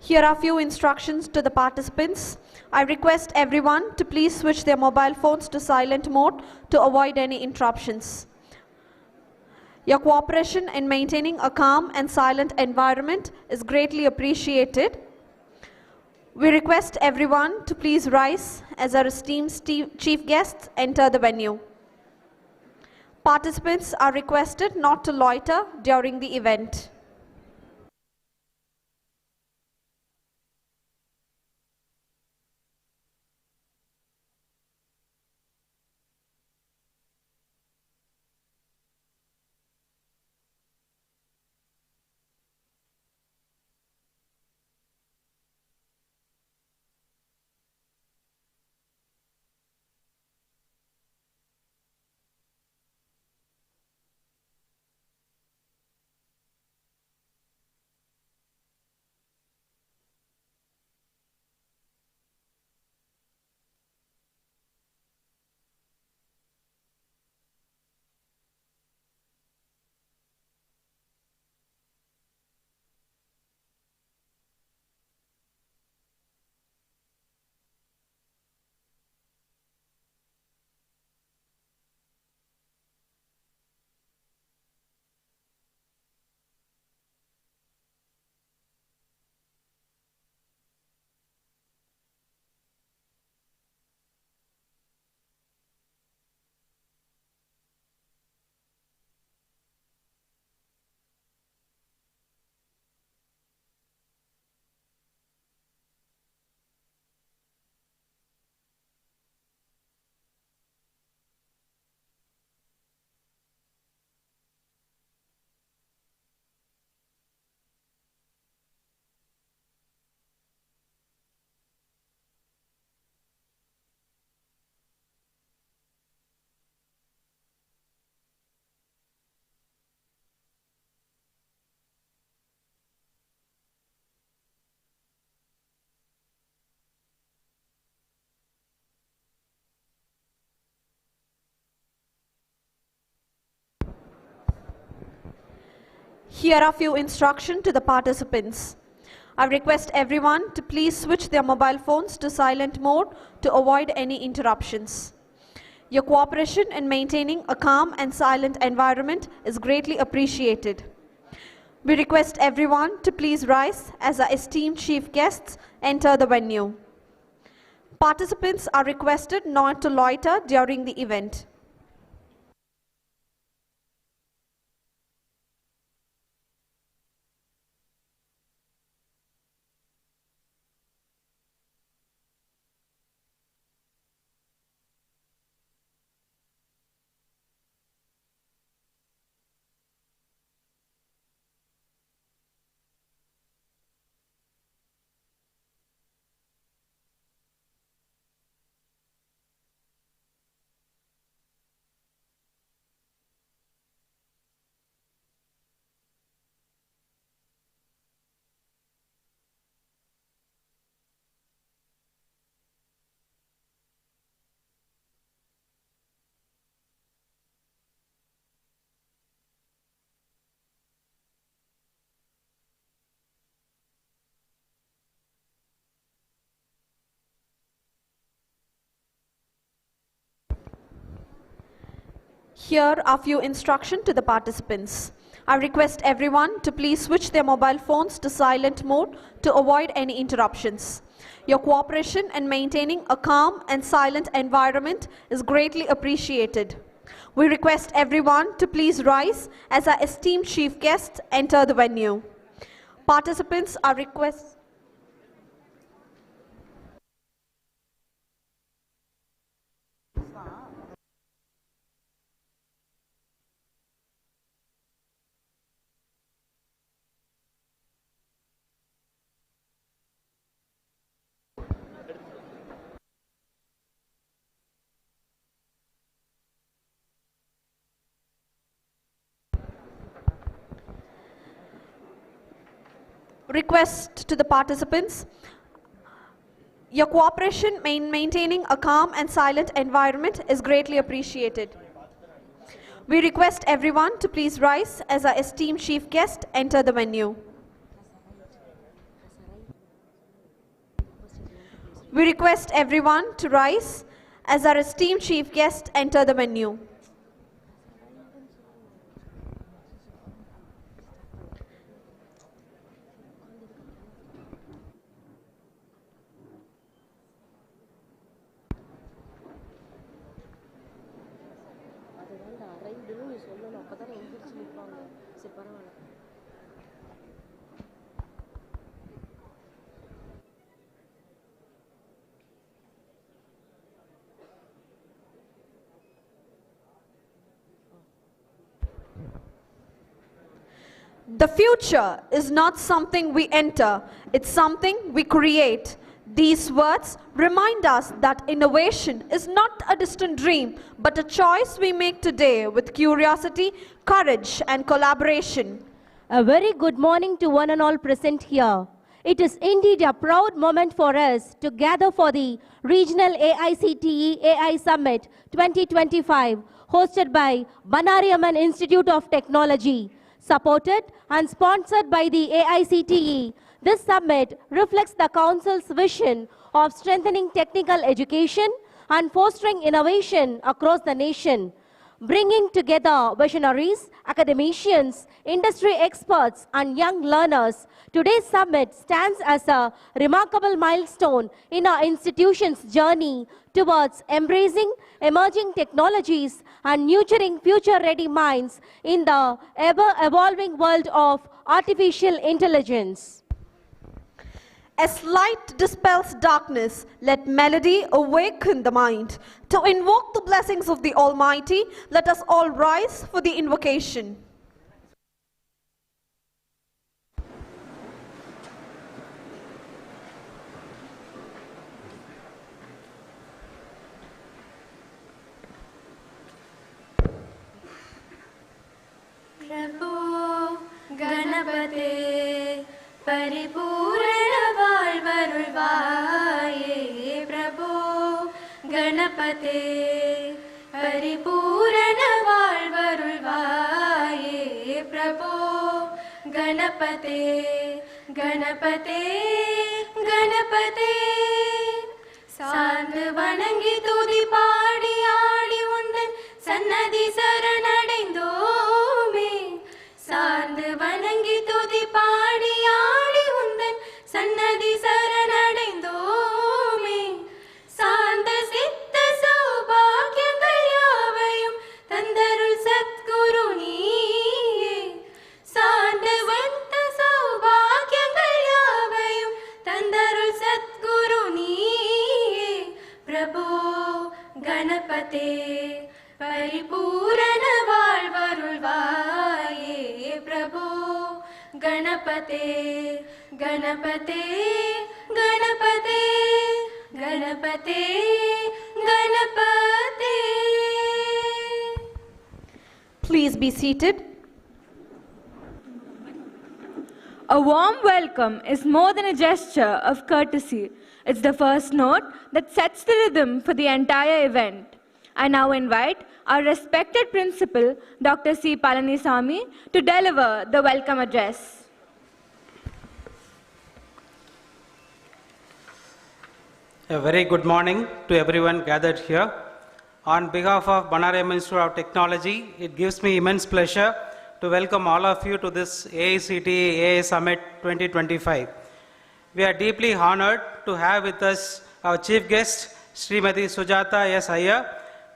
Here are few instructions to the participants. I request everyone to please switch their mobile phones to silent mode to avoid any interruptions. Your cooperation in maintaining a calm and silent environment is greatly appreciated. We request everyone to please rise as our esteemed chief guests enter the venue. Participants are requested not to loiter during the event. Here are few instructions to the participants. I request everyone to please switch their mobile phones to silent mode to avoid any interruptions. Your cooperation in maintaining a calm and silent environment is greatly appreciated. We request everyone to please rise as our esteemed chief guests enter the venue. Participants are requested not to loiter during the event. Here are few instructions to the participants. I request everyone to please switch their mobile phones to silent mode to avoid any interruptions. Your cooperation in maintaining a calm and silent environment is greatly appreciated. We request everyone to please rise as our esteemed chief guests enter the venue. Participants are requested. Request to the participants. Your cooperation in maintaining a calm and silent environment is greatly appreciated. We request everyone to please rise as our esteemed chief guest enter the venue. We request everyone to rise as our esteemed chief guests enter the venue. The future is not something we enter, it's something we create. These words remind us that innovation is not a distant dream, but a choice we make today with curiosity, courage, and collaboration. A very good morning to one and all present here. It is indeed a proud moment for us to gather for the Regional AICTE AI Summit 2025, hosted by Bannari Amman Institute of Technology. Supported and sponsored by the AICTE, this summit reflects the Council's vision of strengthening technical education and fostering innovation across the nation. Bringing together visionaries, academicians, industry experts, and young learners, today's summit stands as a remarkable milestone in our institution's journey towards embracing emerging technologies and nurturing future-ready minds in the ever-evolving world of artificial intelligence. As light dispels darkness, let melody awaken the mind. To invoke the blessings of the Almighty, let us all rise for the invocation. Prabhu Ganapate Paripurana Valvarulvaye Prabhu Ganapate Paripurana Valvarulvaye Prabhu Ganapate Ganapate Ganapate Sandhu Vanangi Tudi Paadi Aadi Undan Sannadi Saranadindome Sandhu Vanangi Tudi Paadi Aadi Undan Sannadi Saranadindome Sandha Siddha Saubhagyangal Yavayum Thandarul Satguru Neeye Sandhavanta Saubhagyangal Yavayum Thandarul Satguru Neeye Prabhu Ganapate Paripurana Valvarulvaye Prabhu Ganapate Ganapate Ganapate Ganapate Ganapate. Please be seated. A warm welcome is more than a gesture of courtesy. It's the first note that sets the rhythm for the entire event. I now invite our respected principal, Dr. C. Palanisamy, to deliver the welcome address. A very good morning to everyone gathered here. On behalf of Bannari Institute of Technology, it gives me immense pleasure to welcome all of you to this AICTE AI Summit 2025. We are deeply honored to have with us our chief guest, Srimati Sujata S. Iyer,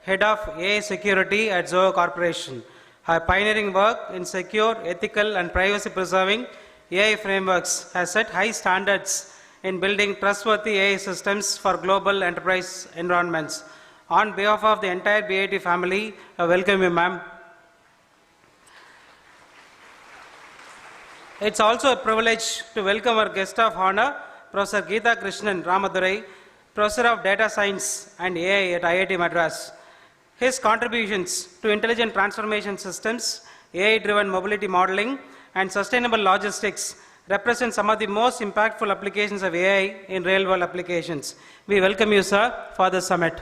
Head of AI Security at Zoho Corporation. Her pioneering work in secure, ethical, and privacy-preserving AI frameworks has set high standards in building trustworthy AI systems for global enterprise environments. On behalf of the entire BIT family, I welcome you, ma'am. It's also a privilege to welcome our guest of honor, Professor Geeta Krishnan Ramadurai, Professor of Data Science and AI at IIT Madras. His contributions to intelligent transformation systems, AI-driven mobility modeling, and sustainable logistics represent some of the most impactful applications of AI in real-world applications. We welcome you, sir, for the summit.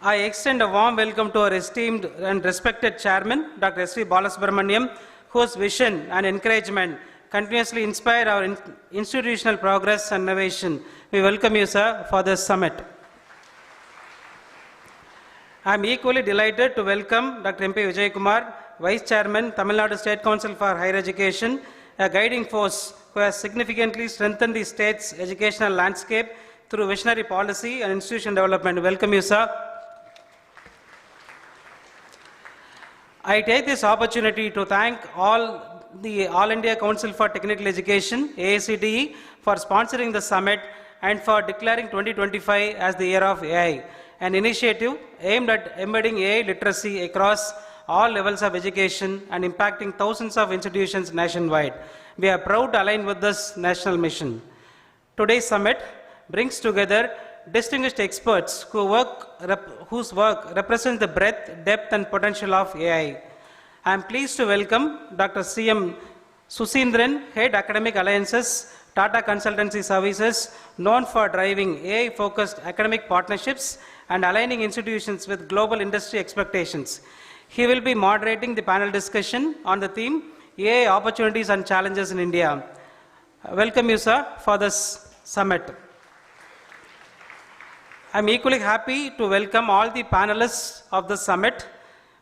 I extend a warm welcome to our esteemed and respected chairman, Dr. S.V. Balasubramaniam, whose vision and encouragement continuously inspire our institutional progress and innovation. We welcome you, sir, for this summit. I am equally delighted to welcome Dr. M.P. Vijay Kumar, Vice Chairman, Tamil Nadu State Council for Higher Education, a guiding force who has significantly strengthened the state's educational landscape through visionary policy and institution development. Welcome you, sir. I take this opportunity to thank the All India Council for Technical Education, AICTE, for sponsoring the summit and for declaring 2025 as the year of AI, an initiative aimed at embedding AI literacy across all levels of education and impacting thousands of institutions nationwide. We are proud to align with this national mission. Today's summit brings together distinguished experts whose work represents the breadth, depth, and potential of AI. I am pleased to welcome Dr. C.M. Susindran, Head Academic Alliances, Tata Consultancy Services, known for driving AI-focused academic partnerships and aligning institutions with global industry expectations. He will be moderating the panel discussion on the theme AI Opportunities and Challenges in India. Welcome you, sir, for this summit. I am equally happy to welcome all the panelists of the summit.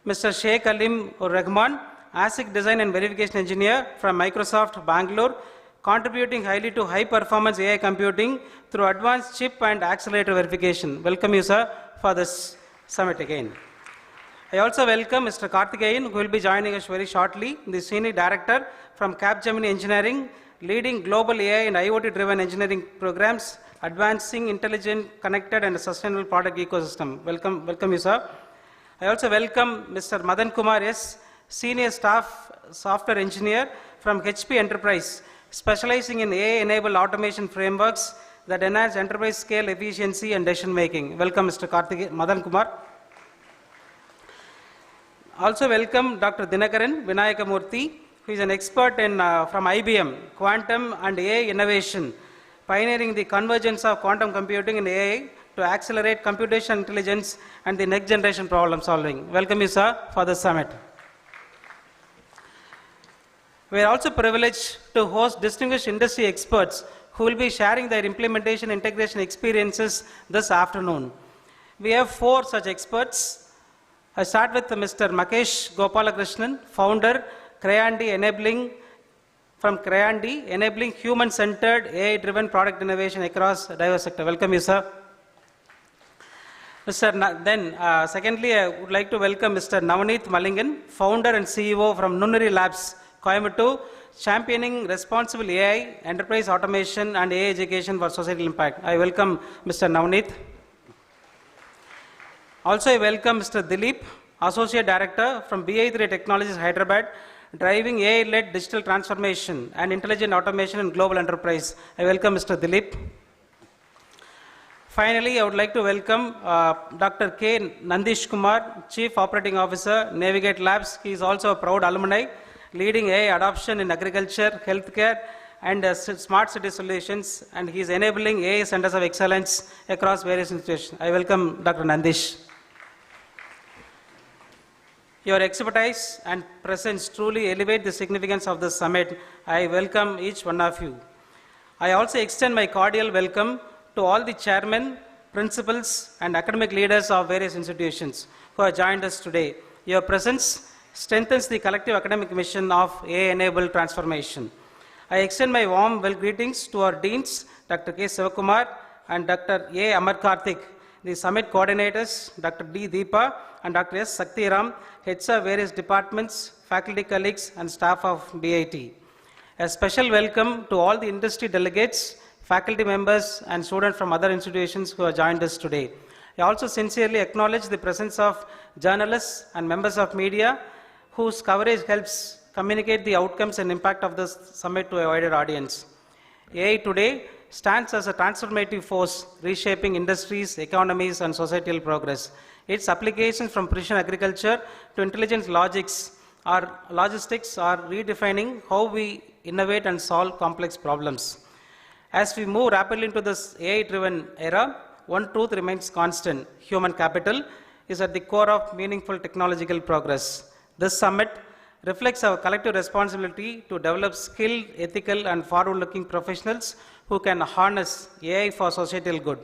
Mr. Sheikh Alim Rahman, ASIC Design and Verification Engineer from Microsoft Bangalore, contributing highly to high-performance AI computing through advanced chip and accelerator verification. Welcome you, sir, for this summit again. I also welcome Mr. Karthikeyan, who will be joining us very shortly, the Senior Director from Capgemini Engineering, leading global AI and IoT-driven engineering programs, advancing intelligent, connected, and sustainable product ecosystem. Welcome you, sir. I also welcome Mr. Madan Kumar S., Senior Staff Software Engineer from HP Enterprise, specializing in AI-enabled automation frameworks that enhance enterprise scale efficiency and decision making. Welcome, Mr. Madan Kumar. Also welcome Dr. Dinakaran Vinayakamurthy, who is an expert from IBM, quantum and AI innovation, pioneering the convergence of quantum computing and AI to accelerate computational intelligence and the next generation problem solving. Welcome you, sir, for the summit. We are also privileged to host distinguished industry experts who will be sharing their implementation and integration experiences this afternoon. We have 4 such experts. I start with Mr. Makesh Gopalakrishnan, founder, Crayandi enabling human-centered, AI-driven product innovation across diverse sectors. Welcome you, sir. Secondly, I would like to welcome Mr. Navneet Malingan, founder and CEO from Nunnuri Labs, Coimbatore, championing responsible AI, enterprise automation, and AI education for societal impact. I welcome Mr. Navneet. Also, I welcome Mr. Dilip, Associate Director from BI3 Technologies, Hyderabad, driving AI-led digital transformation and intelligent automation in global enterprise. I welcome Mr. Dilip. Finally, I would like to welcome Dr. K. Nandish Kumar, Chief Operating Officer, Navigate Labs. He is also a proud alumni, leading AI adoption in agriculture, healthcare, and smart city solutions, and he is enabling AI centers of excellence across various institutions. I welcome Dr. Nandish. Your expertise and presence truly elevate the significance of this summit. I welcome each one of you. I also extend my cordial welcome to all the chairmen, principals, and academic leaders of various institutions who have joined us today. Your presence strengthens the collective academic mission of AI-enabled transformation. I extend my warm greetings to our deans, Dr. K. Sivakumar and Dr. A. Amar Karthik, the summit coordinators, Dr. D. Deepa and Dr. S. Saktiram, heads of various departments, faculty colleagues, and staff of BIT. A special welcome to all the industry delegates, faculty members, and students from other institutions who have joined us today. I also sincerely acknowledge the presence of journalists and members of media whose coverage helps communicate the outcomes and impact of this summit to a wider audience. AI today stands as a transformative force reshaping industries, economies, and societal progress. Its applications from precision agriculture to intelligent logistics are redefining how we innovate and solve complex problems. As we move rapidly into this AI-driven era, one truth remains constant: human capital is at the core of meaningful technological progress. This summit reflects our collective responsibility to develop skilled, ethical, and forward-looking professionals who can harness AI for societal good.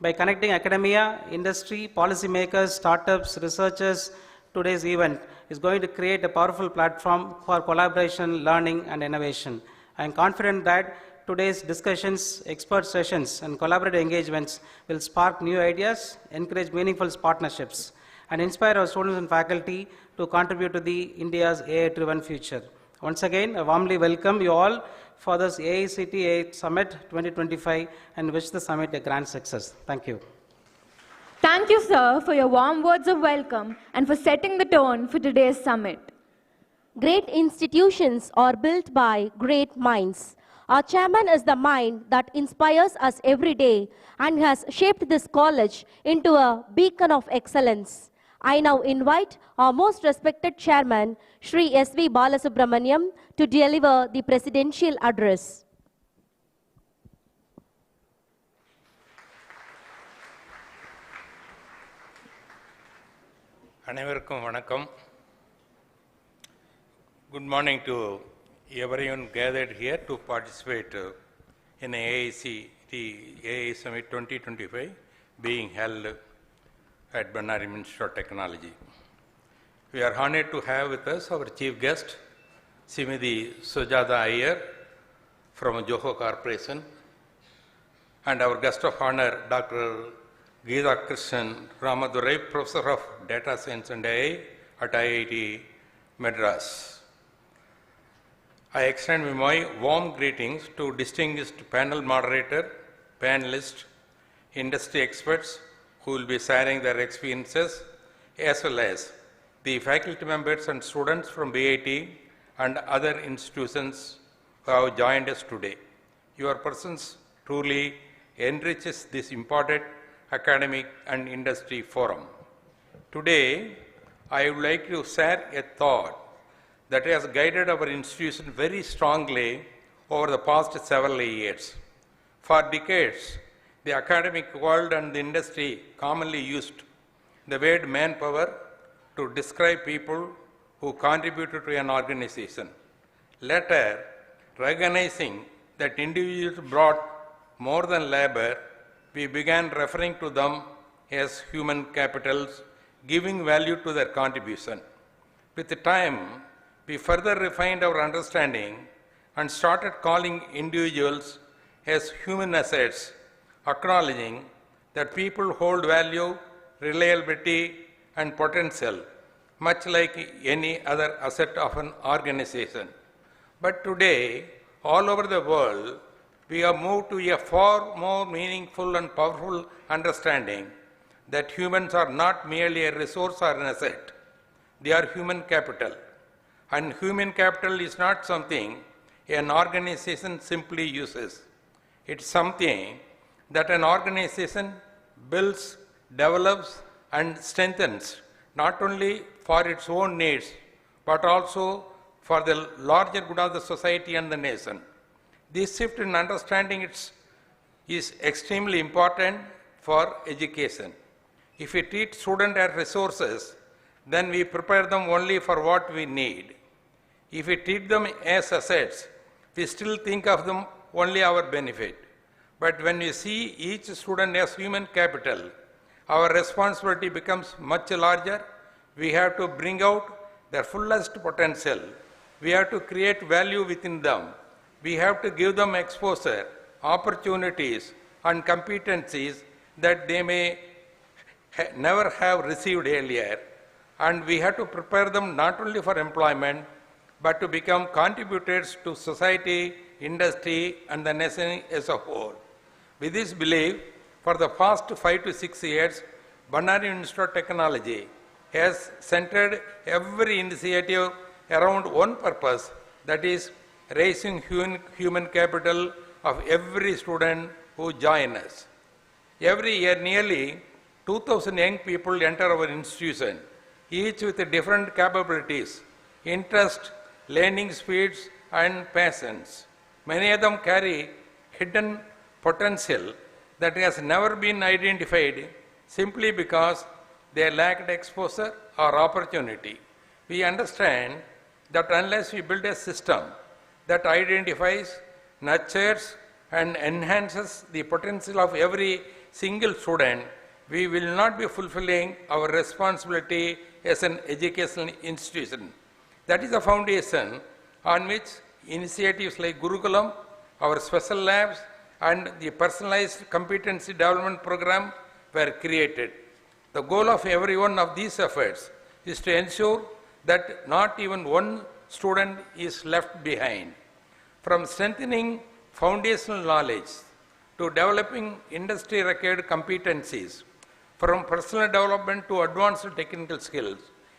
By connecting academia, industry, policymakers, startups, researchers, today's event is going to create a powerful platform for collaboration, learning, and innovation. I am confident that today's discussions, expert sessions, and collaborative engagements will spark new ideas, encourage meaningful partnerships, and inspire our students and faculty to contribute to the India's AI-driven future. Once again, I warmly welcome you all for this AICTE Summit 2025 and wish the summit a grand success. Thank you. Thank you, sir, for your warm words of welcome and for setting the tone for today's summit. Great institutions are built by great minds. Our chairman is the mind that inspires us every day and has shaped this college into a beacon of excellence. I now invite our most respected chairman, Shri S.V. Balasubramaniam, to deliver the presidential address. அனைவருக்கும் வணக்கம். Good morning to everyone gathered here to participate in the AICTE AI Summit 2025 being held at Bannari Ministry of Technology. We are honored to have with us our chief guest, Srimati Sujata Iyer from Johor Corporation, and our guest of honor, Dr. Geeta Krishnan Ramadurai, Professor of Data Science and AI at IIT Madras. I extend my warm greetings to distinguished panel moderator, panelists, industry experts who will be sharing their experiences, as well as the faculty members and students from BIT and other institutions who have joined us today. Your presence truly enriches this important academic and industry forum. Today, I would like to share a thought that has guided our institution very strongly over the past several years. For decades, the academic world and the industry commonly used the word manpower to describe people who contributed to an organization. Later, recognizing that individuals brought more than labor, we began referring to them as human capitals, giving value to their contribution. With time, we further refined our understanding and started calling individuals as human assets, acknowledging that people hold value, reliability, and potential, much like any other asset of an organization. But today, all over the world, we have moved to a far more meaningful and powerful understanding that humans are not merely a resource or an asset. They are human capital. And human capital is not something an organization simply uses. It's something that an organization builds, develops, and strengthens, not only for its own needs, but also for the larger good of the society and the nation. This shift in understanding is extremely important for education. If we treat students as resources, then we prepare them only for what we need. If we treat them as assets, we still think of them only our benefit. But when we see each student as human capital, our responsibility becomes much larger. We have to bring out their fullest potential. We have to create value within them. We have to give them exposure, opportunities, and competencies that they may never have received earlier. And we have to prepare them not only for employment, but to become contributors to society, industry, and the nation as a whole. With this belief, for the past 5 to 6 years, Bannari Institute of Technology has centered every initiative around one purpose, that is, raising human capital of every student who join us. Every year, nearly 2,000 young people enter our institution, each with different capabilities, interest, learning speeds, and passions. Many of them carry hidden potential that has never been identified simply because they lacked exposure or opportunity. We understand that unless we build a system that identifies, nurtures, and enhances the potential of every single student, we will not be fulfilling our responsibility as an educational institution. That is the foundation on which initiatives like Gurukulam, our special labs, and the personalized competency development program were created. The goal of every one of these efforts is to ensure that not even one student is left behind. From strengthening foundational knowledge to developing industry-required competencies, from personal development to advanced technical skills,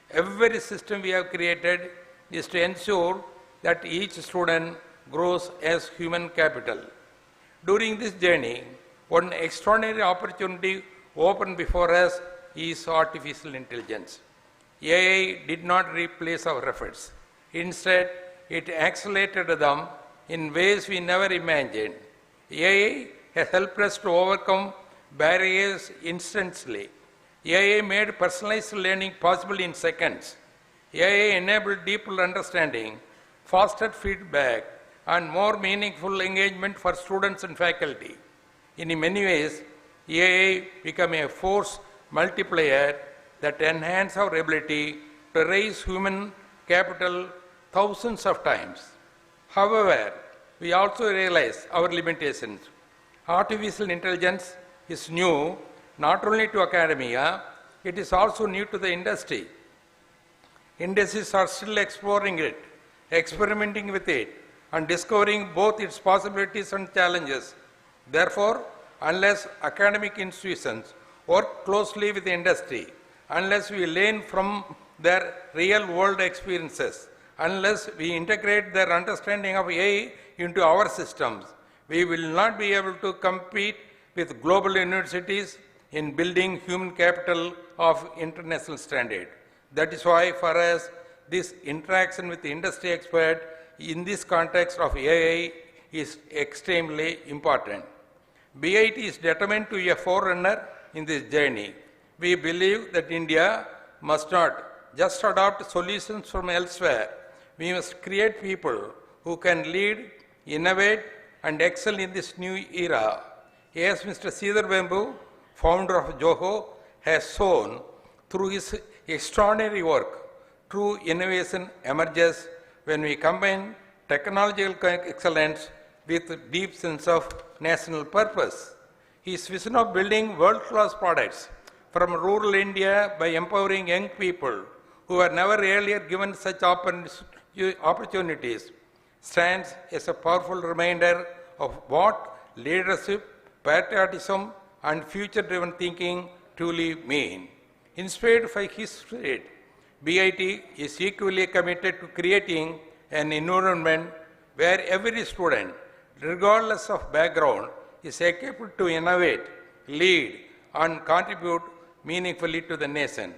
every system we have created is to ensure that each student grows as human capital. During this journey, one extraordinary opportunity opened before us is artificial intelligence. AI did not replace our efforts. Instead, it accelerated them in ways we never imagined. AI has helped us to overcome barriers instantly. AI made personalized learning possible in seconds. AI enabled deeper understanding, faster feedback, and more meaningful engagement for students and faculty. In many ways, AI became a force multiplier that enhanced our ability to raise human capital thousands of times. However, we also realize our limitations. Artificial intelligence is new not only to academia, it is also new to the industry. Industries are still exploring it, experimenting with it, and discovering both its possibilities and challenges. Therefore, unless academic institutions work closely with the industry, unless we learn from their real-world experiences, unless we integrate their understanding of AI into our systems, we will not be able to compete with global universities in building human capital of international standard. That is why for us, this interaction with the industry expert in this context of AI is extremely important. BIT is determined to be a forerunner in this journey. We believe that India must not just adopt solutions from elsewhere. We must create people who can lead, innovate, and excel in this new era. As Mr. Sridhar Vembu, founder of Joho, has shown through his extraordinary work, true innovation emerges when we combine technological excellence with a deep sense of national purpose. His vision of building world-class products from rural India by empowering young people who were never earlier given such opportunities stands as a powerful reminder of what leadership, patriotism, and future-driven thinking truly mean. Inspired by his spirit, BIT is equally committed to creating an environment where every student, regardless of background, is equipped to innovate, lead, and contribute meaningfully to the nation.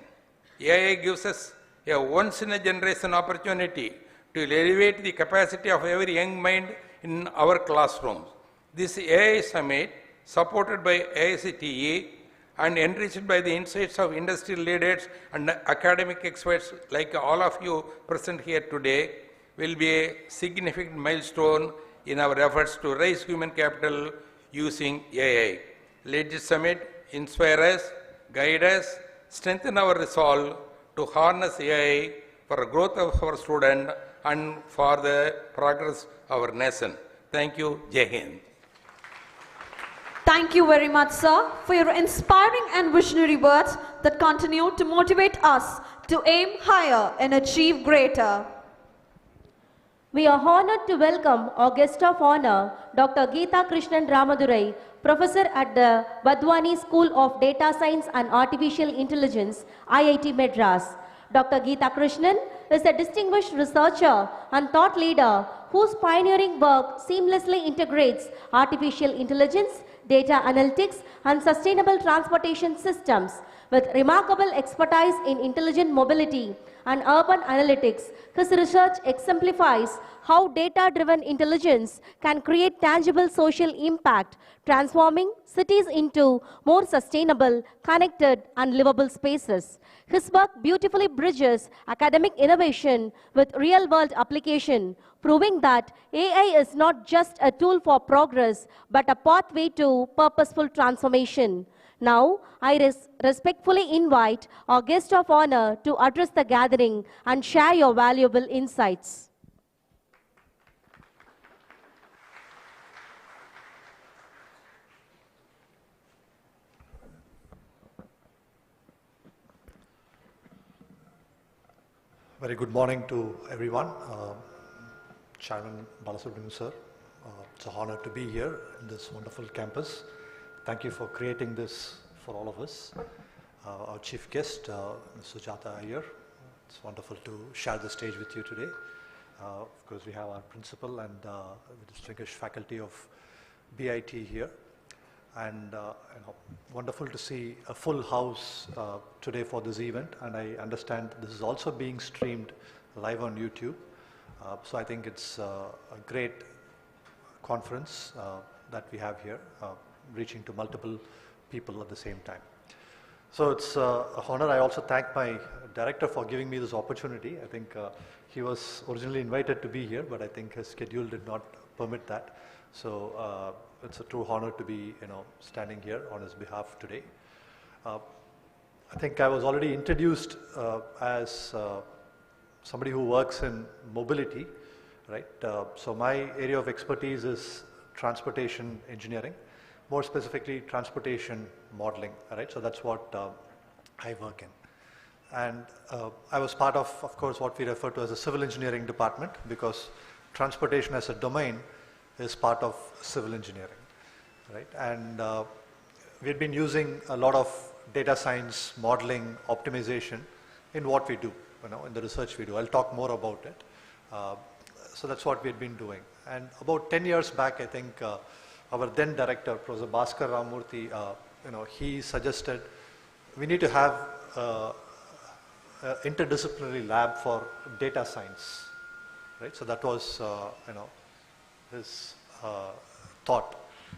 AI gives us a once-in-a-generation opportunity to elevate the capacity of every young mind in our classrooms. This AI summit, supported by AICTE and enriched by the insights of industry leaders and academic experts like all of you present here today, will be a significant milestone in our efforts to raise human capital using AI. Let this summit inspire us, guide us, strengthen our resolve to harness AI for the growth of our students and for the progress of our nation. Thank you. Jai Hind. Thank you very much, sir, for your inspiring and visionary words that continue to motivate us to aim higher and achieve greater. We are honored to welcome our guest of honor, Dr. Geeta Krishnan Ramadurai, Professor at the Vadwani School of Data Science and Artificial Intelligence, IIT Madras. Dr. Geeta Krishnan is a distinguished researcher and thought leader whose pioneering work seamlessly integrates artificial intelligence, data analytics, and sustainable transportation systems. With remarkable expertise in intelligent mobility and urban analytics, his research exemplifies how data-driven intelligence can create tangible social impact, transforming cities into more sustainable, connected, and livable spaces. His work beautifully bridges academic innovation with real-world application, proving that AI is not just a tool for progress, but a pathway to purposeful transformation. Now, I respectfully invite our guest of honor to address the gathering and share your valuable insights. Very good morning to everyone. Chairman Balasubramanian sir, it's an honor to be here in this wonderful campus. Thank you for creating this for all of us. Our chief guest, Ms. Sujata Iyer, it's wonderful to share the stage with you today. Of course, we have our principal and the distinguished faculty of BIT here. And wonderful to see a full house today for this event. And I understand this is also being streamed live on YouTube. So I think it's a great conference that we have here, reaching to multiple people at the same time. So it's an honor. I also thank my director for giving me this opportunity. I think he was originally invited to be here, but I think his schedule did not permit that. So it's a true honor to be, standing here on his behalf today. I think I was already introduced as somebody who works in mobility, right? So my area of expertise is transportation engineering, more specifically transportation modeling, right? So that's what I work in. And I was part of course, what we refer to as a civil engineering department, because transportation as a domain is part of civil engineering, right? And we had been using a lot of data science, modeling, optimization in what we do, in the research we do. I'll talk more about it. So that's what we had been doing. And about 10 years back, I think our then director, Professor Bhaskar Ramamurthy, he suggested we need to have an interdisciplinary lab for data science, right? So that was, his thought,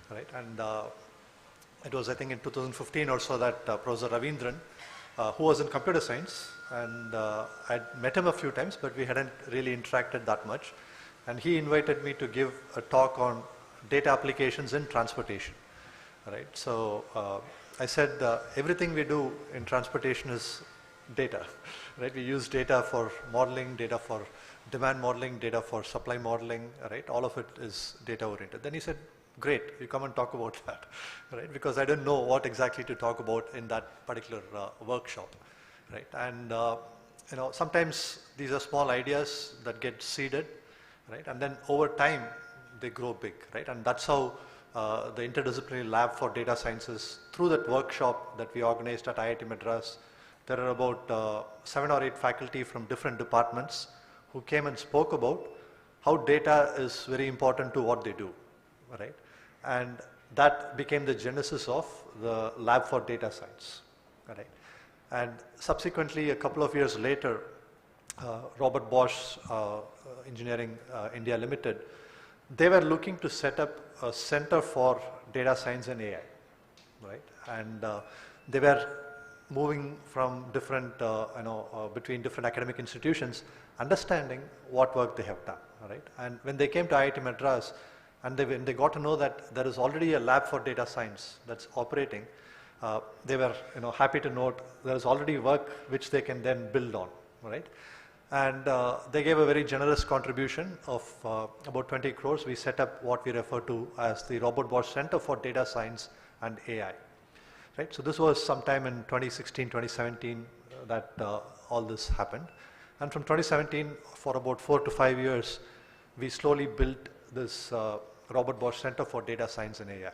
right? And it was, I think, in 2015 or so that Professor Ravindran, who was in computer science, and I'd met him a few times, but we hadn't really interacted that much. And he invited me to give a talk on data applications in transportation, right? So I said everything we do in transportation is data, right? We use data for modeling, data for demand modeling, data for supply modeling, right? All of it is data oriented. Then he said, great, you come and talk about that, right? Because I didn't know what exactly to talk about in that particular workshop, right? And sometimes these are small ideas that get seeded, right? And then over time, they grow big, right? And that's how the interdisciplinary lab for data sciences, through that workshop that we organized at IIT Madras, there are about 7 or 8 faculty from different departments who came and spoke about how data is very important to what they do, right? And that became the genesis of the lab for data science, right? And subsequently, a couple of years later, Robert Bosch Engineering India Limited, they were looking to set up a center for data science and AI, right? And they were moving from different, between different academic institutions, understanding what work they have done, right? And when they came to IIT Madras, and when they got to know that there is already a lab for data science that's operating, they were happy to note there is already work which they can then build on, right? And they gave a very generous contribution of about 20 crores. We set up what we refer to as the Robert Bosch Center for Data Science and AI, right? So this was sometime in 2016, 2017 that all this happened. And from 2017, for about 4 to 5 years, we slowly built this Robert Bosch Center for Data Science and AI.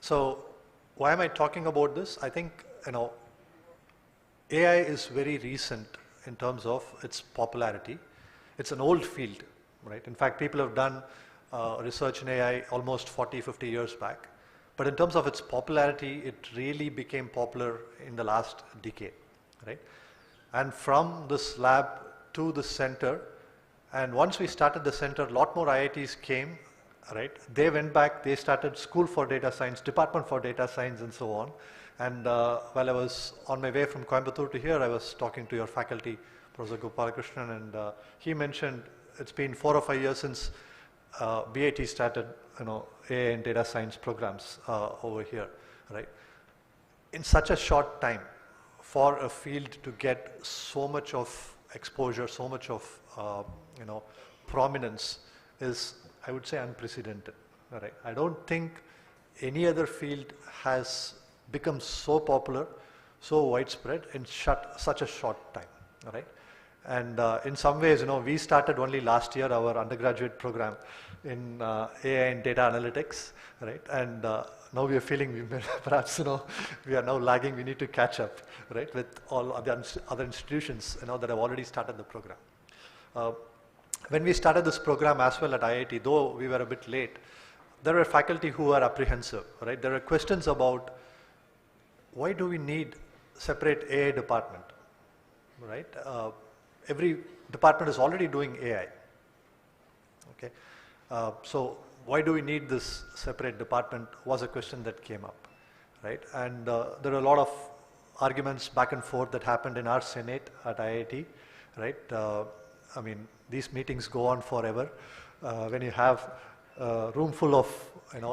So why am I talking about this? I think, AI is very recent in terms of its popularity. It's an old field, right? In fact, people have done research in AI almost 40, 50 years back. But in terms of its popularity, it really became popular in the last decade, right? And from this lab to the center, and once we started the center, a lot more IITs came, right? They went back, they started School for Data Science, Department for Data Science, and so on. And while I was on my way from Coimbatore to here, I was talking to your faculty, Professor Gopalakrishnan, and he mentioned it's been 4 or 5 years since BIT started, AI and data science programs over here, right? In such a short time, for a field to get so much of exposure, so much of prominence is, I would say, unprecedented. Right? I don't think any other field has become so popular, so widespread in such a short time. Right? And in some ways, we started only last year our undergraduate program in AI and data analytics, right? And now we are feeling perhaps we are now lagging. We need to catch up, right, with all other institutions that have already started the program. When we started this program as well at IIT, though we were a bit late, there were faculty who were apprehensive, right? There were questions about why do we need separate AI department, right? Every department is already doing AI. Okay, so why do we need this separate department was a question that came up, right? And there are a lot of arguments back and forth that happened in our Senate at IIT, right? I mean, these meetings go on forever. When you have a room full of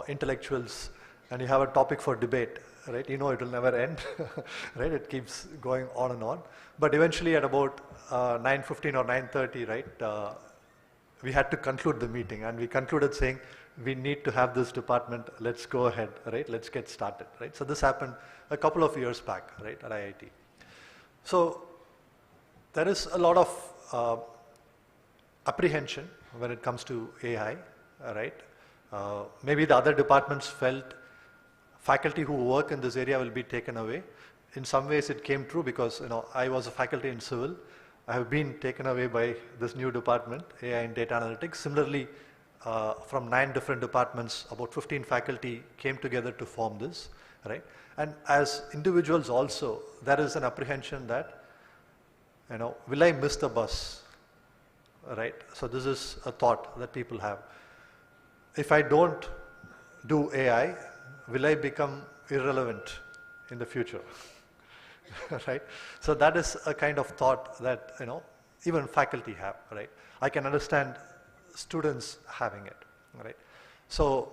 intellectuals and you have a topic for debate, right? It will never end, right? It keeps going on and on. But eventually at about 9:15 or 9:30, right, we had to conclude the meeting, and we concluded saying, we need to have this department, let's go ahead, right? Let's get started, right? So this happened a couple of years back, right, at IIT. So there is a lot of apprehension when it comes to AI, right? Maybe the other departments felt faculty who work in this area will be taken away. In some ways it came true because I was a faculty in civil. I have been taken away by this new department, AI and data analytics. Similarly, from 9 different departments, about 15 faculty came together to form this, right? And as individuals also, there is an apprehension that, will I miss the bus, right? So this is a thought that people have. If I don't do AI, will I become irrelevant in the future? Right? So that is a kind of thought that even faculty have, right? I can understand students having it, right? So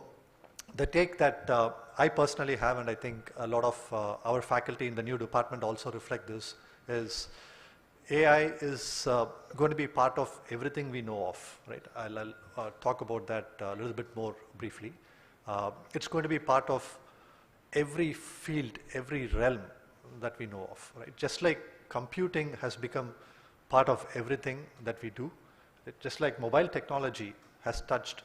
the take that I personally have, and I think a lot of our faculty in the new department also reflect this, is AI is going to be part of everything we know of, right? I'll talk about that a little bit more briefly. It's going to be part of every field, every realm that we know of, right? Just like computing has become part of everything that we do, just like mobile technology has touched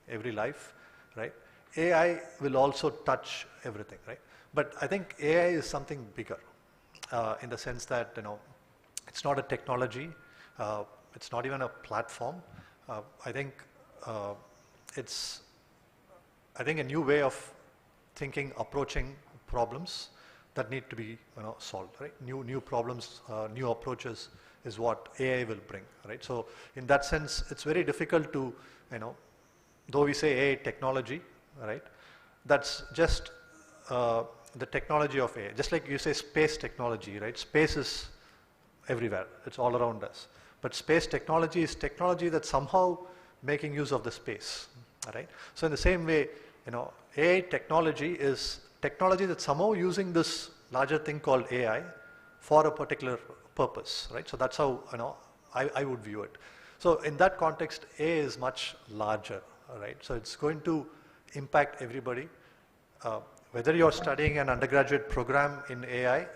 every life, right? AI will also touch everything, right? But I think AI is something bigger in the sense that, it's not a technology, it's not even a platform. I think it's a new way of thinking, approaching problems that need to be solved, right? New problems, new approaches is what AI will bring, right? So in that sense, it's very difficult to, though we say AI technology, right? That's just the technology of AI. Just like you say space technology, right? Space is everywhere. It's all around us. But space technology is technology that's somehow making use of the space, right? So in the same way, AI technology is technology that's somehow using this larger thing called AI for a particular purpose, right? So that's how I would view it. So in that context, AI is much larger, right? So it's going to impact everybody, whether you're studying an undergraduate program in AI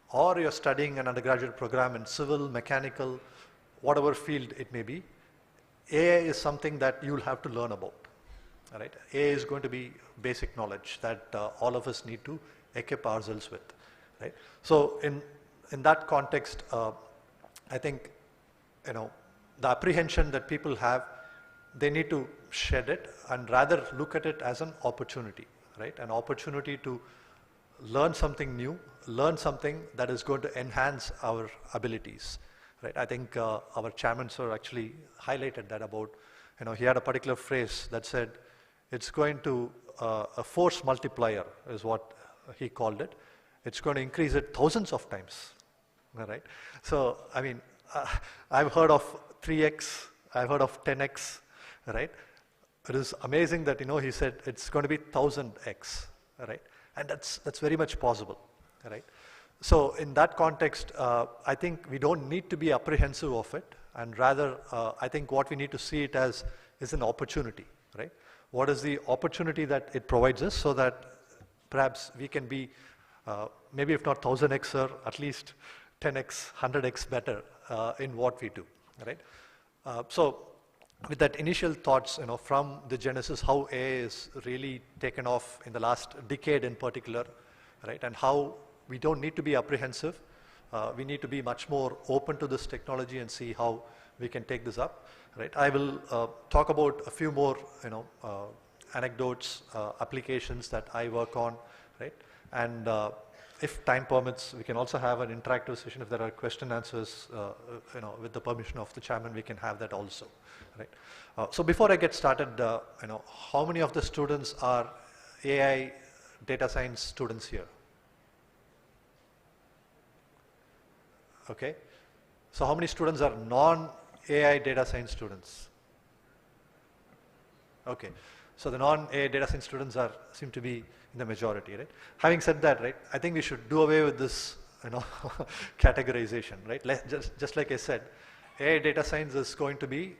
or you're studying an undergraduate program in civil, mechanical, whatever field it may be. AI is something that you'll have to learn about. All right? AI is going to be basic knowledge that all of us need to equip ourselves with. Right? So in that context, I think the apprehension that people have they need to shed it and rather look at it as an opportunity, right? An opportunity to learn something new, learn something that is going to enhance our abilities, right? I think our chairman sir actually highlighted that about, he had a particular phrase that said, it's going to, a force multiplier is what he called it. It's going to increase it thousands of times, all right? So, I mean, I've heard of 3x, I've heard of 10x, right? It is amazing that, he said it's going to be 1000x, right? And that's very much possible, right? So in that context, I think we don't need to be apprehensive of it, and rather, I think what we need to see it as is an opportunity, right? What is the opportunity that it provides us so that perhaps we can be, maybe if not 1000x, or at least 10x, 100x better in what we do, right? So with that initial thoughts, from the genesis, how AI is really taken off in the last decade in particular, right? And how we don't need to be apprehensive. We need to be much more open to this technology and see how we can take this up, right? I will talk about a few more, anecdotes, applications that I work on, right? And if time permits, we can also have an interactive session. If there are question answers, with the permission of the chairman, we can have that also, right? So before I get started, how many of the students are AI data science students here? Okay. So how many students are non-AI data science students? Okay. So the non-AI data science students seem to be in the majority, right? Having said that, right, I think we should do away with this, categorization, right? Just like I said, AI data science is going to be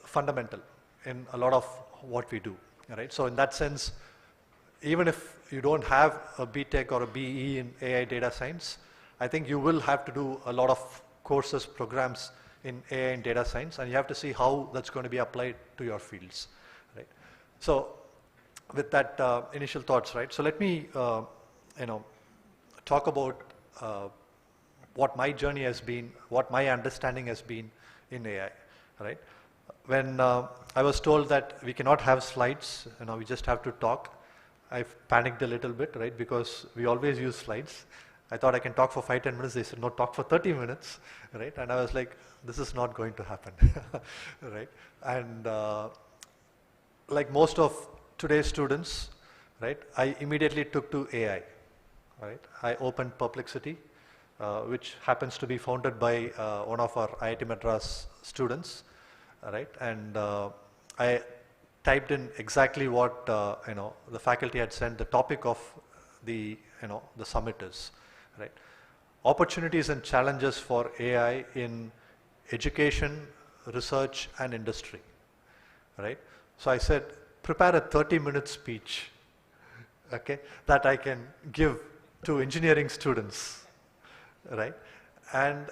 fundamental in a lot of what we do, right? So in that sense, even if you don't have a BTech or a BE in AI data science, I think you will have to do a lot of courses, programs in AI and data science, and you have to see how that's going to be applied to your fields, right? So with that initial thoughts, right? So let me, talk about what my journey has been, what my understanding has been in AI, right? When I was told that we cannot have slides, we just have to talk, I panicked a little bit, right? Because we always use slides. I thought I can talk for 5-10 minutes. They said, no, talk for 30 minutes, right? And I was like, this is not going to happen, right? And like most of today's students, right, I immediately took to AI, right? I opened Perplexity, which happens to be founded by one of our IIT Madras students, right? And I typed in exactly what, the faculty had sent, the topic of the, the summit is, right? Opportunities and challenges for AI in education, research, and industry, right? So I said, prepare a 30-minute speech, okay, that I can give to engineering students, right? And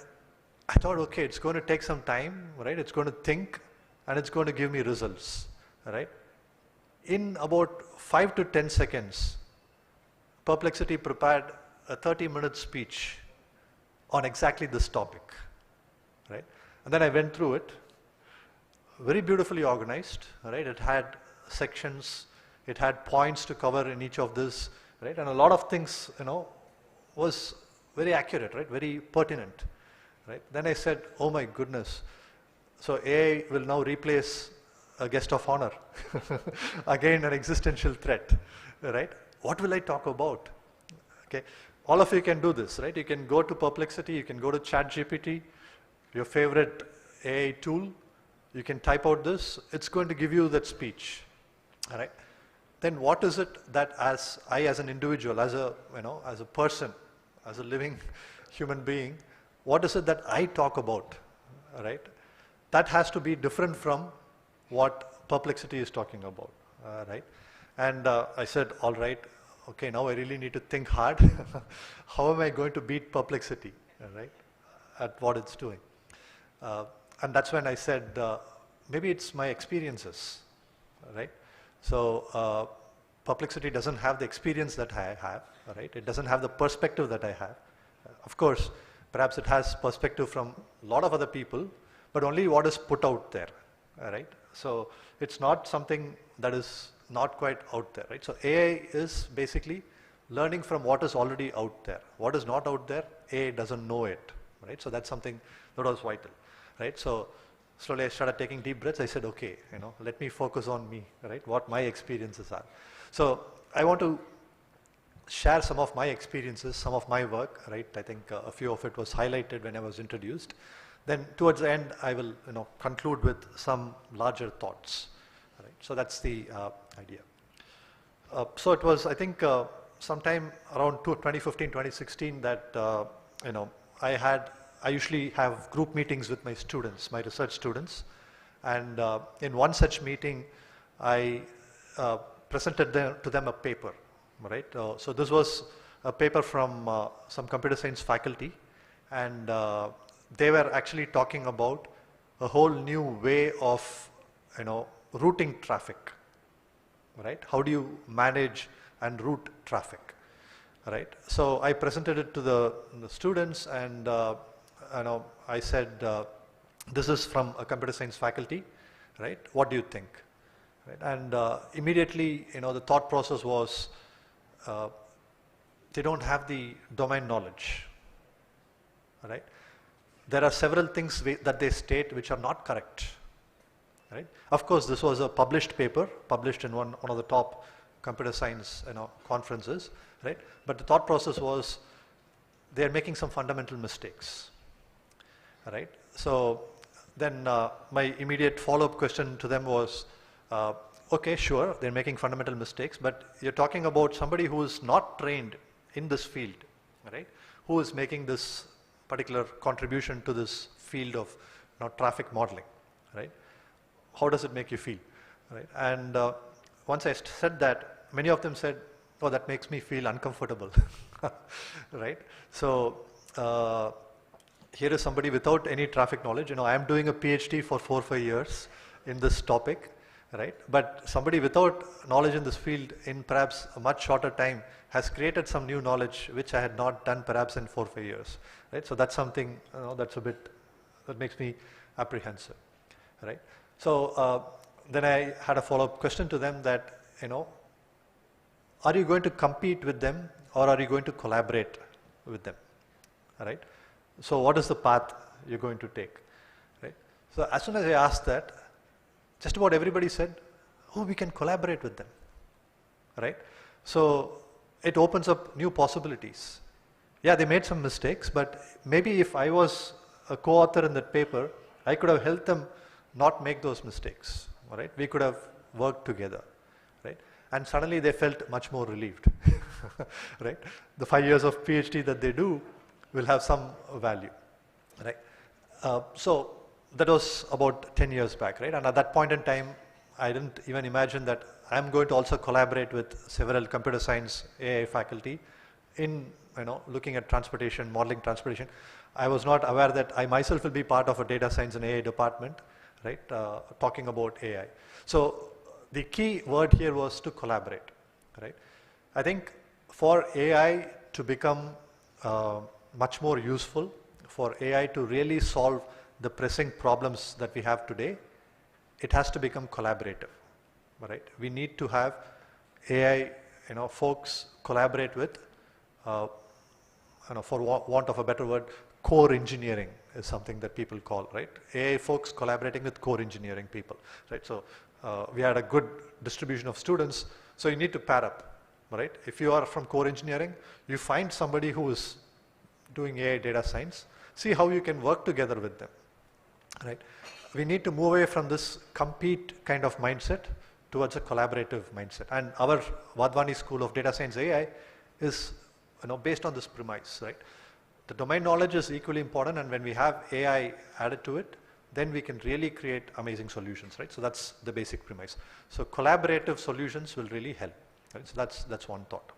I thought, okay, it's going to take some time, right? It's going to think, and it's going to give me results, right? In about 5 to 10 seconds, Perplexity prepared a 30-minute speech on exactly this topic, right? And then I went through it, very beautifully organized, right? It had sections, it had points to cover in each of this, right? And a lot of things, was very accurate, right? Very pertinent, right? Then I said, oh my goodness, so AI will now replace a guest of honor. Again, an existential threat, right? What will I talk about? Okay, all of you can do this, right? You can go to Perplexity, you can go to ChatGPT, your favorite AI tool, you can type out this, it's going to give you that speech, all right? Then what is it that as an individual, as a, as a person, as a living human being, what is it that I talk about, all right? That has to be different from what Perplexity is talking about, right? And I said, all right, okay, now I really need to think hard. How am I going to beat Perplexity, right, at what it's doing? And that's when I said, maybe it's my experiences, right? So Perplexity doesn't have the experience that I have, right? It doesn't have the perspective that I have. Of course, perhaps it has perspective from a lot of other people, but only what is put out there, right? So it's not something that is not quite out there, right? So AI is basically learning from what is already out there. What is not out there, AI doesn't know it, right? So that's something that was vital, right? So slowly I started taking deep breaths. I said, okay, let me focus on me, right? What my experiences are. So I want to share some of my experiences, some of my work, right? I think a few of it was highlighted when I was introduced. Then towards the end, I will conclude with some larger thoughts, right? So that's the idea. So it was, I think, sometime around 2015, 2016 that, I usually have group meetings with my students, my research students. And in one such meeting, I presented to them a paper, right? So this was a paper from some computer science faculty, and they were actually talking about a whole new way of, routing traffic, right? How do you manage and route traffic, right? So I presented it to the students, and I said, this is from a computer science faculty, right? What do you think? Right? And immediately, the thought process was, they don't have the domain knowledge, right? There are several things that they state which are not correct, right? Of course, this was a published paper, published in one of the top computer science conferences, right? But the thought process was, they're making some fundamental mistakes, right? So then my immediate follow-up question to them was, okay, sure, they're making fundamental mistakes, but you're talking about somebody who is not trained in this field, right? Who is making this particular contribution to this field of traffic modeling, right? How does it make you feel, right? And once I said that, many of them said, oh, that makes me feel uncomfortable, right? So here is somebody without any traffic knowledge. I am doing a PhD for 4 or 5 years in this topic, right? But somebody without knowledge in this field in perhaps a much shorter time has created some new knowledge which I had not done perhaps in 4 or 5 years, right? So that's something that's that makes me apprehensive, right? So then I had a follow-up question to them that, are you going to compete with them or are you going to collaborate with them, right? So what is the path you're going to take, right? So as soon as I asked that, just about everybody said, oh, we can collaborate with them, right? So it opens up new possibilities. Yeah, they made some mistakes, but maybe if I was a co-author in that paper, I could have helped them not make those mistakes, right? We could have worked together, right? And suddenly they felt much more relieved, right? The 5 years of PhD that they do will have some value, right? So that was about 10 years back, right? And at that point in time, I didn't even imagine that I'm going to also collaborate with several computer science AI faculty in looking at transportation, modeling transportation. I was not aware that I myself will be part of a data science and AI department, right? Talking about AI. So the key word here was to collaborate, right? I think for AI to become much more useful, for AI to really solve the pressing problems that we have today, it has to become collaborative, right? We need to have AI, folks collaborate with, for want of a better word, core engineering is something that people call, right? AI folks collaborating with core engineering people, right? So we had a good distribution of students, so you need to pair up, right? If you are from core engineering, you find somebody who is doing AI data science, see how you can work together with them, right? We need to move away from this compete kind of mindset towards a collaborative mindset. And our Vadvani School of Data Science AI is based on this premise, right? The domain knowledge is equally important, and when we have AI added to it, then we can really create amazing solutions, right? So that's the basic premise. So collaborative solutions will really help, right? So that's one thought.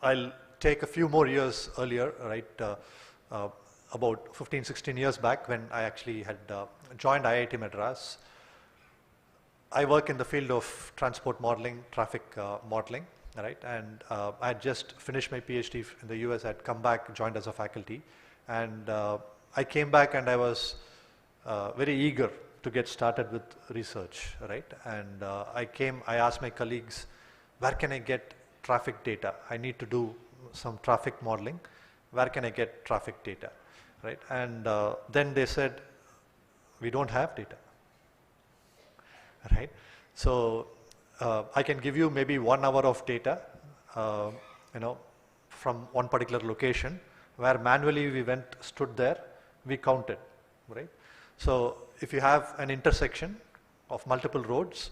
I'll take a few more years earlier, right? About 15, 16 years back when I actually had joined IIT Madras. I work in the field of transport modeling, traffic modeling, right? And I had just finished my PhD in the US. I had come back, joined as a faculty, and I came back and I was very eager to get started with research, right? And I asked my colleagues, where can I get traffic data? I need to do some traffic modeling. Where can I get traffic data, right? And then they said, we don't have data, right? So I can give you maybe 1 hour of data, from one particular location, where manually we stood there, we counted, right? So if you have an intersection of multiple roads,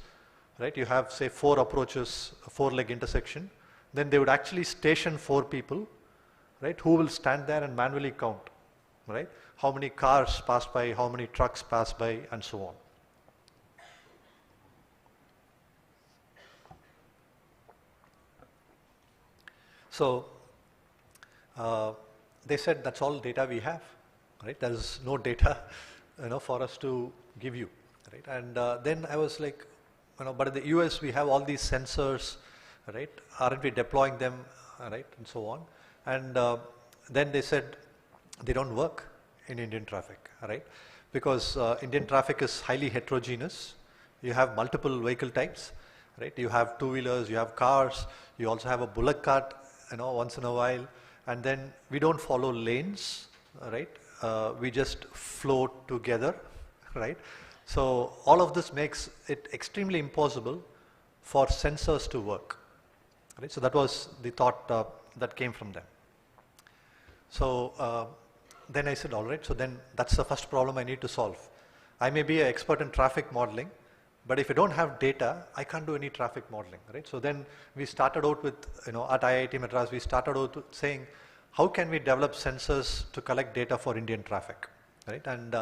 right, you have say 4 approaches, a 4-leg intersection, then they would actually station 4 people, right, who will stand there and manually count, right? How many cars pass by, how many trucks pass by, and so on. So they said that's all data we have, right? There is no data, for us to give you, right? And then I was like, but in the US we have all these sensors, right? Aren't we deploying them, right? And so on. And then they said they don't work in Indian traffic, right? Because Indian traffic is highly heterogeneous. You have multiple vehicle types, right? You have two-wheelers, you have cars, you also have a bullock cart, once in a while. And then we don't follow lanes, right? We just float together, right? So all of this makes it extremely impossible for sensors to work, right? So that was the thought that came from them. So then I said, all right, so then that's the first problem I need to solve. I may be an expert in traffic modeling, but if I don't have data, I can't do any traffic modeling, right? So then we started out with, at IIT Madras, we started out with saying, how can we develop sensors to collect data for Indian traffic, right? And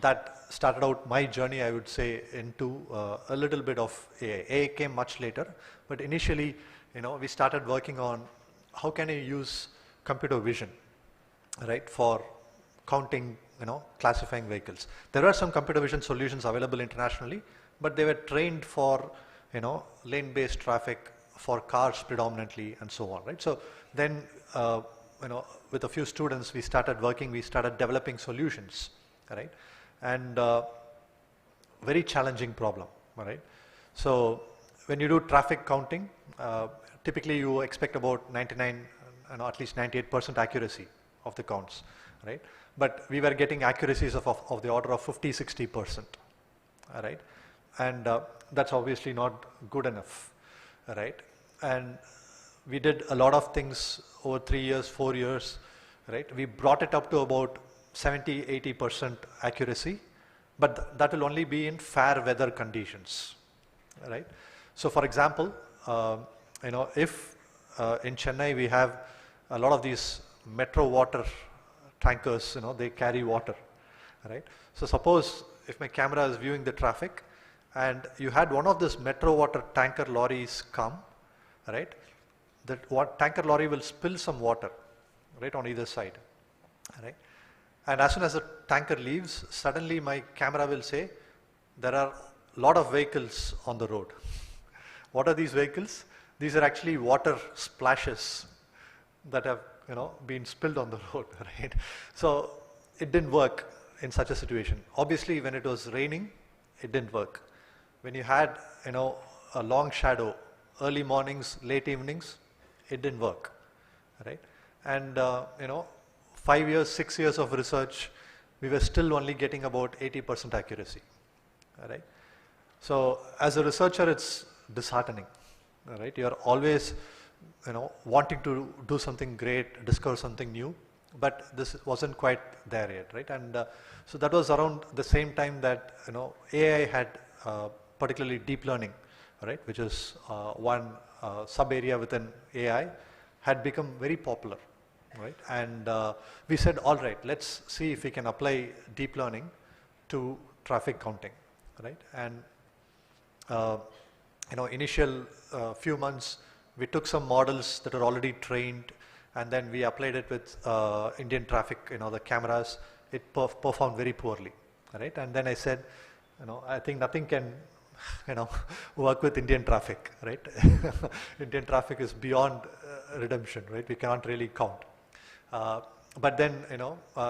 that started out my journey, I would say, into a little bit of AI. AI came much later, but initially, we started working on how can I use computer vision, right, for counting, classifying vehicles. There are some computer vision solutions available internationally, but they were trained for, lane-based traffic for cars predominantly and so on, right? So then, with a few students, we started developing solutions, right? And very challenging problem, right? So when you do traffic counting, typically you expect about 99, at least 98% accuracy of the counts, right? But we were getting accuracies of the order of 50, 60%, right? And that's obviously not good enough, right? And we did a lot of things over 3 years, 4 years, right? We brought it up to about 70, 80% accuracy, but that will only be in fair weather conditions, right? So for example, if in Chennai we have a lot of these metro water tankers, they carry water, right? So suppose if my camera is viewing the traffic and you had one of these metro water tanker lorries come, right? That tanker lorry will spill some water, right, on either side, right? And as soon as the tanker leaves, suddenly my camera will say, there are a lot of vehicles on the road. What are these vehicles? These are actually water splashes that have, been spilled on the road, right? So it didn't work in such a situation. Obviously, when it was raining, it didn't work. When you had, a long shadow, early mornings, late evenings, it didn't work, right? And, 5 years, 6 years of research, we were still only getting about 80% accuracy, right? So as a researcher, it's disheartening, right? You're always, wanting to do something great, discover something new, but this wasn't quite there yet, right? And so that was around the same time that, AI had, particularly deep learning, right, which is one sub-area within AI, had become very popular, right? And we said, all right, let's see if we can apply deep learning to traffic counting, right? And initial few months, we took some models that are already trained, and then we applied it with Indian traffic, the cameras. It performed very poorly, right? And then I said, I think nothing can, work with Indian traffic, right? Indian traffic is beyond redemption, right? We cannot really count. But then,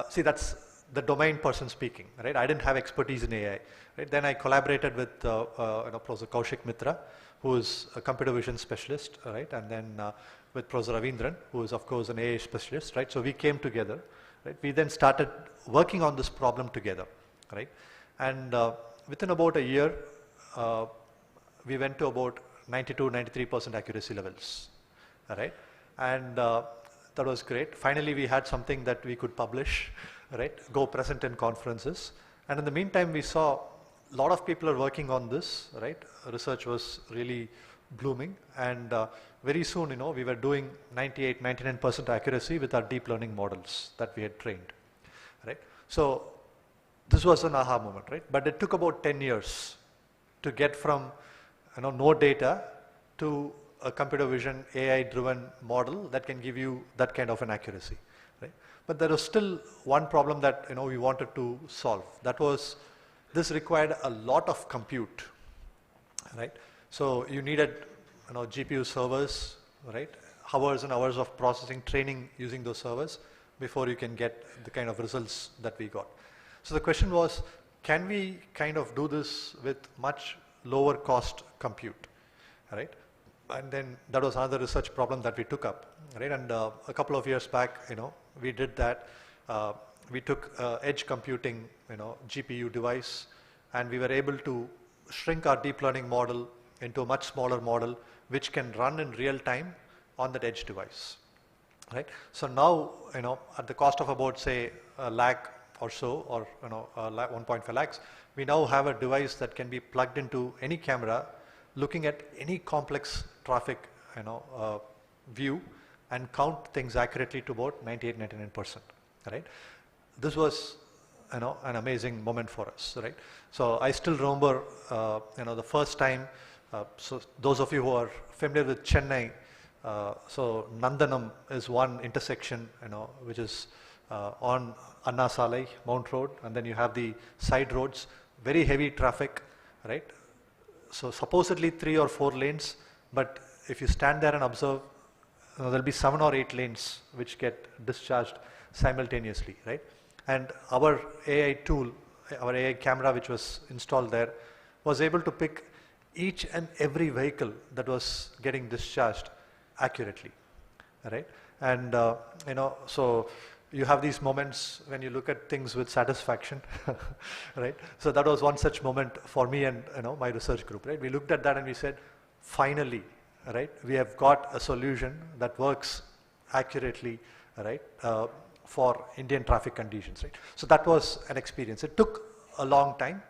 see, that's the domain person speaking, right? I didn't have expertise in AI, right? Then I collaborated with Professor Kaushik Mitra, who is a computer vision specialist, right? And then with Professor Ravindran, who is of course an AI specialist, right? So we came together, right? We then started working on this problem together, right? And within about a year, we went to about 92-93% accuracy levels, all right? And that was great. Finally, we had something that we could publish, right? Go present in conferences. And in the meantime, we saw a lot of people are working on this, right? Research was really blooming. And very soon, we were doing 98-99% accuracy with our deep learning models that we had trained, right? So this was an aha moment, right? But it took about 10 years to get from no data to a computer vision AI driven model that can give you that kind of an accuracy, right? But there was still one problem that we wanted to solve. That was, this required a lot of compute, right? So you needed GPU servers, right? Hours and hours of processing, training using those servers before you can get the kind of results that we got. So the question was, can we kind of do this with much lower cost compute, right? And then that was another research problem that we took up, right? And a couple of years back, we did that. We took edge computing, GPU device, and we were able to shrink our deep learning model into a much smaller model, which can run in real time on that edge device, right? So now, at the cost of about say a lakh or so, or 1.5 lakhs, we now have a device that can be plugged into any camera, looking at any complex traffic, view, and count things accurately to about 98-99%, right? This was, an amazing moment for us, right? So I still remember, the first time. So those of you who are familiar with Chennai, so Nandanam is one intersection, which is on Anna Salai, Mount Road, and then you have the side roads, very heavy traffic, right? So supposedly 3 or 4 lanes, but if you stand there and observe, there'll be 7 or 8 lanes which get discharged simultaneously, right? And our AI tool, our AI camera which was installed there, was able to pick each and every vehicle that was getting discharged accurately, right? And so you have these moments when you look at things with satisfaction, right? So that was one such moment for me and my research group, right? We looked at that and we said, finally, right? We have got a solution that works accurately, right? For Indian traffic conditions, right? So that was an experience. It took a long time,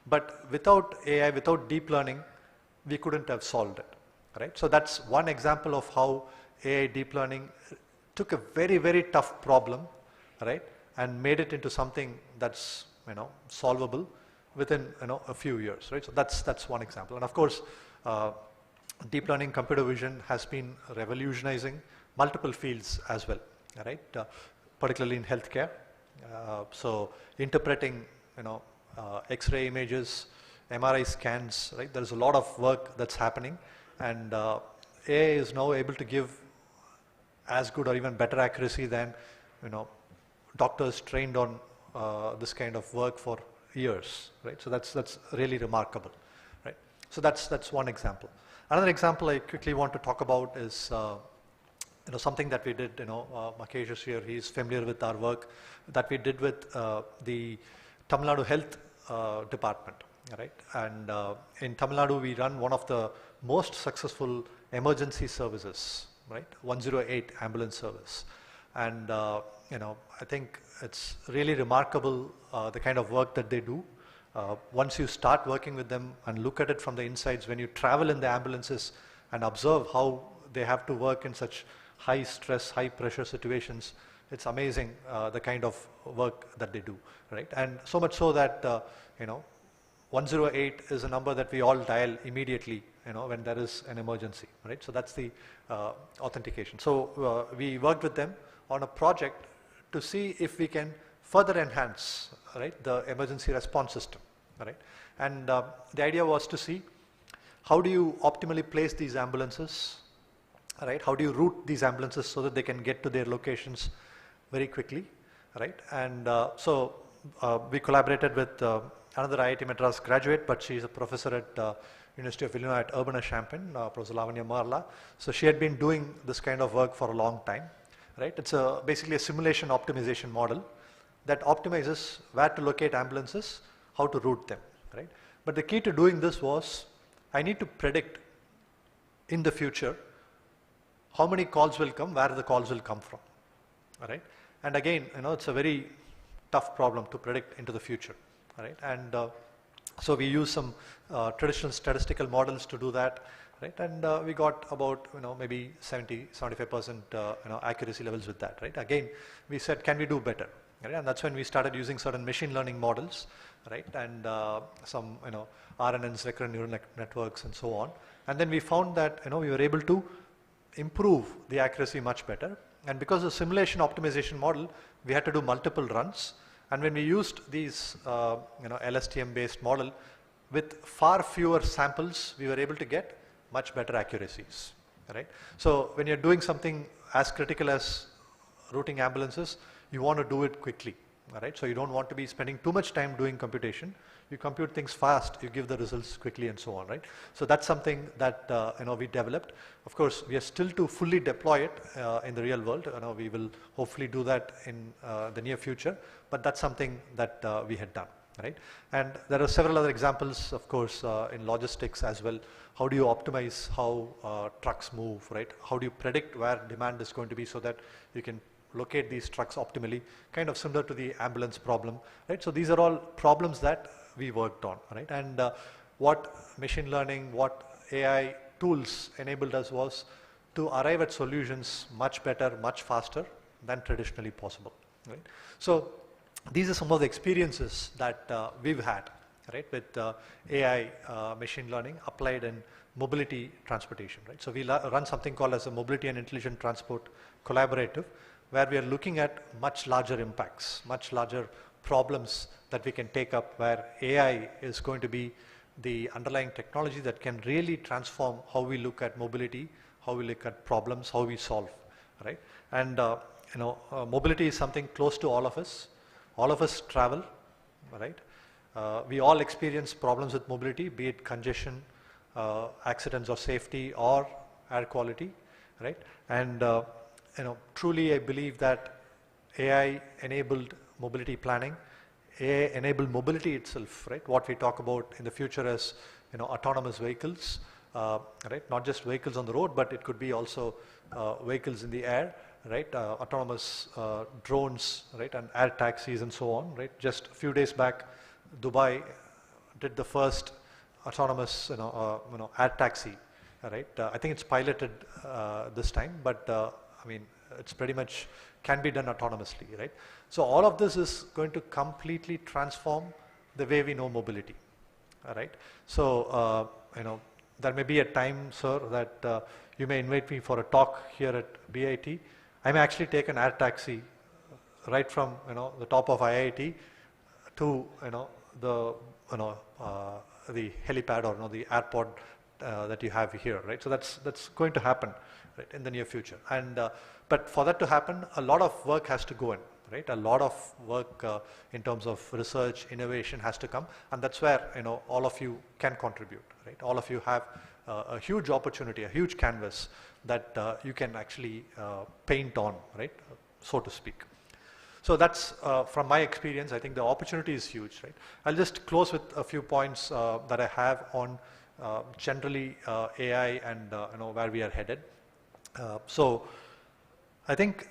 but without AI, without deep learning, we couldn't have solved it, right? So that's one example of how AI deep learning took a very, very tough problem, right, and made it into something that's solvable within a few years, right? So that's one example. And of course, deep learning computer vision has been revolutionizing multiple fields as well, right? Particularly in healthcare. So interpreting X-ray images, MRI scans, right? There's a lot of work that's happening, and AI is now able to give as good or even better accuracy than doctors trained on this kind of work for years, right? So that's really remarkable, right? So that's one example. Another example I quickly want to talk about is something that we did. Makesh is here; he's familiar with our work that we did with the Tamil Nadu Health Department, right? And in Tamil Nadu, we run one of the most successful emergency services, right? 108 ambulance service. And I think it's really remarkable the kind of work that they do. Once you start working with them and look at it from the insides, when you travel in the ambulances and observe how they have to work in such high stress, high pressure situations, it's amazing the kind of work that they do, right? And so much so that 108 is a number that we all dial immediately, when there is an emergency, right? So that's the authentication. So we worked with them on a project to see if we can further enhance, right, the emergency response system, right? And the idea was to see how do you optimally place these ambulances, right? How do you route these ambulances so that they can get to their locations very quickly, right? And so we collaborated with another IIT Madras graduate, but she's a professor at University of Illinois at Urbana-Champaign, Professor Lavanya Marla. So she had been doing this kind of work for a long time, right? It's basically a simulation optimization model that optimizes where to locate ambulances, how to route them, right? But the key to doing this was, I need to predict in the future how many calls will come, where the calls will come from, all right? And again, it's a very tough problem to predict into the future, all right? And so we use some traditional statistical models to do that, right? And we got about, maybe 70–75% accuracy levels with that, right? Again, we said, can we do better? Right? And that's when we started using certain machine learning models, right? And some, RNNs, recurrent neural networks, and so on. And then we found that, we were able to improve the accuracy much better. And because of simulation optimization model, we had to do multiple runs. And when we used these, LSTM-based model with far fewer samples, we were able to get much better accuracies, right? So when you're doing something as critical as routing ambulances, you want to do it quickly, all right? So you don't want to be spending too much time doing computation. You compute things fast, you give the results quickly, and so on, right? So that's something that we developed. Of course, we are still to fully deploy it in the real world. We will hopefully do that in the near future, but that's something that we had done, right? And there are several other examples, of course, in logistics as well. How do you optimize how trucks move, right? How do you predict where demand is going to be so that you can locate these trucks optimally, kind of similar to the ambulance problem, right? So these are all problems that we worked on, right? And what machine learning, what AI tools enabled us was to arrive at solutions much better, much faster than traditionally possible, right? So these are some of the experiences that we've had, right, with AI machine learning applied in mobility transportation, right? So we run something called as a Mobility and Intelligent Transport Collaborative, where we are looking at much larger impacts, much larger problems that we can take up, where AI is going to be the underlying technology that can really transform how we look at mobility, how we look at problems, how we solve, right? And mobility is something close to all of us. All of us travel, right? We all experience problems with mobility, be it congestion, accidents or safety, or air quality, right? And truly I believe that AI-enabled mobility planning, AI-enabled mobility itself, right? What we talk about in the future as, autonomous vehicles, right? Not just vehicles on the road, but it could be also vehicles in the air, right? Autonomous drones, right? And air taxis and so on, right? Just a few days back, Dubai did the first autonomous, air taxi, right? I think it's piloted this time, but I mean, it's pretty much can be done autonomously, right? So all of this is going to completely transform the way we know mobility, all right? So, there may be a time, sir, that you may invite me for a talk here at BIT. I may actually take an air taxi right from, the top of IIT to, the helipad or the airport that you have here, right? So that's going to happen, right, in the near future. And but for that to happen, a lot of work has to go in, right? A lot of work in terms of research, innovation has to come, and that's where all of you can contribute, right? All of you have a huge opportunity, a huge canvas that you can actually paint on, right, so to speak. So that's from my experience. I think the opportunity is huge, right? I'll just close with a few points that I have on generally AI and where we are headed. So I think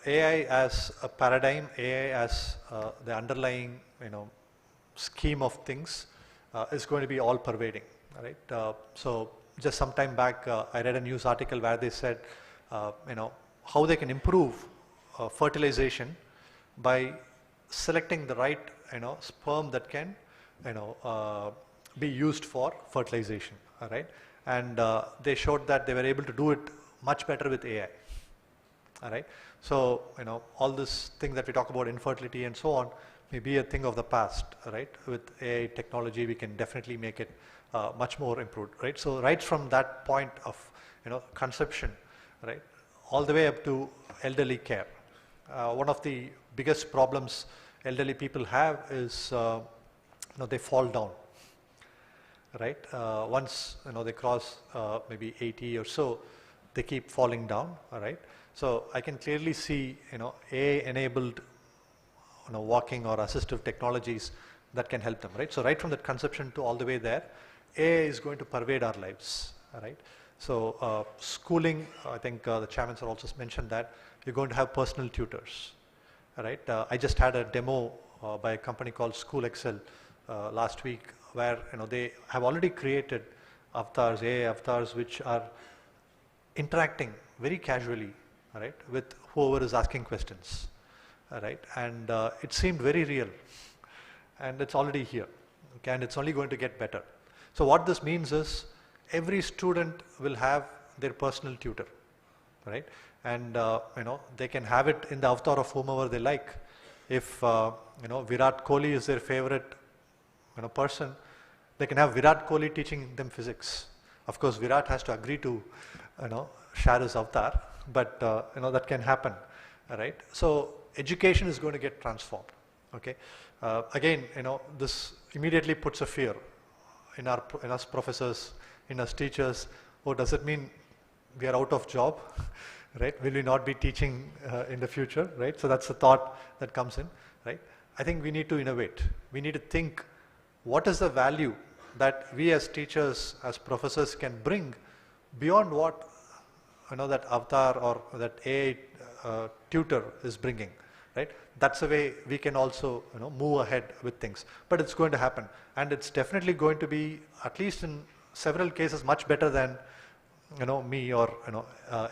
AI as a paradigm, AI as the underlying scheme of things is going to be all pervading, right? So just some time back, I read a news article where they said, how they can improve fertilization by selecting the right sperm that can be used for fertilization, all right? And they showed that they were able to do it much better with AI, all right? So all this thing that we talk about, infertility and so on, may be a thing of the past, right? With AI technology, we can definitely make it much more improved, right? So right from that point of conception, right, all the way up to elderly care. One of the biggest problems elderly people have is, they fall down, right? Once, they cross maybe 80 or so, they keep falling down, all right? So I can clearly see, AI-enabled, walking or assistive technologies that can help them, right? So right from that conception to all the way there, AI is going to pervade our lives, all right? So schooling, I think the chairman sir also mentioned that you're going to have personal tutors, all right? I just had a demo by a company called School Excel last week, where they have already created avatars, AI avatars, which are interacting very casually, all right, with whoever is asking questions, all right? And it seemed very real, and it's already here, okay? And it's only going to get better. So what this means is every student will have their personal tutor, right? And they can have it in the avatar of whomever they like. If Virat Kohli is their favorite person, they can have Virat Kohli teaching them physics. Of course, Virat has to agree to share his avatar, but that can happen, right? So education is going to get transformed, okay? Again, this immediately puts a fear in us professors, in us teachers. Oh, does it mean we are out of job, right? Will we not be teaching in the future, right? So that's the thought that comes in, right? I think we need to innovate. We need to think, what is the value that we as teachers, as professors can bring beyond what that avatar or that AI tutor is bringing, right? That's the way we can also move ahead with things. But it's going to happen, and it's definitely going to be, at least in several cases, much better than me or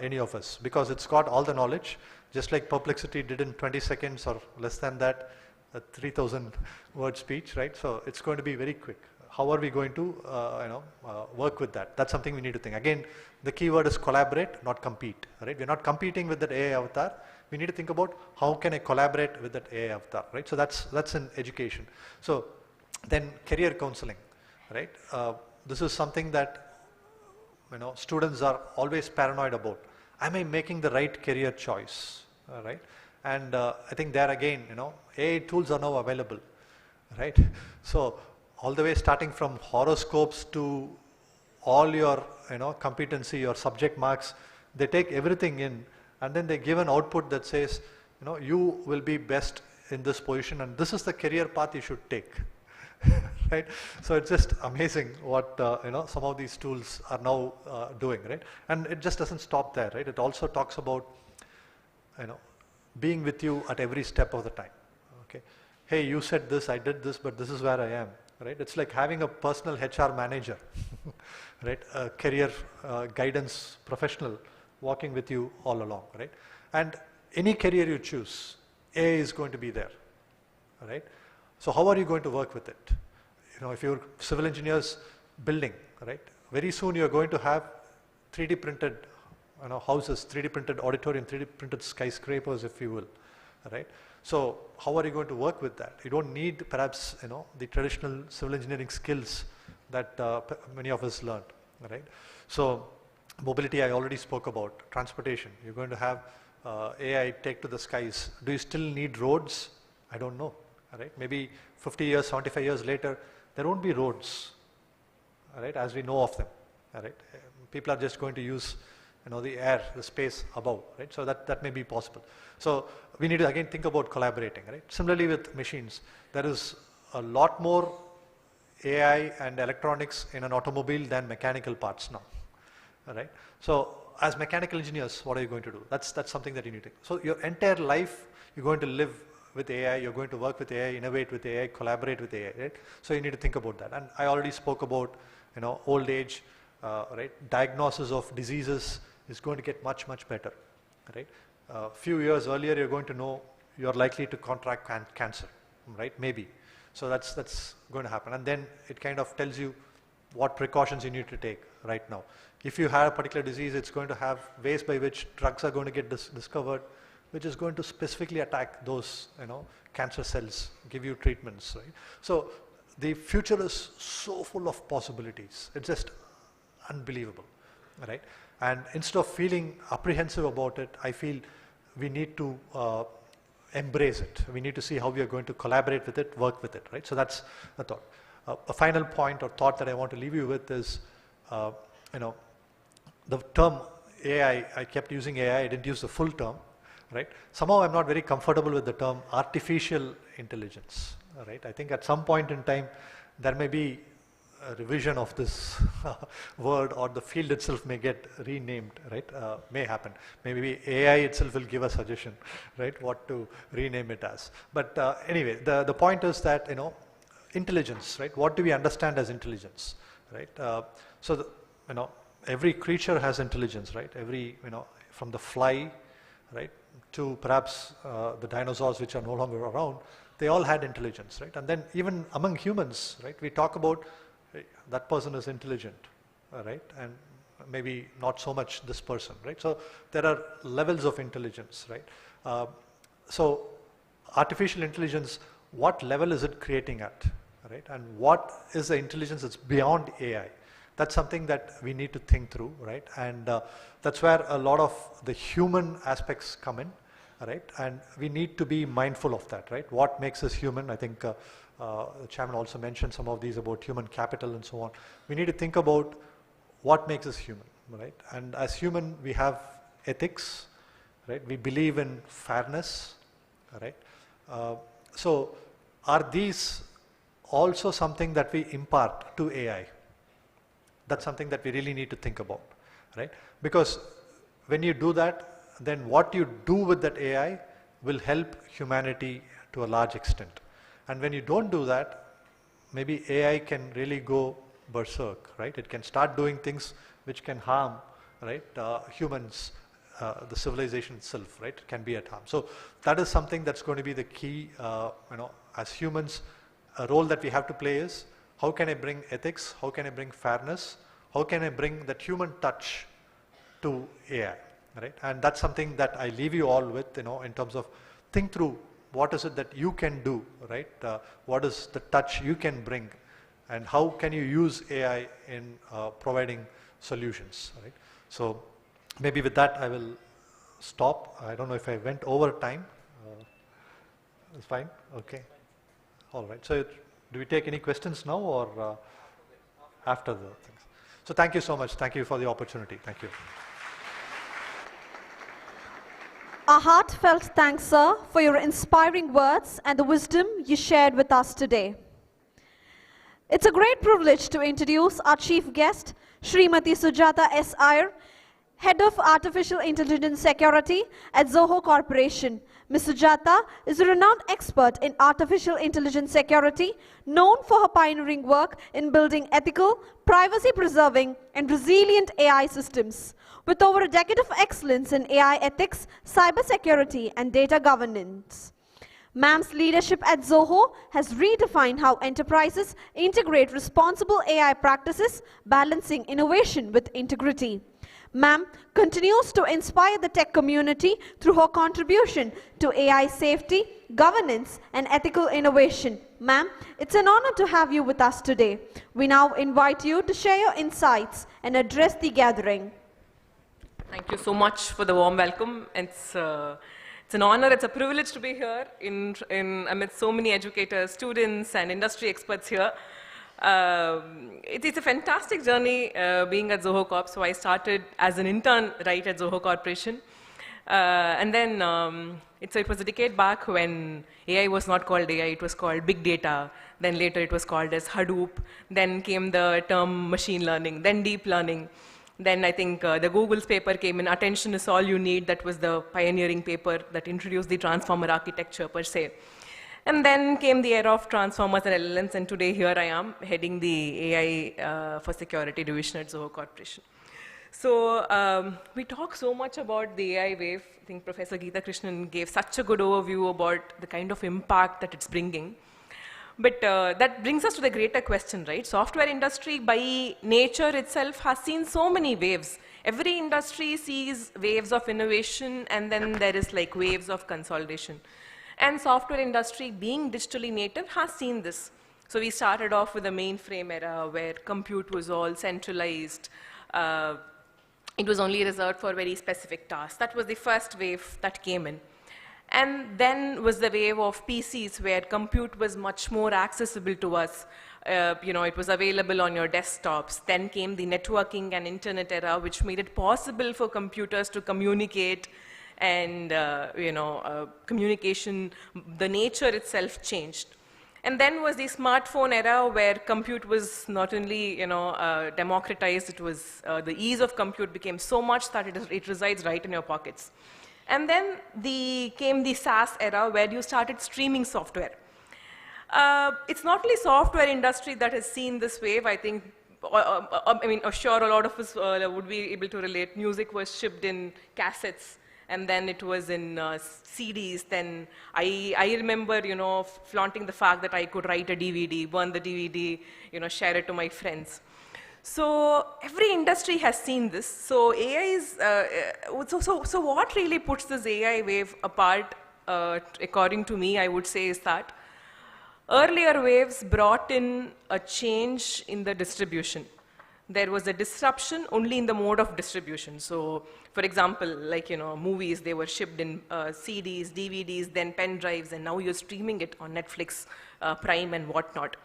any of us, because it's got all the knowledge, just like Perplexity did in 20 seconds or less than that, a 3,000 word speech, right? So it's going to be very quick. How are we going to work with that? That's something we need to think. Again, the key word is collaborate, not compete, right? We're not competing with that AI avatar. We need to think about how can I collaborate with that AI avatar, right? So that's in education. So then career counseling, right? This is something that students are always paranoid about. Am I making the right career choice, right? And I think there again, AI tools are now available, right? So all the way starting from horoscopes to all your competency, your subject marks, they take everything in, and then they give an output that says, you will be best in this position, and this is the career path you should take. Right? So it's just amazing what some of these tools are now doing, right? And it just doesn't stop there, right? It also talks about being with you at every step of the time. Okay, hey, you said this, I did this, but this is where I am, right? It's like having a personal HR manager, right? A career guidance professional walking with you all along, right? And any career you choose, AI is going to be there, right? So how are you going to work with it? If you're civil engineers building, right? Very soon you're going to have 3D printed houses, 3D printed auditorium, 3D printed skyscrapers, if you will, right? So how are you going to work with that? You don't need perhaps the traditional civil engineering skills that many of us learned, right? So mobility I already spoke about. Transportation, you're going to have AI take to the skies. Do you still need roads? I don't know, right? Maybe 50 years, 75 years later, there won't be roads, right, as we know of them, right? People are just going to use the air, the space above, right? So that may be possible. So we need to again think about collaborating, right? Similarly with machines, there is a lot more AI and electronics in an automobile than mechanical parts now, right? So as mechanical engineers, what are you going to do? That's something that you need to. So your entire life, you're going to live with AI, you're going to work with AI, innovate with AI, collaborate with AI, right? So you need to think about that. And I already spoke about, old age, right? Diagnosis of diseases is going to get much, much better, right? A few years earlier, you're going to know you're likely to contract cancer, right? Maybe. So that's going to happen. And then it kind of tells you what precautions you need to take right now. If you have a particular disease, it's going to have ways by which drugs are going to get discovered, which is going to specifically attack those, cancer cells, give you treatments, right? So the future is so full of possibilities. It's just unbelievable, right? And instead of feeling apprehensive about it, I feel we need to, embrace it. We need to see how we are going to collaborate with it, work with it, right? So that's a thought. A final point or thought that I want to leave you with is, the term AI, I kept using AI, I didn't use the full term, right? Somehow I'm not very comfortable with the term artificial intelligence, right? I think at some point in time, there may be a revision of this word, or the field itself may get renamed, right? May happen. Maybe AI itself will give a suggestion, right? What to rename it as. But anyway, the point is that, intelligence, right? What do we understand as intelligence, right? Every creature has intelligence, right? Every, from the fly, right, to perhaps the dinosaurs which are no longer around, they all had intelligence, right? And then even among humans, right, we talk about, hey, that person is intelligent, right? And maybe not so much this person, right? So there are levels of intelligence, right? So artificial intelligence, what level is it creating at, right? And what is the intelligence that's beyond AI? That's something that we need to think through, right? And that's where a lot of the human aspects come in, right? And we need to be mindful of that, right? What makes us human? I think the chairman also mentioned some of these about human capital and so on. We need to think about what makes us human, right? And as human, we have ethics, right? We believe in fairness, right? So are these also something that we impart to AI? That's something that we really need to think about, right? Because when you do that, then what you do with that AI will help humanity to a large extent. And when you don't do that, maybe AI can really go berserk, right? It can start doing things which can harm, right, humans, the civilization itself, right? It can be at harm. So that is something that's going to be the key, as humans, a role that we have to play is, how can I bring ethics? How can I bring fairness? How can I bring that human touch to AI, right? And that's something that I leave you all with, in terms of think through what is it that you can do, right? What is the touch you can bring, and how can you use AI in providing solutions, right? So maybe with that I will stop. I don't know if I went over time. It's fine? Okay. All right. So do we take any questions now or after the things? So thank you so much. Thank you for the opportunity. Thank you. A heartfelt thanks, sir, for your inspiring words and the wisdom you shared with us today. It's a great privilege to introduce our chief guest, Srimati Sujata S. Iyer, Head of Artificial Intelligence Security at Zoho Corporation. Ms. Sujata is a renowned expert in artificial intelligence security, known for her pioneering work in building ethical, privacy-preserving, and resilient AI systems. With over a decade of excellence in AI ethics, cybersecurity, and data governance. Ma'am's leadership at Zoho has redefined how enterprises integrate responsible AI practices, balancing innovation with integrity. Ma'am continues to inspire the tech community through her contribution to AI safety, governance, and ethical innovation. Ma'am, it's an honor to have you with us today. We now invite you to share your insights and address the gathering. Thank you so much for the warm welcome. It's an honor, it's a privilege to be here amidst so many educators, students, and industry experts here. It's a fantastic journey being at Zoho Corp. So I started as an intern right at Zoho Corporation. And then it was a decade back when AI was not called AI, it was called big data. Then later it was called as Hadoop. Then came the term machine learning, then deep learning. Then I think the Google's paper came in, Attention is All You Need. That was the pioneering paper that introduced the transformer architecture per se. And then came the era of transformers and LLMs, and today here I am heading the AI for security division at Zoho Corporation. So we talk so much about the AI wave. I think Professor Geeta Krishnan gave such a good overview about the kind of impact that it's bringing. But that brings us to the greater question, right? Software industry by nature itself has seen so many waves. Every industry sees waves of innovation, and then there is like waves of consolidation. And software industry, being digitally native, has seen this. So we started off with the mainframe era where compute was all centralized. It was only reserved for very specific tasks. That was the first wave that came in. And then was the wave of PCs where compute was much more accessible to us. It was available on your desktops. Then came the networking and internet era, which made it possible for computers to communicate, and communication, the nature itself changed. And then was the smartphone era, where compute was not only democratized, it was the ease of compute became so much that it resides right in your pockets. And then came the SaaS era, where you started streaming software. It's not only software industry that has seen this wave. I think, sure, a lot of us would be able to relate. Music was shipped in cassettes, and then it was in CDs. Then I remember, flaunting the fact that I could write a DVD, burn the DVD, share it to my friends. So every industry has seen this. So AI is, so what really puts this AI wave apart, according to me, I would say, is that earlier waves brought in a change in the distribution. There was a disruption only in the mode of distribution. So for example, like, movies, they were shipped in CDs, DVDs, then pen drives, and now you're streaming it on Netflix, Prime, and whatnot.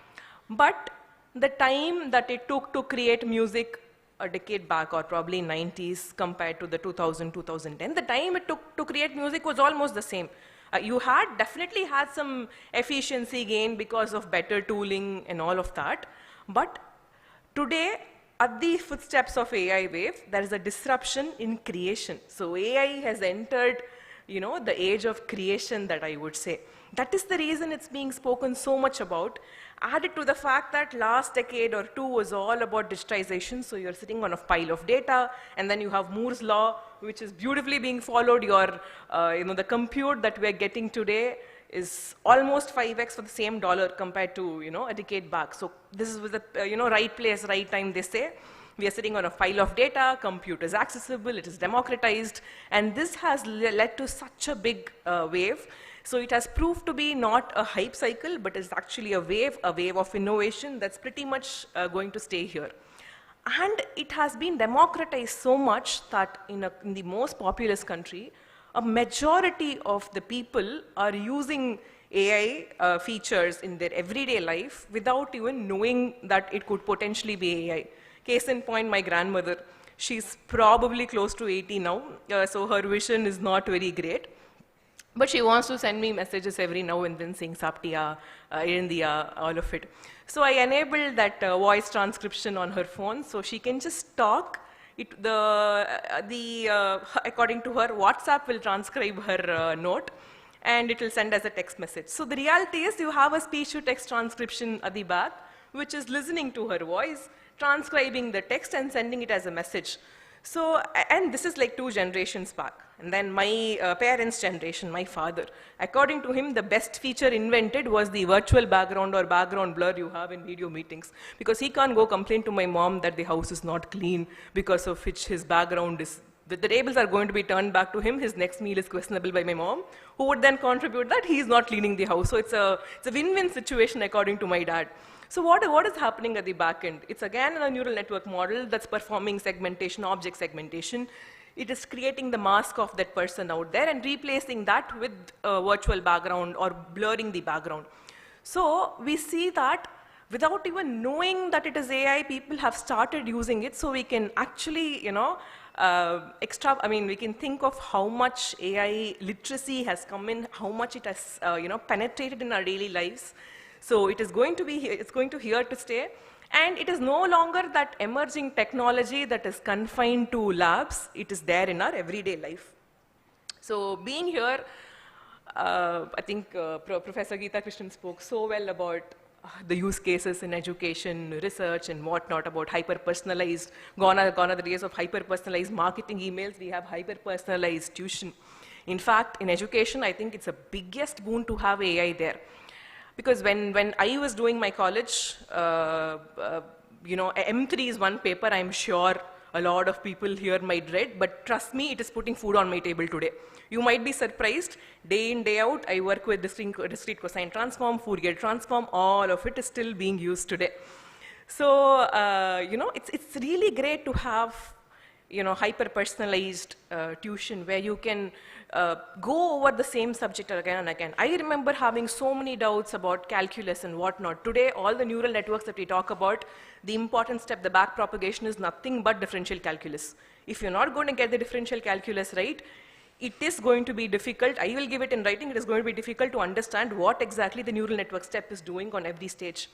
But the time that it took to create music a decade back, or probably 90s, compared to the 2000, 2010, the time it took to create music was almost the same. You definitely had some efficiency gain because of better tooling and all of that. But today, at the footsteps of AI wave, there is a disruption in creation. So AI has entered, the age of creation, that I would say. That is the reason it's being spoken so much about. Added to the fact that last decade or two was all about digitization. So you're sitting on a pile of data, and then you have Moore's law, which is beautifully being followed. The compute that we're getting today is almost 5x for the same dollar compared to, a decade back. So this is the, right place, right time, they say. We are sitting on a pile of data, compute is accessible, it is democratized, and this has led to such a big wave. So it has proved to be not a hype cycle, but is actually a wave of innovation that's pretty much going to stay here. And it has been democratized so much that in the most populous country, a majority of the people are using AI features in their everyday life without even knowing that it could potentially be AI. Case in point, my grandmother, she's probably close to 80 now, so her vision is not very great. But she wants to send me messages every now and then saying Saptiya, Irindiya, all of it. So I enabled that voice transcription on her phone, so she can just talk. According to her, WhatsApp will transcribe her note, and it will send as a text message. So the reality is you have a speech-to-text transcription at the back, which is listening to her voice, transcribing the text, and sending it as a message. So, and this is like 2 generations back. And then my parents' generation, my father, according to him, the best feature invented was the virtual background or background blur you have in video meetings. Because he can't go complain to my mom that the house is not clean, because of which his background is, the tables are going to be turned back to him, his next meal is questionable by my mom, who would then contribute that he is not cleaning the house. So it's a win-win situation according to my dad. So what is happening at the back end? It's again a neural network model that's performing segmentation, object segmentation. It is creating the mask of that person out there and replacing that with a virtual background or blurring the background. So we see that without even knowing that it is AI, people have started using it, so we can actually, we can think of how much AI literacy has come in, how much it has, penetrated in our daily lives. So it is going to be, it's going to here to stay. And it is no longer that emerging technology that is confined to labs. It is there in our everyday life. So being here, I think Professor Geeta Krishnan spoke so well about the use cases in education, research, and whatnot, about hyper-personalized. Gone are the days of hyper-personalized marketing emails. We have hyper-personalized tuition. In fact, in education, I think it's a biggest boon to have AI there. Because when I was doing my college, M3 is one paper I'm sure a lot of people here might read, but trust me, it is putting food on my table today. You might be surprised, day in, day out, I work with discrete cosine transform, Fourier transform, all of it is still being used today. So, it's really great to have hyper-personalized tuition where you can go over the same subject again and again. I remember having so many doubts about calculus and whatnot. Today, all the neural networks that we talk about, the important step, the back propagation is nothing but differential calculus. If you're not going to get the differential calculus right, it is going to be difficult. I will give it in writing. It is going to be difficult to understand what exactly the neural network step is doing on every stage.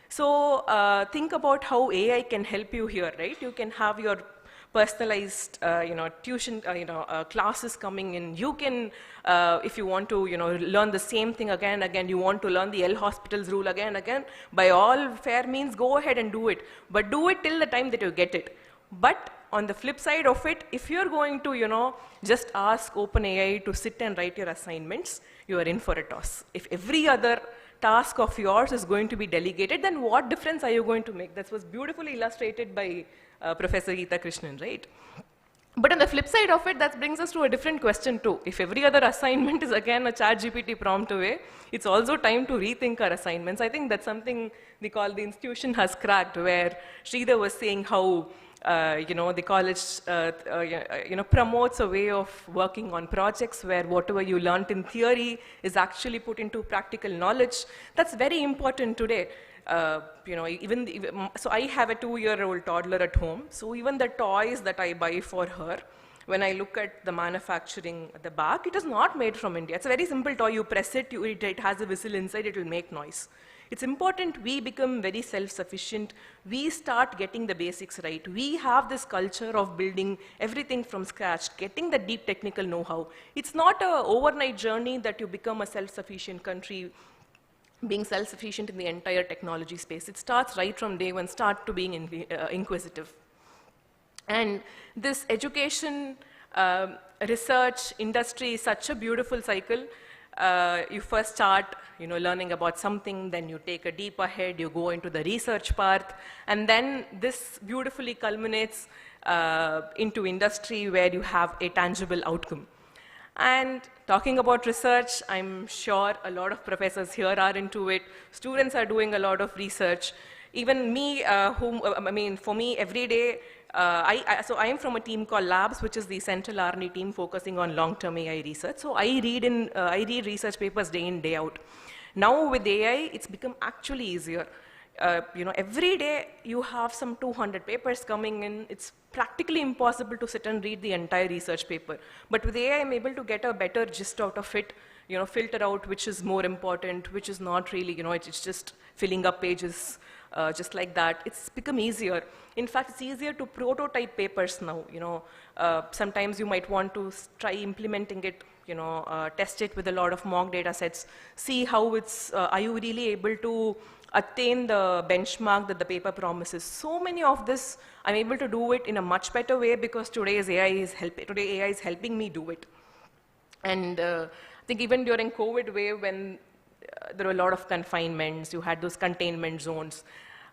So think about how AI can help you here, right? You can have your personalized, tuition, classes coming in. You can, if you want to, learn the same thing again and again, you want to learn the L hospitals rule again and again, by all fair means, go ahead and do it. But do it till the time that you get it. But on the flip side of it, if you're going to, just ask OpenAI to sit and write your assignments, you are in for a toss. If every other task of yours is going to be delegated, then what difference are you going to make? That was beautifully illustrated by Professor Geeta Krishnan, right? But on the flip side of it, that brings us to a different question too. If every other assignment is again a ChatGPT prompt away, it's also time to rethink our assignments. I think that's something we call the institution has cracked, where Sridhar was saying how the college, promotes a way of working on projects where whatever you learnt in theory is actually put into practical knowledge. That's very important today. So I have a 2-year-old toddler at home. So even the toys that I buy for her, when I look at the manufacturing at the back, it is not made from India. It's a very simple toy. You press it, it has a whistle inside, it will make noise. It's important we become very self-sufficient. We start getting the basics right. We have this culture of building everything from scratch, getting the deep technical know-how. It's not an overnight journey that you become a self-sufficient country, being self-sufficient in the entire technology space. It starts right from day one, start to being inquisitive. And this education, research, industry is such a beautiful cycle. You first start, learning about something, then you take a deep ahead, you go into the research path, and then this beautifully culminates into industry where you have a tangible outcome. And talking about research, I'm sure a lot of professors here are into it. Students are doing a lot of research. Even me, for me, every day, so I am from a team called Labs, which is the central R&D team focusing on long-term AI research. So I read research papers day in, day out. Now with AI, it's become actually easier. Every day you have some 200 papers coming in. It's practically impossible to sit and read the entire research paper. But with AI, I'm able to get a better gist out of it, filter out which is more important, which is not really, it's just filling up pages. Just like that, it's become easier. In fact, it's easier to prototype papers now. Sometimes you might want to try implementing it, test it with a lot of mock data sets, see how it's, are you really able to attain the benchmark that the paper promises. So many of this, I'm able to do it in a much better way because today AI is helping me do it. And I think even during COVID wave, when there were a lot of confinements, you had those containment zones.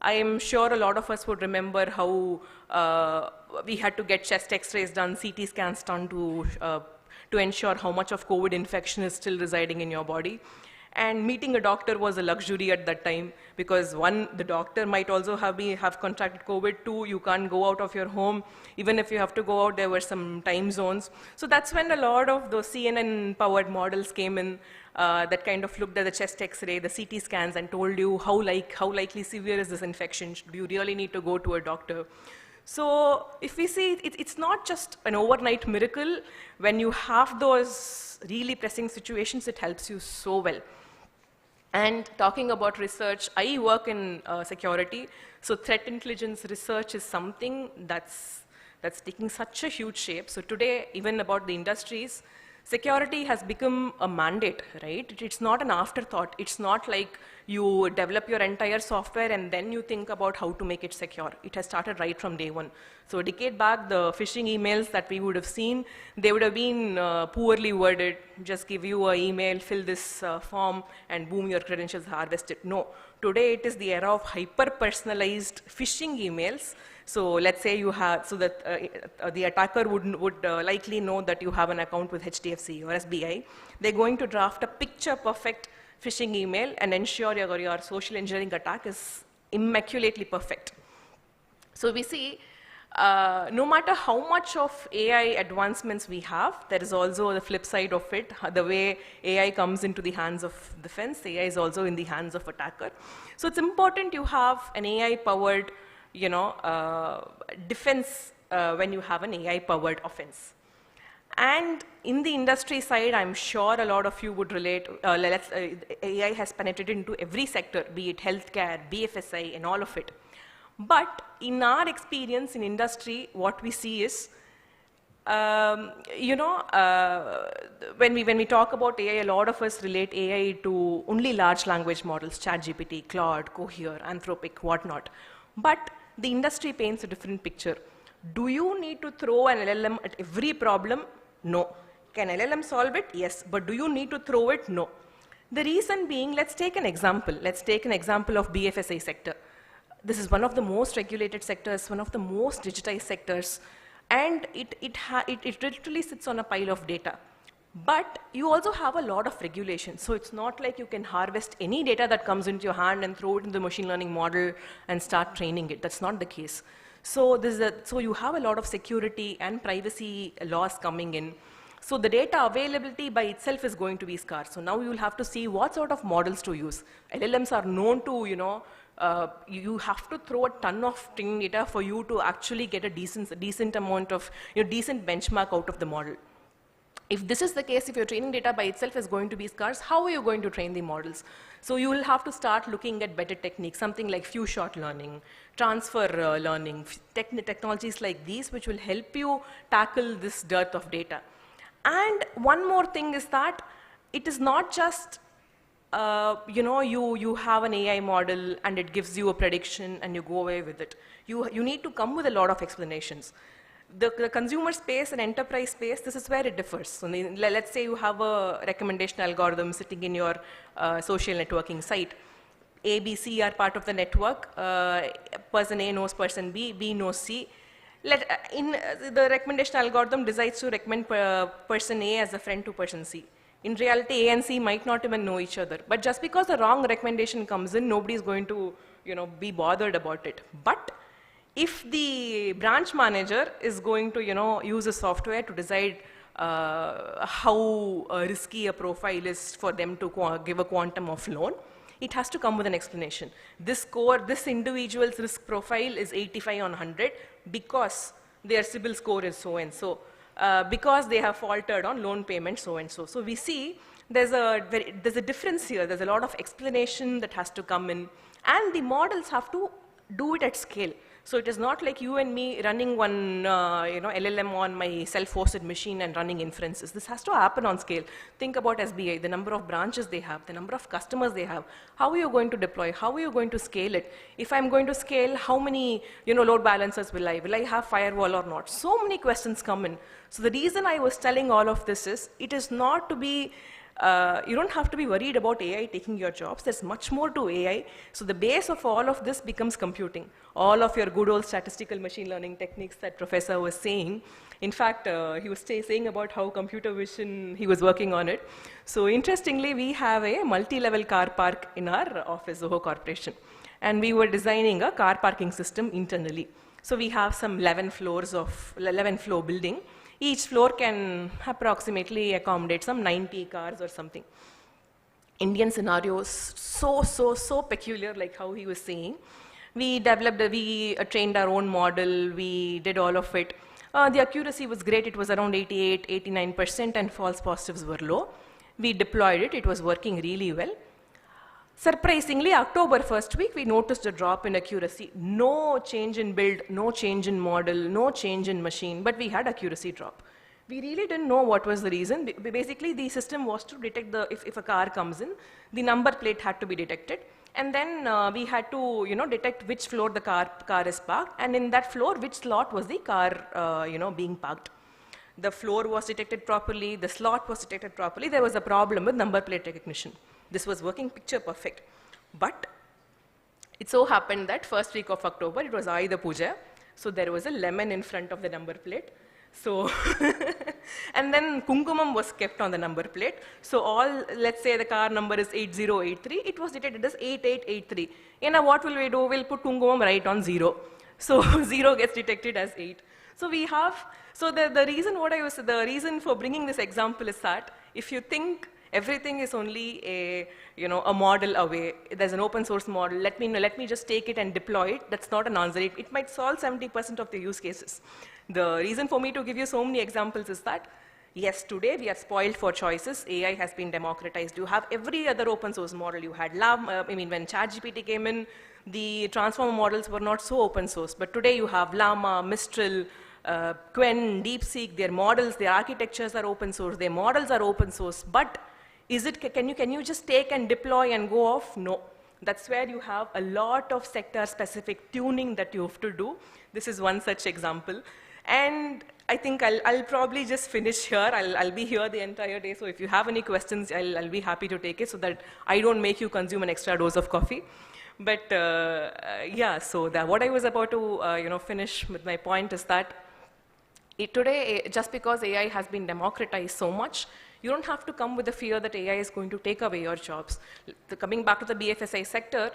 I am sure a lot of us would remember how we had to get chest x-rays done, CT scans done to ensure how much of COVID infection is still residing in your body. And meeting a doctor was a luxury at that time because one, the doctor might also have contracted COVID. Two, you can't go out of your home. Even if you have to go out, there were some time zones. So that's when a lot of those CNN-powered models came in that kind of looked at the chest X-ray, the CT scans, and told you how likely severe is this infection. Do you really need to go to a doctor? So if we see, it's not just an overnight miracle. When you have those really pressing situations, it helps you so well. And talking about research, I work in security, so threat intelligence research is something that's taking such a huge shape. So today, even about the industries, security has become a mandate, right? It's not an afterthought. It's not like you develop your entire software and then you think about how to make it secure. It has started right from day one. So a decade back, the phishing emails that we would have seen, they would have been poorly worded. Just give you an email, fill this form, and boom, your credentials are harvested. No, today it is the era of hyper-personalized phishing emails. So let's say you have, so that the attacker would likely know that you have an account with HDFC or SBI. They're going to draft a picture-perfect phishing email and ensure your social engineering attack is immaculately perfect. So we see no matter how much of AI advancements we have, there is also the flip side of it. The way AI comes into the hands of defense, AI is also in the hands of attacker. So it's important you have an AI-powered, defense when you have an AI-powered offense. And in the industry side, I'm sure a lot of you would relate, AI has penetrated into every sector, be it healthcare, BFSI, and all of it. But in our experience in industry, what we see is, when we talk about AI, a lot of us relate AI to only large language models, ChatGPT, Claude, Cohere, Anthropic, whatnot. But the industry paints a different picture. Do you need to throw an LLM at every problem? No. Can LLM solve it? Yes. But do you need to throw it? No. The reason being, let's take an example. Let's take an example of BFSI sector. This is one of the most regulated sectors, one of the most digitized sectors, and it literally sits on a pile of data. But you also have a lot of regulation. So it's not like you can harvest any data that comes into your hand and throw it into the machine learning model and start training it. That's not the case. So, so you have a lot of security and privacy laws coming in. So the data availability by itself is going to be scarce. So now you'll have to see what sort of models to use. LLMs are known to, you have to throw a ton of training data for you to actually get a decent amount of, decent benchmark out of the model. If this is the case, if your training data by itself is going to be scarce, how are you going to train the models? So you will have to start looking at better techniques, something like few shot learning, transfer learning, technologies like these which will help you tackle this dearth of data. And one more thing is that it is not just, you have an AI model and it gives you a prediction and you go away with it. You need to come with a lot of explanations. The consumer space and enterprise space, this is where it differs. So let's say you have a recommendation algorithm sitting in your social networking site. A, B, C are part of the network. Person A knows person B, B knows C. The recommendation algorithm decides to recommend person A as a friend to person C. In reality, A and C might not even know each other. But just because the wrong recommendation comes in, nobody is going to be bothered about it. But if the branch manager is going to use a software to decide how risky a profile is for them to give a quantum of loan, it has to come with an explanation. This individual's risk profile is 85 on 100 because their CIBIL score is so and so, because they have faltered on loan payment so and so. So we see there's a difference here. There's a lot of explanation that has to come in, and the models have to do it at scale. So it is not like you and me running one LLM on my self-hosted machine and running inferences. This has to happen on scale. Think about SBI, the number of branches they have, the number of customers they have. How are you going to deploy? How are you going to scale it? If I'm going to scale, how many load balancers will I? Will I have firewall or not? So many questions come in. So the reason I was telling all of this is, it is not to be you don't have to be worried about AI taking your jobs. There's much more to AI. So the base of all of this becomes computing. All of your good old statistical machine learning techniques that Professor was saying. In fact, he was saying about how computer vision, he was working on it. So interestingly, we have a multi-level car park in our office, Zoho Corporation. And we were designing a car parking system internally. So we have some 11 floor building. Each floor can approximately accommodate some 90 cars or something. Indian scenarios, so peculiar, like how he was saying. We trained our own model, we did all of it. The accuracy was great, it was around 88, 89%, and false positives were low. We deployed it, it was working really well. Surprisingly, October first week, we noticed a drop in accuracy. No change in build, no change in model, no change in machine, but we had accuracy drop. We really didn't know what was the reason. Basically, the system was to detect if a car comes in, the number plate had to be detected. And then we had to detect which floor the car is parked, and in that floor, which slot was the car being parked. The floor was detected properly, the slot was detected properly. There was a problem with number plate recognition. This was working picture perfect. But it so happened that first week of October, it was Ayudha Puja. So there was a lemon in front of the number plate. So, and then Kumkumam was kept on the number plate. So let's say the car number is 8083, it was detected as 8883. What will we do? We'll put Kumkumam right on 0. So 0 gets detected as 8. So we have, so the reason for bringing this example is that if you think everything is only a model away, there's an open source model, let me just take it and deploy it, that's not an answer. It might solve 70% of the use cases. The reason for me to give you so many examples is that, yes, today we are spoiled for choices. AI has been democratized. You have every other open source model. You had when ChatGPT came in, the transformer models were not so open source. But today you have Llama, Mistral, Quen, DeepSeek, their models, their architectures are open source, their models are open source. But can you just take and deploy and go off? No. That's where you have a lot of sector-specific tuning that you have to do. This is one such example. And I think I'll probably just finish here. I'll be here the entire day. So if you have any questions, I'll be happy to take it so that I don't make you consume an extra dose of coffee. But yeah, so what I was about to finish with my point is that today, just because AI has been democratized so much, you don't have to come with the fear that AI is going to take away your jobs. Coming back to the BFSI sector,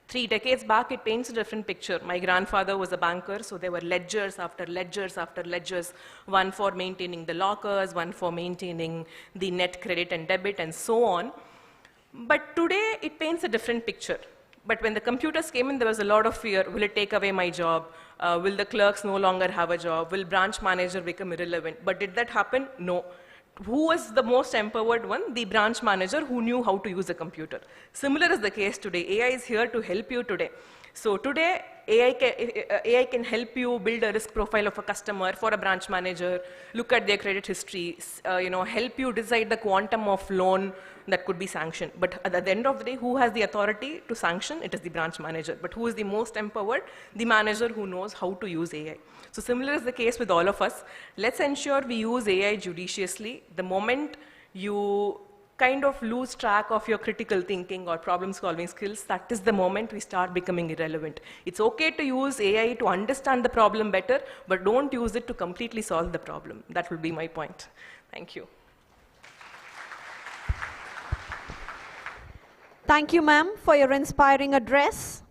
3 decades back, it paints a different picture. My grandfather was a banker, so there were ledgers after ledgers after ledgers, one for maintaining the lockers, one for maintaining the net credit and debit, and so on. But today, it paints a different picture. But when the computers came in, there was a lot of fear. Will it take away my job? Will the clerks no longer have a job? Will branch manager become irrelevant? But did that happen? No. Who was the most empowered one? The branch manager who knew how to use a computer. Similar is the case today. AI is here to help you today. So today, AI can help you build a risk profile of a customer for a branch manager, look at their credit history, help you decide the quantum of loan that could be sanctioned. But at the end of the day, who has the authority to sanction? It is the branch manager. But who is the most empowered? The manager who knows how to use AI. So similar is the case with all of us. Let's ensure we use AI judiciously. The moment you kind of lose track of your critical thinking or problem-solving skills, that is the moment we start becoming irrelevant. It's okay to use AI to understand the problem better, but don't use it to completely solve the problem. That will be my point. Thank you. Thank you, ma'am, for your inspiring address.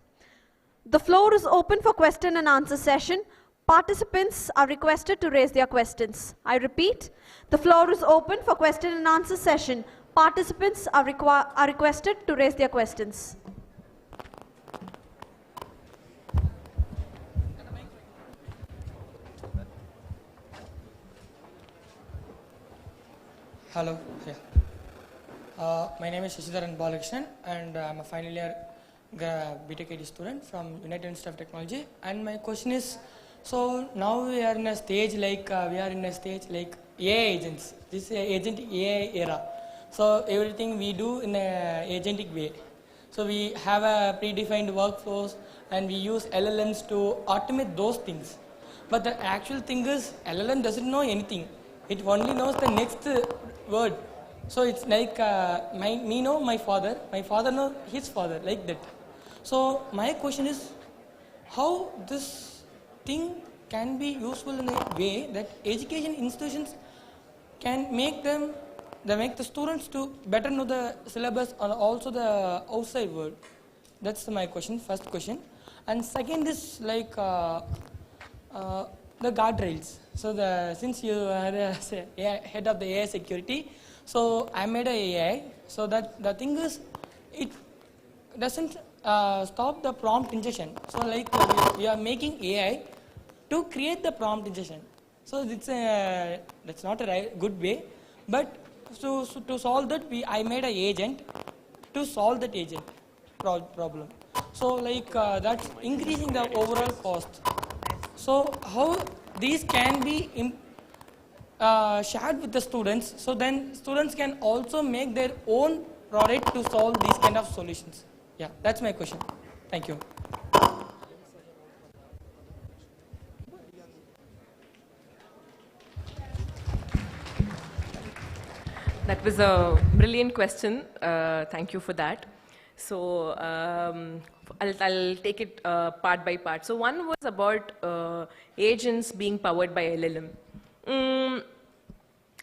The floor is open for question and answer session. Participants are requested to raise their questions. I repeat, the floor is open for question and answer session. Participants are requested to raise their questions. Hello. Yeah. My name is Shashidharan Balakrishnan, and I'm a final year BTech student from United Institute of Technology. And my question is, so now we are in a stage like AI agents. This is agent AI era. So everything we do in an agentic way. So we have a predefined workflows, and we use LLMs to automate those things. But the actual thing is, LLM doesn't know anything. It only knows the next word. So it's like me know my father know his father, like that. So my question is, how this thing can be useful in a way that education institutions can make the students to better know the syllabus and also the outside world. That's my question, first question. And second is like the guardrails. So since you are head of the AI security, so I made an AI. So that the thing is, it doesn't stop the prompt ingestion. So like we are making AI to create the prompt ingestion. So that's not a good way. But to solve that, I made an agent to solve that agent problem. So like that's increasing the overall cost. So how these can be shared with the students, so then students can also make their own product to solve these kind of solutions. Yeah, that's my question. Thank you. That was a brilliant question. Thank you for that. So I'll take it part by part. So one was about agents being powered by LLM.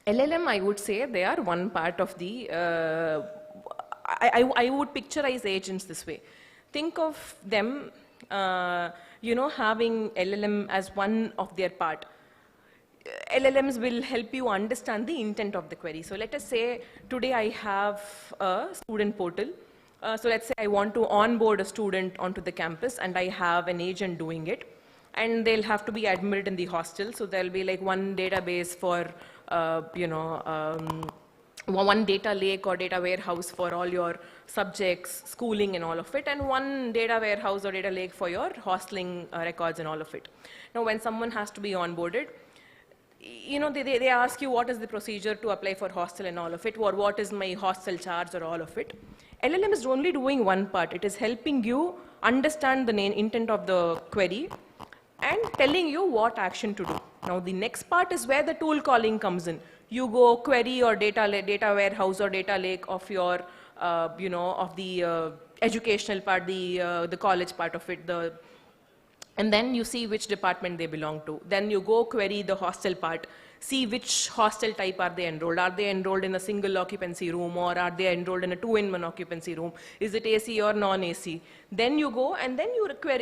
LLM, I would say, they are one part of the, I would picturize agents this way. Think of them having LLM as one of their part. LLMs will help you understand the intent of the query. So let us say today I have a student portal. So let's say I want to onboard a student onto the campus and I have an agent doing it. And they'll have to be admitted in the hostel. So there'll be like one database for, one data lake or data warehouse for all your subjects, schooling and all of it, and one data warehouse or data lake for your hosteling records and all of it. Now when someone has to be onboarded, they ask you what is the procedure to apply for hostel and all of it, or what is my hostel charge or all of it. LLM is only doing one part. It is helping you understand the intent of the query and telling you what action to do. Now the next part is where the tool calling comes in. You go query your data warehouse or data lake of your, of the educational part, the college part of it, and then you see which department they belong to. Then you go query the hostel part, see which hostel type are they enrolled. Are they enrolled in a single occupancy room, or are they enrolled in a 2-in-1 occupancy room? Is it AC or non-AC? Then you go and then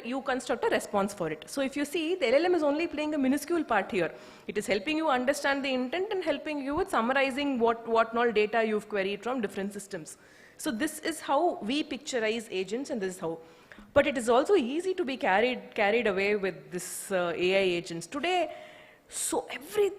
you construct a response for it. So if you see, the LLM is only playing a minuscule part here. It is helping you understand the intent and helping you with summarizing what all data you've queried from different systems. So this is how we picturize agents, and this is how. But it is also easy to be carried away with this AI agents. Today, so every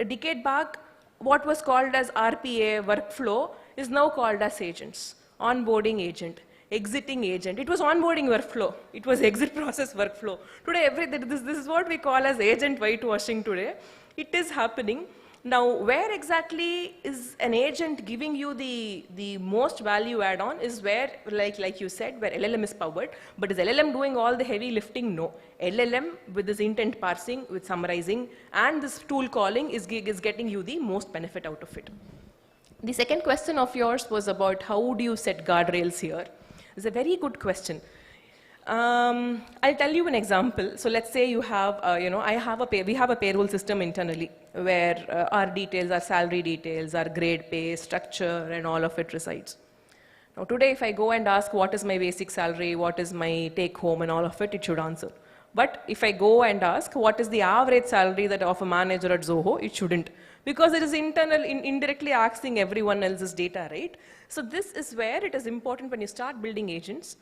decade back, what was called as RPA, workflow, is now called as agents. Onboarding agent, exiting agent. It was onboarding workflow. It was exit process workflow. Today, this is what we call as agent whitewashing today. It is happening. Now, where exactly is an agent giving you the most value add-on is where, like you said, where LLM is powered. But is LLM doing all the heavy lifting? No. LLM with this intent parsing, with summarizing, and this tool calling is getting you the most benefit out of it. The second question of yours was about how do you set guardrails here? It's a very good question. I'll tell you an example. So let's say you have, we have a payroll system internally where our details, our salary details, our grade pay, structure, and all of it resides. Now today, if I go and ask what is my basic salary, what is my take home, and all of it, it should answer. But if I go and ask what is the average salary that of a manager at Zoho, it shouldn't. Because it is indirectly asking everyone else's data, right? So this is where it is important when you start building agents.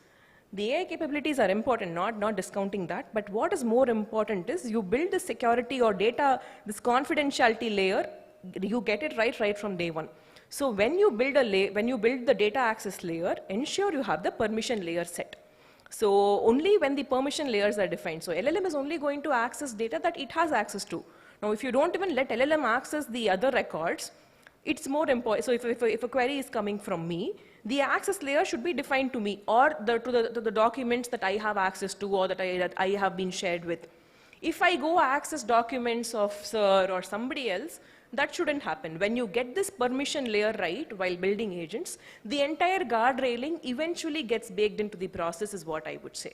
The AI capabilities are important, not discounting that, but what is more important is you build the security or data, this confidentiality layer, you get it right from day one. So when you build the data access layer, ensure you have the permission layer set. So only when the permission layers are defined. So LLM is only going to access data that it has access to. Now if you don't even let LLM access the other records, it's more important. So if a query is coming from me, the access layer should be defined to me or to the documents that I have access to or that I have been shared with. If I go access documents of Sir or somebody else, that shouldn't happen. When you get this permission layer right while building agents, the entire guardrailing eventually gets baked into the process is what I would say.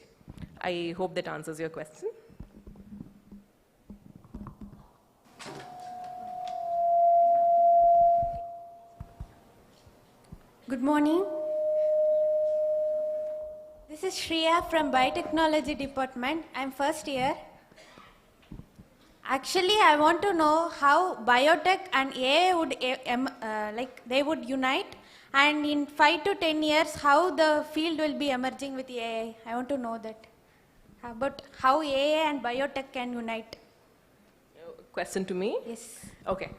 I hope that answers your question. Good morning. This is Shreya from Biotechnology Department. I'm first year. Actually, I want to know how biotech and AI would they would unite, and in 5 to 10 years, how the field will be emerging with AI. I want to know that. About how AI and biotech can unite. Question to me? Yes. Okay.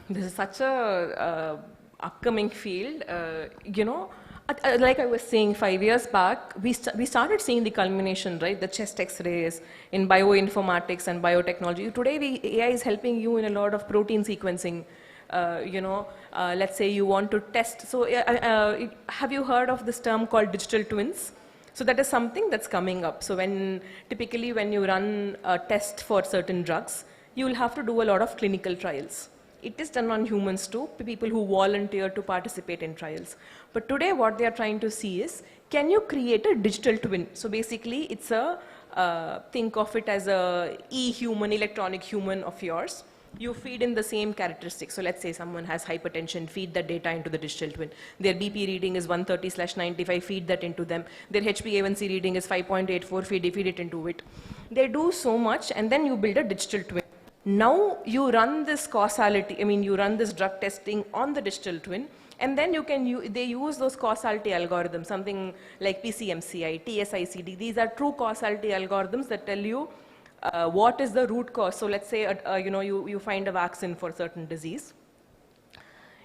This is such a upcoming field. Like I was saying 5 years back, we started seeing the culmination, right? The chest X-rays in bioinformatics and biotechnology. Today, AI is helping you in a lot of protein sequencing. Let's say you want to test. So have you heard of this term called digital twins? So that is something that's coming up. So typically when you run a test for certain drugs, you will have to do a lot of clinical trials. It is done on humans too, people who volunteer to participate in trials. But today what they are trying to see is, can you create a digital twin? So basically it's think of it as a e-human, electronic human of yours. you feed in the same characteristics. So let's say someone has hypertension, feed that data into the digital twin. Their BP reading is 130/95, feed that into them. Their HbA1c reading is 5.84, feed it into it. They do so much, and then you build a digital twin. Now you run this causality, you run this drug testing on the digital twin, and then they use those causality algorithms, something like PCMCI, TSICD. These are true causality algorithms that tell you what is the root cause. So let's say, you find a vaccine for a certain disease.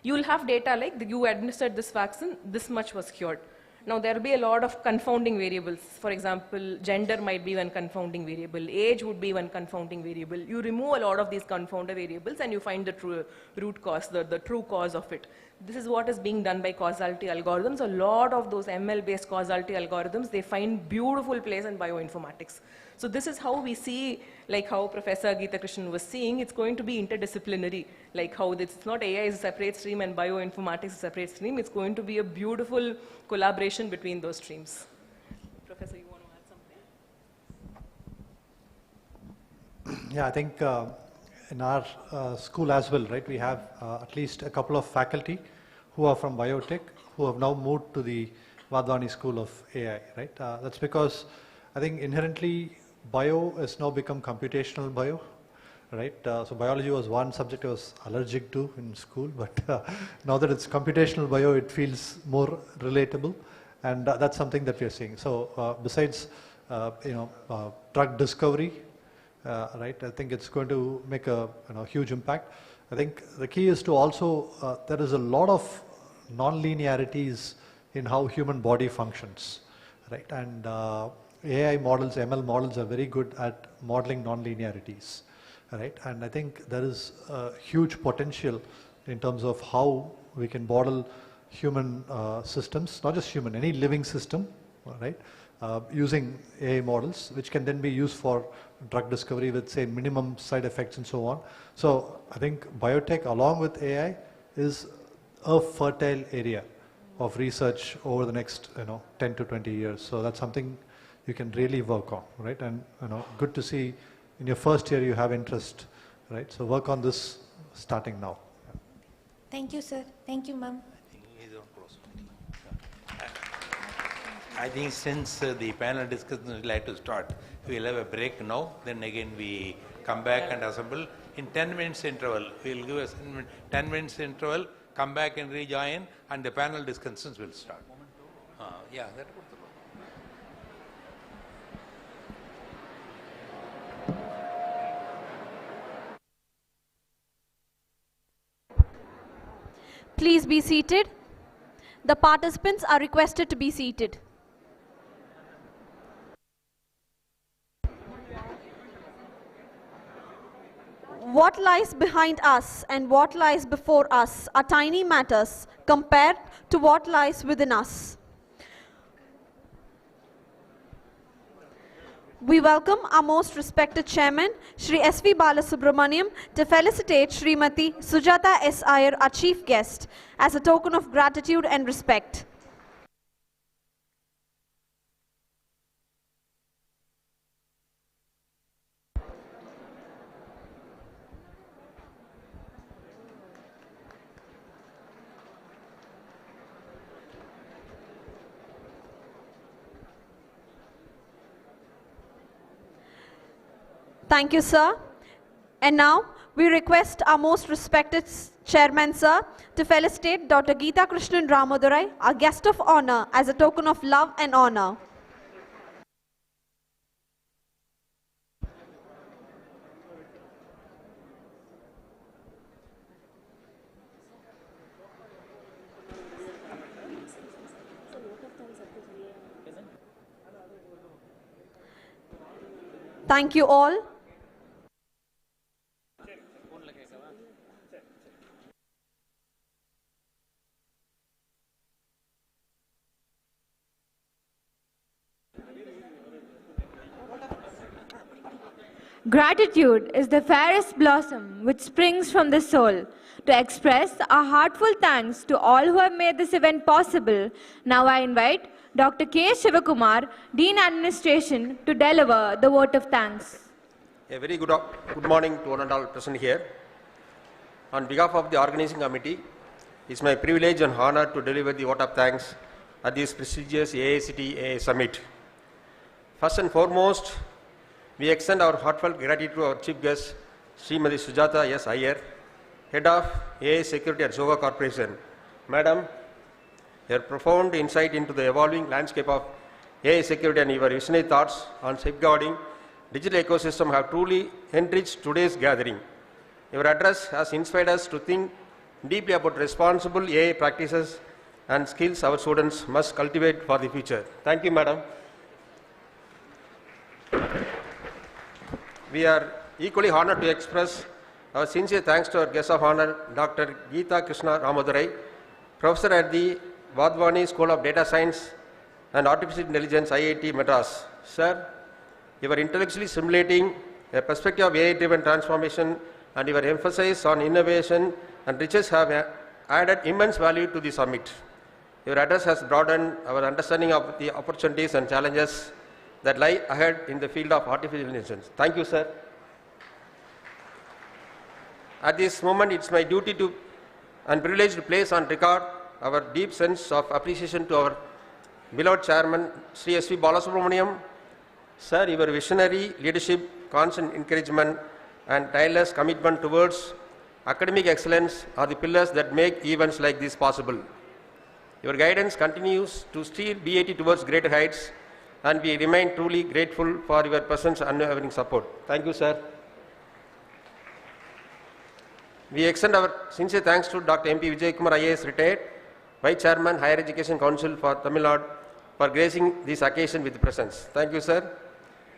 You'll have data like you administered this vaccine, this much was cured. Now there will be a lot of confounding variables. For example, gender might be one confounding variable, age would be one confounding variable. You remove a lot of these confounder variables and you find the true root cause, the true cause of it. This is what is being done by causality algorithms. A lot of those ML-based causality algorithms, they find beautiful place in bioinformatics. So this is how we see, like how Professor Geeta Krishnan was saying, it's going to be interdisciplinary, like how it's not AI is a separate stream and bioinformatics is a separate stream. It's going to be a beautiful collaboration between those streams. Professor, you want to add something? Yeah, I think in our school as well, right, we have at least a couple of faculty who are from biotech who have now moved to the Vadvani School of AI, right? That's because I think inherently bio has now become computational bio, right? So biology was one subject I was allergic to in school, but now that it's computational bio, it feels more relatable, and that's something that we are seeing. So besides, drug discovery, right? I think it's going to make a huge impact. I think the key is to also, there is a lot of non-linearities in how human body functions, right? And AI models, ML models are very good at modeling non-linearities, right? And I think there is a huge potential in terms of how we can model human systems, not just human, any living system, right? Using AI models, which can then be used for drug discovery with, say, minimum side effects and so on. So I think biotech along with AI is a fertile area of research over the next 10 to 20 years. So that's something you can really work on, right? And good to see in your first year you have interest, right? So work on this starting now. Thank you, sir. Thank you, ma'am. I think since the panel discussion is like to start, we will have a break now, then again we come back and assemble. In 10 minutes interval, we will give us 10 minutes interval, come back and rejoin, and the panel discussions will start. Yeah, that would. Please be seated. The participants are requested to be seated. What lies behind us and what lies before us are tiny matters compared to what lies within us. We welcome our most respected chairman, Shri S.V. Balasubramaniam, to felicitate Srimati Sujata S. Iyer, our chief guest, as a token of gratitude and respect. Thank you, sir. And now, we request our most respected chairman, sir, to felicitate Dr. Geeta Krishnan Ramadurai, our guest of honor, as a token of love and honor. Thank you all. Gratitude is the fairest blossom which springs from the soul. To express our heartful thanks to all who have made this event possible, now I invite Dr. K. Shivakumar, Dean Administration, to deliver the vote of thanks. A very good morning to one and all present here. On behalf of the organizing committee, it's my privilege and honor to deliver the vote of thanks at this prestigious AICTE Summit. First and foremost, we extend our heartfelt gratitude to our chief guest, Srimati Sujata S. Iyer, Head of AI Security at Zoga Corporation. Madam, your profound insight into the evolving landscape of AI security and your visionary thoughts on safeguarding digital ecosystem have truly enriched today's gathering. Your address has inspired us to think deeply about responsible AI practices and skills our students must cultivate for the future. Thank you, Madam. We are equally honored to express our sincere thanks to our guest of honor, Dr. Geeta Krishna Ramadurai, Professor at the Vadvani School of Data Science and Artificial Intelligence, IIT Madras. Sir, you are intellectually simulating a perspective of AI-driven transformation, and your emphasis on innovation and riches have added immense value to the summit. Your address has broadened our understanding of the opportunities and challenges that lie ahead in the field of artificial intelligence. Thank you, sir. At this moment, it's my duty and privilege to place on record our deep sense of appreciation to our beloved chairman, Sri S.V. Balasubramaniam. Sir, your visionary leadership, constant encouragement, and tireless commitment towards academic excellence are the pillars that make events like this possible. Your guidance continues to steer BAT towards greater heights, and we remain truly grateful for your presence and unwavering support. Thank you, sir. We extend our sincere thanks to Dr. M.P. Vijay Kumar IAS, retired Vice Chairman, Higher Education Council for Tamil Nadu, for gracing this occasion with presence. Thank you, sir.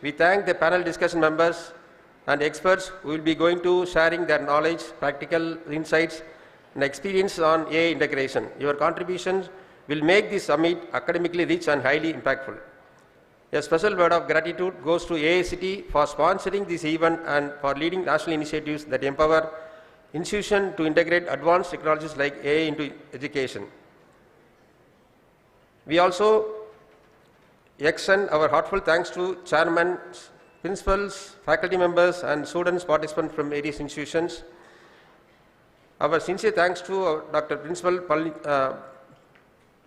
We thank the panel discussion members and experts who will be going to sharing their knowledge, practical insights, and experience on AI integration. Your contributions will make this summit academically rich and highly impactful. A special word of gratitude goes to AICTE for sponsoring this event and for leading national initiatives that empower institutions to integrate advanced technologies like AI into education. We also extend our heartfelt thanks to chairmen, principals, faculty members, and students participants from various institutions. Our sincere thanks to Dr. Principal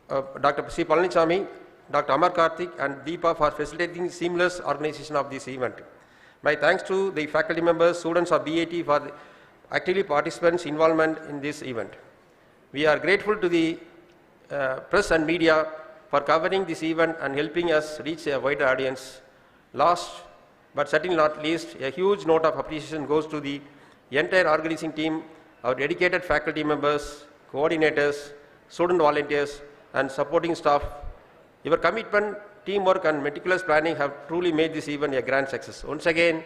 Dr. C. Palanichami, Dr. Amar Karthik, and Deepa for facilitating seamless organization of this event. My thanks to the faculty members, students of BAT for the actively participants' involvement in this event. We are grateful to the press and media for covering this event and helping us reach a wider audience. Last but certainly not least, a huge note of appreciation goes to the entire organizing team, our dedicated faculty members, coordinators, student volunteers, and supporting staff. Your commitment, teamwork, and meticulous planning have truly made this event a grand success. Once again,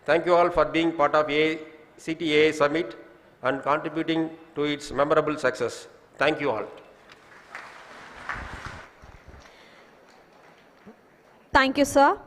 thank you all for being part of AICTE Summit and contributing to its memorable success. Thank you all. Thank you, sir.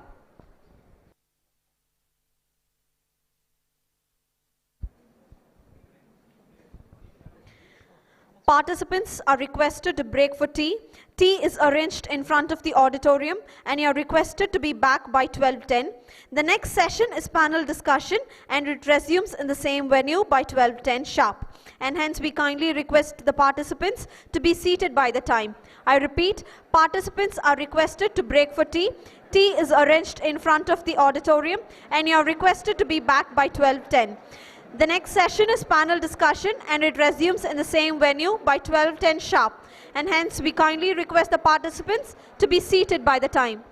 Participants are requested to break for tea. Tea is arranged in front of the auditorium, and you are requested to be back by 12:10. The next session is panel discussion, and it resumes in the same venue by 12:10 sharp. And hence we kindly request the participants to be seated by the time. I repeat, participants are requested to break for tea. Tea is arranged in front of the auditorium, and you are requested to be back by 12:10. The next session is panel discussion, and it resumes in the same venue by 12:10 sharp. And hence we kindly request the participants to be seated by the time.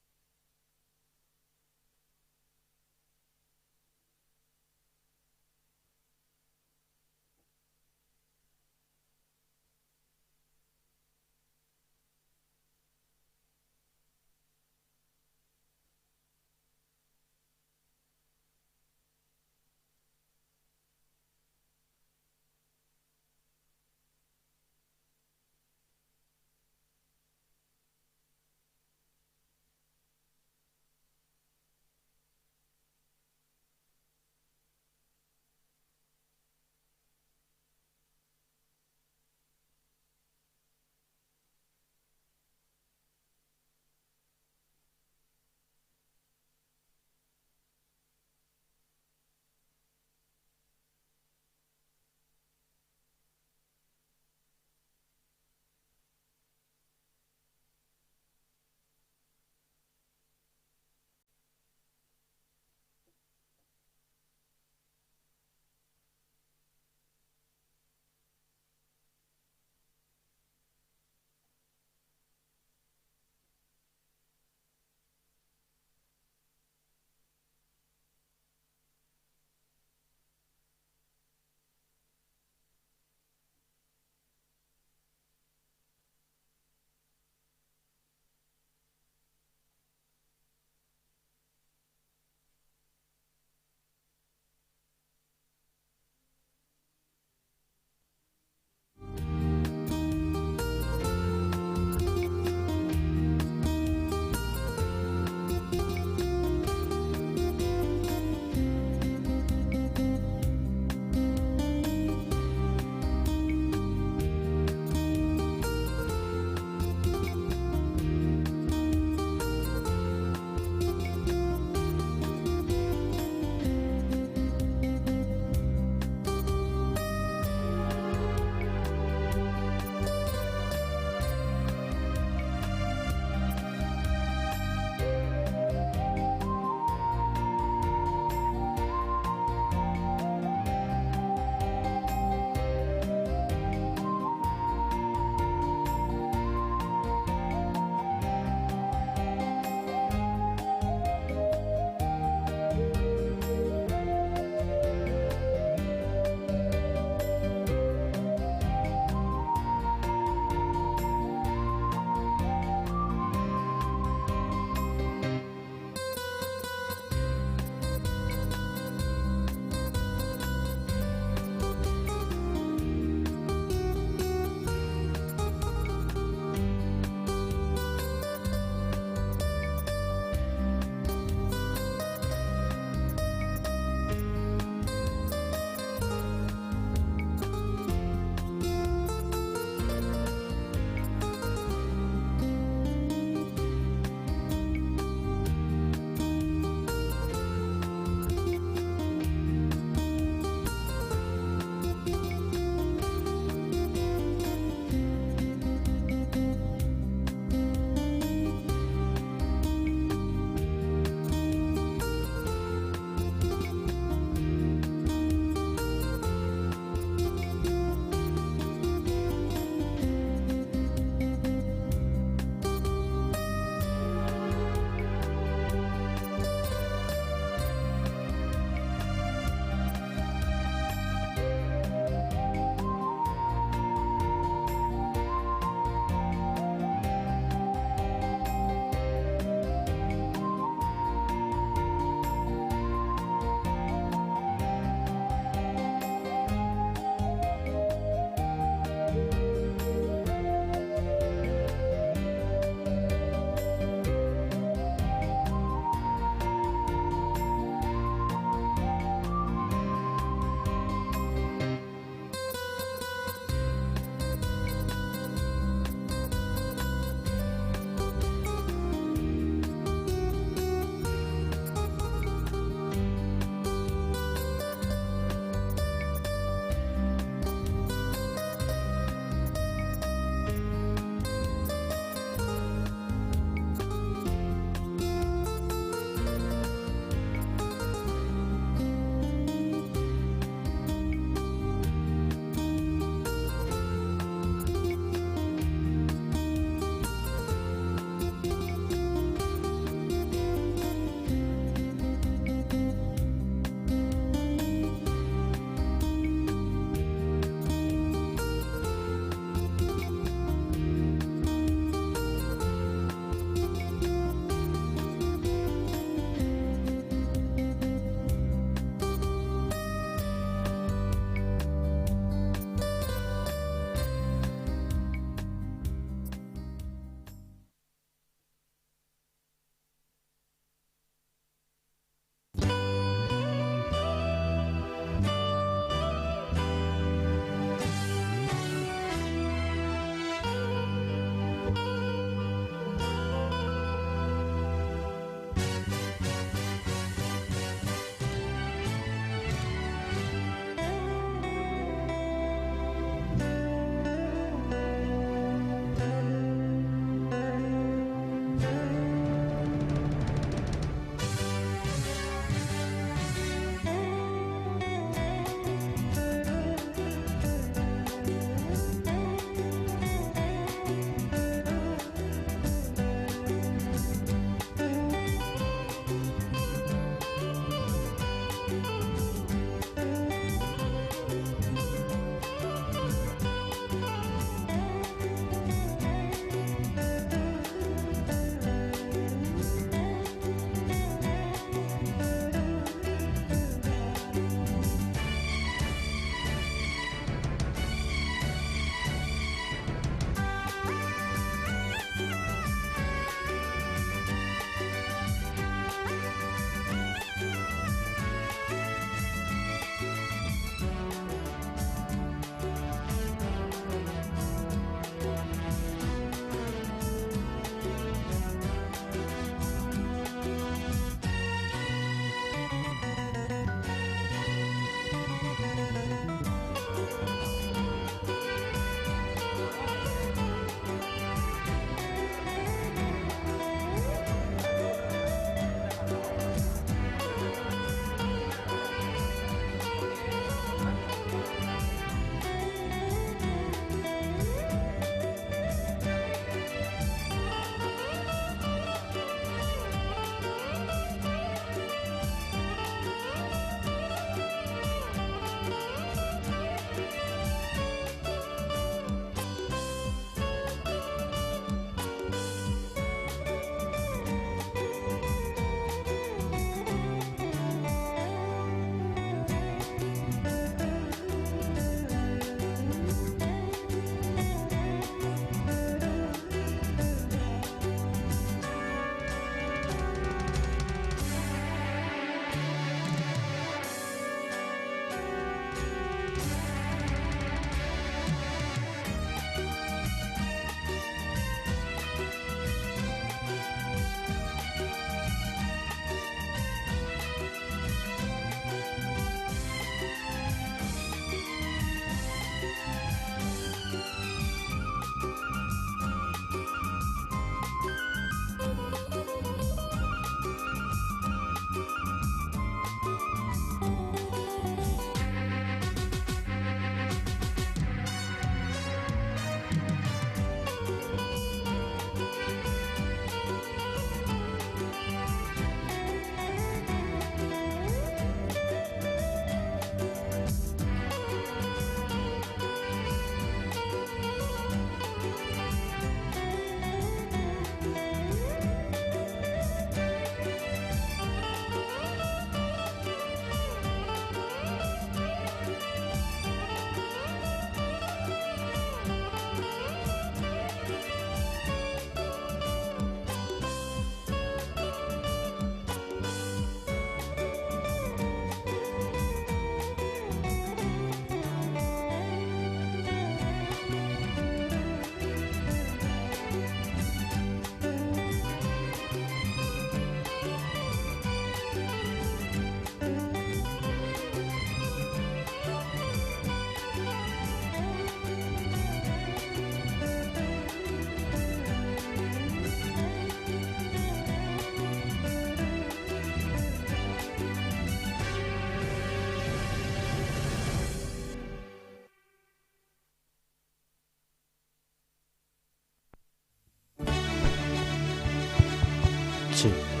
ஆயிடுச்சு.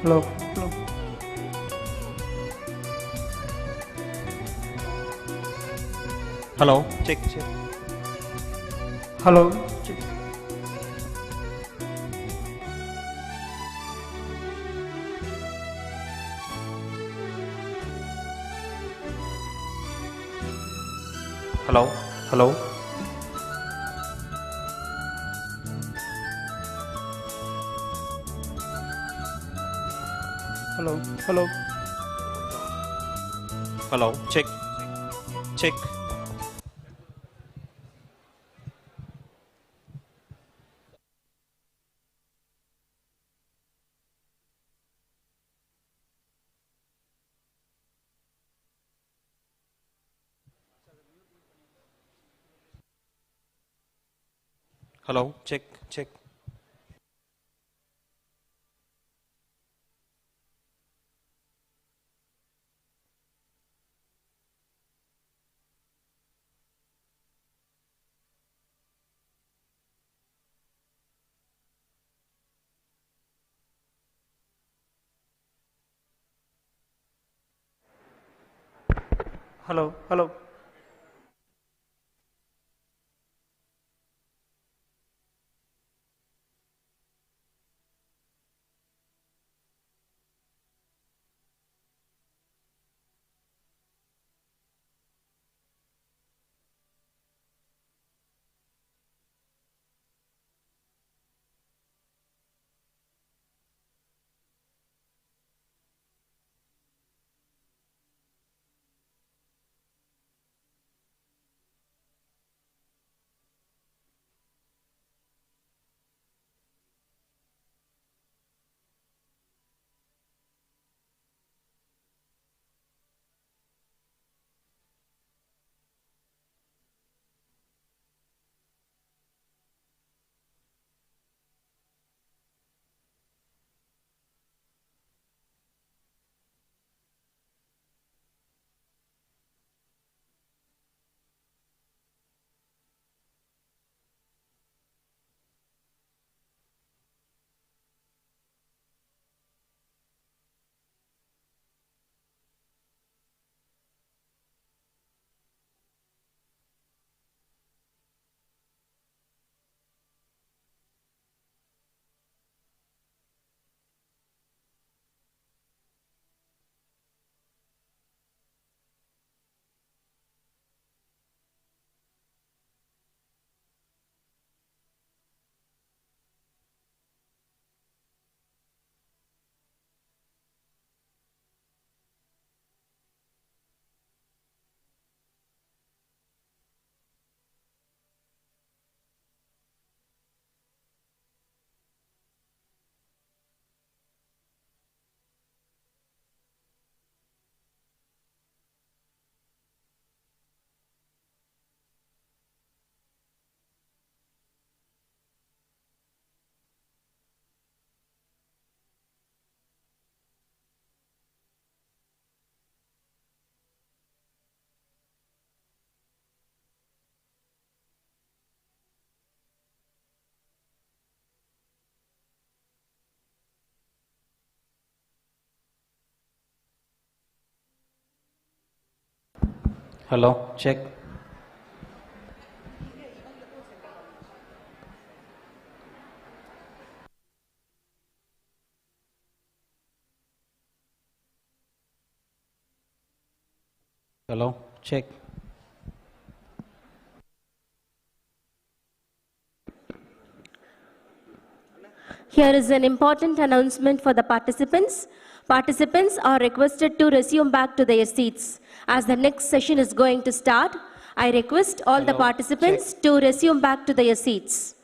Hello. Hello. Check. Hello. Hello. Hello. Hello. Hello. Hello. Check. Check. Hello. Check. Check. Hello. Hello. Hello. Check. Hello. Check. Here is an important announcement for the participants. Participants are requested to resume back to their seats. As the next session is going to start, I request all the participants to resume back to their seats.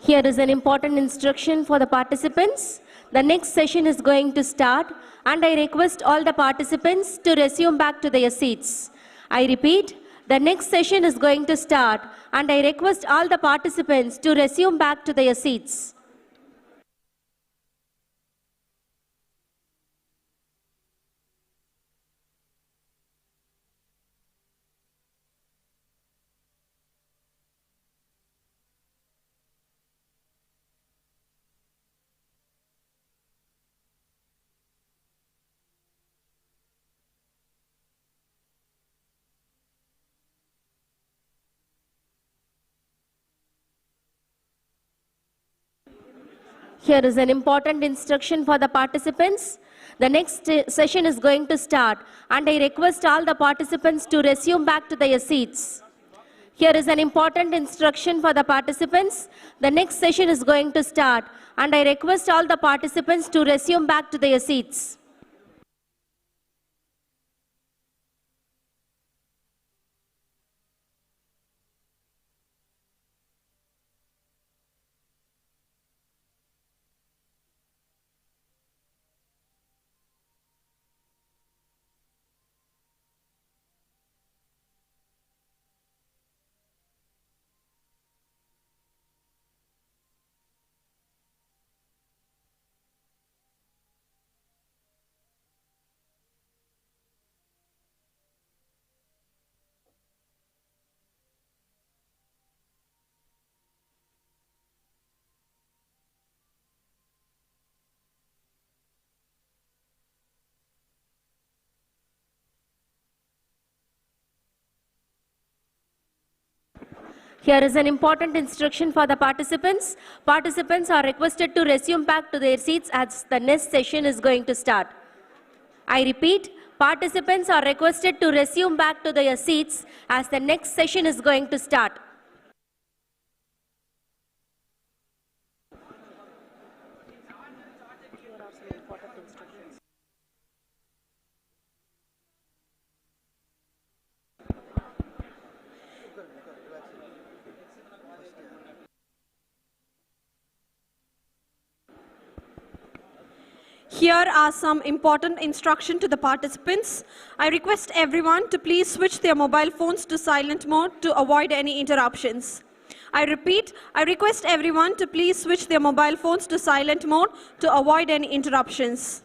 Here is an important instruction for the participants. The next session is going to start and I request all the participants to resume back to their seats. I repeat, the next session is going to start and I request all the participants to resume back to their seats. Here is an important instruction for the participants. The next session is going to start and I request all the participants to resume back to their seats. Here is an important instruction for the participants. The next session is going to start and I request all the participants to resume back to their seats. Here is an important instruction for the participants. Participants are requested to resume back to their seats as the next session is going to start. I repeat, participants are requested to resume back to their seats as the next session is going to start. Here are some important instructions to the participants. I request everyone to please switch their mobile phones to silent mode to avoid any interruptions. I repeat, I request everyone to please switch their mobile phones to silent mode to avoid any interruptions.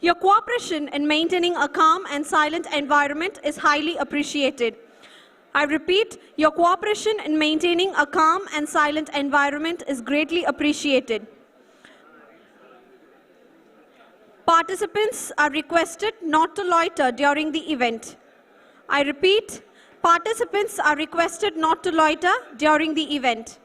Your cooperation in maintaining a calm and silent environment is highly appreciated. I repeat, your cooperation in maintaining a calm and silent environment is greatly appreciated. Participants are requested not to loiter during the event. I repeat, participants are requested not to loiter during the event.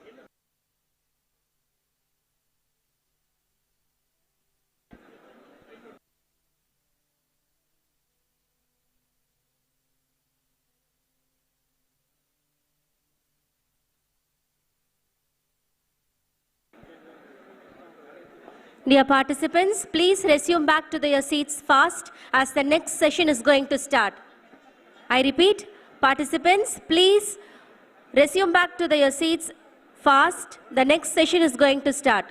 Dear participants, please resume back to their seats fast as the next session is going to start. I repeat, participants, please resume back to their seats fast. The next session is going to start.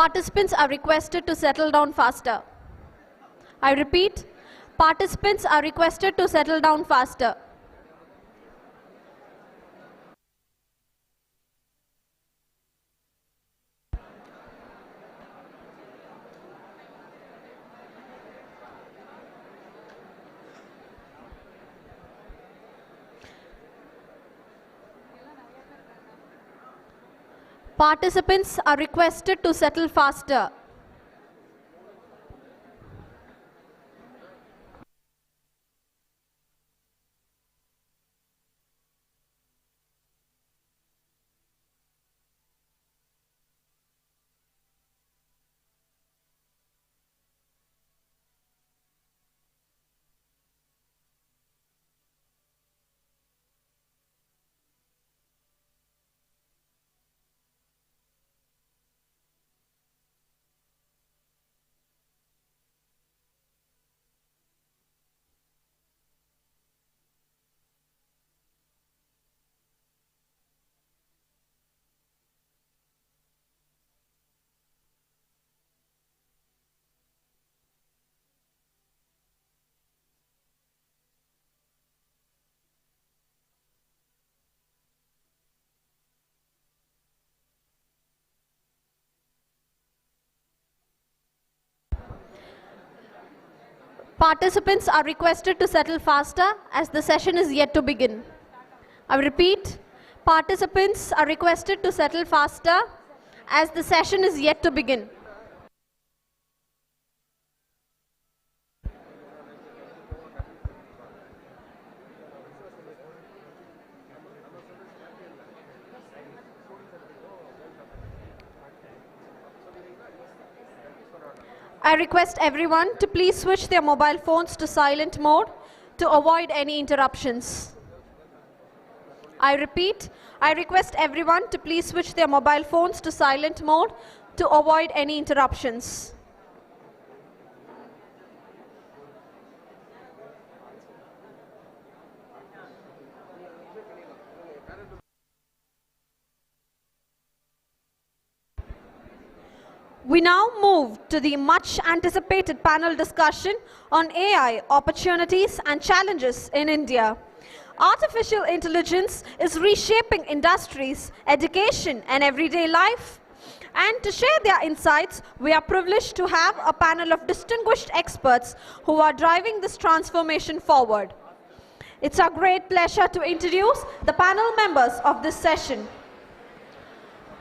Participants are requested to settle down faster. I repeat, participants are requested to settle down faster. Participants are requested to settle faster. Participants are requested to settle faster as the session is yet to begin. I repeat, participants are requested to settle faster as the session is yet to begin. I request everyone to please switch their mobile phones to silent mode to avoid any interruptions. I repeat, I request everyone to please switch their mobile phones to silent mode to avoid any interruptions. We now move to the much anticipated panel discussion on AI opportunities and challenges in India. Artificial intelligence is reshaping industries, education, and everyday life. And to share their insights, we are privileged to have a panel of distinguished experts who are driving this transformation forward. It's our great pleasure to introduce the panel members of this session.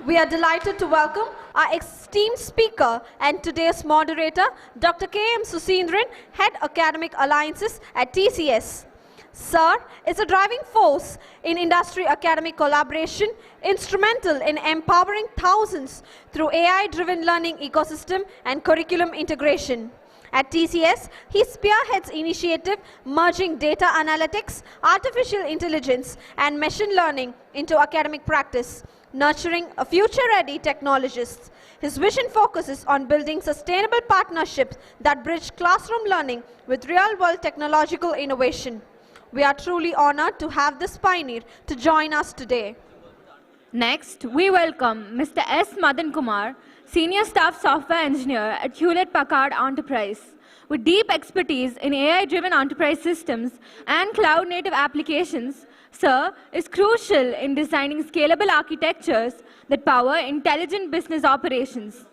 We are delighted to welcome our esteemed speaker and today's moderator, Dr. K.M. Susindran, Head Academic Alliances at TCS. Sir is a driving force in industry academic collaboration, instrumental in empowering thousands through AI-driven learning ecosystem and curriculum integration. At TCS, he spearheads initiative merging data analytics, artificial intelligence, and machine learning into academic practice, nurturing a future-ready technologists. His vision focuses on building sustainable partnerships that bridge classroom learning with real-world technological innovation. We are truly honored to have this pioneer to join us today. Next, we welcome Mr. S. Madan Kumar, Senior Staff Software Engineer at Hewlett-Packard Enterprise. With deep expertise in AI-driven enterprise systems and cloud-native applications, Sir is crucial in designing scalable architectures that power intelligent business operations.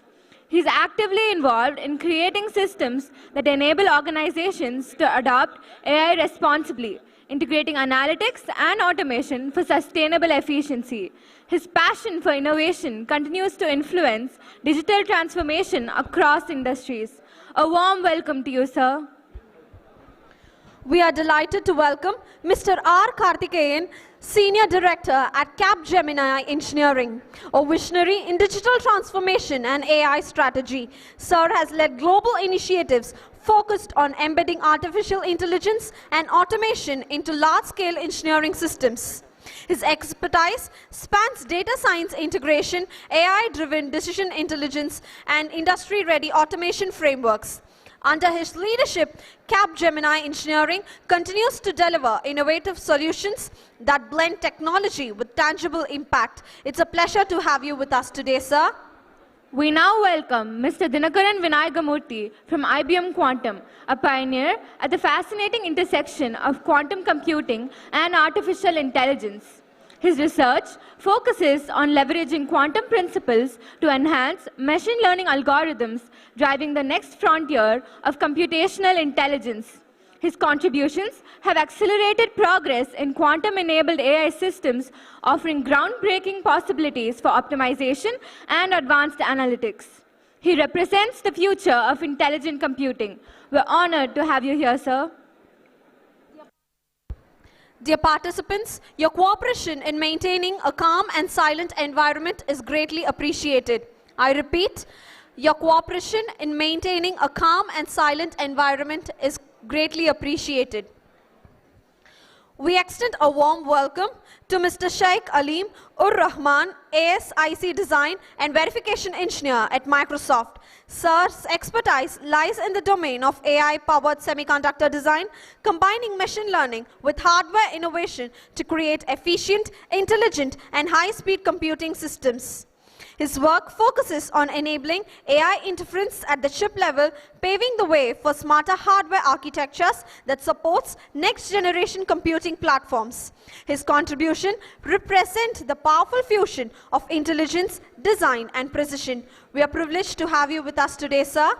He is actively involved in creating systems that enable organizations to adopt AI responsibly, integrating analytics and automation for sustainable efficiency. His passion for innovation continues to influence digital transformation across industries. A warm welcome to you, sir. We are delighted to welcome Mr. R. Karthikeyan, Senior Director at Capgemini Engineering, a visionary in digital transformation and AI strategy. Sir has led global initiatives focused on embedding artificial intelligence and automation into large-scale engineering systems. His expertise spans data science integration, AI-driven decision intelligence, and industry-ready automation frameworks. Under his leadership, Capgemini Engineering continues to deliver innovative solutions that blend technology with tangible impact. It's a pleasure to have you with us today, sir. We now welcome Mr. Dinakaran Vinayagamurthy from IBM Quantum, a pioneer at the fascinating intersection of quantum computing and artificial intelligence. His research focuses on leveraging quantum principles to enhance machine learning algorithms, driving the next frontier of computational intelligence. His contributions have accelerated progress in quantum-enabled AI systems, offering groundbreaking possibilities for optimization and advanced analytics. He represents the future of intelligent computing. We're honored to have you here, sir. Dear participants, your cooperation in maintaining a calm and silent environment is greatly appreciated. I repeat, your cooperation in maintaining a calm and silent environment is greatly appreciated. We extend a warm welcome to Mr. Sheikh Aleem Ur-Rahman, ASIC Design and Verification Engineer at Microsoft. Sir's expertise lies in the domain of AI-powered semiconductor design, combining machine learning with hardware innovation to create efficient, intelligent, and high-speed computing systems. His work focuses on enabling AI interference at the chip level, paving the way for smarter hardware architectures that supports next-generation computing platforms. His contribution represents the powerful fusion of intelligence, design, and precision. We are privileged to have you with us today, sir.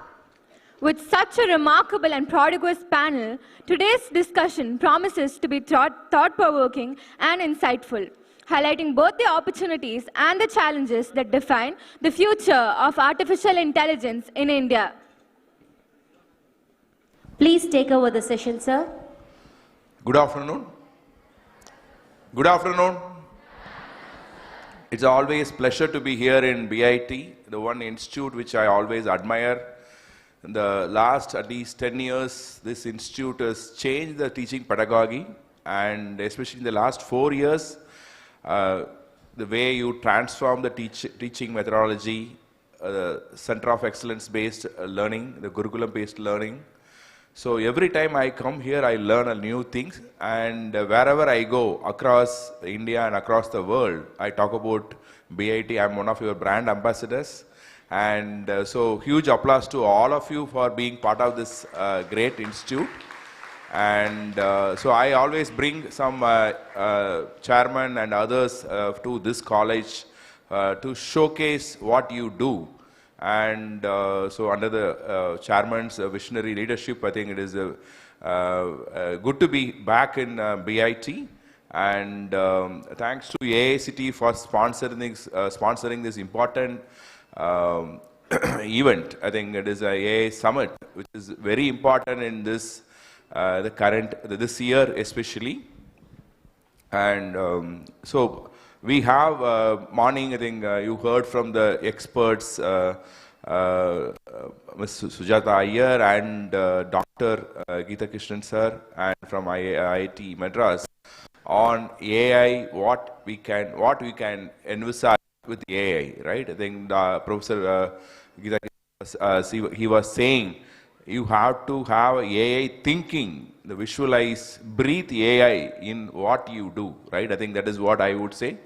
With such a remarkable and prodigious panel, today's discussion promises to be thought-provoking and insightful, highlighting both the opportunities and the challenges that define the future of artificial intelligence in India. Please take over the session, sir. Good afternoon. Good afternoon. It's always a pleasure to be here in BIT, the one institute which I always admire. In the last at least 10 years, this institute has changed the teaching pedagogy, and especially in the last 4 years, the way you transform the teaching methodology, the Center of Excellence-based learning, the curriculum-based learning. So every time I come here, I learn a new things, and wherever I go across India and across the world, I talk about BIT. I'm one of your brand ambassadors, and so huge applause to all of you for being part of this great institute. And so I always bring some chairman and others to this college to showcase what you do. And so under the chairman's visionary leadership, I think it is good to be back in BIT. And thanks to AICTE for sponsoring this important event. I think it is a AI summit, which is very important in this this year especially. And so we have morning, I think you heard from the experts, Ms. Sujata Iyer and Dr. Geeta Krishnan sir, and from IIT Madras on AI, what we can envisage with AI, right? I think Professor Geeta, he was saying, you have to have AI thinking, the visualize, breathe AI in what you do, right? I think that is what I would say.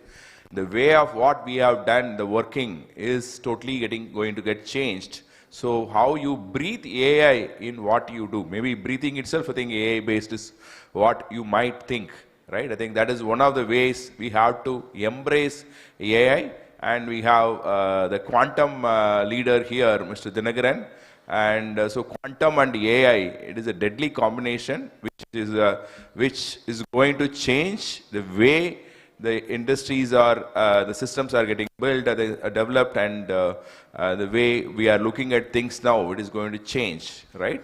The way of what we have done, the working, is totally going to get changed. So how you breathe AI in what you do, maybe breathing itself, I think AI based is what you might think, right? I think that is one of the ways we have to embrace AI, and we have the quantum leader here, Mr. Dinakaran. And so quantum and AI, it is a deadly combination, which is going to change the way the industries are, the systems are getting built, developed, and the way we are looking at things now, it is going to change, right?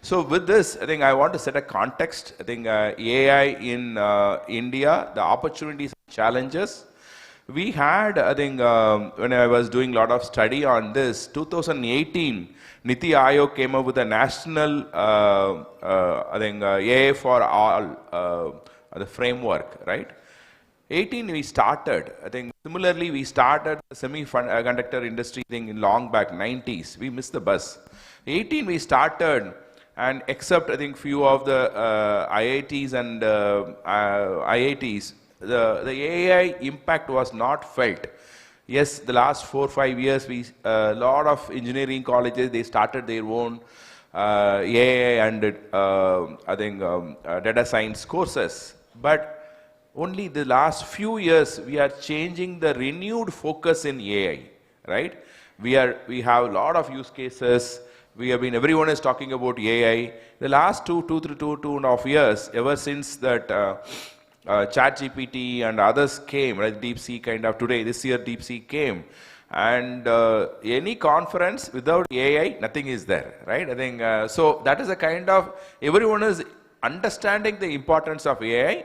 So with this, I think I want to set a context. I think AI in India, the opportunities and challenges. We had, I think, when I was doing a lot of study on this, 2018, Niti Aayog came up with a national, I think, AI for all, the framework, right? 18 we started, I think similarly we started the semiconductor industry thing in long back, 90s, we missed the bus. 18 we started, and except I think few of the IITs and IITs, the AI impact was not felt. Yes, the last 4 or 5 years, a lot of engineering colleges, they started their own AI and data science courses. But only the last few years, we are changing the renewed focus in AI, right? We have a lot of use cases. Everyone is talking about AI. The last two and a half years, ever since that ChatGPT and others came, right? DeepSeek kind of today, this year DeepSeek came. And any conference without AI, nothing is there, right? I think, so that is a kind of, everyone is understanding the importance of AI,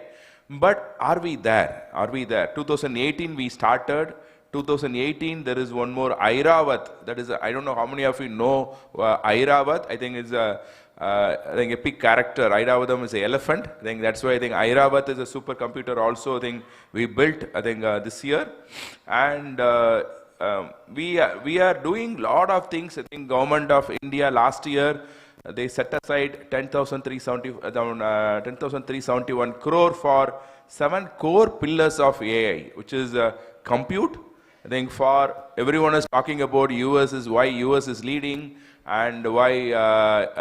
but are we there? Are we there? 2018 we started. 2018 there is one more Airavat. That is, I don't know how many of you know Airavat. I think it's a epic character. Airavatham is an elephant. I think that's why I think Airavat is a supercomputer also. I think we built. I think this year, and we are doing a lot of things. I think Government of India last year they set aside 10,371 crore for 7 core pillars of AI, which is compute. I think for everyone is talking about US is why US is leading and why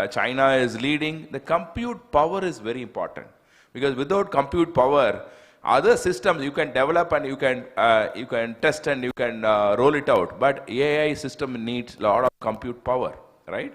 China is leading. The compute power is very important, because without compute power, other systems you can develop and you can test and you can roll it out, but AI system needs a lot of compute power, right?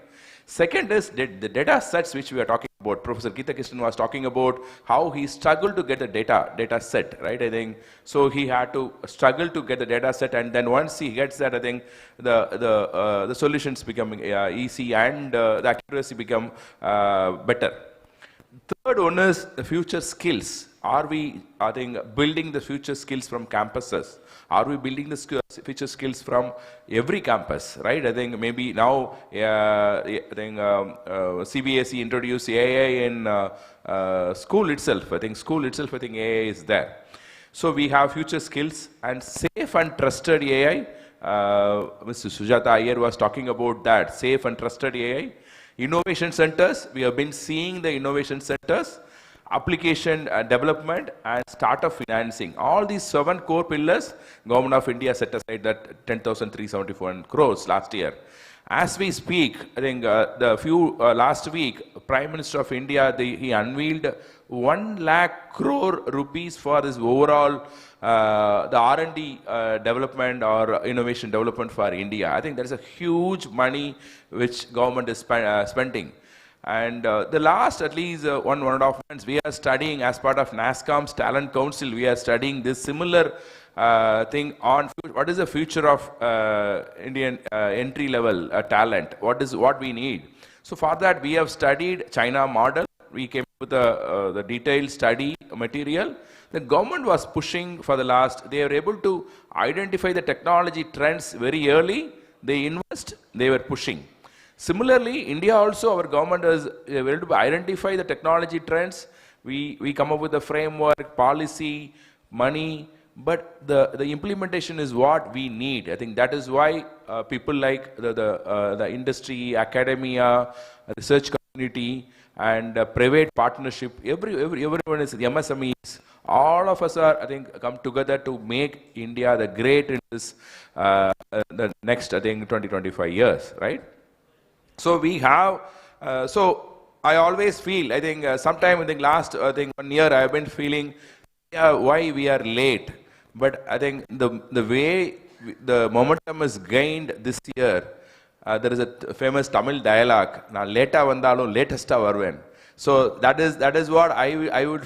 Second is the data sets which we are talking about. Professor Geethakrishnan was talking about how he struggled to get the data set, right? I think so he had to struggle to get the data set, and then once he gets that, I think the solutions become easy and the accuracy become better. Third one is the future skills. Are we, I think, building the future skills from campuses? Are we building the future skills from every campus, right? I think maybe now, I think CBSE introduced AI in school itself. I think school itself, I think AI is there. So we have future skills and safe and trusted AI. Mr. Sujata Iyer was talking about that, safe and trusted AI. Innovation centers, we have been seeing the innovation centers, application development and startup financing. All these 7 core pillars, Government of India set aside that 10,374 crores last year. As we speak, I think last week, Prime Minister of India, he unveiled 1 lakh crore rupees for this overall the R&D development or innovation development for India. I think there is a huge money which government is spending. And the last at least 1.5 months, we are studying as part of NASSCOM's Talent Council, we are studying this similar thing on what is the future of Indian entry-level talent, what we need. So for that, we have studied China model. We came with the detailed study material. The government was pushing for the last, they were able to identify the technology trends very early. They invest, they were pushing. Similarly, India also, our government is able to identify the technology trends. We come up with a framework, policy, money, but the implementation is what we need. I think that is why people like the industry, academia, research community, and private partnership, everyone is the MSMEs. All of us are, I think, come together to make India the great in this the next, I think, 20-25 years, right? So we have, so I always feel, I think sometime in the last, I think 1 year I have been feeling why we are late. But I think the way the momentum is gained this year, there is a famous Tamil dialogue, na leta vandalo latesta varven. So that is what I would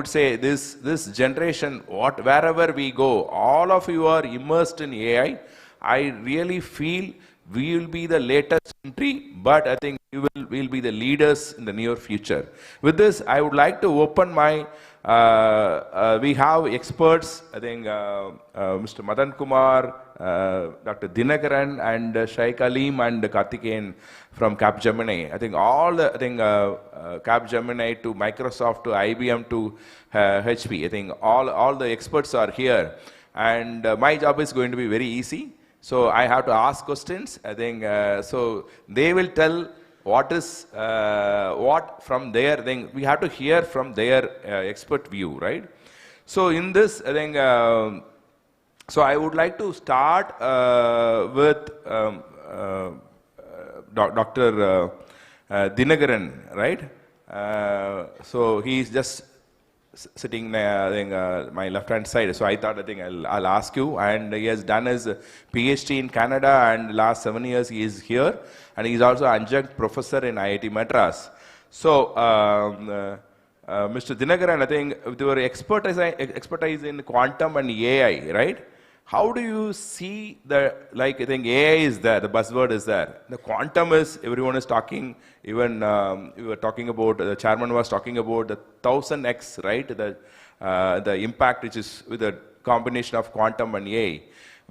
say this generation, wherever we go, all of you are immersed in AI. I really feel we will be the latest entry, but I think we'll be the leaders in the near future. With this, I would like to open my, we have experts, I think Mr. Madan Kumar, Dr. Dinakaran, and Shaikh Aleem and Karthikeyan from Capgemini. I think all the, Capgemini to Microsoft to IBM to HP, I think all the experts are here. And my job is going to be very easy. So I have to ask questions. I think so they will tell what is what from their thing. We have to hear from their expert view, right? So in this, I think So I would like to start with Dr. Dinagaran, right? So he's just sitting I think, my left-hand side. So I thought, I think I'll ask you. And he has done his PhD in Canada, and last 7 years he is here. And he's also adjunct professor in IIT Madras. So, Mr. Dinagaran, I think with your expertise in quantum and AI, right? How do you see the, like, I think AI is there, the buzzword is there. The quantum is, everyone is talking, even we were talking about, the chairman was talking about the 1000x, right? The impact which is with a combination of quantum and AI.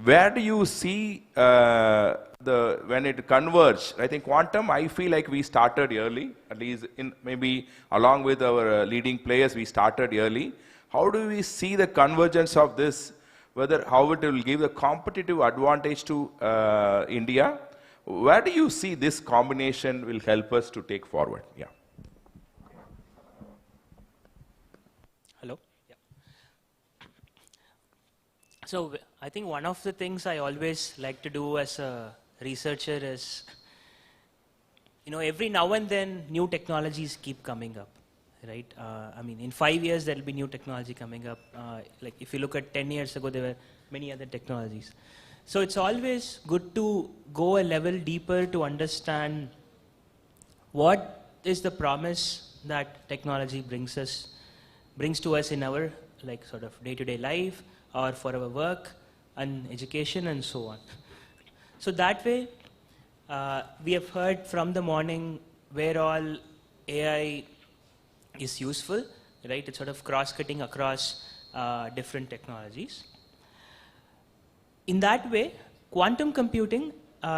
Where do you see when it converges? I think quantum, I feel like we started early, at least in maybe along with our leading players, we started early. How do we see the convergence of this? Whether how it will give a competitive advantage to India? Where do you see this combination will help us to take forward? Yeah. Hello. Yeah. So I think one of the things I always like to do as a researcher is, every now and then new technologies keep coming up. Right? I mean, in 5 years, there will be new technology coming up. Like if you look at 10 years ago, there were many other technologies. So it's always good to go a level deeper to understand what is the promise that technology brings to us in our sort of day-to-day life, or for our work and education and so on. So that way, we have heard from the morning where all AI is useful, right? It's sort of cross-cutting across different technologies. In that way, quantum computing,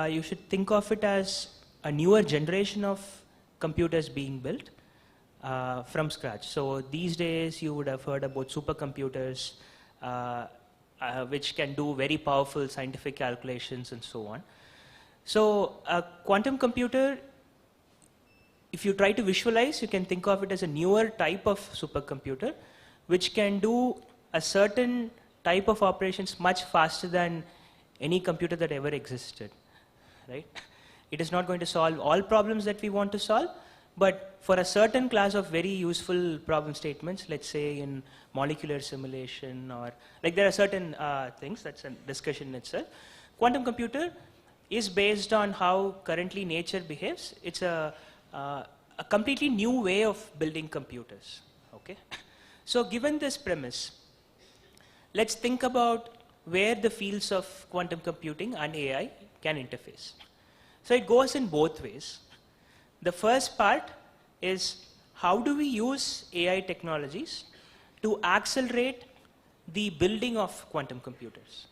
you should think of it as a newer generation of computers being built from scratch. So these days, you would have heard about supercomputers, which can do very powerful scientific calculations and so on. So a quantum computer, if you try to visualize, you can think of it as a newer type of supercomputer, which can do a certain type of operations much faster than any computer that ever existed, right? It is not going to solve all problems that we want to solve, but for a certain class of very useful problem statements, let's say in molecular simulation, or there are certain things, that's a discussion in itself. Quantum computer is based on how currently nature behaves. It's a completely new way of building computers, okay? So given this premise, let's think about where the fields of quantum computing and AI can interface. So it goes in both ways. The first part is, how do we use AI technologies to accelerate the building of quantum computers?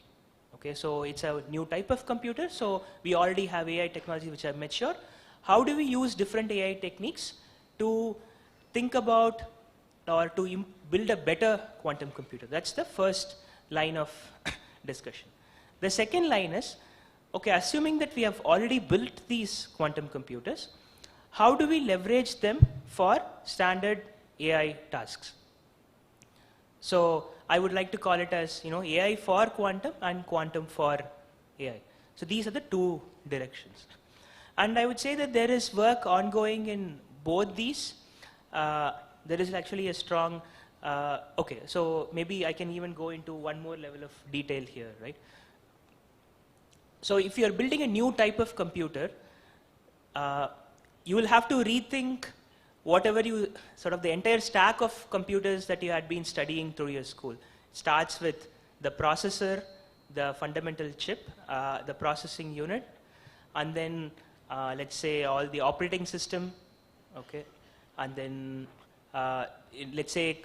Okay, so it's a new type of computer, so we already have AI technology which are mature. How do we use different AI techniques to think about or to build a better quantum computer? That's the first line of discussion. The second line is, okay, assuming that we have already built these quantum computers, how do we leverage them for standard AI tasks? So I would like to call it as AI for quantum and quantum for AI. So these are the two directions. And I would say that there is work ongoing in both these. There is actually a strong, okay, so maybe I can even go into one more level of detail here, right? So if you're building a new type of computer, you will have to rethink whatever the entire stack of computers that you had been studying through your school. It starts with the processor, the fundamental chip, the processing unit, and then let's say all the operating system, okay, and then let's say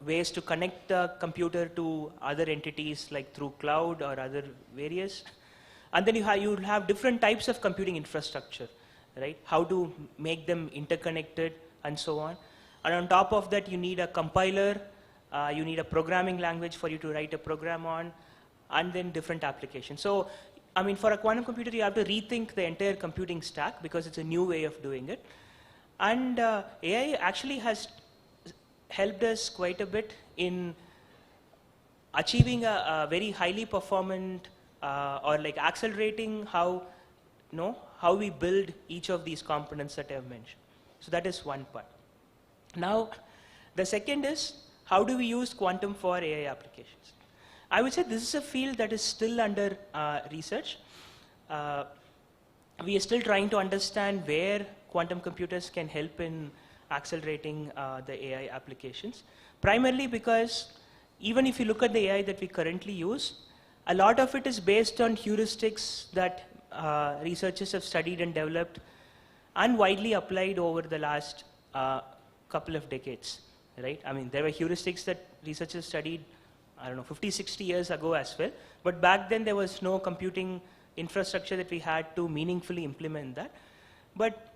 ways to connect the computer to other entities like through cloud or other various, and then you will have different types of computing infrastructure, right? How to make them interconnected and so on. And on top of that, you need a compiler, you need a programming language for you to write a program on, and then different applications. So, I mean, for a quantum computer, you have to rethink the entire computing stack because it's a new way of doing it. And AI actually has helped us quite a bit in achieving a very highly performant or like accelerating how, how we build each of these components that I have mentioned. So that is one part. Now, the second is, how do we use quantum for AI applications? I would say this is a field that is still under research. We are still trying to understand where quantum computers can help in accelerating the AI applications. Primarily because even if you look at the AI that we currently use, a lot of it is based on heuristics that researchers have studied and developed and widely applied over the last couple of decades, right? I mean, there were heuristics that researchers studied, I don't know, 50, 60 years ago as well. But back then there was no computing infrastructure that we had to meaningfully implement that. But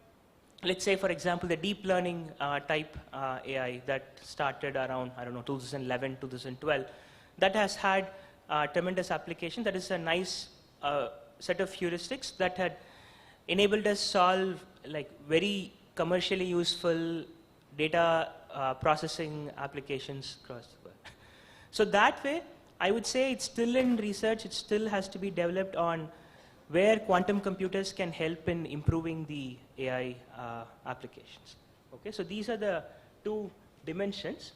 let's say, for example, the deep learning type AI that started around, I don't know, 2011, 2012, that has had tremendous application. That is a nice set of heuristics that had enabled us solve like very commercially useful data processing applications across the world. So that way, I would say it's still in research. It still has to be developed on where quantum computers can help in improving the AI applications. Okay, so these are the two dimensions.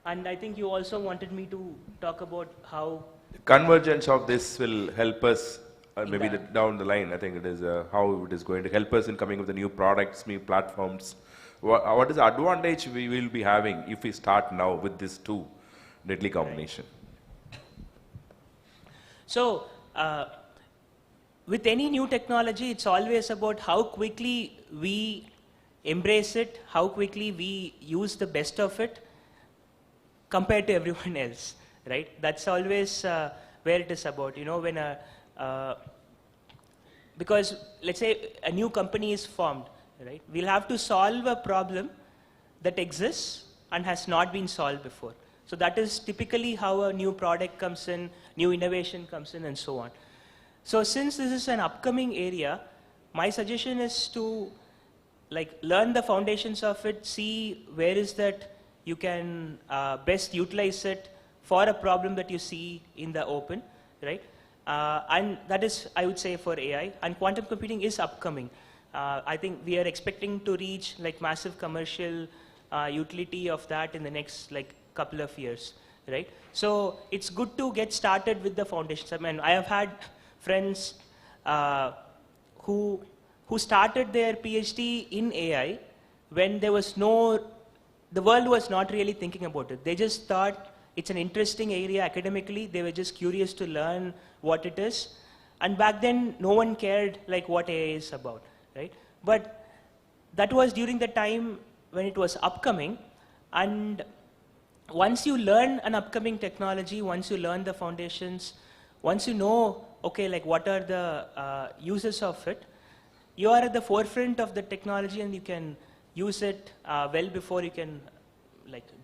And I think you also wanted me to talk about how convergence of this will help us maybe down the line. I think it is how it is going to help us in coming up with the new products, new platforms. What is the advantage we will be having if we start now with this two deadly combination? Right. So, with any new technology, it's always about how quickly we embrace it, how quickly we use the best of it compared to everyone else, right? That's always where it is about, when because let's say a new company is formed, right? We'll have to solve a problem that exists and has not been solved before. So that is typically how a new product comes in, new innovation comes in, and so on. So since this is an upcoming area, my suggestion is to learn the foundations of it, see where is that you can best utilize it for a problem that you see in the open, right? And that is, I would say, for AI. And quantum computing is upcoming. I think we are expecting to reach massive commercial utility of that in the next couple of years, right? So it's good to get started with the foundations. I mean, I have had friends who started their PhD in AI when there was the world was not really thinking about it. They just thought it's an interesting area academically. They were just curious to learn what it is. And back then, no one cared what AI is about, right? But that was during the time when it was upcoming. And once you learn an upcoming technology, once you learn the foundations, once you know, okay, what are the uses of it, you are at the forefront of the technology and you can use it well before you can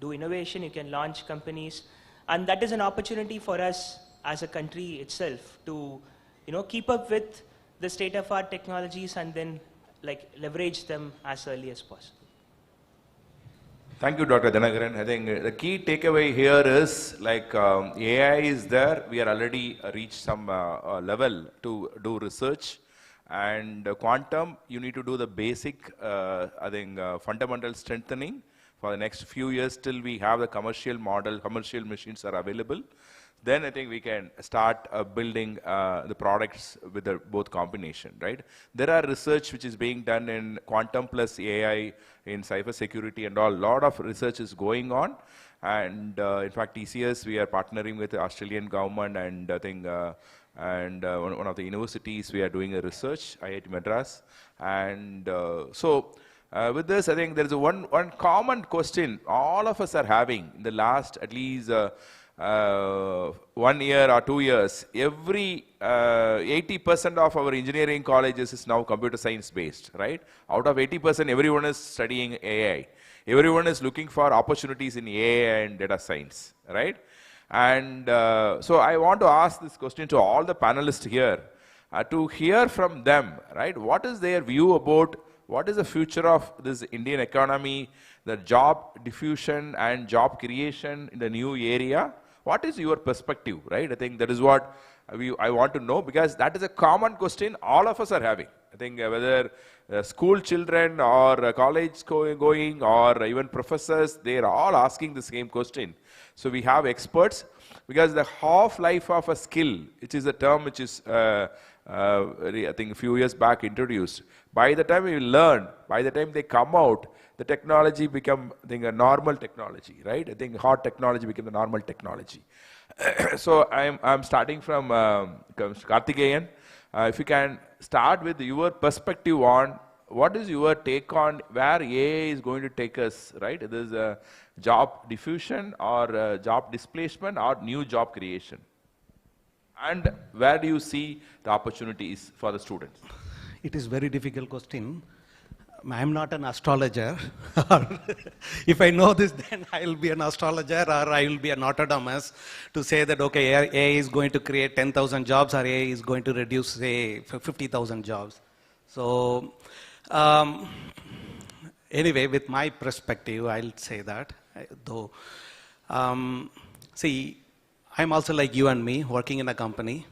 do innovation, you can launch companies. And that is an opportunity for us as a country itself to keep up with the state-of-art technologies and then leverage them as early as possible. Thank you, Dr. Dhanagaran. I think the key takeaway here is AI is there. We are already reached some level to do research. And quantum, you need to do the basic, fundamental strengthening for the next few years till we have the commercial model, commercial machines are available. Then I think we can start building the products with both combination, right? There are research which is being done in quantum plus AI in cyber security and all. A lot of research is going on. And in fact, TCS, we are partnering with the Australian government and I think one of the universities, we are doing a research, IIT Madras. And with this, I think there is one common question all of us are having in the last at least 1 year or 2 years. Every 80% of our engineering colleges is now computer science based, right? Out of 80%, everyone is studying AI. Everyone is looking for opportunities in AI and data science, right? And so I want to ask this question to all the panelists here to hear from them, right? What is their view about what is the future of this Indian economy, the job diffusion and job creation in the new area? What is your perspective, right? I think that is what I want to know, because that is a common question all of us are having. I think whether school children or college going or even professors, they are all asking the same question. So we have experts, because the half-life of a skill, which is a term which is I think a few years back introduced. By the time we learn, by the time they come out, the technology become, I think, a normal technology, right? I think hard technology became the normal technology. So I'm starting from Karthikeyan. If you can start with your perspective on what is your take on where AI is going to take us, right? It is a job diffusion or job displacement or new job creation. And where do you see the opportunities for the students? It is very difficult question. I am not an astrologer. If I know this, then I will be an astrologer, or I will be a Nostradamus to say that, okay, AI is going to create 10,000 jobs, or AI is going to reduce, say, 50,000 jobs. So, anyway, with my perspective, I'll say that. Though, see, I'm also like you and me, working in a company.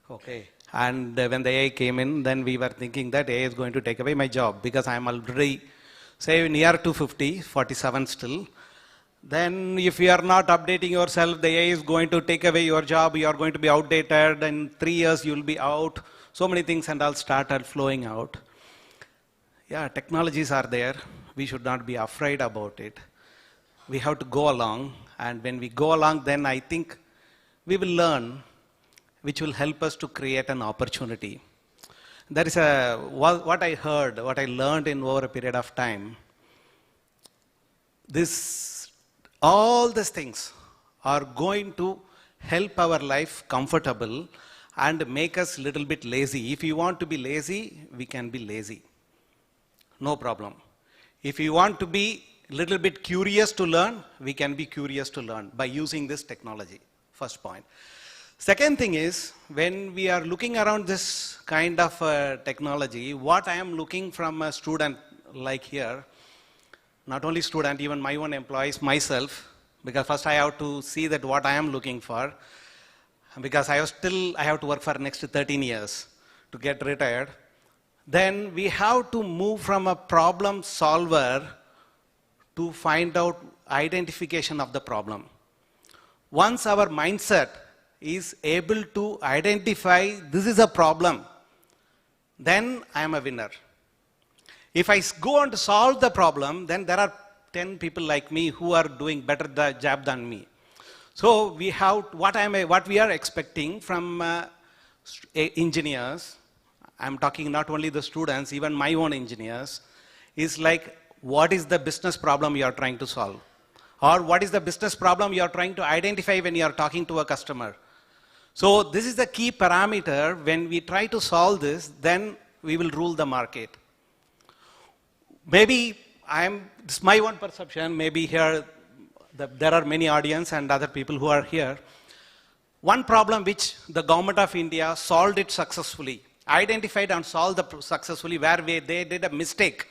Okay. And when the AI came in, then we were thinking that AI is going to take away my job, because I'm already, say, near to 50, 47 still. Then if you are not updating yourself, the AI is going to take away your job, you are going to be outdated, in 3 years you will be out. So many things and all started flowing out. Yeah, technologies are there. We should not be afraid about it. We have to go along, and when we go along, then I think we will learn, which will help us to create an opportunity. There is what I heard, what I learned in over a period of time. All these things are going to help our life comfortable and make us a little bit lazy. If you want to be lazy, we can be lazy. No problem. If you want to be a little bit curious to learn, we can be curious to learn by using this technology. First point. Second thing is, when we are looking around this kind of technology, what I am looking from a student like here, not only student, even my own employees, myself, because first I have to see that what I am looking for, because I have to work for next 13 years to get retired. Then we have to move from a problem solver to find out identification of the problem. Once our mindset is able to identify this is a problem, then I am a winner. If I go on to solve the problem, then there are 10 people like me who are doing better the job than me. So we have what we are expecting from engineers. I'm talking not only the students, even my own engineers, is like, what is the business problem you are trying to solve? Or what is the business problem you are trying to identify when you are talking to a customer? So this is the key parameter. When we try to solve this, then we will rule the market. Maybe this is my own perception, maybe here there are many audience and other people who are here. One problem which the government of India solved it successfully, identified and solved successfully, where they did a mistake.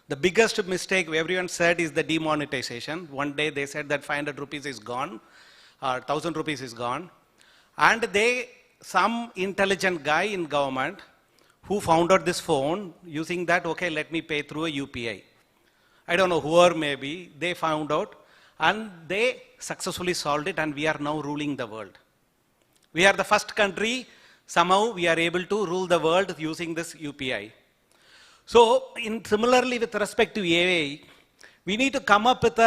The biggest mistake everyone said is the demonetization. One day they said that 500 rupees is gone, 1000 rupees is gone. And some intelligent guy in government who found out this phone, using that, okay, let me pay through a UPI. I don't know whoever maybe, they found out and they successfully solved it, and we are now ruling the world. We are the first country, somehow we are able to rule the world using this UPI. So similarly with respect to AI, we need to come up with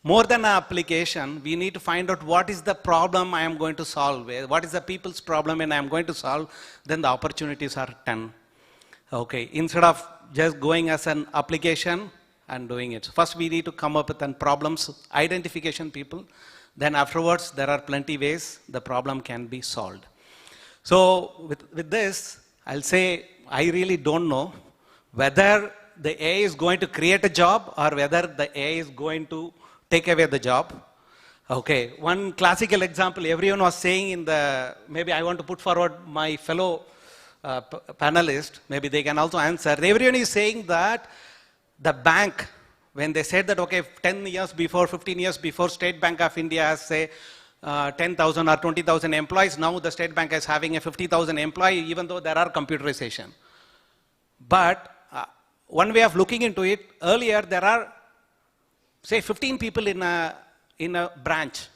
more than an application. We need to find out what is the problem I am going to solve, what is the people's problem and I am going to solve, then the opportunities are 10. Okay, instead of just going as an application and doing it. First we need to come up with problems, identification people, then afterwards there are plenty ways the problem can be solved. So with this, I'll say I really don't know whether the AI is going to create a job or whether the AI is going to take away the job. Okay, one classical example everyone was saying maybe I want to put forward my fellow panelists, maybe they can also answer. Everyone is saying that the bank when they said that, okay, 10 years before, 15 years before, State Bank of India has, say, 10,000 or 20,000 employees. Now the State Bank is having a 50,000 employee, even though there are computerization. But one way of looking into it, earlier there are, say, 15 people in a branch.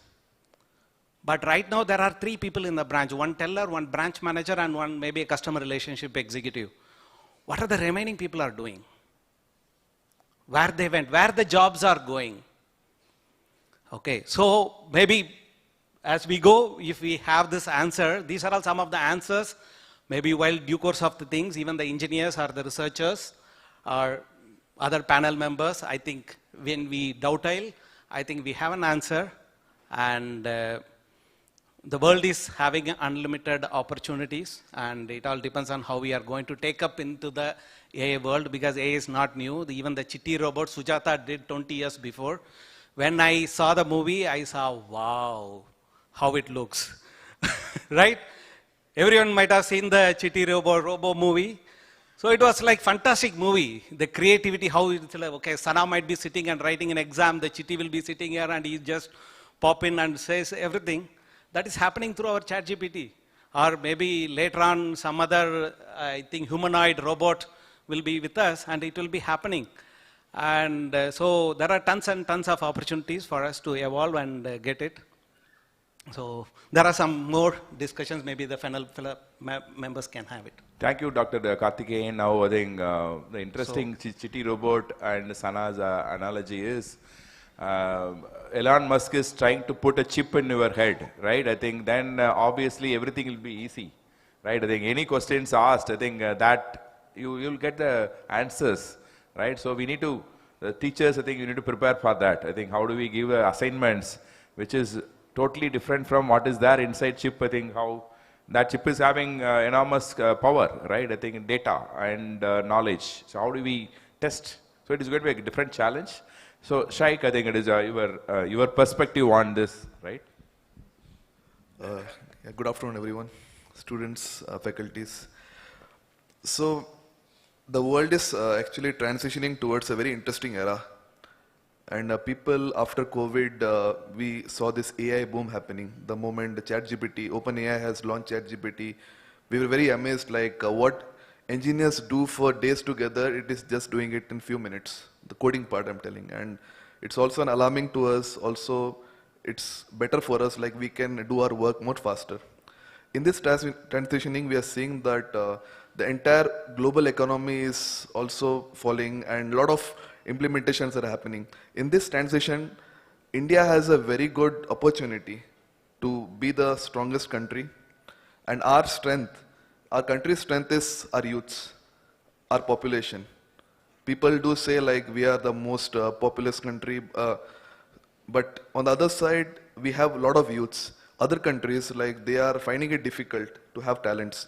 But right now there are 3 people in the branch, one teller, one branch manager, and one maybe a customer relationship executive. What are the remaining people are doing? Where they went, where the jobs are going. Okay, so maybe as we go, if we have this answer, these are all some of the answers. Maybe while due course of the things, even the engineers or the researchers or other panel members, I think when we doubtile, I think we have an answer. And the world is having unlimited opportunities, and it all depends on how we are going to take up into the AI world, because AI is not new. Even the Chitti robot Sujata did 20 years before. When I saw the movie, I saw, wow, how it looks, right? Everyone might have seen the Chitti Robo movie. So it was like fantastic movie. The creativity, how it's like, okay, Sana might be sitting and writing an exam, the Chitti will be sitting here and he just pop in and says everything. That is happening through our ChatGPT. Or maybe later on some other, I think, humanoid robot will be with us and it will be happening. And so there are tons and tons of opportunities for us to evolve and get it. So there are some more discussions, maybe the panel members can have it. Thank you, Dr. Karthikeyan. Now I think the interesting Chitti robot and Sana's analogy is, Elon Musk is trying to put a chip in your head, right? I think then obviously everything will be easy, right? I think any questions asked, I think that you'll get the answers, right? So we need to, the teachers, I think you need to prepare for that. I think how do we give assignments, which is totally different from what is there inside chip. I think how that chip is having enormous power, right? I think in data and knowledge. So how do we test? So it is going to be a different challenge. So Shaikh, I think it is your perspective on this, right? Yeah, good afternoon, everyone, students, faculties. So the world is actually transitioning towards a very interesting era. And people after COVID, we saw this AI boom happening. The moment the ChatGPT, OpenAI has launched ChatGPT, we were very amazed, like what engineers do for days together, it is just doing it in few minutes. The coding part, I'm telling. And it's also an alarming to us. Also, it's better for us, like we can do our work much faster. In this transitioning, we are seeing that the entire global economy is also falling and a lot of implementations are happening. In this transition, India has a very good opportunity to be the strongest country, and our strength, our country's strength is our youths, our population. People do say like we are the most populous country, but on the other side, we have a lot of youths. Other countries, like they are finding it difficult to have talents.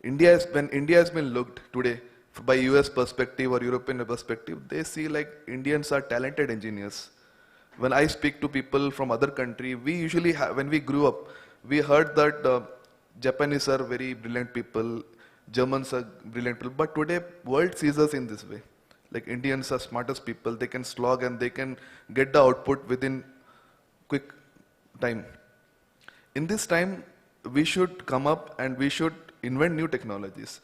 When India has been looked today by US perspective or European perspective, they see like Indians are talented engineers. When I speak to people from other country, we usually when we grew up, we heard that Japanese are very brilliant people, Germans are brilliant people, but today world sees us in this way. Like Indians are smartest people, they can slog and they can get the output within quick time. In this time, we should come up and we should invent new technologies.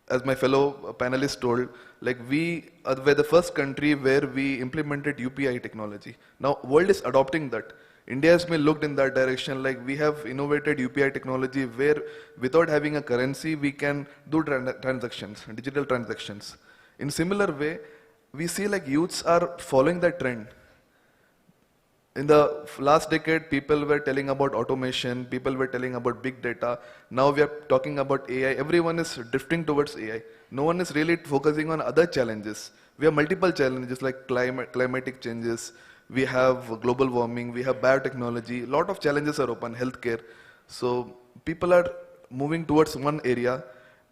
As my fellow panelists told, like we were the first country where we implemented UPI technology. Now, world is adopting that. India has been looked in that direction, like we have innovated UPI technology where without having a currency, we can do transactions, digital transactions. In similar way, we see like youths are following that trend. In the last decade, people were telling about automation, people were telling about big data. Now we are talking about AI. Everyone is drifting towards AI. No one is really focusing on other challenges. We have multiple challenges like climatic changes, we have global warming, we have biotechnology. A lot of challenges are open, healthcare. So people are moving towards one area.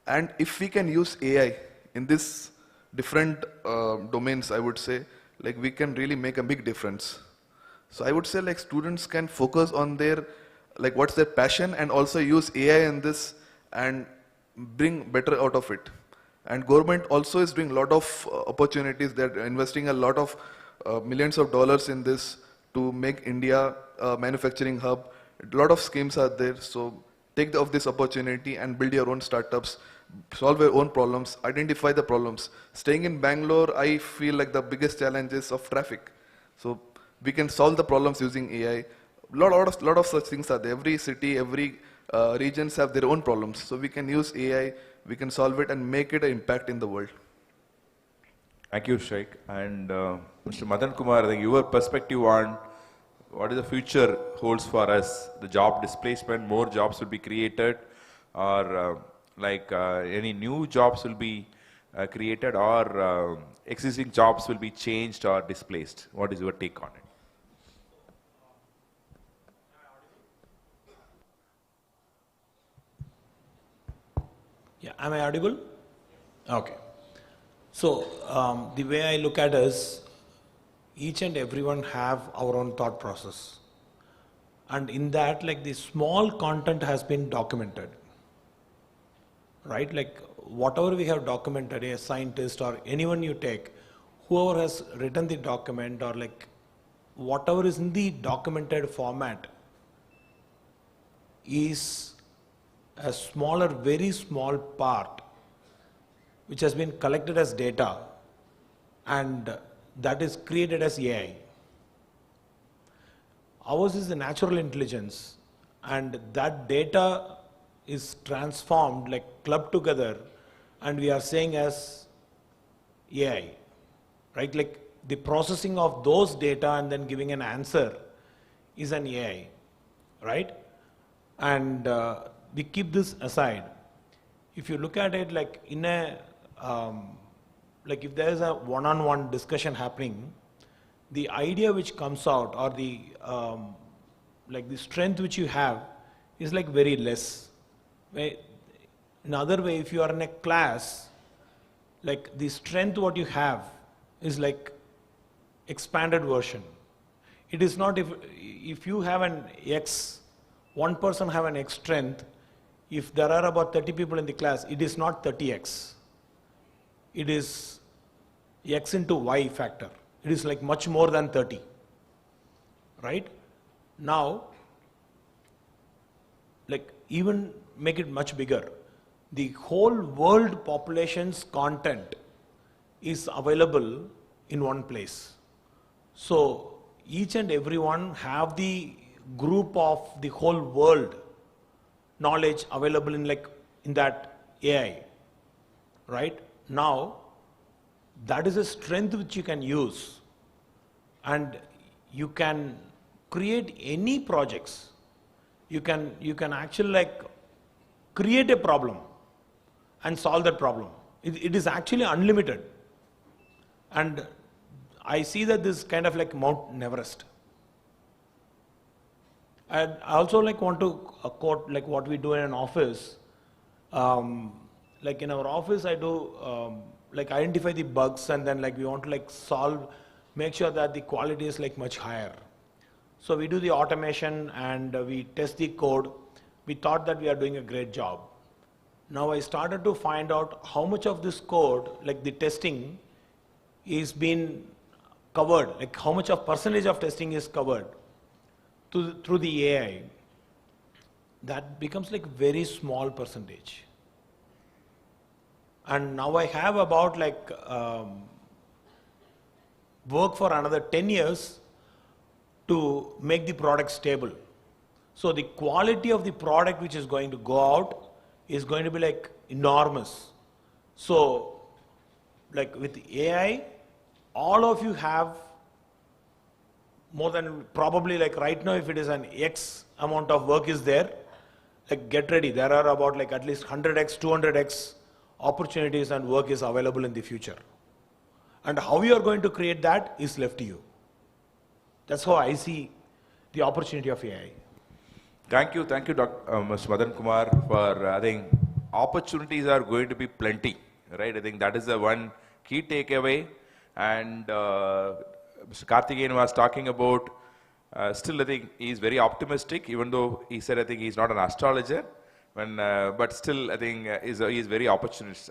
And if we can use AI in this different domains, I would say, like we can really make a big difference. So I would say like students can focus on their, like what's their passion and also use AI in this and bring better out of it. And government also is doing a lot of opportunities. They're investing a lot of millions of dollars in this to make India a manufacturing hub. A lot of schemes are there, so take of this opportunity and build your own startups, solve your own problems, identify the problems. Staying in Bangalore, I feel like the biggest challenge is of traffic. So we can solve the problems using AI. Lot of such things are there. Every city, every regions have their own problems. So we can use AI, we can solve it and make it an impact in the world. Thank you, Sheikh. And Mr. Madan Kumar, I think your perspective on what is the future holds for us, the job displacement, more jobs will be created, or any new jobs will be created, or existing jobs will be changed or displaced. What is your take on it? Yeah, am I audible? Okay. So the way I look at it is, each and everyone have our own thought process. And in that, like, the small content has been documented. Right? Like, whatever we have documented, a scientist or anyone you take, whoever has written the document, or like whatever is in the documented format is a smaller, very small part which has been collected as data, and that is created as AI. Ours is the natural intelligence, and that data is transformed, like clubbed together, and we are saying as AI, right? Like the processing of those data and then giving an answer is an AI, right? And we keep this aside. If you look at it like in a, like if there is a one-on-one discussion happening, the idea which comes out, or the like the strength which you have is like very less. In other way, if you are in a class, like the strength what you have is like expanded version. It is not if you have an X, one person have an X strength, if there are about 30 people in the class, it is not 30X. It is X into Y factor. It is like much more than 30, right? Now, like even make it much bigger. The whole world population's content is available in one place. So each and everyone have the group of the whole world knowledge available in that AI, right? Now, that is a strength which you can use, and you can create any projects. You can actually like create a problem and solve that problem. It is actually unlimited. And I see that this is kind of like Mount Everest. I also like want to quote like what we do in an office. Like in our office, I do like identify the bugs, and then like we want to like solve, make sure that the quality is like much higher. So we do the automation and we test the code. We thought that we are doing a great job. Now I started to find out how much of this code, like the testing, is being covered, like how much of percentage of testing is covered through the AI. That becomes like very small percentage. And now I have about like work for another 10 years to make the product stable. So the quality of the product which is going to go out is going to be like enormous. So like with AI, all of you have more than probably like right now, if it is an X amount of work is there, like get ready. There are about like at least 100X, 200X opportunities and work is available in the future. And how you are going to create that is left to you. That's how I see the opportunity of AI. Thank you, Mr. Madan Kumar, for I think opportunities are going to be plenty, right? I think that is the one key takeaway. And Mr. Karthikeyan was talking about, still I think he's very optimistic, even though he said I think he's not an astrologer, but still I think he's very opportunist,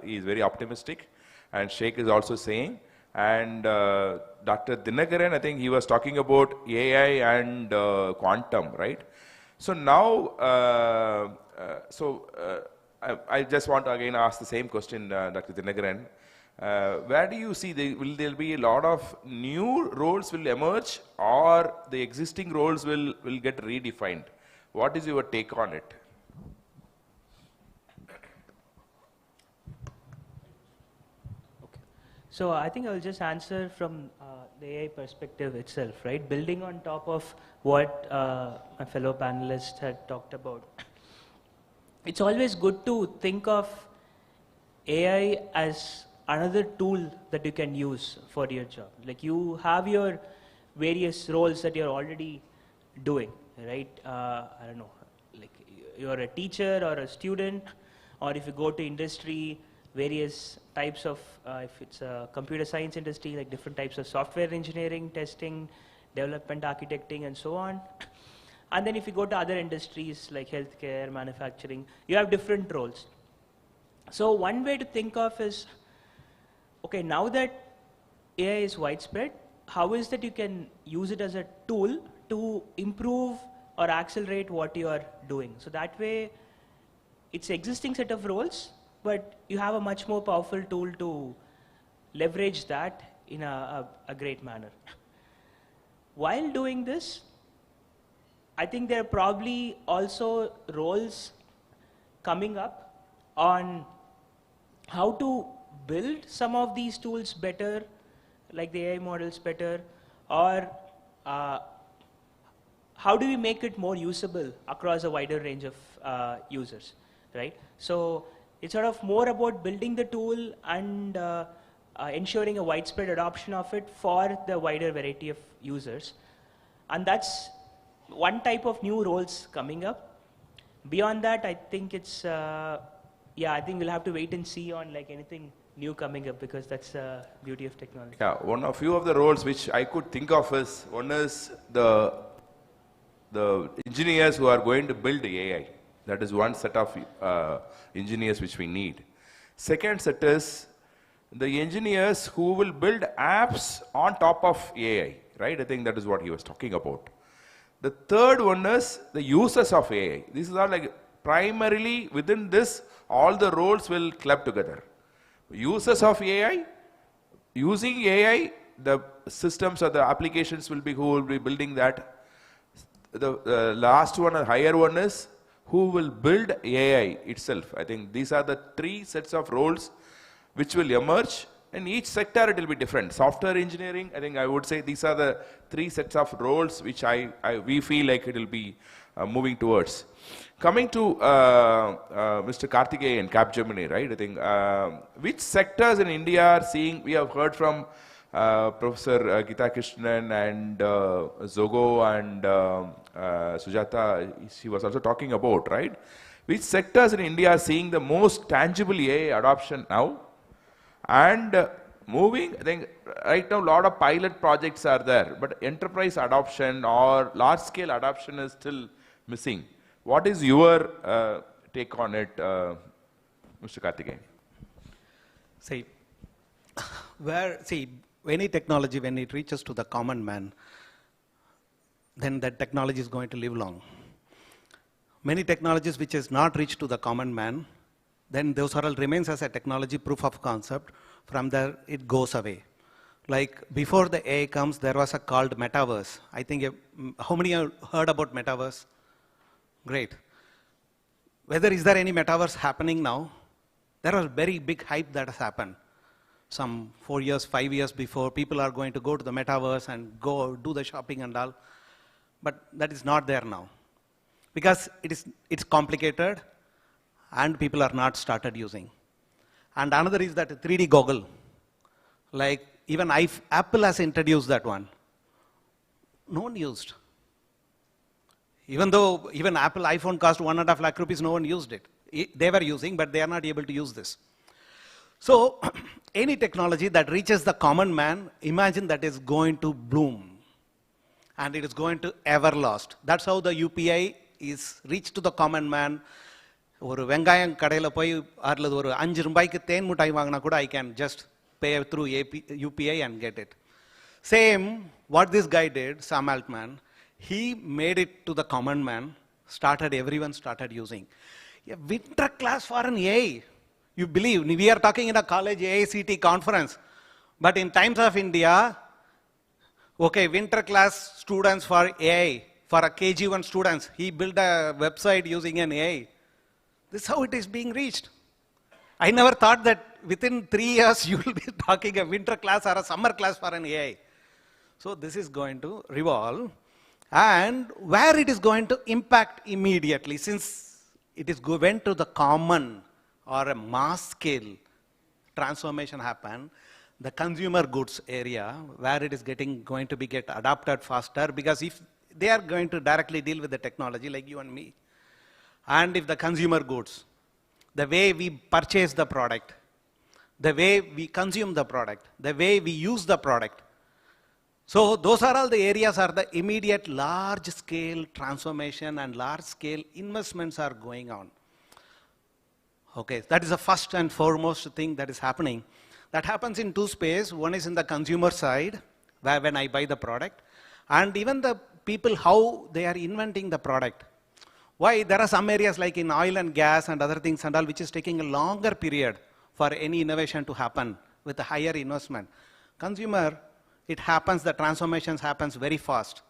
he's very optimistic. And Sheikh is also saying And Dr. Dinakaran, I think he was talking about AI and quantum, right? So now, I just want to again ask the same question, Dr. Dinakaran. Where do you see, will there be a lot of new roles will emerge, or the existing roles will get redefined? What is your take on it? So I think I'll just answer from the AI perspective itself, right? Building on top of what my fellow panelists had talked about. It's always good to think of AI as another tool that you can use for your job. Like you have your various roles that you're already doing, right? I don't know, like you're a teacher or a student, or if you go to industry, various types of, if it's a computer science industry, like different types of software engineering, testing, development, architecting, and so on. And then if you go to other industries like healthcare, manufacturing, you have different roles. So one way to think of is, okay, now that AI is widespread, how is that you can use it as a tool to improve or accelerate what you are doing? So that way, it's existing set of roles, but you have a much more powerful tool to leverage that in a great manner. While doing this, I think there are probably also roles coming up on how to build some of these tools better, like the AI models better, or how do we make it more usable across a wider range of users, right? So it's sort of more about building the tool and ensuring a widespread adoption of it for the wider variety of users. And that's one type of new roles coming up. Beyond that, I think it's, yeah, I think we'll have to wait and see on like anything new coming up, because that's the beauty of technology. Yeah, few of the roles which I could think of is, one is the engineers who are going to build AI. That is one set of engineers which we need. Second set is the engineers who will build apps on top of AI, right? I think that is what he was talking about. The third one is the users of AI. These are like primarily within this, all the roles will club together. Users of AI, using AI, the systems or the applications will be who will be building that. The last one, a higher one is who will build AI itself. I think these are the three sets of roles which will emerge. In each sector it will be different. Software engineering, I think I would say these are the three sets of roles which we feel like it will be moving towards. Coming to Mr. Karthikeyan, Capgemini, right? I think which sectors in India are seeing, we have heard from Professor Geeta Krishnan and Zogo and Sujata, she was also talking about, right? Which sectors in India are seeing the most tangible AI adoption now? And moving, I think right now a lot of pilot projects are there, but enterprise adoption or large scale adoption is still missing. What is your take on it, Mr. Karthikeyan? See, any technology, when it reaches to the common man, then that technology is going to live long. Many technologies which is not reached to the common man, then those all remains as a technology proof of concept. From there, it goes away. Like before the AI comes, there was a called metaverse. I think, how many have heard about metaverse? Great. Whether is there any metaverse happening now? There are very big hype that has happened. Some 4 years, 5 years before, people are going to go to the metaverse and go do the shopping and all. But that is not there now. Because it's complicated and people are not started using. And another is that 3D goggle. Like even Apple has introduced that one. No one used. Even though even Apple iPhone cost 1.5 lakh rupees, no one used it. They were using, but they are not able to use this. So any technology that reaches the common man, imagine that is going to bloom. And it is going to everlast. That's how the UPI is reached to the common man. ஒரு வெங்காயம் கடையில் போய் அதில் ஒரு 5 ரூபாய்க்கு தேன் மிட்டாய் வாங்கினா கூட I can just pay through UPI and get it. Same, what this guy did, Sam Altman, he made it to the common man, everyone started using. A winter class for an AI. You believe, we are talking in a college AICTE conference, but in Times of India, okay, winter class students for AI, for a KG1 students, he built a website using an AI. This is how it is being reached. I never thought that within 3 years you will be talking a winter class or a summer class for an AI. So this is going to revolve, and where it is going to impact immediately, since it is went to the common or a mass scale transformation happen, the consumer goods area where it is going to get adopted faster, because if they are going to directly deal with the technology like you and me, and if the consumer goods, the way we purchase the product, the way we consume the product, the way we use the product. So those are all the areas are the immediate large scale transformation and large scale investments are going on. Okay, that is the first and foremost thing that is happening. That happens in two spaces. One is in the consumer side, where when I buy the product, and even the people, how they are inventing the product. Why? There are some areas like in oil and gas and other things and all, which is taking a longer period for any innovation to happen with a higher investment. Consumer, it happens, the transformations happens very fast.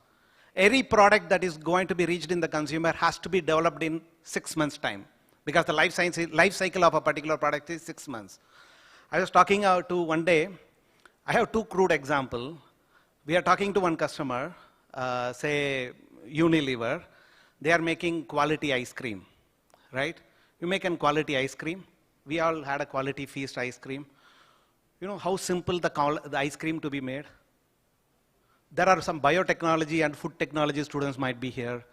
Every product that is going to be reached in the consumer has to be developed in 6 months' time, because the life cycle of a particular product is 6 months. I was talking to one day, I have two crude examples. We are talking to one customer, say Unilever, they are making quality ice cream, right? You make a quality ice cream. We all had a quality feast ice cream. You know how simple the ice cream to be made? There are some biotechnology and food technology students might be here.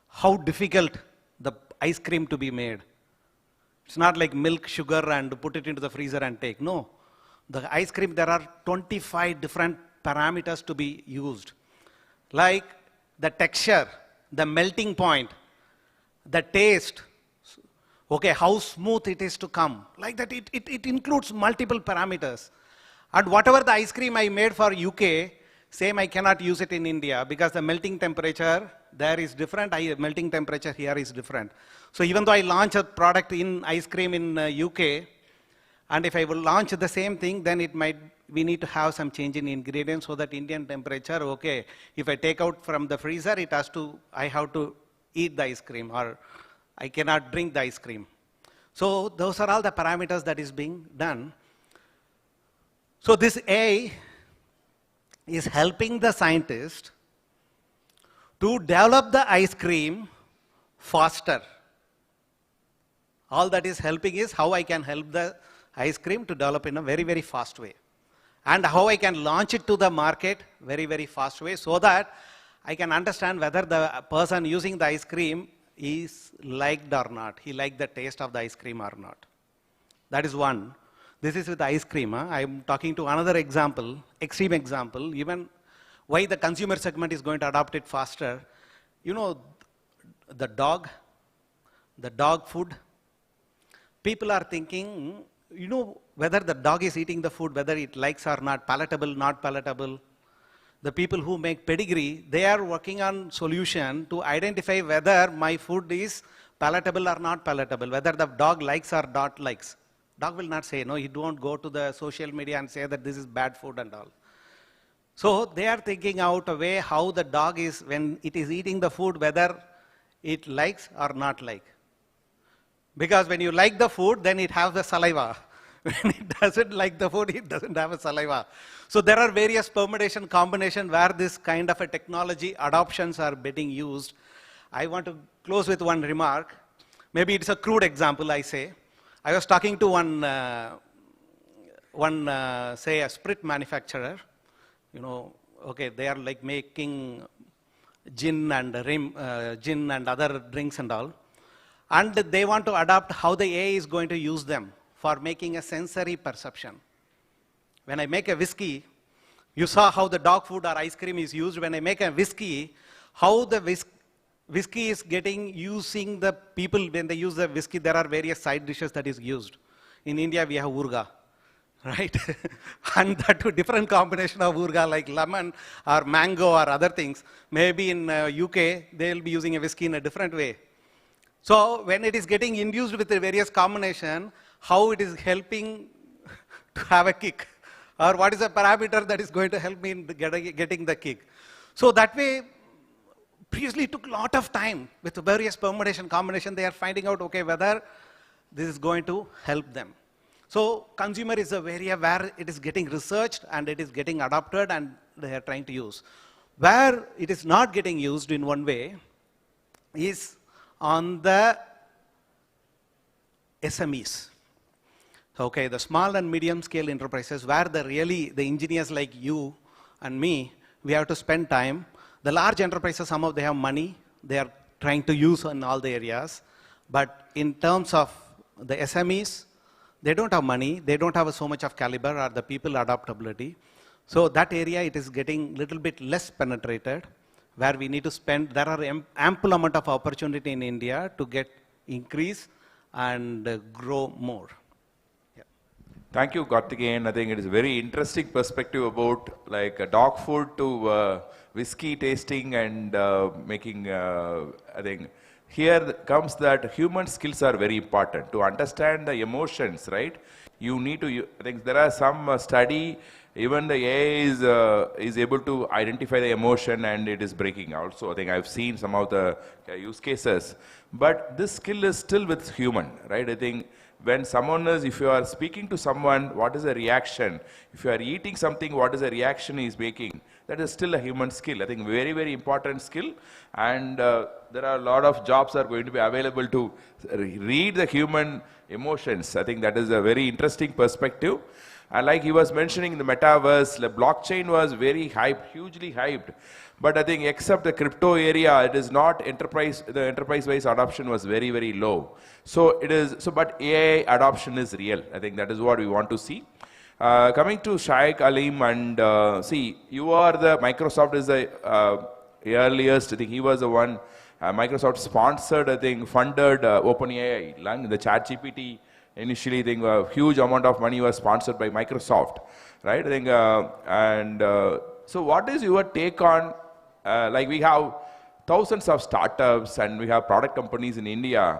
How difficult the ice cream to be made. It's not like milk, sugar, and put it into the freezer and take. No. The ice cream, there are 25 different parameters to be used. Like the texture, the melting point, the taste, okay, how smooth it is to come. Like that, it includes multiple parameters. And whatever the ice cream I made for UK, same I cannot use it in India, because the melting temperature there is different, melting temperature here is different. So even though I launch a product in ice cream in UK, and if I will launch the same thing, then we need to have some change in ingredients so that Indian temperature, okay, if I take out from the freezer, I have to eat the ice cream, or I cannot drink the ice cream. So those are all the parameters that is being done. So this AI is helping the scientist to develop the ice cream faster. All that is helping is how I can help the ice cream to develop in a very, very fast way. And how I can launch it to the market very, very fast way, so that I can understand whether the person using the ice cream is liked or not. He liked the taste of the ice cream or not. That is one. This is with ice cream. I am talking to another example, extreme example, even why the consumer segment is going to adopt it faster. You know, the dog food. People are thinking, you know, whether the dog is eating the food, whether it likes or not, palatable, not palatable. The people who make pedigree, they are working on solution to identify whether my food is palatable or not palatable, whether the dog likes or not likes. Dog will not say, no, he don't go to the social media and say that this is bad food and all. So they are thinking out a way how the dog is, when it is eating the food, whether it likes or not like. Because when you like the food, then it has the saliva. When it doesn't like the food, it doesn't have a saliva. So there are various permutation combination where this kind of a technology adoptions are getting used. I want to close with one remark. Maybe it's a crude example, I say. I was talking to say a spirit manufacturer. You know, okay, they are like making gin and other drinks and all. And they want to adapt how the AI is going to use them for making a sensory perception. When I make a whiskey, you saw how the dog food or ice cream is used. When I make a whiskey, how the whiskey is using the people, when they use the whiskey, there are various side dishes that is used. In India, we have urga. right? And that to different combination of urga like lemon or mango or other things. Maybe in UK, they'll be using a whiskey in a different way. So when it is getting induced with the various combination, how it is helping to have a kick, or what is the parameter that is going to help me in getting the kick. So that way, previously it took a lot of time with the various permutation combination. They are finding out, okay, whether this is going to help them. So consumer is a area where it is getting researched and it is getting adopted and they are trying to use. Where it is not getting used in one way is on the SMEs. Okay, the small and medium scale enterprises where the engineers like you and me, we have to spend time. The large enterprises, some of them have money, they are trying to use in all the areas. But in terms of the SMEs, they don't have money, they don't have so much of caliber or the people adaptability. So that area, it is getting little bit less penetrated, where we need to spend, there are ample amount of opportunity in India to get increase and grow more. Yeah. Thank you, Karthikeyan. I think it is a very interesting perspective about like dog food to whiskey tasting and making, I think, here comes that human skills are very important to understand the emotions, right? You need to, I think there are some study, even the AI is able to identify the emotion and it is breaking out. So I think I've seen some of the use cases, but this skill is still with human, right? I think when someone is, if you are speaking to someone, what is the reaction? If you are eating something, what is the reaction he is making? That is still a human skill. I think very, very important skill. And there are a lot of jobs are going to be available to read the human emotions. I think that is a very interesting perspective. And like he was mentioning, the metaverse, the blockchain was very hyped, hugely hyped. But I think except the crypto area, it is not enterprise, the enterprise-wise adoption was very, very low. So it is, so but AI adoption is real. I think that is what we want to see. Coming to Shaikh Alim and see, you are the, Microsoft is the earliest, I think he was the one, Microsoft sponsored, I think, funded OpenAI, the ChatGPT. Initially, I think a huge amount of money was sponsored by Microsoft, right? I think, so what is your take on, like we have thousands of startups and we have product companies in India,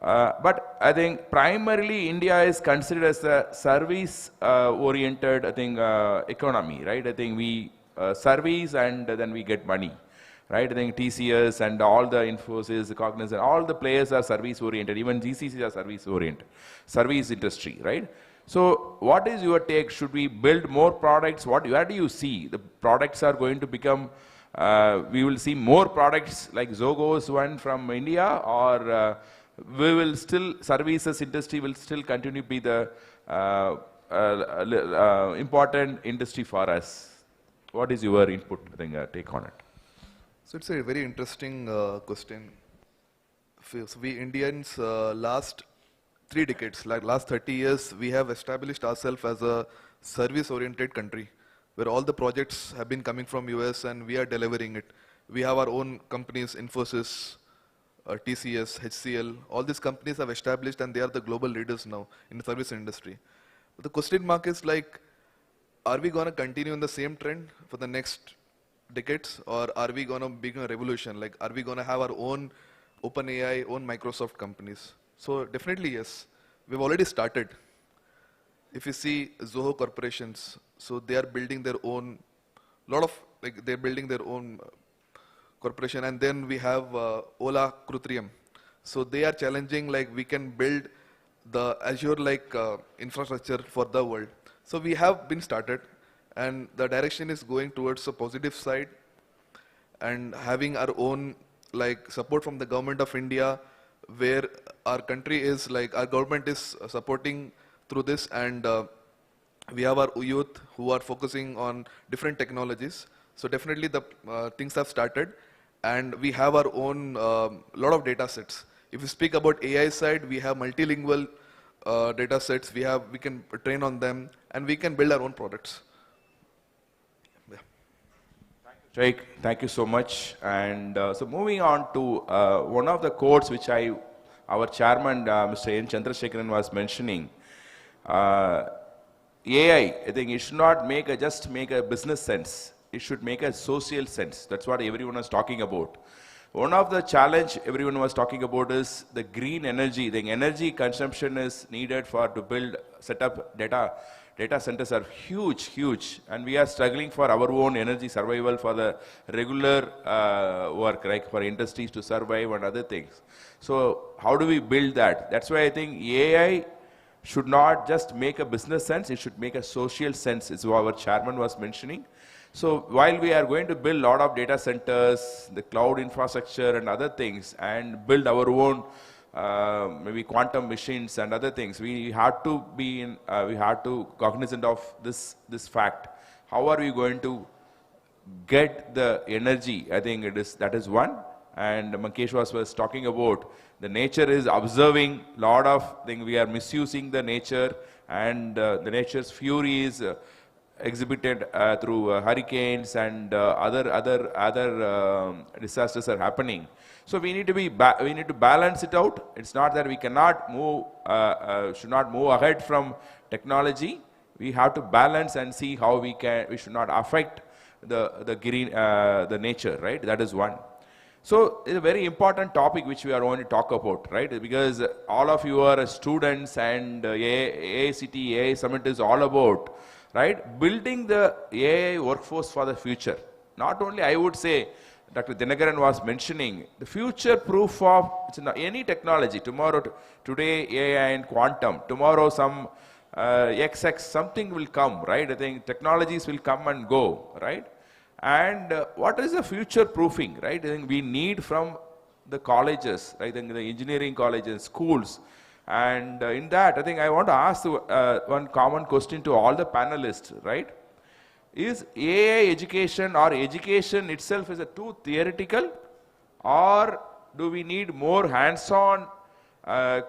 but I think primarily India is considered as a service-oriented, I think, economy, right? I think we service and then we get money. Right, I think TCS and all the Infosys, the Cognizant, all the players are service-oriented. Even GCCs are service-oriented, service industry, right? So, what is your take? Should we build more products? Where do you see the products are going to become? We will see more products like Zogo's one from India, or we will still services industry will still continue to be the important industry for us. What is your input? I think take on it. So it's a very interesting question. So we Indians, last 3 decades, like last 30 years, we have established ourselves as a service-oriented country, where all the projects have been coming from US and we are delivering it. We have our own companies, Infosys, TCS, HCL, all these companies have established and they are the global leaders now in the service industry. But the question mark is like, are we going to continue in the same trend for the next decades, or are we going to begin a revolution? Like, are we going to have our own OpenAI, own Microsoft companies? So definitely yes. We've already started. If you see Zoho corporations, so they are building their own, they're building their own corporation, and then we have Ola Krutrium. So they are challenging, like, we can build the Azure-like infrastructure for the world. So we have been started, and the direction is going towards a positive side, and having our own support from the government of India, where our country is our government is supporting through this, and we have our youth who are focusing on different technologies. So definitely the things have started, and we have our own lot of data sets. If we speak about AI side, we have multilingual data sets. We can train on them, and we can build our own products. Jake, thank you so much. And so moving on to one of the quotes which our chairman, Mr. N. Chandrasekharan, was mentioning. AI, I think it should not make just make a business sense. It should make a social sense. That's what everyone was talking about. One of the challenge everyone was talking about is the green energy. The energy consumption is needed to build, set up data centers are huge, and we are struggling for our own energy survival for the regular work, like for industries to survive and other things. So how do we build that? That's why I think AI should not just make a business sense, it should make a social sense, is what our chairman was mentioning. So while we are going to build a lot of data centers, the cloud infrastructure and other things, and build our own maybe quantum machines and other things, we have to be cognizant of this fact. How are we going to get the energy? I think that is one. And Mankesh was talking about the nature is observing a lot of things. We are misusing the nature, and the nature's fury is exhibited through hurricanes and other disasters are happening. So we need to balance it out. It's not that we cannot move, should not move ahead from technology. We have to balance and see how we should not affect the nature, right? That is one. So it's a very important topic which we are going to talk about, right? Because all of you are students, and AICTE AI Summit is all about, right, building the AI workforce for the future. Not only, I would say, Dr. Dinakaran was mentioning, the future proof of any technology. Tomorrow, today AI and quantum. Tomorrow some XX, something will come, right? I think technologies will come and go, right? And what is the future proofing, right? I think we need from the colleges, right? I think the engineering colleges, schools. And in that, I think I want to ask one common question to all the panelists, right? Is AI education or education itself is too theoretical, or do we need more hands-on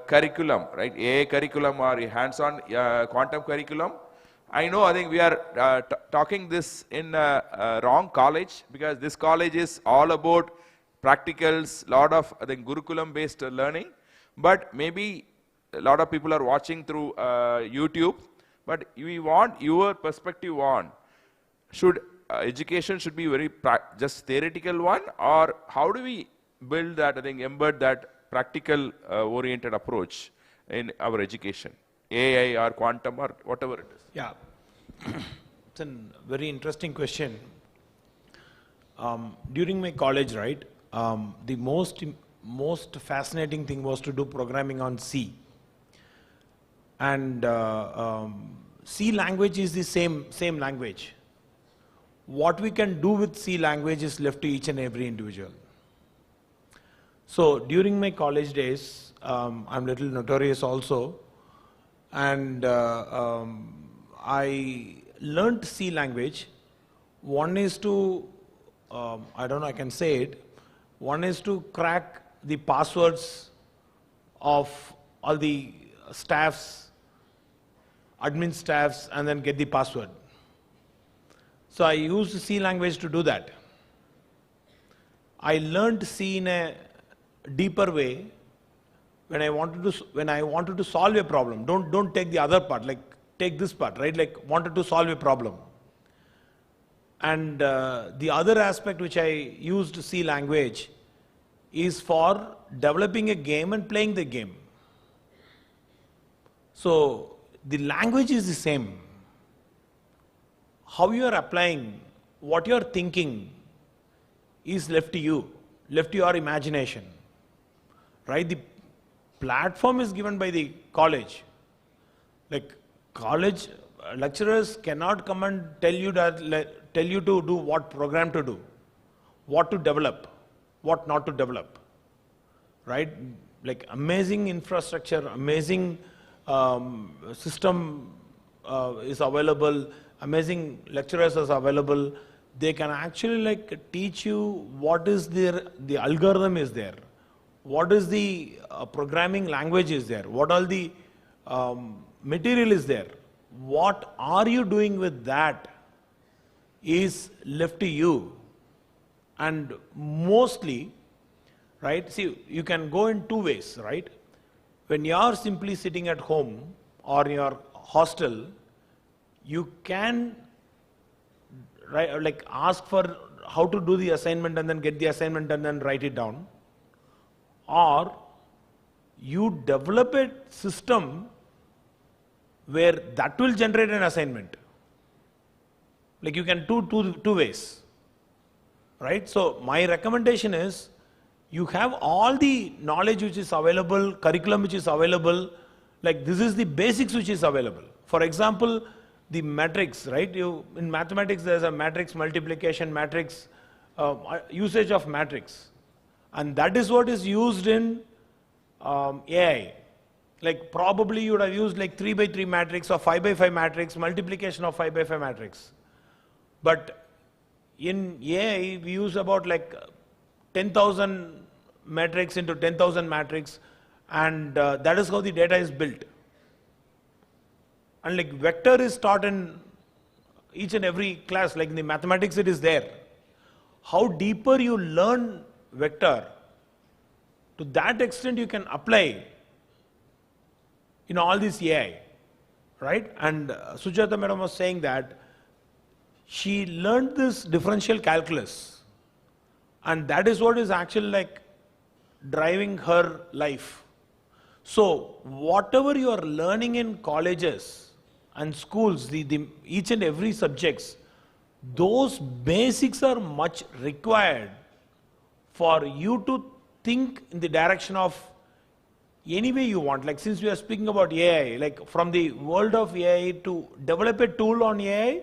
curriculum, right? AI curriculum or hands-on quantum curriculum? I know, I think we are talking this in a wrong college, because this college is all about practicals, lot of, I think, Gurukulam-based learning. But maybe a lot of people are watching through YouTube. But we want your perspective on, should education should be very just theoretical one, or how do we build that, I think, embed that practical oriented approach in our education? AI or quantum or whatever it is. Yeah, it's a very interesting question. During my college, right, the most fascinating thing was to do programming on C. And C language is the same language. What we can do with C language is left to each and every individual. So during my college days, I'm a little notorious also, and I learned C language. One is to, I don't know, I can say it, one is to crack the passwords of all the staffs, admin staffs, and then get the password. So I used C language to do that. I learned C in a deeper way when I wanted to solve a problem. Don't take the other part, like take this part, right? Like wanted to solve a problem. And the other aspect which I used C language is for developing a game and playing the game. So the language is the same. How you are applying, what you are thinking is left to you, left to your imagination, right? The platform is given by the college. Like college lecturers cannot come and tell you to do what program to do, what to develop, what not to develop, right? Like amazing infrastructure, amazing system is available, amazing lecturers are available. They can actually like teach you what is the algorithm is there, what is the programming language is there, what all the material is there, what are you doing with that is left to you. And mostly, right, see, you can go in two ways, right? When you are simply sitting at home or in your hostel, you can like ask for how to do the assignment and then get the assignment done and write it down, or you develop a system where that will generate an assignment. Like you can do two ways, right? So my recommendation is you have all the knowledge which is available, curriculum which is available, like this is the basics which is available. For example, the matrix, right? In mathematics there's a matrix multiplication, matrix, usage of matrix. And that is what is used in AI. Like probably you would have used like 3 by 3 matrix or 5 by 5 matrix, multiplication of 5 by 5 matrix. But in AI we use about like 10,000 matrix into 10,000 matrix, and that is how the data is built. And like vector is taught in each and every class, like in the mathematics it is there. How deeper you learn vector, to that extent you can apply all this AI, right? And Sujata madam was saying that she learned this differential calculus, and that is what is actually like driving her life. So whatever you are learning in colleges and schools, each and every subjects, those basics are much required for you to think in the direction of any way you want. Like since we are speaking about AI, like from the world of AI to develop a tool on AI,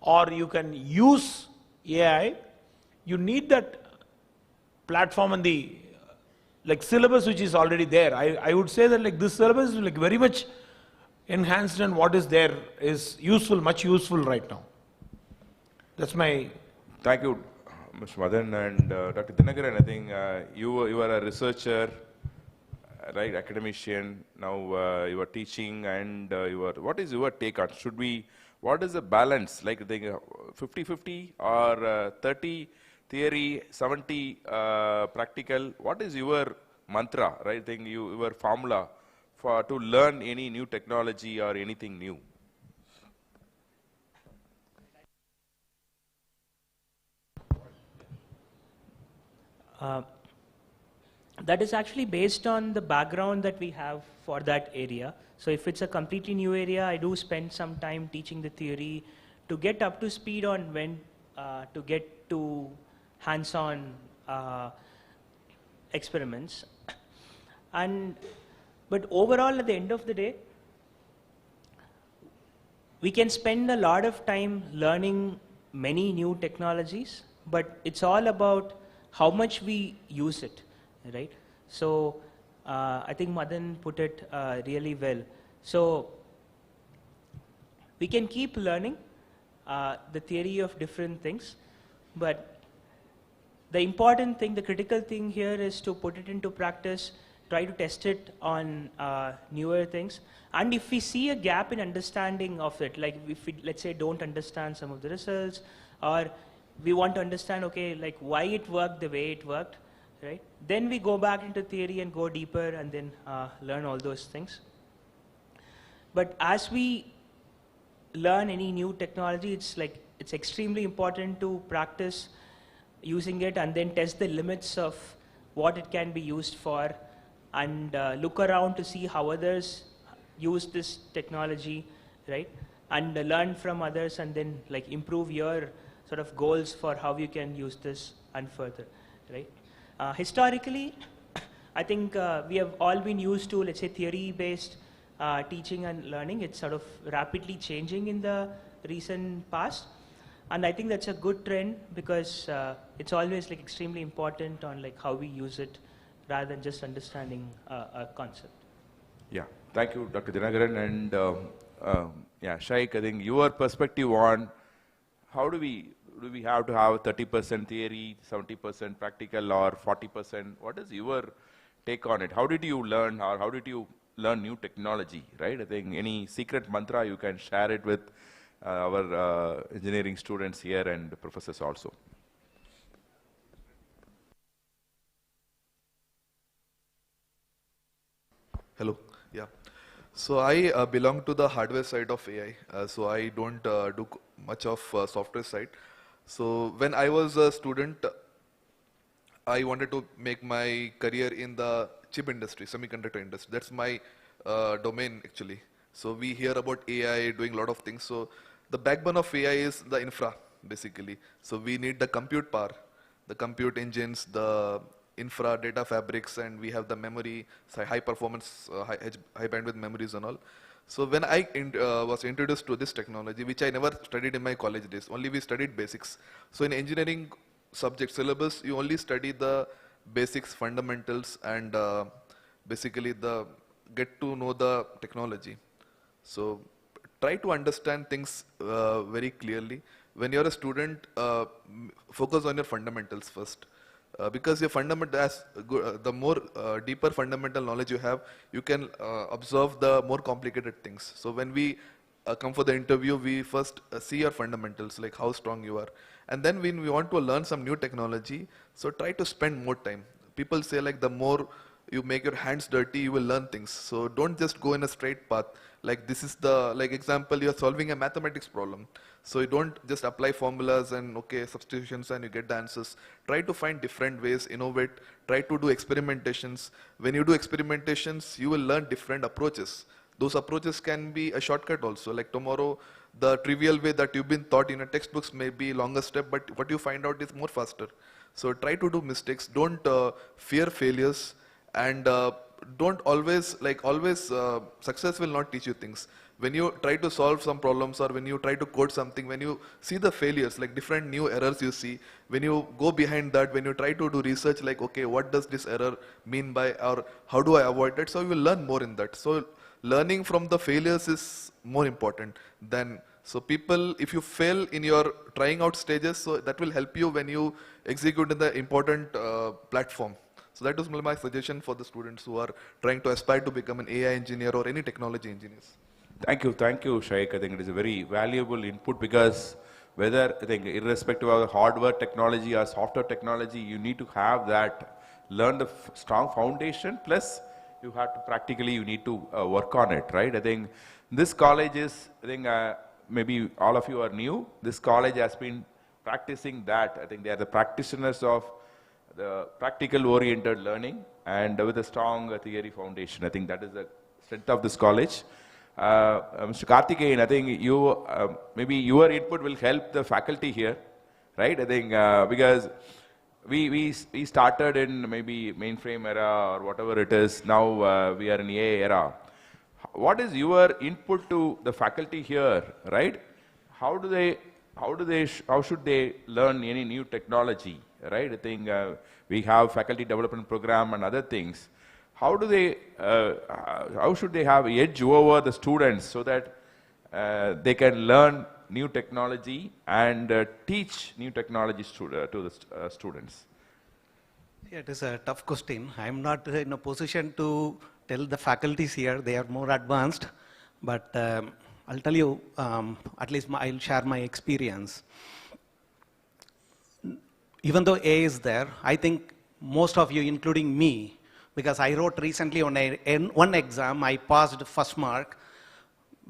or you can use AI, you need that platform and the like syllabus which is already there. I would say that like this syllabus is like very much enhanced, and what is there is useful, much useful right now. That's my... Thank you, Mr. Madan and Dr. Dinakaran. I think you are a researcher, right, academician. Now you are teaching, and what is your take on? What is the balance? Like 50-50 or 30 theory, 70 practical? What is your mantra, right? Your formula to learn any new technology or anything new? That is actually based on the background that we have for that area. So if it's a completely new area, I do spend some time teaching the theory to get up to speed on when to get to hands-on experiments. But overall, at the end of the day, we can spend a lot of time learning many new technologies, but it's all about how much we use it, right? So I think Madan put it really well. So we can keep learning the theory of different things, but the important thing, the critical thing here is to put it into practice, try to test it on newer things. And if we see a gap in understanding of it, like if we, let's say, don't understand some of the results, or we want to understand, okay, like why it worked the way it worked, right? Then we go back into theory and go deeper and then learn all those things. But as we learn any new technology, it's extremely important to practice using it and then test the limits of what it can be used for, and look around to see how others use this technology, right? And learn from others, and then like improve your sort of goals for how you can use this and further, right? Historically, I think we have all been used to, let's say, theory-based teaching and learning. It's sort of rapidly changing in the recent past. And I think that's a good trend, because it's always like extremely important on like how we use it rather than just understanding a concept. Yeah, thank you, Dr. Dinakaran. And yeah, Shaikh, I think your perspective on how do we have to have 30% theory, 70% practical, or 40%? What is your take on it? How did you learn, or how did you learn new technology, right? I think any secret mantra you can share it with our engineering students here and professors also. Hello. Yeah. So I belong to the hardware side of AI. So I don't do much of software side. So when I was a student, I wanted to make my career in the chip industry, semiconductor industry. That's my domain actually. So we hear about AI doing a lot of things. So the backbone of AI is the infra basically. So we need the compute power, the compute engines, the infra data fabrics, and we have the memory, so high performance, high bandwidth memories and all. So when I was introduced to this technology, which I never studied in my college days, only we studied basics. So in engineering subject syllabus, you only study the basics, fundamentals, and basically the get to know the technology. So try to understand things very clearly. When you're a student, focus on your fundamentals first. Because your the more deeper fundamental knowledge you have, you can observe the more complicated things. So when we come for the interview, we first see your fundamentals, like how strong you are. And then when we want to learn some new technology, so try to spend more time. People say like the more you make your hands dirty, you will learn things. So don't just go in a straight path. Like this is the, like example, you're solving a mathematics problem. So you don't just apply formulas and okay, substitutions and you get the answers. Try to find different ways, innovate, try to do experimentations. When you do experimentations, you will learn different approaches. Those approaches can be a shortcut also. Like tomorrow, the trivial way that you've been taught in a textbooks may be longer step, but what you find out is more faster. So try to do mistakes. Don't fear failures, and don't always, success will not teach you things. When you try to solve some problems or when you try to code something, when you see the failures, like different new errors you see, when you go behind that, when you try to do research like, okay, what does this error mean by, or how do I avoid it? So you will learn more in that. So learning from the failures is more important than, so people, if you fail in your trying out stages, so that will help you when you execute in the important platform. So that was my suggestion for the students who are trying to aspire to become an AI engineer or any technology engineers. Thank you, Shaikh. I think it is a very valuable input because whether, I think, irrespective of hardware technology or software technology, you need to have that, learn the strong foundation, plus you have to practically, you need to work on it, right? I think this college is, I think maybe all of you are new. This college has been practicing that. I think they are the practitioners of the practical oriented learning and with a strong theory foundation. I think that is the strength of this college. Mr. Karthikeyan, I think you, maybe your input will help the faculty here, right? I think because we started in maybe mainframe era or whatever it is. Now we are in AI era. What is your input to the faculty here, right? How should they learn any new technology, right? I think we have faculty development program and other things. How should they have edge over the students so that they can learn new technology and teach new technologies to the students? Yeah, it is a tough question. I'm not in a position to tell the faculties here, they are more advanced, but I'll tell you, at least I'll share my experience. Even though A is there, I think most of you, including me, because I wrote recently on one exam, I passed first mark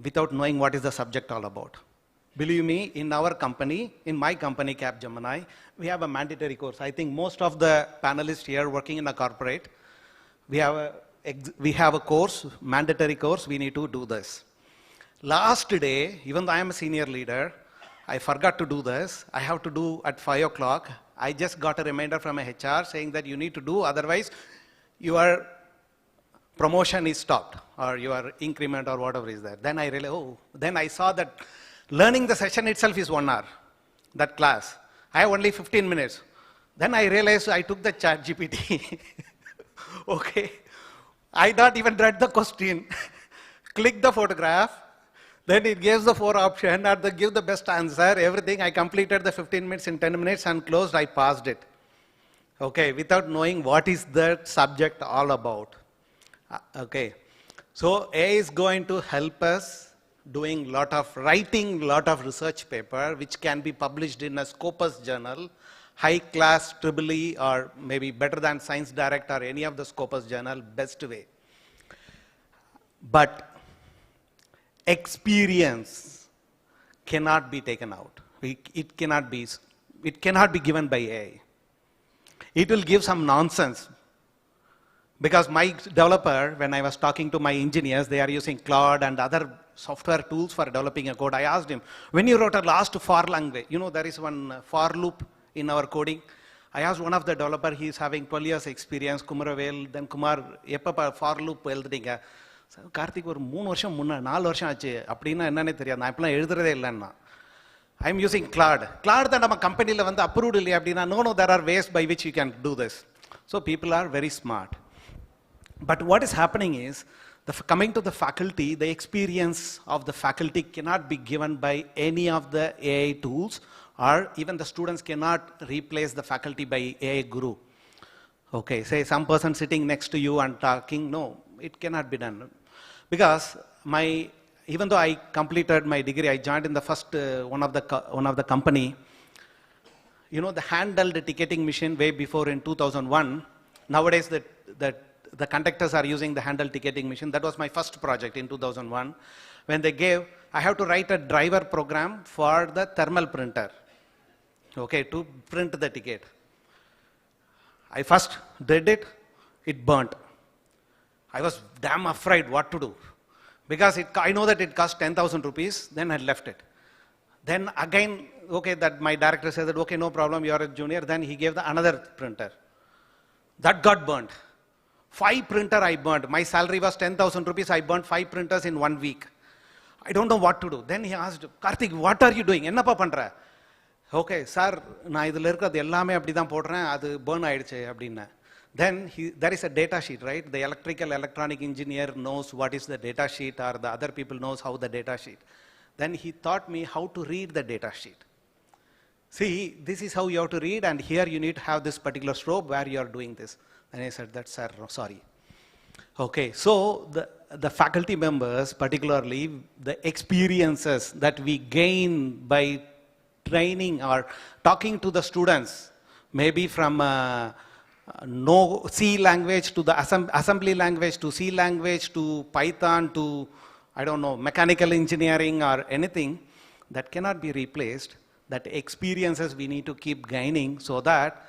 without knowing what is the subject all about. Believe me, in our company, in my company, Capgemini, we have a mandatory course. I think most of the panelists here working in a corporate, we have a course, mandatory course, we need to do this. Last day, even though I am a senior leader, I forgot to do this. I have to do at 5 o'clock. I just got a reminder from a HR saying that you need to do, otherwise your promotion is stopped or your increment or whatever is there. Then I realized, then I saw that learning the session itself is 1 hour, that class. I have only 15 minutes. Then I realized I took the chat GPT. Okay. I not even read the question. Click the photograph. Then it gives the 4 options and give the best answer, everything. I completed the 15 minutes in 10 minutes and closed, I passed it. Okay, without knowing what is that subject all about. Okay, so A is going to help us doing writing lot of research paper, which can be published in a Scopus journal, high class EEE or maybe better than Science Direct or any of the Scopus journal, best way. But experience cannot be taken out. It cannot be given by AI. It will give some nonsense. Because my developer, when I was talking to my engineers, they are using Claude and other software tools for developing a code. I asked him, when you wrote a last for language, you know there is one for loop in our coding. I asked one of the developer, he is having 12 years experience, Kumaravel, then Kumar, எப்ப for loop எழுதுறீங்க? கார்த்திக் ஒரு 3 வருஷம் முன்ன 4 வருஷம் ஆச்சு அப்படின்னா என்னன்னே தெரியாது. நான் இப்பலாம் எழுதுறதே இல்லைன்னா. I am using Claude. Claude தான் நம்ம கம்பெனியில் வந்து approved இல்லையா அப்படின்னா, no, there are ways by which you can do this. So people are very smart. But what is happening is, coming to the faculty, the experience of the faculty cannot be given by any of the AI tools, or even the students cannot replace the faculty by AI guru. Okay, say some person sitting next to you and talking, no, it cannot be done. Because even though I completed my degree, I joined in the first one of the company. You know, the handheld ticketing machine way before in 2001. Nowadays, the conductors are using the handheld ticketing machine. That was my first project in 2001. When they I have to write a driver program for the thermal printer, okay, to print the ticket. I first did it, it burnt. I was damn afraid what to do. Because I know that it cost 10,000 rupees, then I left it. Then again, okay, that my director said that, okay, no problem, you are a junior. Then he gave another printer. That got burnt. 5 printer I burnt. My salary was 10,000 rupees. I burnt 5 printers in 1 week. I don't know what to do. Then he asked, Karthik, what are you doing? Ennappa pandra? Okay, sir, நான் இதில் இருக்கிறது எல்லாமே அப்படி தான் போடுறேன், அது burn ஆயிடுச்சு அப்படின்னா. Then there is a data sheet, right? The electronic engineer knows what is the data sheet, or the other people knows how the data sheet. Then he taught me how to read the data sheet. See, this is how you have to read, and here you need to have this particular strobe where you are doing this. And I said, that's sir, sorry. Okay, so the faculty members, particularly the experiences that we gain by training or talking to the students, maybe from no C language to the assembly language to C language to Python to, I don't know, mechanical engineering or anything, that cannot be replaced. That experiences we need to keep gaining so that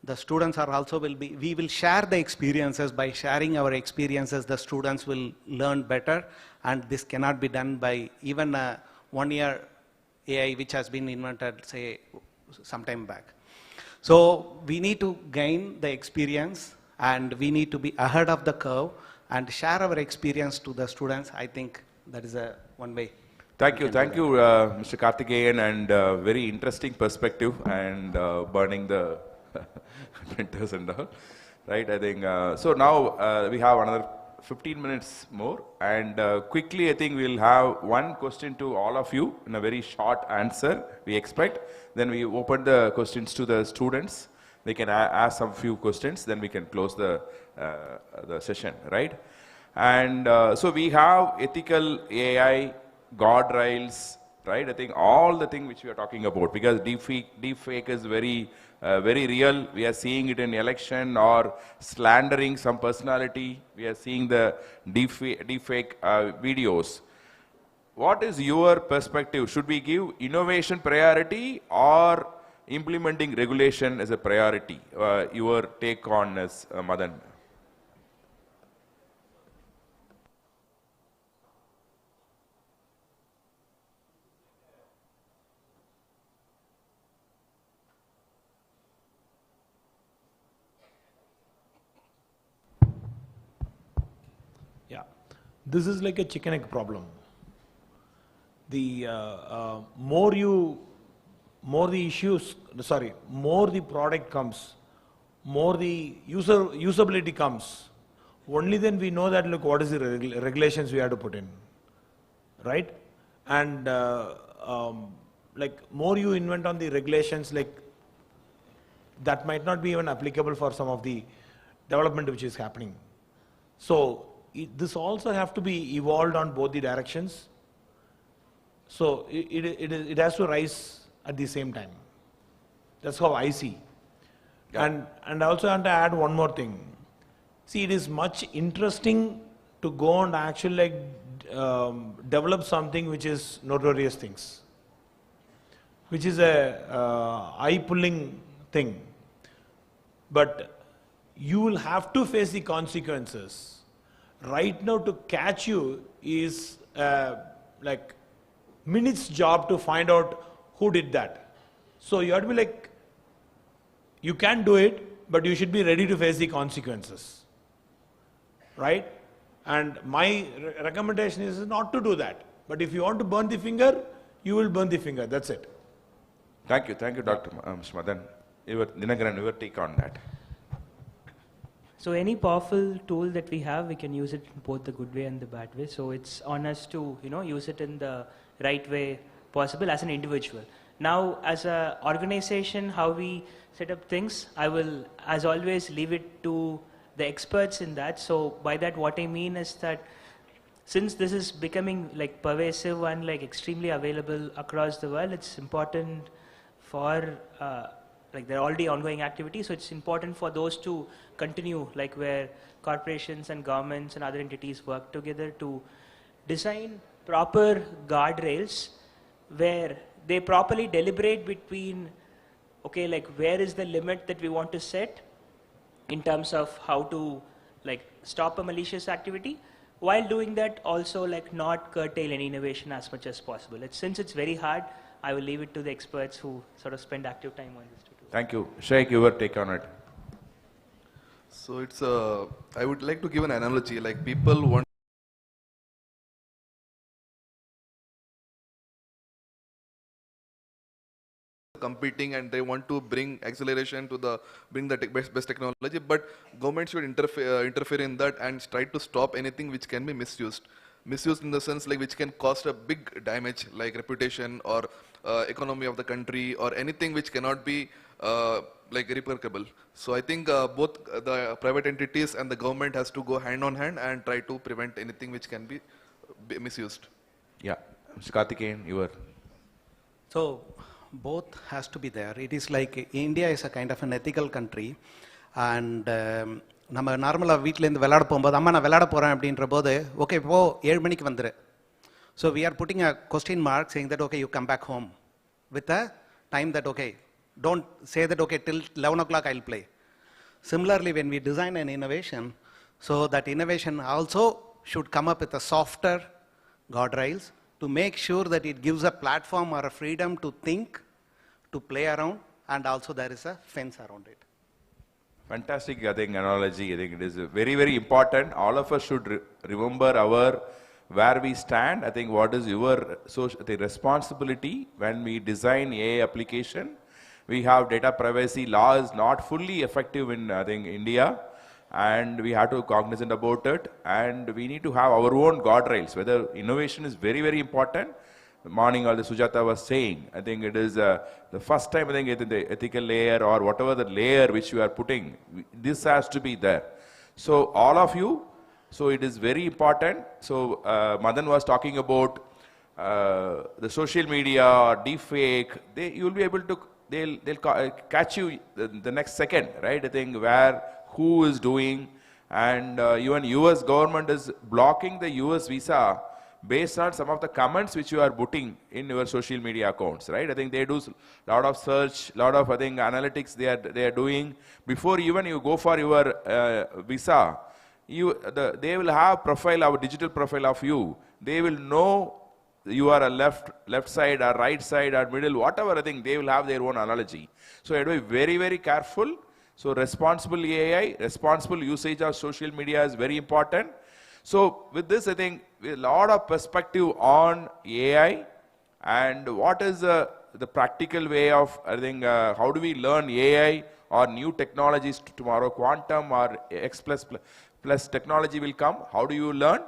the students are also we will share the experiences. By sharing our experiences, the students will learn better, and this cannot be done by even a 1-year AI which has been invented, say, some time back. So we need to gain the experience, and we need to be ahead of the curve and share our experience to the students. I think that is one way. Thank you, Mr. Karthikeyan, and very interesting perspective, and burning the printers and all, right? I think, so now we have another 15 minutes more, and quickly I think we'll have one question to all of you in a very short answer, we expect. Then we open the questions to the students. They can ask some few questions, then we can close the session, right? And so we have ethical AI, guardrails, right? I think all the things which we are talking about, because deepfake is very real. We are seeing it in election or slandering some personality. We are seeing the deepfake videos. What is your perspective? Should we give innovation priority or implementing regulation as a priority? Your take on this, Madan. This is like a chicken egg problem. The more the product comes, more the usability comes. Only then we know that, look, what is the regulations we have to put in, right? And like more you invent on the regulations, like that might not be even applicable for some of the development which is happening. So this also have to be evolved on both the directions. So it has to rise at the same time. That's how I see. Yeah. And I also want to add one more thing. See, it is much interesting to go and actually like develop something which is notorious things, which is a eye-pulling thing. But you will have to face the consequences. Right now, to catch you is like minutes job to find out who did that. So you have to be like, you can do it, but you should be ready to face the consequences, right? And my recommendation is not to do that. But if you want to burn the finger, you will burn the finger. That's it. Thank you, Dr. Madan. Dinakaran, your take on that. So any powerful tool that we have, we can use it in both the good way and the bad way. So it's on us to, use it in the right way possible as an individual. Now, as an organization, how we set up things, I will, as always, leave it to the experts in that. So by that, what I mean is that since this is becoming like pervasive and like extremely available across the world, it's important for like there are already ongoing activities, so it's important for those to continue, like where corporations and governments and other entities work together to design proper guardrails where they properly deliberate between, okay, like where is the limit that we want to set in terms of how to like stop a malicious activity, while doing that also like not curtail any innovation as much as possible. Since it's very hard, I will leave it to the experts who sort of spend active time on this. Thank you. Shaikh, your take on it. So it's I would like to give an analogy, like people want competing and they want to bring acceleration to bring the best technology, but government should interfere in that and try to stop anything which can be misused. Misused in the sense like which can cause a big damage like reputation or economy of the country or anything which cannot be like irreparable. So I think both the private entities and the government has to go hand on hand and try to prevent anything which can be misused. Yeah, Mr. Karthikeyan, you were. So both has to be there. It is like India is a kind of an ethical country, and நம்ம நார்மலாக வீட்டிலேருந்து விளையாட போகும்போது அம்மா நான் விளையாட போகிறேன் அப்படின்ற போது ஓகே இப்போ 7 மணிக்கு வந்துரு. So we are putting a question mark saying that okay, you come back home with a time that okay, don't say that okay, till 11 o'clock I'll play. Similarly, when we design an innovation, so that innovation also should come up with a softer guardrails to make sure that it gives a platform or a freedom to think, to play around, and also there is a fence around it. Fantastic, I think, analogy. I think it is very, very important. All of us should remember where we stand. I think what is the responsibility when we design AI application. We have data privacy laws not fully effective in, I think, India, and we have to be cognizant about it. And we need to have our own guardrails. Whether innovation is very, very important. Morning, all the Sujata was saying, I think it is the first time I think in the ethical layer or whatever the layer which you are putting, this has to be there. So all of you, so it is very important. So Madan was talking about the social media or deepfake. You will be able to, they'll catch you the next second, right? I think who is doing, and even US government is blocking the US visa based on some of the comments which you are putting in your social media accounts, right? I think they do a lot of search, lot of I think analytics they are doing before even you go for your visa. They will have our digital profile of you. They will know you are a left side or right side or middle, whatever. I think they will have their own analogy. So you have to be very, very careful. So responsible AI, responsible usage of social media is very important. So with this, I think a lot of perspective on AI and what is the practical way of, I think, how do we learn AI or new technologies tomorrow, quantum or X plus technology will come. How do you learn?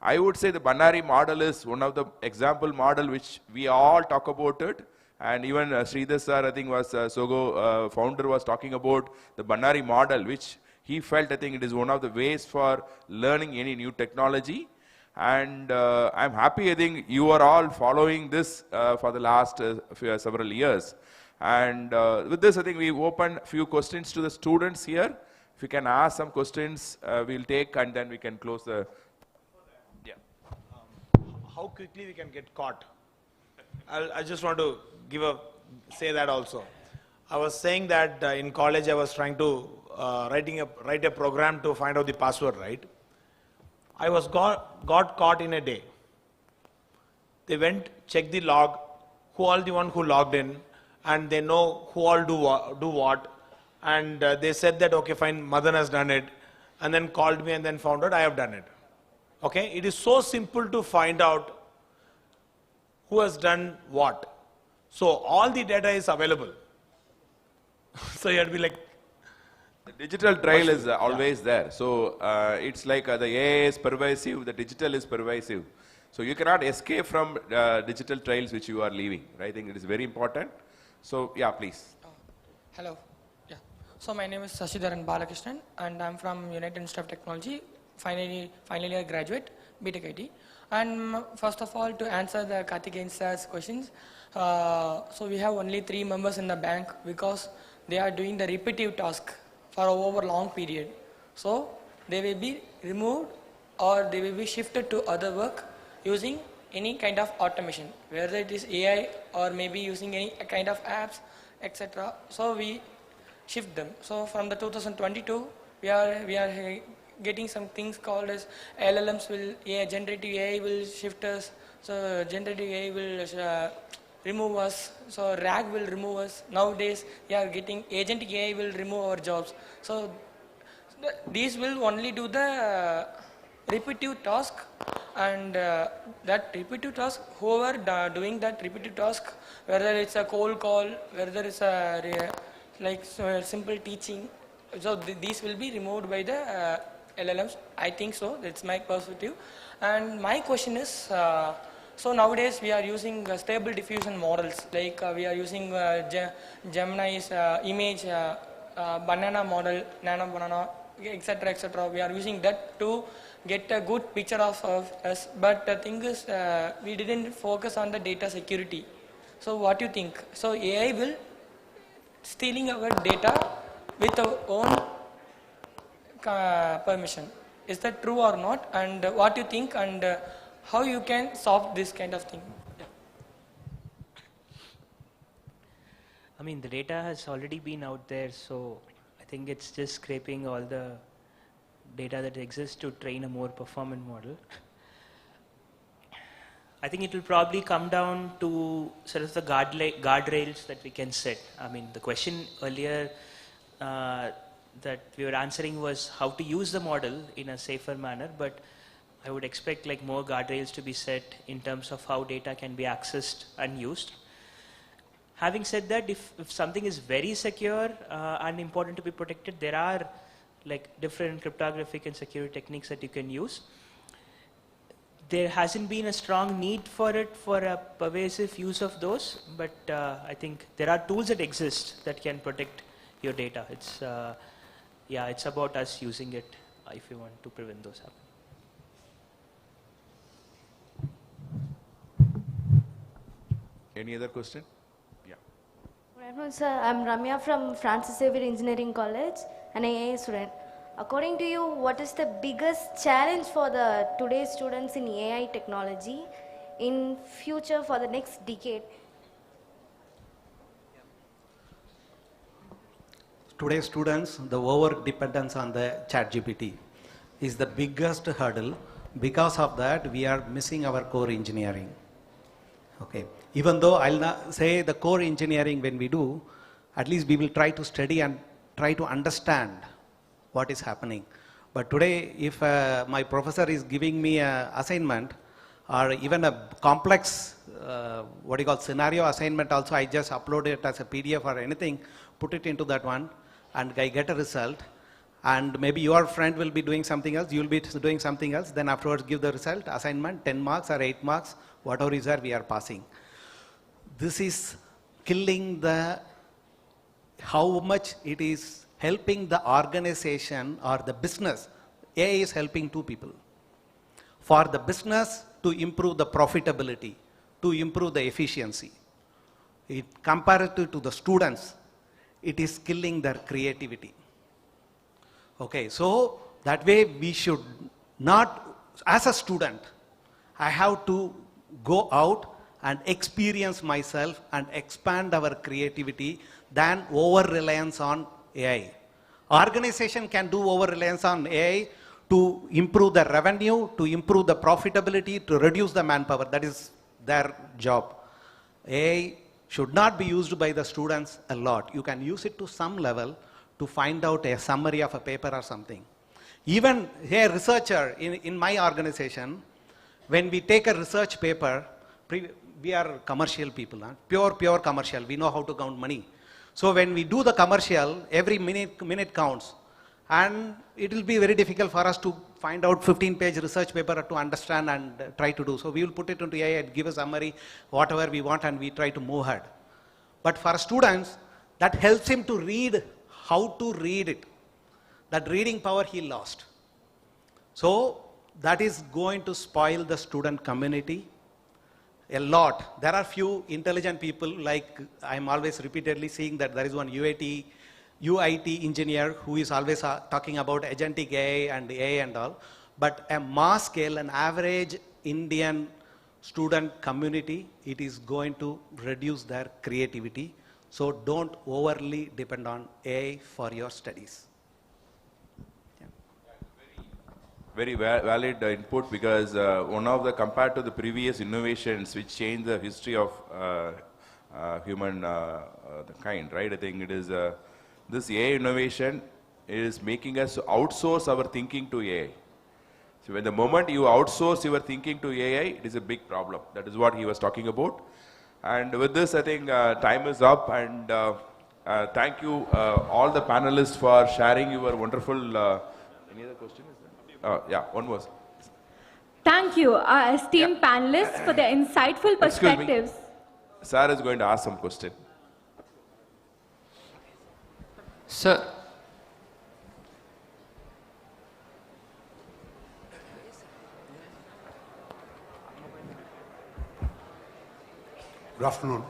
I would say the Bannari model is one of the example model which we all talk about it. And even Sridhar sir, I think was Sogo founder was talking about the Bannari model, which he felt, I think it is one of the ways for learning any new technology. And I'm happy, I think you are all following this for the last several years. And with this, I think we open a few questions to the students here. If you can ask some questions, we'll take, and then we can close the... Yeah. how quickly we can get caught. I just want to say that also. I was saying that in college I was trying to write a program to find out the password, right? I was got caught in a day. They went, checked the log, who all the one who logged in, and they know who all do what, and they said that, okay, fine, Madan has done it, and then called me and then found out I have done it. Okay, it is so simple to find out who has done what. So all the data is available. So you have to be like, the digital trail is always there. So it's like the AI is pervasive, the digital is pervasive. So you cannot escape from digital trails which you are leaving. Right? I think it is very important. So yeah, please. Hello. Yeah. So my name is Sashidharan Balakrishnan, and I'm from United Institute of Technology, final year graduate, BTech IT. And first of all, to answer the Karthikeyan sir's questions, so we have only 3 members in the bank because they are doing the repetitive task for over long period. So they will be removed or they will be shifted to other work using any kind of automation, whether it is AI or maybe using any kind of apps, etc. So we shift them. So from the 2022, we are getting some things called as LLMs generative AI will shift us. So generative AI will remove us. So RAG will remove us. Nowadays, we are getting agentic AI will remove our jobs. So these will only do the repetitive task, and that repetitive task, whoever doing that repetitive task, whether it's a cold call, whether it's a simple teaching, so these will be removed by the LLMs. I think so. That's my perspective. And my question is, so nowadays we are using stable diffusion models, like we are using Gemini's image, banana model, nano banana, etc., etc. We are using that to get a good picture of us. But the thing is, we didn't focus on the data security. So what do you think? So AI will stealing our data with our own permission. Is that true or not? And what do you think? And how you can solve this kind of thing? Yeah. I mean, the data has already been out there, so I think it's just scraping all the data that exists to train a more performant model. I think it will probably come down to sort of the guardrails that we can set. I mean, the question earlier that we were answering was how to use the model in a safer manner, but I would expect like more guardrails to be set in terms of how data can be accessed and used. Having said that, if something is very secure and important to be protected, there are like different cryptographic and security techniques that you can use. There hasn't been a strong need for it for a pervasive use of those, but I think there are tools that exist that can protect your data. It's it's about us using it if you want to prevent those happening. Any other question? Yeah. Good afternoon, sir. I'm Ramya from Francis Xavier Engineering College, an AA student. According to you, what is the biggest challenge for the today's students in AI technology in future for the next decade? Today's students, the over dependence on the ChatGPT is the biggest hurdle. Because of that, we are missing our core engineering. Okay. Even though I'll not say the core engineering when we do, at least we will try to study and try to understand what is happening. But today, if my professor is giving me an assignment or even a complex scenario assignment also, I just upload it as a PDF or anything, put it into that one, and I get a result. And maybe your friend will be doing something else, you will be doing something else, then afterwards give the result, assignment, 10 marks or 8 marks, whatever is there, we are passing. This is killing how much it is helping the organization or the business. AI is helping 2 people. For the business to improve the profitability, to improve the efficiency. Comparative to the students, it is killing their creativity. Okay, so that way we should not, as a student, I have to go out and experience myself and expand our creativity than over-reliance on AI. Organization can do over-reliance on AI to improve the revenue, to improve the profitability, to reduce the manpower. That is their job. AI should not be used by the students a lot. You can use it to some level to find out a summary of a paper or something. Even a researcher in my organization, when we take a research paper, we are commercial people, huh? pure commercial. We know how to count money. So when we do the commercial, every minute counts. And it will be very difficult for us to find out 15-page research paper to understand and try to do. So we will put it into AI and give a summary, whatever we want, and we try to move ahead. But for students, that helps him to read how to read it. That reading power he lost. So that is going to spoil the student community a lot. There are few intelligent people, like I'm always repeatedly seeing that there is one UIT engineer who is always talking about agentic AI and AI and all. But a mass scale, an average Indian student community, it is going to reduce their creativity. So don't overly depend on AI for your studies. Very valid input, because one of the, compared to the previous innovations which changed the history of human kind, right? I think it is this AI innovation is making us outsource our thinking to AI. So when the moment you outsource your thinking to AI, it is a big problem. That is what he was talking about. And with this, I think time is up, and thank you all the panelists for sharing your wonderful. Any other question? Yeah, one more. Thank you, our esteemed panelists, for their insightful perspectives. Sir is going to ask some question. Sir. Good afternoon.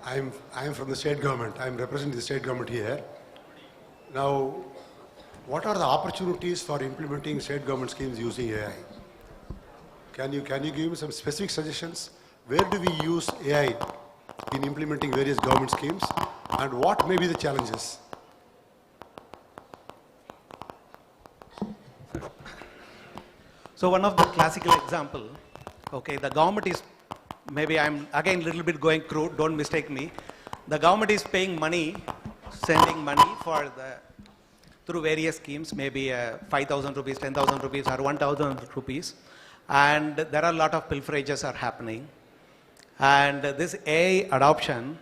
I am from the state government. I am representing the state government here. Now, what are the opportunities for implementing state government schemes using AI? Can you give me some specific suggestions? Where do we use AI in implementing various government schemes, and what may be the challenges? So one of the classical example, okay, the government is, maybe I'm again a little bit going crude, don't mistake me. The government is paying money, sending money for through various schemes, maybe 5,000 rupees, 10,000 rupees, or 1,000 rupees. And there are a lot of pilferages are happening. And this AI adoption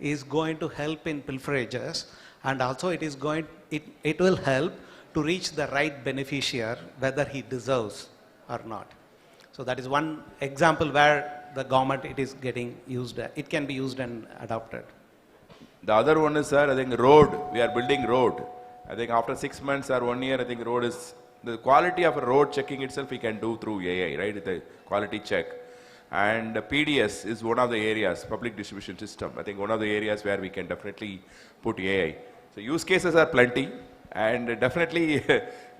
is going to help in pilferages, and also it will help to reach the right beneficiary, whether he deserves or not. So that is one example where the government, it is getting used, it can be used and adopted. The other one is, sir, I think road, we are building road. I think after 6 months or 1 year, I think road is, the quality of a road checking itself we can do through AI, right? The quality check. And PDS is one of the areas, public distribution system. I think one of the areas where we can definitely put AI. So use cases are plenty, and definitely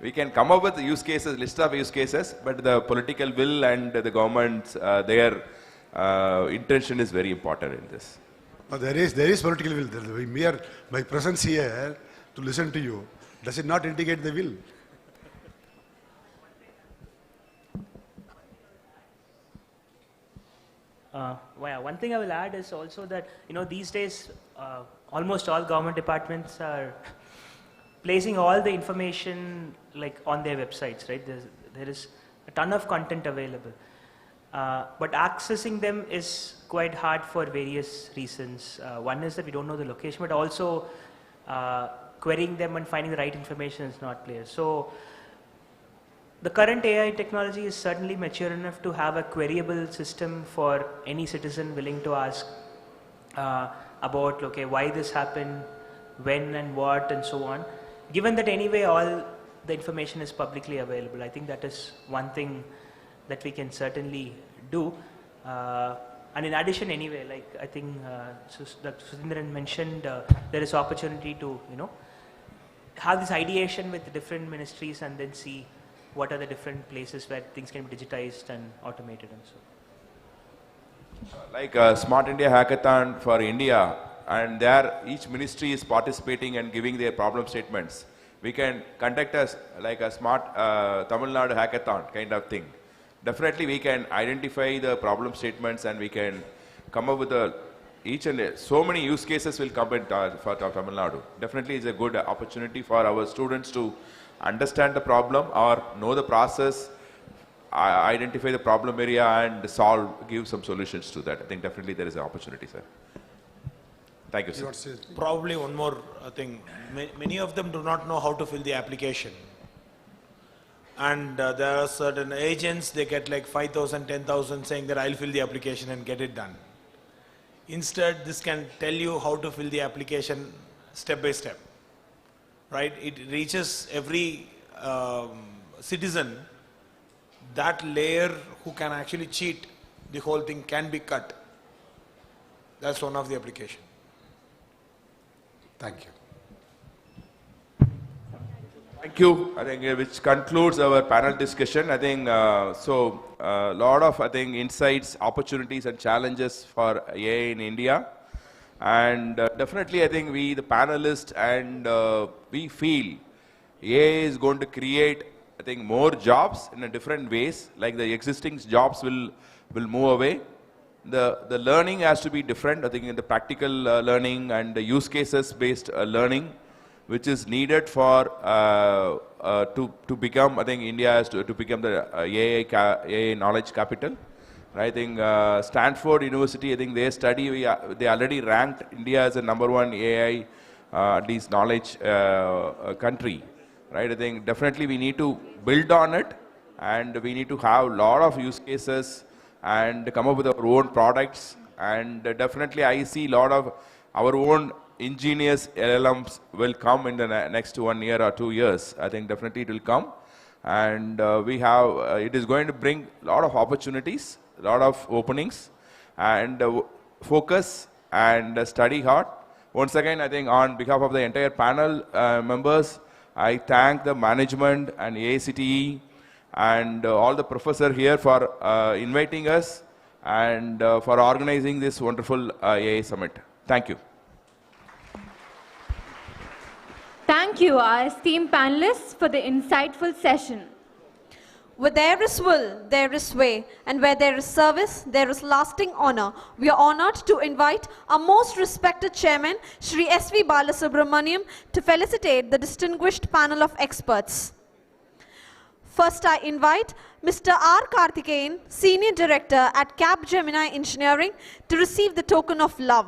we can come up with use cases, list of use cases, but the political will and the government's, their intention is very important in this. There is political will. My presence here to listen to you, does it not indicate the will? Well, one thing I will add is also that, these days, almost all government departments are placing all the information on their websites, right? There is a ton of content available. But accessing them is quite hard for various reasons. One is that we don't know the location, but also querying them and finding the right information is not clear. So the current AI technology is certainly mature enough to have a queryable system for any citizen willing to ask about, okay, why this happened, when and what, and so on. Given that anyway all the information is publicly available, I think that is one thing that we can certainly do. And in addition, anyway, I think Dr. Sudhindran mentioned, there is opportunity to, have this ideation with different ministries and then see what are the different places where things can be digitized and automated and so. like a Smart India Hackathon for India, and there each ministry is participating and giving their problem statements. We can conduct like a smart Tamil Nadu hackathon kind of thing. Definitely we can identify the problem statements and we can come up with so many use cases will come in for Tamil Nadu. Definitely it's a good opportunity for our students to understand the problem or know the process, identify the problem area and give some solutions to that. I think definitely there is an opportunity, sir. Thank you, sir. Probably one more thing. Many of them do not know how to fill the application. And there are certain agents, they get like 5,000, 10,000 saying that I'll fill the application and get it done. Instead, this can tell you how to fill the application step by step. Right? It reaches every citizen. That layer who can actually cheat, the whole thing can be cut. That's one of the applications. Thank you. Thank you. I think which concludes our panel discussion. I think a lot of insights, opportunities, and challenges for AI in India. And definitely, I think we, the panelists, and we feel AI is going to create, I think, more jobs in a different ways. Like the existing jobs will move away. The learning has to be different. I think in the practical learning and the use cases based learning, which is needed for to become, I think India has to become the AI knowledge capital. I think Stanford University, I think their study, they already ranked India as a #1 AI, at least knowledge country. Right? I think definitely we need to build on it, and we need to have a lot of use cases and come up with our own products. And definitely I see a lot of our own ingenious LLMs will come in the next 1 year or 2 years. I think definitely it will come. And we have, it is going to bring a lot of opportunities, a lot of openings, and focus and study hard. Once again, I think on behalf of the entire panel members, I thank the management and AICTE and all the professors here for inviting us and for organizing this wonderful AI summit. Thank you. Thank you, our esteemed panelists, for the insightful session. Where there is will, there is way, and where there is service, there is lasting honor. We are honored to invite our most respected chairman, Shri S.V. Balasubramaniam, to felicitate the distinguished panel of experts. First, I invite Mr. R. Karthikeyan, Senior Director at Capgemini Engineering, to receive the token of love.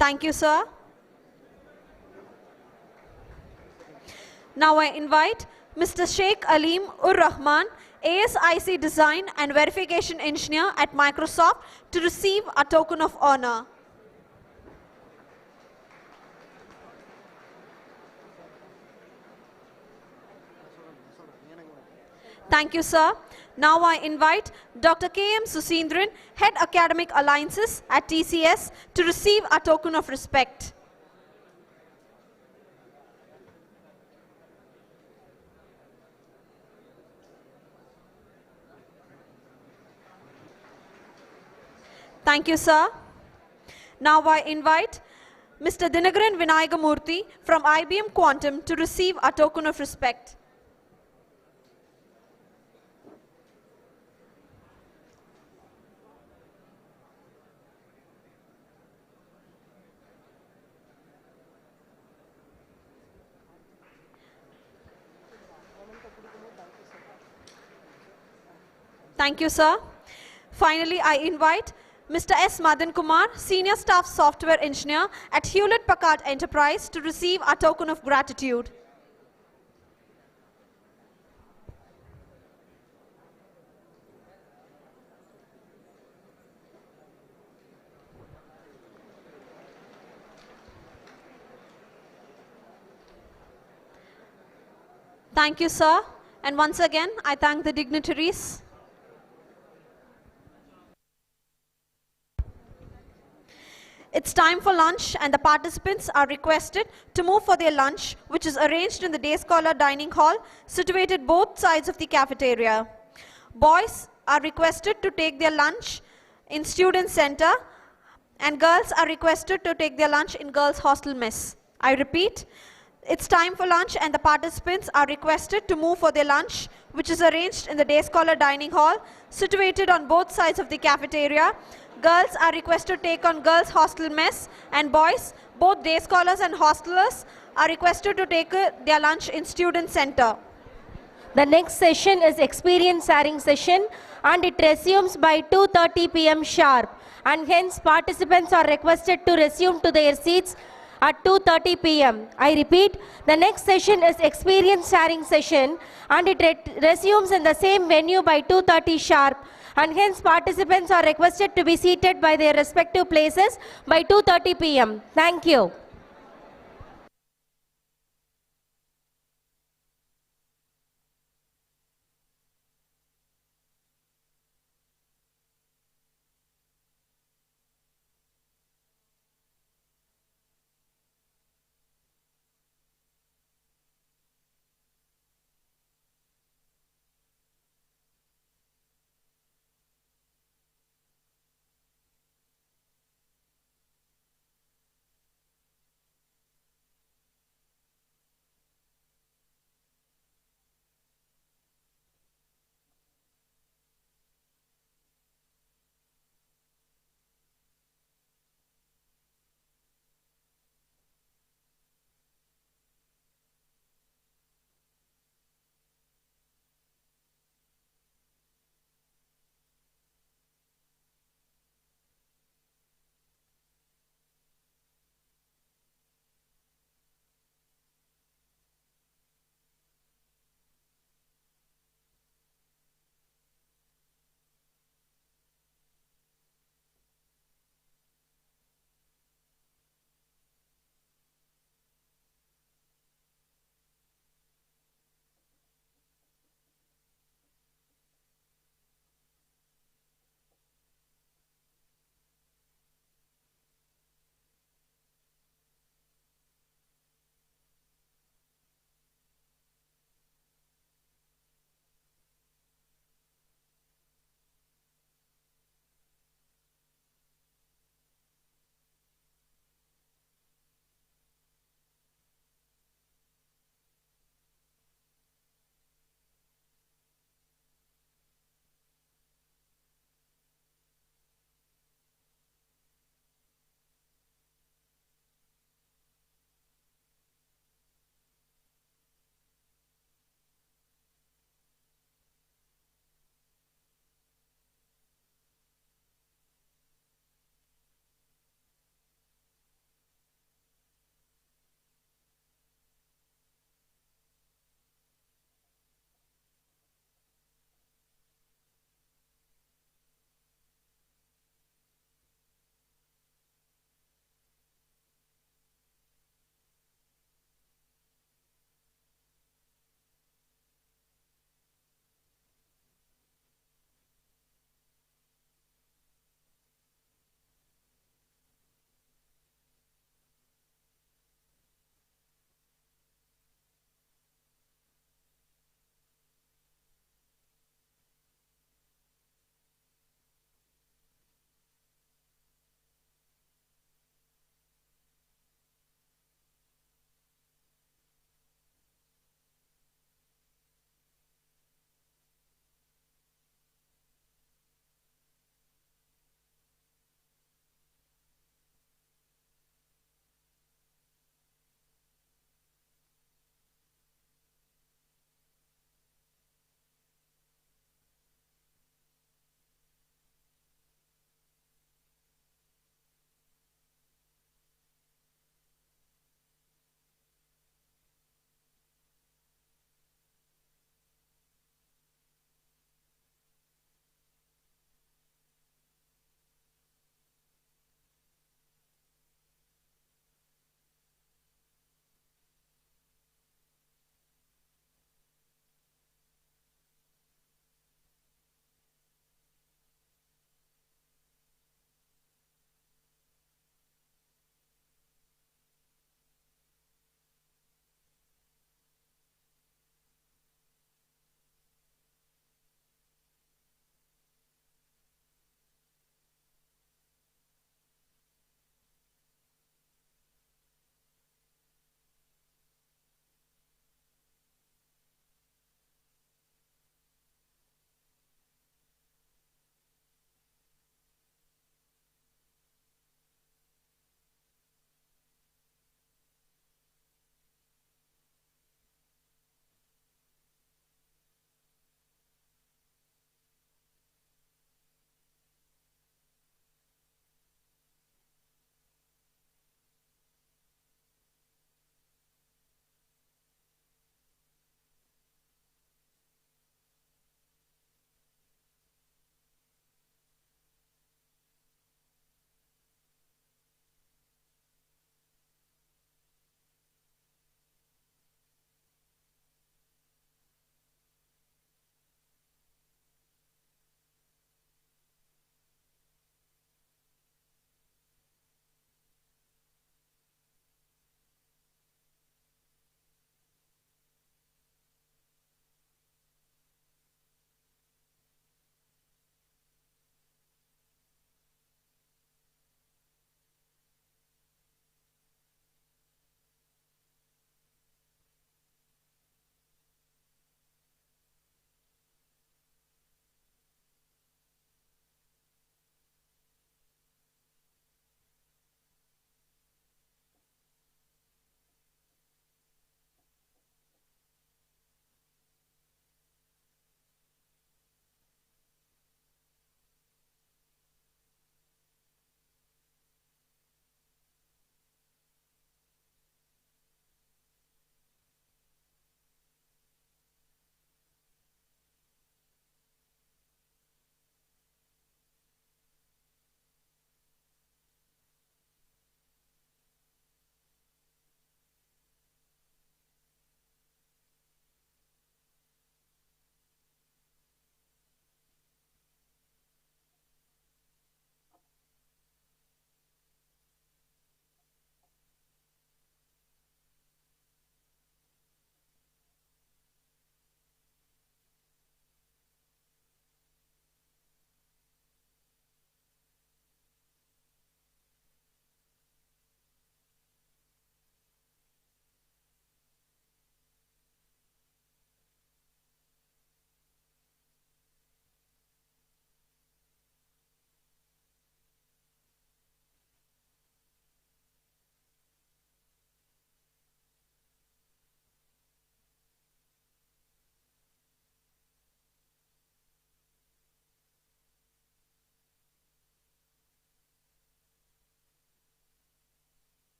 Thank you, sir. Now I invite Mr. Sheikh Aleem Ur Rahman, ASIC Design and Verification Engineer at Microsoft, to receive a token of honor. Thank you, sir. Now I invite Dr. K.M. Susindran, Head Academic Alliances at TCS, to receive a token of respect. Thank you, sir. Now I invite Mr. Dinagaran Vinayagamurthy from IBM Quantum to receive a token of respect. Thank you, sir. Finally, I invite Mr. S. Madan Kumar, Senior Staff Software Engineer at Hewlett Packard Enterprise, to receive a token of gratitude. Thank you, sir. And once again, I thank the dignitaries. It's time for lunch and the participants are requested to move for their lunch, which is arranged in the day scholar dining hall situated both sides of the cafeteria. Boys are requested to take their lunch in student center and girls are requested to take their lunch in girls hostel mess. I repeat, it's time for lunch and the participants are requested to move for their lunch, which is arranged in the day scholar dining hall situated on both sides of the cafeteria. Girls are requested to take on girls hostel mess and boys, both day scholars and hostelers, are requested to take their lunch in student center. The next session is experience sharing session and it resumes by 2:30 p.m. sharp, and hence participants are requested to resume to their seats at 2:30 p.m. I repeat, the next session is experience sharing session and it resumes in the same venue by 2:30 sharp, and hence participants are requested to be seated by their respective places by 2:30 p.m. Thank you.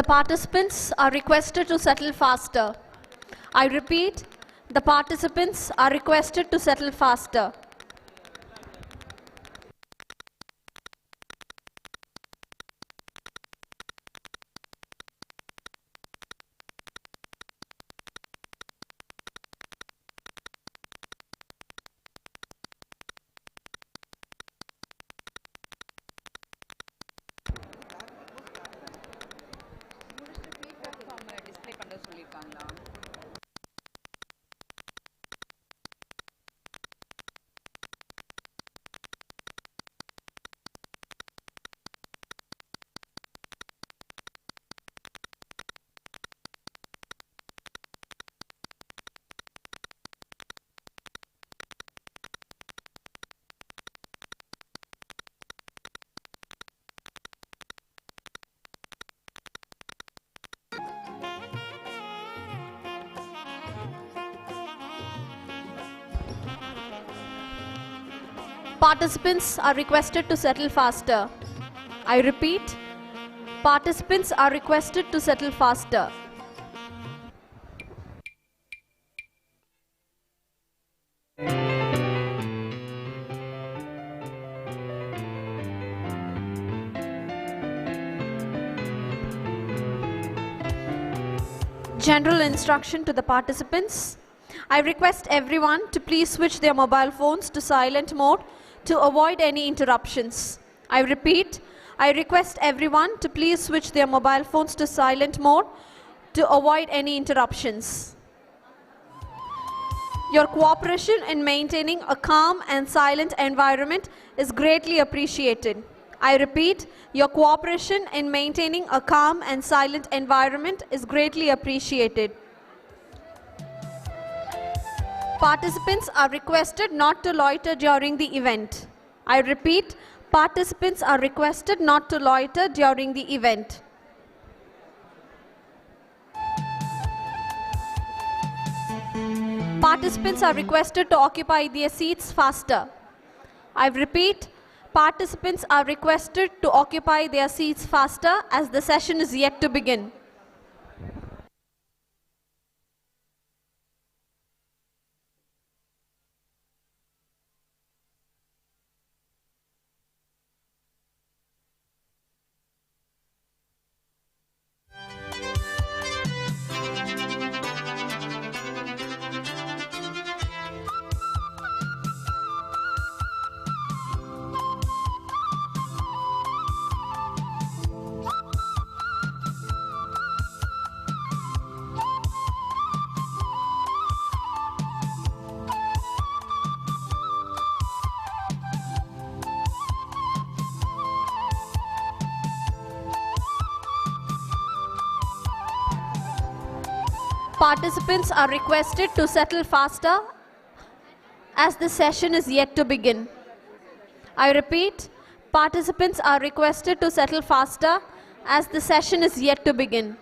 The participants are requested to settle faster. I repeat, the participants are requested to settle faster. Participants are requested to settle faster. I repeat, participants are requested to settle faster. General instruction to the participants. I request everyone to please switch their mobile phones to silent mode to avoid any interruptions. I repeat, I request everyone to please switch their mobile phones to silent mode to avoid any interruptions. Your cooperation in maintaining a calm and silent environment is greatly appreciated. I repeat, your cooperation in maintaining a calm and silent environment is greatly appreciated. Participants are requested not to loiter during the event. I repeat, participants are requested not to loiter during the event. Participants are requested to occupy their seats faster. I repeat, participants are requested to occupy their seats faster as the session is yet to begin. Participants are requested to settle faster as the session is yet to begin. I repeat, participants are requested to settle faster as the session is yet to begin.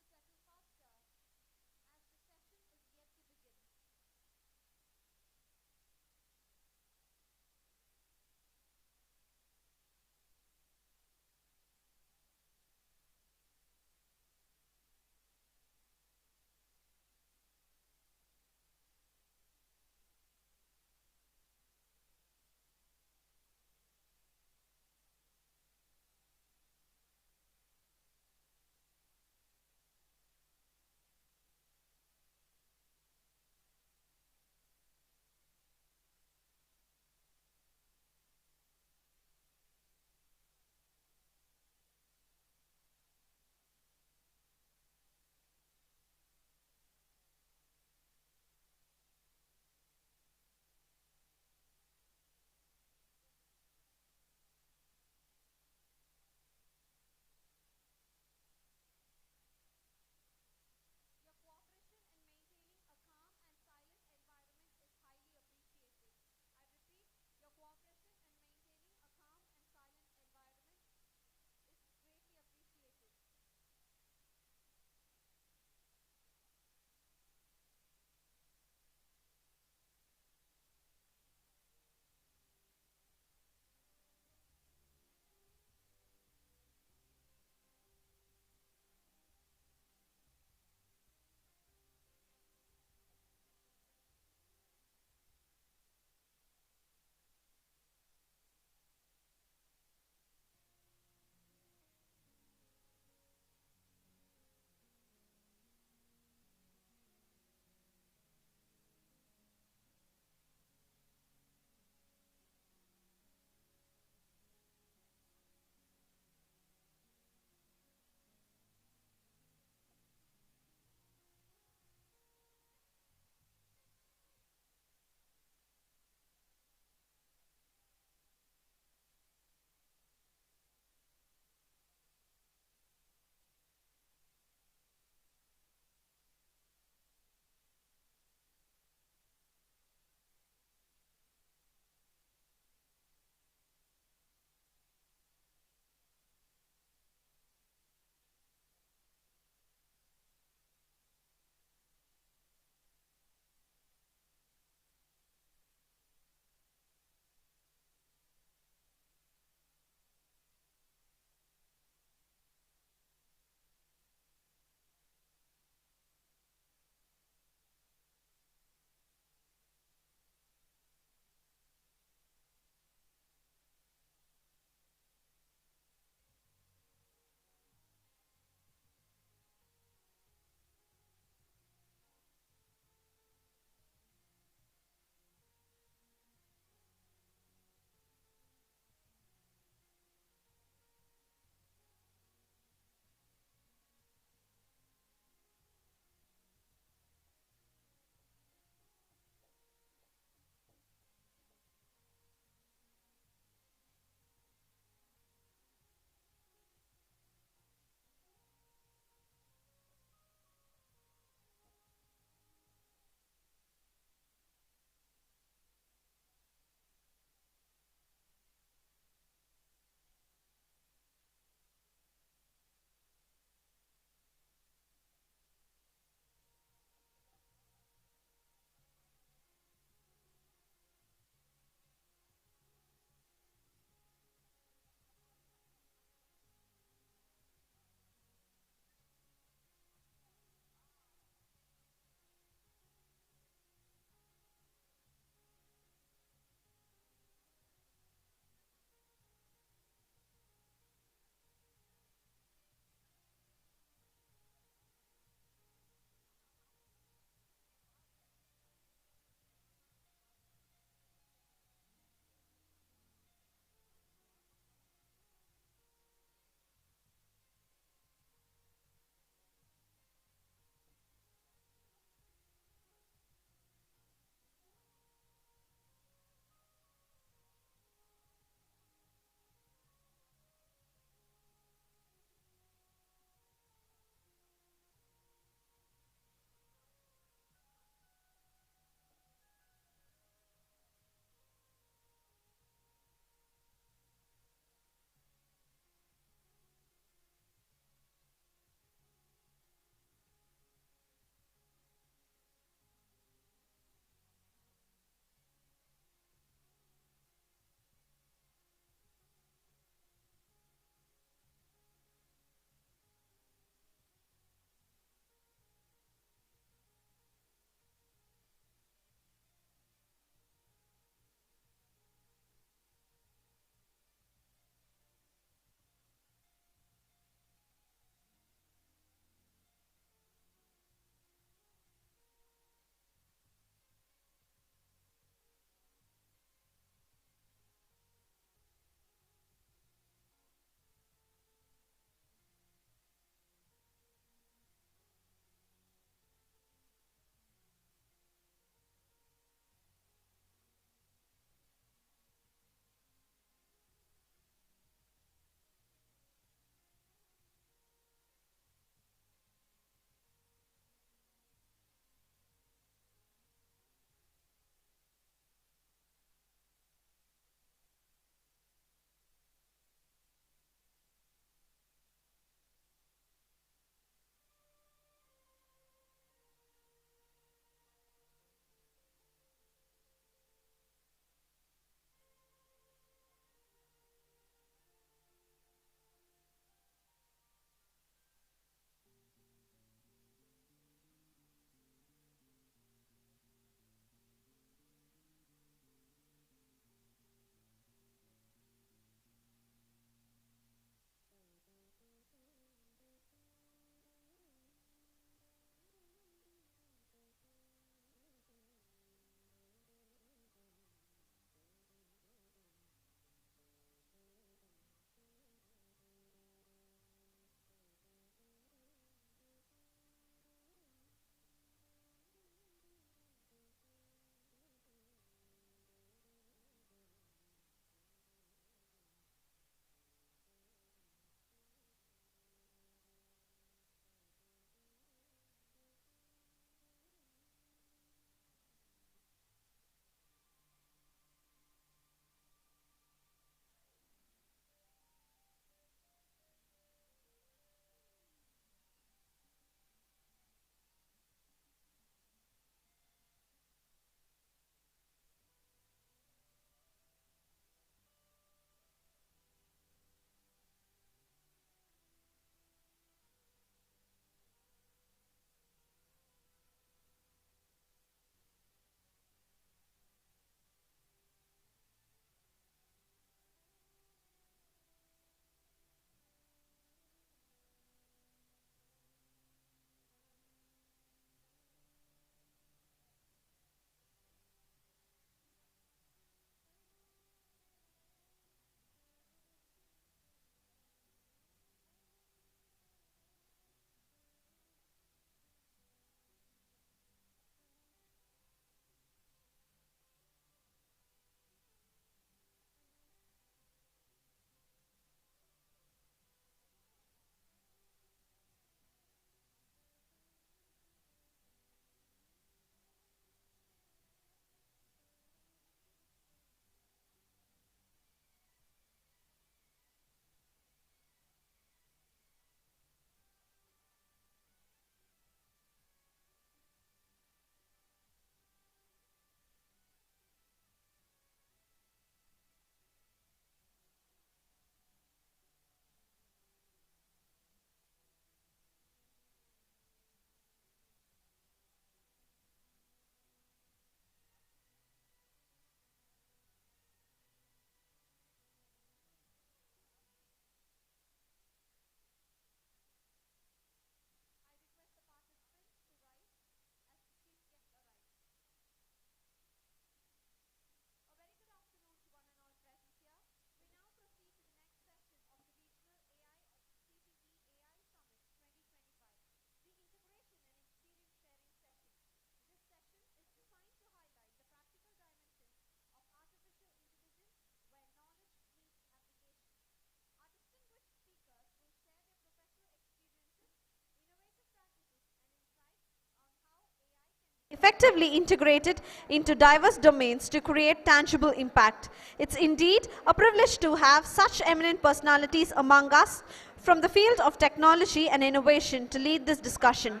effectively integrated into diverse domains to create tangible impact. It's indeed a privilege to have such eminent personalities among us from the field of technology and innovation to lead this discussion.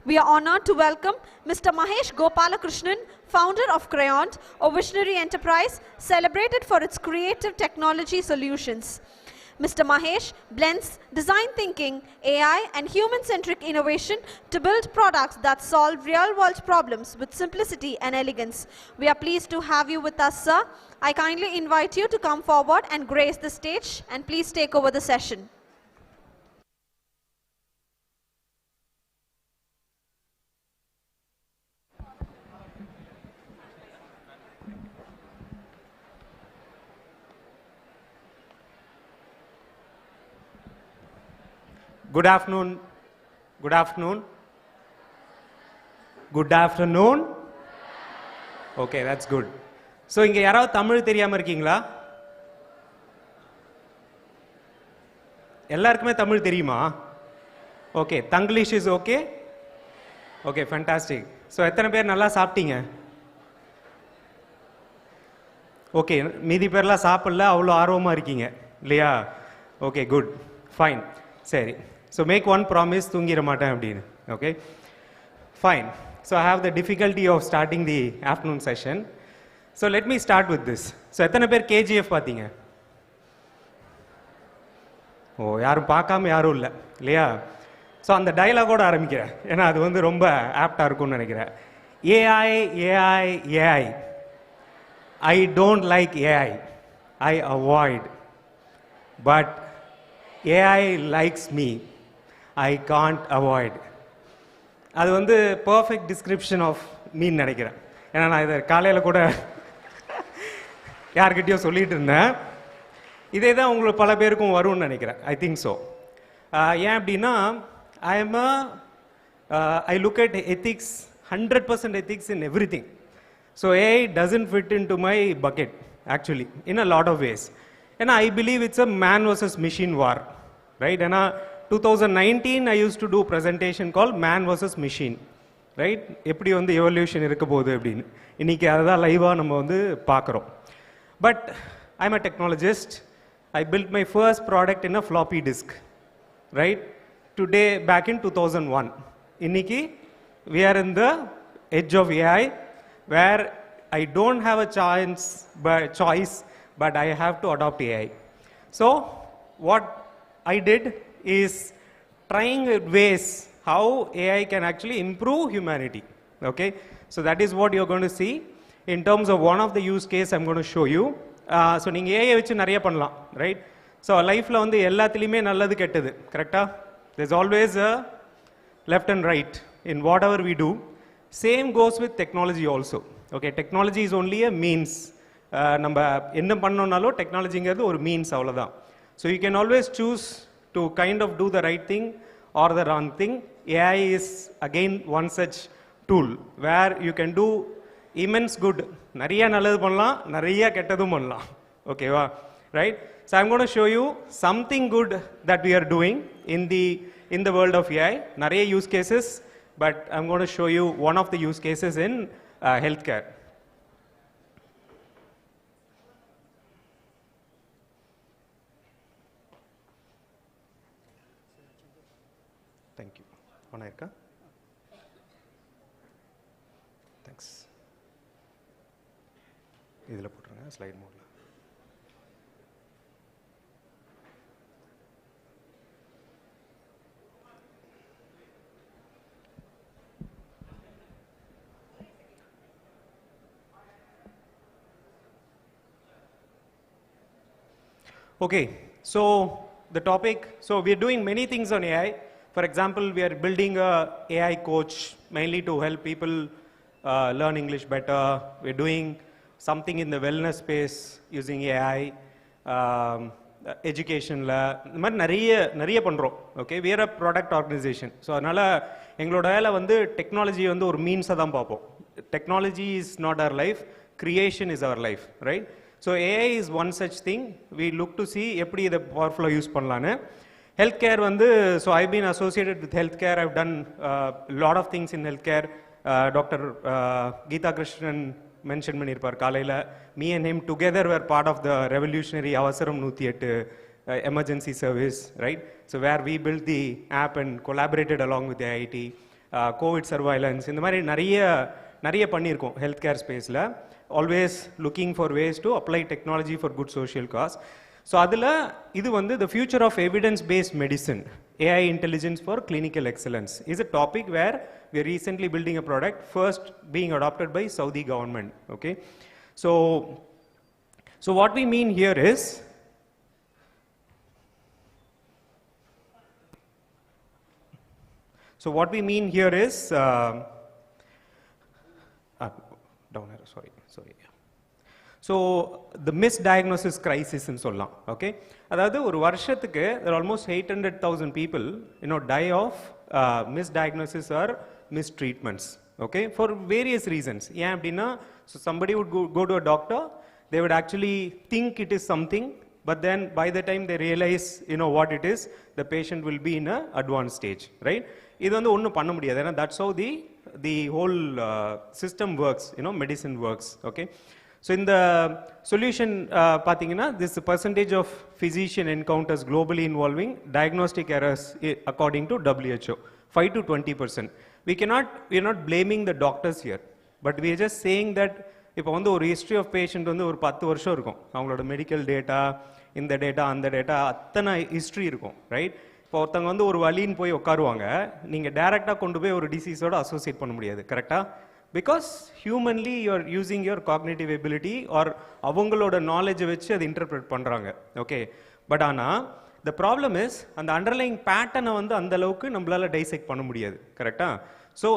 We are honored to welcome Mr. Mahesh Gopalakrishnan, founder of Crayont, a visionary enterprise celebrated for its creative technology solutions. Mr. Mahesh blends design thinking, AI, and human-centric innovation to build products that solve real-world problems with simplicity and elegance. We are pleased to have you with us, sir. I kindly invite you to come forward and grace the stage, and please take over the session. Good afternoon. Good afternoon. Good afternoon. Okay, that's good. So, இங்க யாராவது தமிழ் தெரியாம இருக்கீங்களா? எல்லாருக்குமே தமிழ் தெரியுமா? Okay, Tanglish is okay? Okay, fantastic. So, எத்தனை பேர் நல்லா சாப்பிட்டீங்க? Okay, மீதி பேர்லாம் சாப்பிடல, அவ்வளோ ஆர்வமா இருக்கீங்க இல்லையா? Okay, good. Fine. சரி. So make one promise, தூங்கிர மாட்டேன் அப்படின்னு. Okay? Fine. So I have the difficulty of starting the afternoon session. So let me start with this. So எத்தனை பேர் KGF பார்த்தீங்க? ஓ யாரும் பார்க்காம யாரும் இல்லை இல்லையா? ஸோ அந்த டைலாகோட ஆரம்பிக்கிறேன் ஏன்னா அது வந்து ரொம்ப ஆப்டாக இருக்கும்னு நினைக்கிறேன். AI, AI, AI. I don't like AI. I avoid. But AI likes me. I can't avoid. அது வந்து பர்ஃபெக்ட் டிஸ்கிரிப்ஷன் ஆஃப் மீன் நினைக்கிறேன். ஏன்னா நான் இதை காலையில் கூட யார்கிட்டயோ சொல்லிட்டு இருந்தேன். இதே தான் உங்களுக்கு பல பேருக்கும் வரும்னு நினைக்கிறேன். I think so. ஏன் அப்படின்னா I look at ethics, 100% ethics in everything. So AI doesn't fit into my bucket actually in a lot of ways. And I believe it's a man versus machine war. Right? And 2019 I used to do presentation called Man versus Machine. Right? எப்படி வந்து evolution இருக்க போகுது அப்படின்னு. இன்னைக்கு அதுதான் லைவா நம்ம வந்து பார்க்குறோம். But I'm a technologist. I built my first product in a floppy disk. Right? Today, back in 2001. இன்னைக்கு we are in the edge of AI where I don't have a choice, but I have to adopt AI. So what I did is trying ways how AI can actually improve humanity. Okay, so that is what you're going to see in terms of one of the use case I'm going to show you. So நீங்க AI வச்சு நிறைய பண்ணலாம், right? So லைஃப்ல வந்து எல்லாத்துலயுமே நல்லது கெட்டது, கரெக்டா? There's always a left and right in whatever we do. Same goes with technology also. Okay, technology is only a means. நம்ம என்ன பண்ணோம்னாலும் டெக்னாலஜிங்கிறது ஒரு மீன்ஸ் அவ்வளோதான். So you can always choose to kind of do the right thing or the wrong thing. AI is again one such tool where you can do immense good. நிறைய நல்லது பண்ணலாம், நிறைய கெட்டதும் பண்ணலாம். ஓகேவா? Right? So I'm going to show you something good that we are doing in the world of AI. நிறைய use cases, but I'm going to show you one of the use cases in healthcare. Thank you. ஒன்றா இருக்கா? Thanks. இதில் போட்டுருங்க slide மோடில். Okay, so the topic, so we are doing many things on AI. For example, we are building a AI coach mainly to help people learn English better. We are doing something in the wellness space using AI, education la இந்த மாதிரி நிறைய பண்றோம். Okay, we are a product organization. So அதனால எங்களோட வேலை வந்து technology வந்து ஒரு மீன்ஸா தான் பார்ப்போம். Technology is not our life, creation is our life, right? So AI is one such thing. We look to see எப்படி இதை பவர்ஃபுல்லாக யூஸ் பண்ணலான்னு. Healthcare வந்து, so I've been associated with healthcare. I've done a lot of things in healthcare. Dr. Geeta Krishnan mentioned பண்ணிருப்பார் காலையில, me and him together were part of the revolutionary அவசரம் 108 emergency service, right? So where we built the app and collaborated along with the AIT, COVID surveillance, இந்த மாதிரி நிறைய பண்ணியிருக்கோம் health care ஸ்பேஸில். Always looking for ways to apply technology for good social cause. So அதில் இது வந்து the future of evidence based medicine, AI intelligence for clinical excellence is a topic where we are recently building a product, first being adopted by Saudi government. Okay, so what we mean here is, down arrow, sorry. So the misdiagnosis crisis in சொல்லலாம். Okay, அதாவது ஒரு வருஷத்துக்கு there are almost 800,000 people die of misdiagnosis or mistreatments. Okay, for various reasons. ஏன் அப்படின்னா, so somebody would go to a doctor, they would actually think it is something, but then by the time they realize what it is, the patient will be in a advanced stage, right? இது வந்து ஒன்றும் பண்ண முடியாது, ஏன்னா that's how the whole system works, medicine works. Okay, so in the solution pathina, this percentage of physician encounters globally involving diagnostic errors according to WHO, 5 to 20%. We are not blaming the doctors here, but we are just saying that இப்போ வந்து ஒரு history of patient வந்து ஒரு 10 வருஷம் இருக்கும், அவங்களோட medical data, இந்த data அந்த டேட்டா அத்தனை ஹிஸ்ட்ரி இருக்கும், ரைட்? இப்போ ஒருத்தவங்க வந்து ஒரு வலின்னு போய் உட்காருவாங்க, நீங்கள் டைரெக்டாக கொண்டு போய் ஒரு டிசீஸோட அசோசியேட் பண்ண முடியாது, கரெக்டாக? Because humanly you're using your cognitive ability or அவங்களோட நாலேஜை வச்சு அதை இன்டர்பிரேட் பண்ணுறாங்க. ஓகே, பட் ஆனால் த ப்ராப்ளம் இஸ் அந்த அண்டர்லைங் பேட்டர்னை வந்து அந்த அளவுக்கு நம்மளால டைசெக்ட் பண்ண முடியாது, கரெக்டாக? So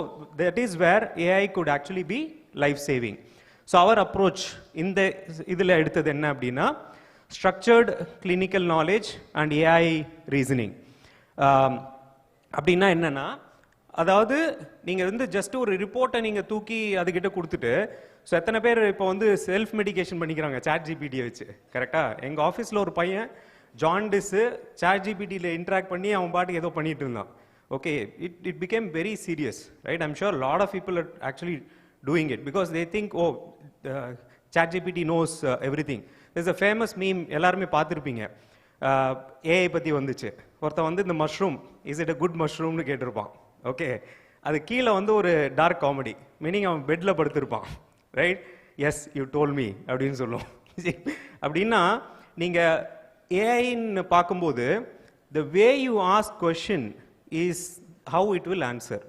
that is where AI could actually be life saving. So our approach இந்த இதில் எடுத்தது என்ன அப்படின்னா, structured clinical knowledge and AI reasoning. அப்படின்னா என்னன்னா, அதாவது நீங்கள் வந்து ஜஸ்ட் ஒரு ரிப்போர்ட்டை நீங்கள் தூக்கி அதுக்கிட்ட கொடுத்துட்டு, ஸோ எத்தனை பேர் இப்போ வந்து செல்ஃப் மெடிகேஷன் பண்ணிக்கிறாங்க சாட் ஜிபிடியை வச்சு, கரெக்டாக? எங்கள் ஆஃபீஸில் ஒரு பையன் ஜாண்டிஸு சாட் ஜிபிடியில் இன்ட்ராக்ட் பண்ணி அவன் பாட்டுக்கு ஏதோ பண்ணிட்டு இருந்தான். Okay, it became very serious, right? I'm sure lot of people are actually doing it because they think oh ChatGPT knows everything. This a famous meme, எல்லாருமே பார்த்துருப்பீங்க. ஏஐ பற்றி வந்துச்சு, ஒருத்தன் வந்து இந்த mushroom is it a good மஷ்ரூம்னு கேட்டிருப்பான். Okay, அது கீழே வந்து ஒரு டார்க் காமெடி, மீனிங் அவன் பெட்டில் படுத்திருப்பான், right? Yes you told me அப்படின்னு சொல்லும். அப்படின்னா நீங்கள் ஏஐன்னு பார்க்கும்போது the way you ask question is how it will answer.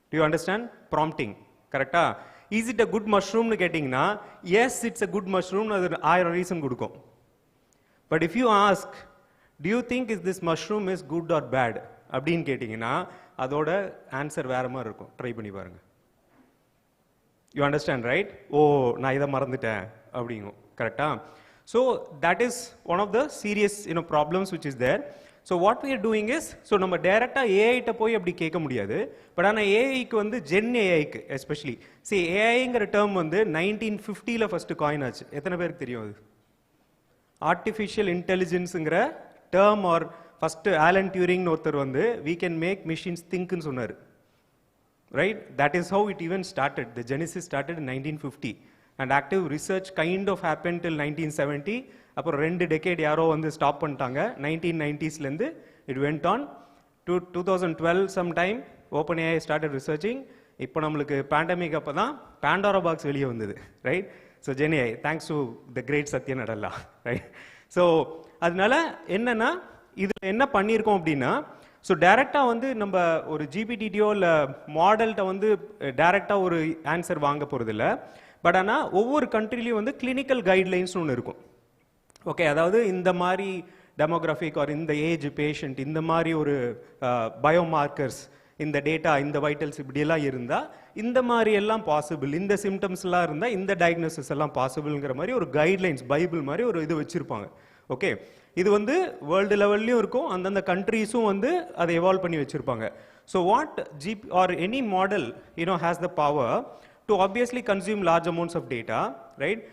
Do you understand? Prompting, கரெக்டா? Is it a good mushroom னு கேட்டிங்கன்னா, yes it's a good mushroom, அது 1000 ரீசன் கொடுக்கும். But if you ask, do you think is this mushroom is good or bad அப்படின்னு கேட்டிங்கன்னா, அதோட answer வேற மாதிரி இருக்கும். ட்ரை பண்ணி பாருங்க. You understand, right? ஓ நான் இதை மறந்துட்டேன் அப்படிங்கும், கரெக்டா? So that is one of the serious problems which is there. So what we are doing is, so நம்ம டைரெக்டாக ஏஐட்ட போய் அப்படி கேட்க முடியாது. பட் ஆனால் ஏஐக்கு வந்து ஜென் ஏஐக்கு எஸ்பெஷலி ஏஐங்கிற டேர்ம் வந்து 1950 ஃபர்ஸ்ட் காயின் ஆச்சு. எத்தனை பேருக்கு தெரியும் அது? ஆர்டிஃபிஷியல் இன்டெலிஜென்ஸுங்கிற டேர்ம் ஆர் ஃபர்ஸ்ட் ஆலன் டியூரிங்னு ஒருத்தர் வந்து we can make machines thinkன்னு சொன்னார், right? That is how it even started. The genesis started in 1950 and active research kind of happened till 1970. அப்புறம் 2 decade யாரோ வந்து ஸ்டாப் பண்ணிட்டாங்க. 1990sலேருந்து it went on to 2012 sometime OpenAI started researching. இப்போ நம்மளுக்கு pandemic அப்போ தான் Pandora box வெளியே வந்தது, right? So ஜெனிஐ thanks to the great சத்யநடல்லா, right? So அதனால என்னன்னா, இதில் என்ன பண்ணியிருக்கோம் அப்படின்னா, ஸோ டைரெக்டாக வந்து நம்ம ஒரு ஜிபிடிடியோ இல்லை மாடல்கிட்ட வந்து டைரெக்டாக ஒரு ஆன்சர் வாங்க போகிறது இல்லை. பட் ஆனால் ஒவ்வொரு கண்ட்ரிலையும் வந்து கிளினிக்கல் கைட்லைன்ஸ்னு ஒன்று இருக்கும். ஓகே, அதாவது இந்த மாதிரி டெமோகிராஃபிக் ஆர் இந்த ஏஜ் பேஷண்ட், இந்த மாதிரி ஒரு பயோமார்க்கர்ஸ், இந்த டேட்டா, இந்த வைட்டல்ஸ் இப்படியெல்லாம் இருந்தால் இந்த மாதிரி எல்லாம் பாசிபிள், இந்த சிம்டம்ஸ்லாம் இருந்தால் இந்த டயக்னோசிஸ் எல்லாம் பாசிபிள்ங்கிற மாதிரி ஒரு கைட்லைன்ஸ், பைபிள் மாதிரி ஒரு இது வச்சுருப்பாங்க. ஓகே, இது வந்து வேர்ல்டு லெவல்லையும் இருக்கும், அந்தந்த கண்ட்ரீஸும் வந்து அதை எவால்வ் பண்ணி வச்சுருப்பாங்க. So what GP or any model has the power to obviously consume large amounts of data, right?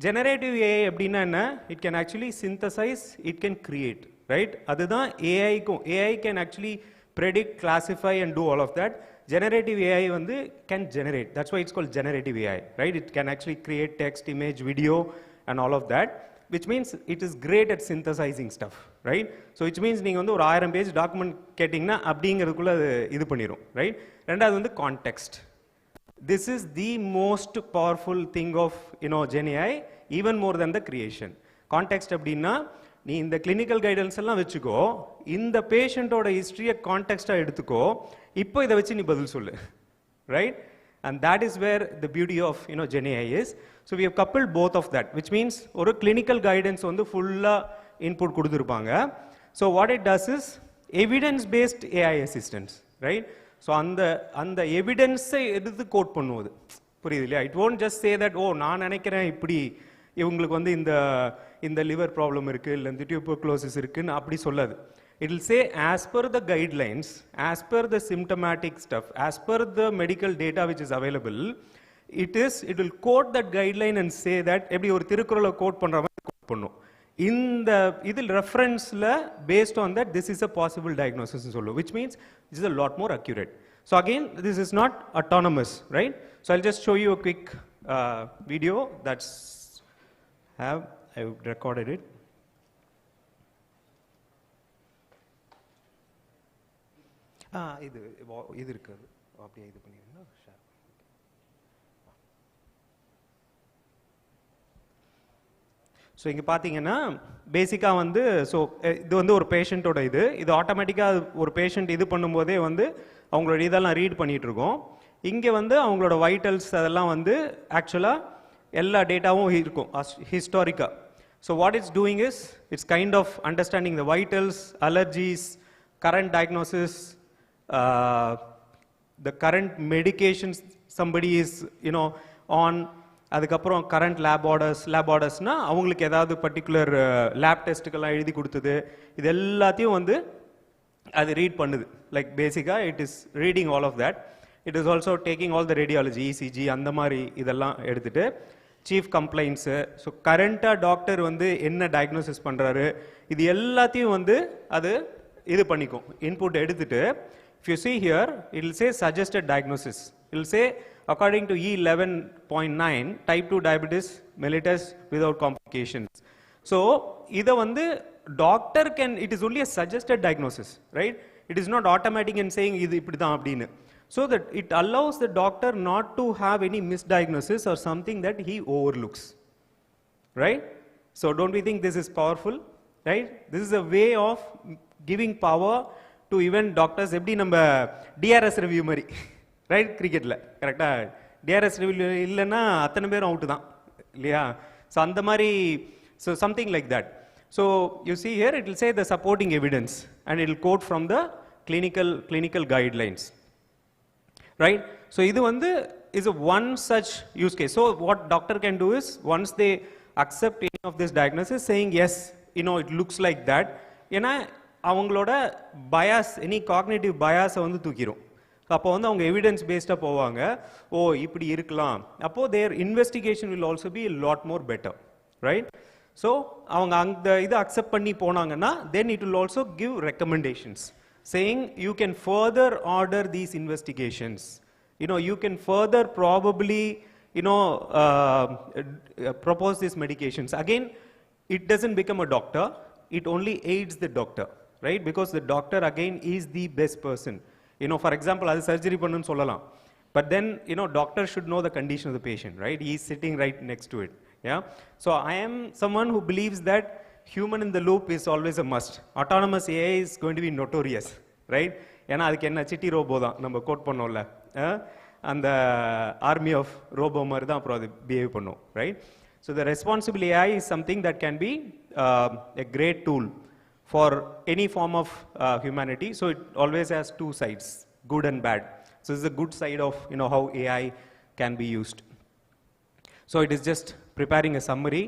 Generative AI அப்படின்னா என்ன? It can actually synthesise, it can create, right? அதுதான் ஏஐக்கும். AI can actually predict, classify and do all of that. generative AI can generate. That's why it's called generative AI, right? It can actually create text, image, video, and all of that, which means it is great at synthesizing stuff, right? So which means நீங்க ஒரு 1000 page document கேட்டிங்கன்னா அப்படிங்கிறதுக்குள்ள இது பண்ணிரும், right? ரெண்டாவது context. This is the most powerful thing of Gen AI, even more than the creation. Context அப்படின்னா நீ இந்த clinical guidance எல்லாம் வச்சுக்கோ, இந்த பேஷண்ட்டோட ஹிஸ்டரியை கான்டெக்ஸ்டாக எடுத்துக்கோ, இப்போ இதை வச்சு நீ பதில் சொல்லு, right? And that is where the beauty of Gen AI is. So we have coupled both of that, which means ஒரு clinical guidance full-ஆ input கொடுத்துருப்பாங்க. So what it does is evidence-based AI assistance, right? So அந்த evidence-ஐ எடுத்து code பண்ணுவது, புரியுது இல்லையா? It won't just say that, நான் நினைக்கிறேன் இப்படி இவங்களுக்கு இந்த லிவர் ப்ராப்ளம் இருக்கு, இல்லை இந்த டியூபர்குலோசிஸ் இருக்குன்னு அப்படி சொல்லாது. It will say as per the guidelines, as per the symptomatic stuff, as per the medical data which is available, it will quote that guideline and say that எப்படி ஒரு திருக்குறளை code பண்ற மாதிரி கோட் பண்ணும். இந்த இதில் ரெஃபரன்ஸ்ல based on that this is a possible diagnosis சொல்லும், which means this is a lot more accurate. So again, this is not autonomous, right? So I'll just show you a quick video I've recorded it. இது இருக்காது, அப்படியே இது பண்ணிருந்தா share. So இங்கே பார்த்தீங்கன்னா பேசிக்காக so இது ஒரு பேஷண்ட்டோட இது ஆட்டோமேட்டிக்காக ஒரு பேஷண்ட் இது பண்ணும்போதே அவங்களோட இதெல்லாம் ரீட் பண்ணிட்டு இருக்கோம். இங்கே அவங்களோட வைட்டல்ஸ் அதெல்லாம் ஆக்சுவலாக எல்லா டேட்டாவும் இருக்கும் ஹிஸ்டாரிக்காக. So what it's doing is, it's kind of understanding the vitals, allergies, current diagnosis, the current medications somebody is on, அதுக்கப்புறம் current lab ordersனா அவங்களுக்கு ஏதாவது பர்டிகுலர் லேப் டெஸ்ட்டுக்கெல்லாம் எழுதி கொடுத்தது, இது எல்லாத்தையும் அது ரீட் பண்ணுது. லைக் பேசிக்காக it is reading all of that. It is also taking all the radiology, ECG அந்த மாதிரி இதெல்லாம் எடுத்துட்டு சீஃப் கம்ப்ளைண்ட்ஸு, ஸோ கரண்ட்டாக டாக்டர் என்ன டயக்னோசிஸ் பண்ணுறாரு, இது எல்லாத்தையும் அது இது பண்ணிக்கும், இன்புட் எடுத்துட்டு. If you see here, it will say suggested diagnosis. It will say according to E11.9, type 2 diabetes mellitus without complications. So இதை doctor can, it is only a suggested diagnosis, right? It is not automatic and saying இது இப்படி தான் அப்படின்னு. So that it allows the doctor not to have any misdiagnosis or something that he overlooks, right? So don't we think this is powerful, right? This is a way of giving power to even doctors. எப்படி நம்ம DRS review மாதிரி, right? கிரிக்கெட்டில் கரெக்டாக DRS review இல்லைன்னா அத்தனை பேரும் out தான் இல்லையா? ஸோ அந்த மாதிரி, so something like that. So you see here it will say the supporting evidence and it will quote from the clinical guidelines. Right? So இது is a one such use case. So what doctor can do is, once they accept any of this diagnosis saying yes, it looks like that, ஏன்னா அவங்களோட bias, any cognitive bias தூக்கிரும். அப்போ அவங்க evidence பேஸ்டாக போவாங்க, இப்படி இருக்கலாம். அப்போ their investigation will also be a lot more better, right? So அவங்க அந்த இதை அக்செப்ட் பண்ணி போனாங்கன்னா then it will also give recommendations saying you can further order these investigations. You can further probably, propose these medications. Again, it doesn't become a doctor, it only aids the doctor, right? Because the doctor again is the best person. For example, அது surgery பண்ணுன்னு சொல்லலாம். But then, doctor should know the condition of the patient, right? He is sitting right next to it. Yeah. So I am someone who believes that human in the loop is always a must. Autonomous AI is going to be notorious, right? ஏன்னா அதுக்கு என்ன city robot தான் நம்ம code பண்ணோம்ல, அந்த army of robot மாதிரி தான் அப்புறம் அது பிஹேவ் பண்ணும், right? So the responsible AI is something that can be a great tool for any form of humanity. So it always has two sides, good and bad. So this is the good side of how AI can be used. So it is just preparing a summary.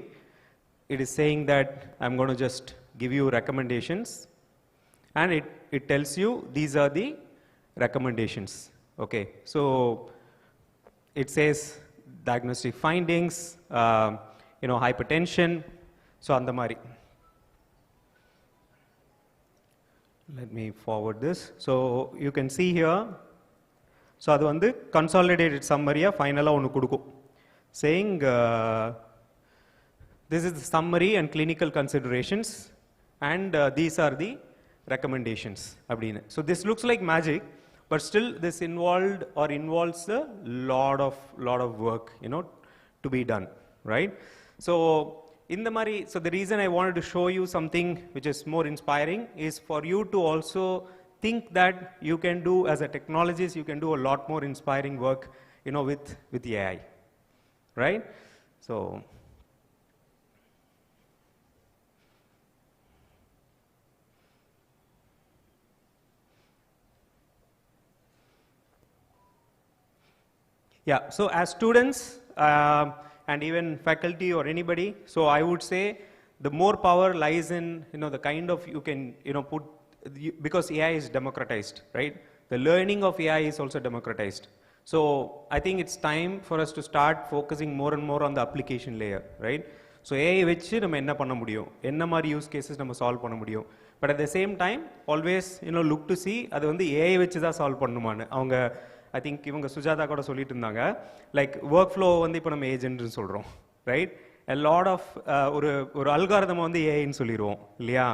It is saying that I'm going to just give you recommendations, and it tells you these are the recommendations. Okay, so it says diagnostic findings, hypertension, so andha mari. Let me forward this. So you can see here, so அது வந்து consolidated சம்மரியாக ஃபைனலாக ஒன்று கொடுக்கும் saying this is the summary and clinical considerations and these are the recommendations அப்படின்னு. So this looks like magic, but still this involves a lot of work, to be done, right? So in the mari, so the reason I wanted to show you something which is more inspiring is for you to also think that you can do, as a technologist, you can do a lot more inspiring work, with AI, right? So yeah, so as students and even faculty or anybody, so I would say the more power lies in the kind of you can put, because AI is democratized, right? The learning of AI is also democratized. So I think it's time for us to start focusing more and more on the application layer, right? So AI வச்சு நம்ம என்ன பண்ண முடியும், என்ன மாதிரி use cases நம்ம solve பண்ண முடியும். But at the same time always look to C அது வந்து ஏஐ வச்சு தான் சால்வ் பண்ணுமான்னு. அவங்க ஐ திங்க் இவங்க சுஜாதா கூட சொல்லிட்டு இருந்தாங்க, லைக் ஒர்க் ஃப்ளோ வந்து இப்போ நம்ம ஏஜென்ட்னு சொல்கிறோம், ரைட்? a lot of ஒரு அல்காரிதம் வந்து ஏஐன்னு சொல்லிடுவோம் இல்லையா?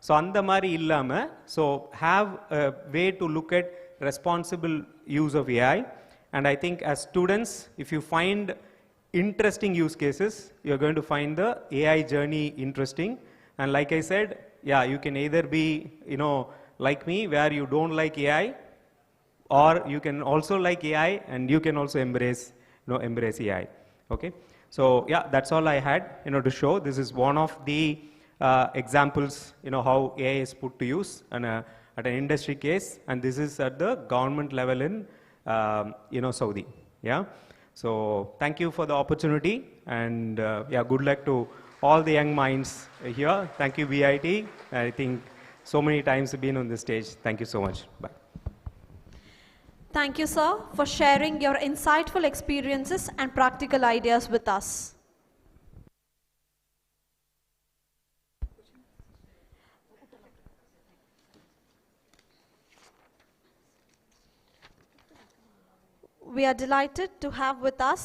ஸோ அந்த மாதிரி இல்லாமல், so have a way to look at responsible use of AI. And I think as students, if you find interesting use cases, you're going to find the AI journey interesting. And like I said, yeah, you can either be, like me, where you don't like AI, or you can also like AI and you can also embrace AI. Okay? So yeah, that's all I had, to show. This is one of the examples, how AI is put to use and at an industry case, and this is at the government level in, Saudi. Yeah. So thank you for the opportunity, and yeah, good luck to all the young minds here. Thank you, BIT. I think so many times you've been on this stage. Thank you so much. Bye. Thank you, sir, for sharing your insightful experiences and practical ideas with us. We are delighted to have with us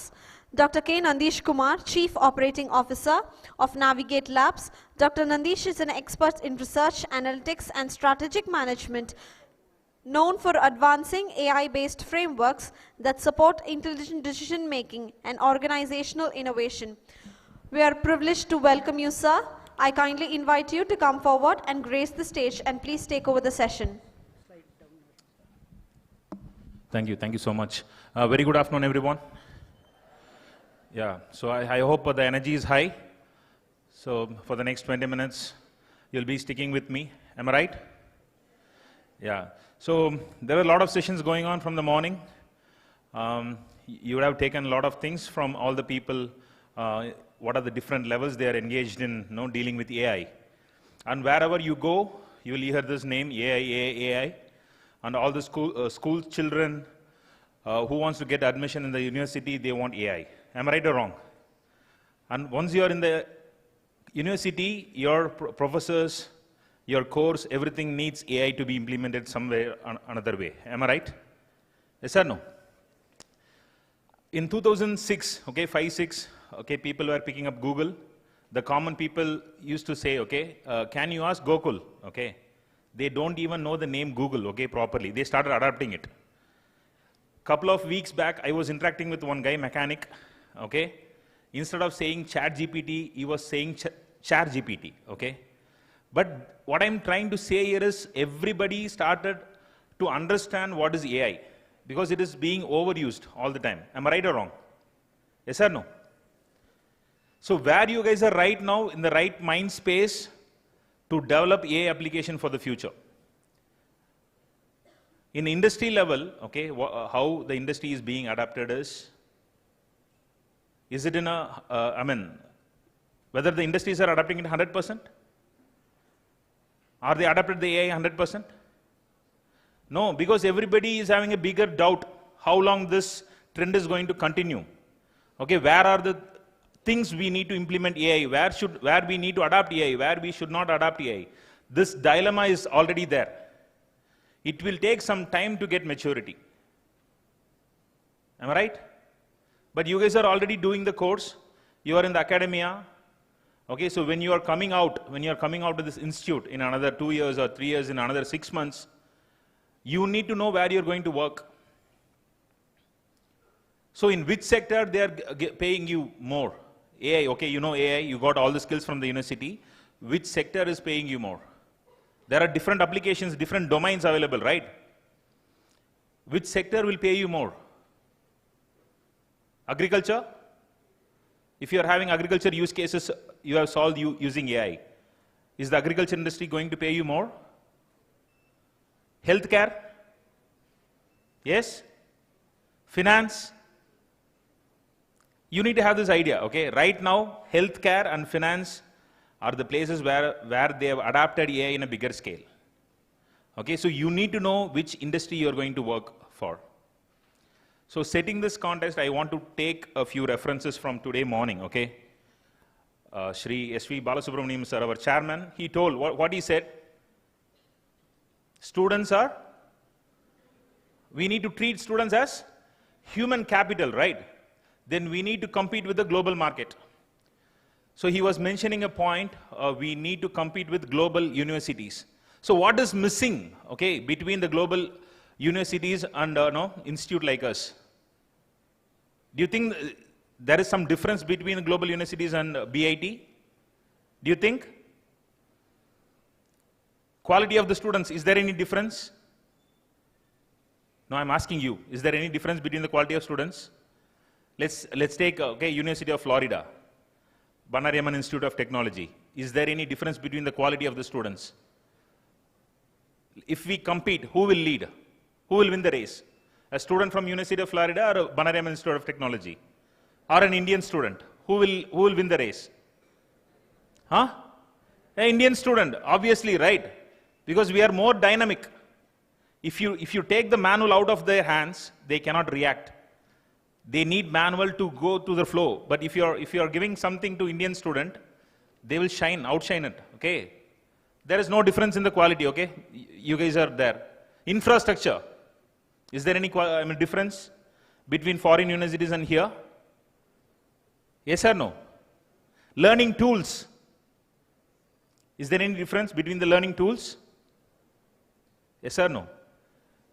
Dr. K. Nandish Kumar, Chief Operating Officer of Navigate Labs. Dr. Nandish is an expert in research, analytics, and strategic management, known for advancing AI-based frameworks that support intelligent decision-making and organizational innovation. We are privileged to welcome you, sir. I kindly invite you to come forward and grace the stage, and please take over the session. Thank you so much. Very good afternoon, everyone. Yeah, so I hope the energy is high. So for the next 20 minutes, you'll be sticking with me. Am I right? Yeah. So there are a lot of sessions going on from the morning. You would have taken a lot of things from all the people, what are the different levels they are engaged in, dealing with AI. And wherever you go, you will hear this name, AI. And all the school children who wants to get admission in the university, they want AI. Am I right or wrong? And once you are in the university, your professors, your course, everything needs AI to be implemented somewhere another way. Am I right? Yes or no? In 2006, okay, 5-6, okay, people were picking up Google. The common people used to say, okay, can you ask Gokul? Okay. They don't even know the name Google, okay, properly. They started adapting it. Couple of weeks back, I was interacting with one guy, mechanic, okay. Instead of saying chat GPT, he was saying chat GPT, okay. But what I'm trying to say here is everybody started to understand what is AI, because it is being overused all the time. Am I right or wrong? Yes or no? So where you guys are right now, in the right mind space to develop AI application for the future. In industry level, okay, how the industry is being adapted is it in a, whether the industries are adapting it 100%? Are they adapted the AI 100%? No, because everybody is having a bigger doubt how long this trend is going to continue. Okay, where are the things we need to implement AI, where we need to adapt AI, where we should not adapt AI. This dilemma is already there. It will take some time to get maturity. Am I right? But you guys are already doing the course. You are in the academia. Okay, so when you are coming out of this institute in another 2 years or 3 years, in another 6 months, you need to know where you're going to work. So in which sector they are paying you more? AI, okay, you know AI, you got all the skills from the university. Which sector is paying you more? There are different applications, different domains available, right? Which sector will pay you more? Agriculture? If you are having agriculture use cases you have solved using AI, is the agriculture industry going to pay you more? Healthcare? Yes? Finance? You need to have this idea, okay? Right now, healthcare and finance are the places where they have adapted AI in a bigger scale. Okay, so you need to know which industry you are going to work for. So setting this context, I want to take a few references from today morning, okay? Shri S.V. Balasubramaniam sir, our chairman, he told, what he said? We need to treat students as human capital, right? Then we need to compete with the global market. So he was mentioning a point, we need to compete with global universities. So what is missing, okay, between the global universities and institute like us? Do you think there is some difference between global universities and BIT? Do you think? Quality of the students, is there any difference? No, I'm asking you, is there any difference between the quality of students? Let's take, okay, University of Florida, Bannari Amman Institute of Technology. Is there any difference between the quality of the students? If we compete, who will lead? Who will win the race? A student from University of Florida or a Bannari Amman Institute of Technology? Or an Indian student? Who will win the race? Huh? An Indian student, obviously, right? Because we are more dynamic. If you take the manual out of their hands, they cannot react. They need manual to go to the flow. But if you are giving something to Indian student, they will outshine it. Okay? There is no difference in the quality. Okay? You guys are there. Infrastructure. Is there any difference between foreign universities and here? Yes or no? Learning tools. Is there any difference between the learning tools? Yes or no?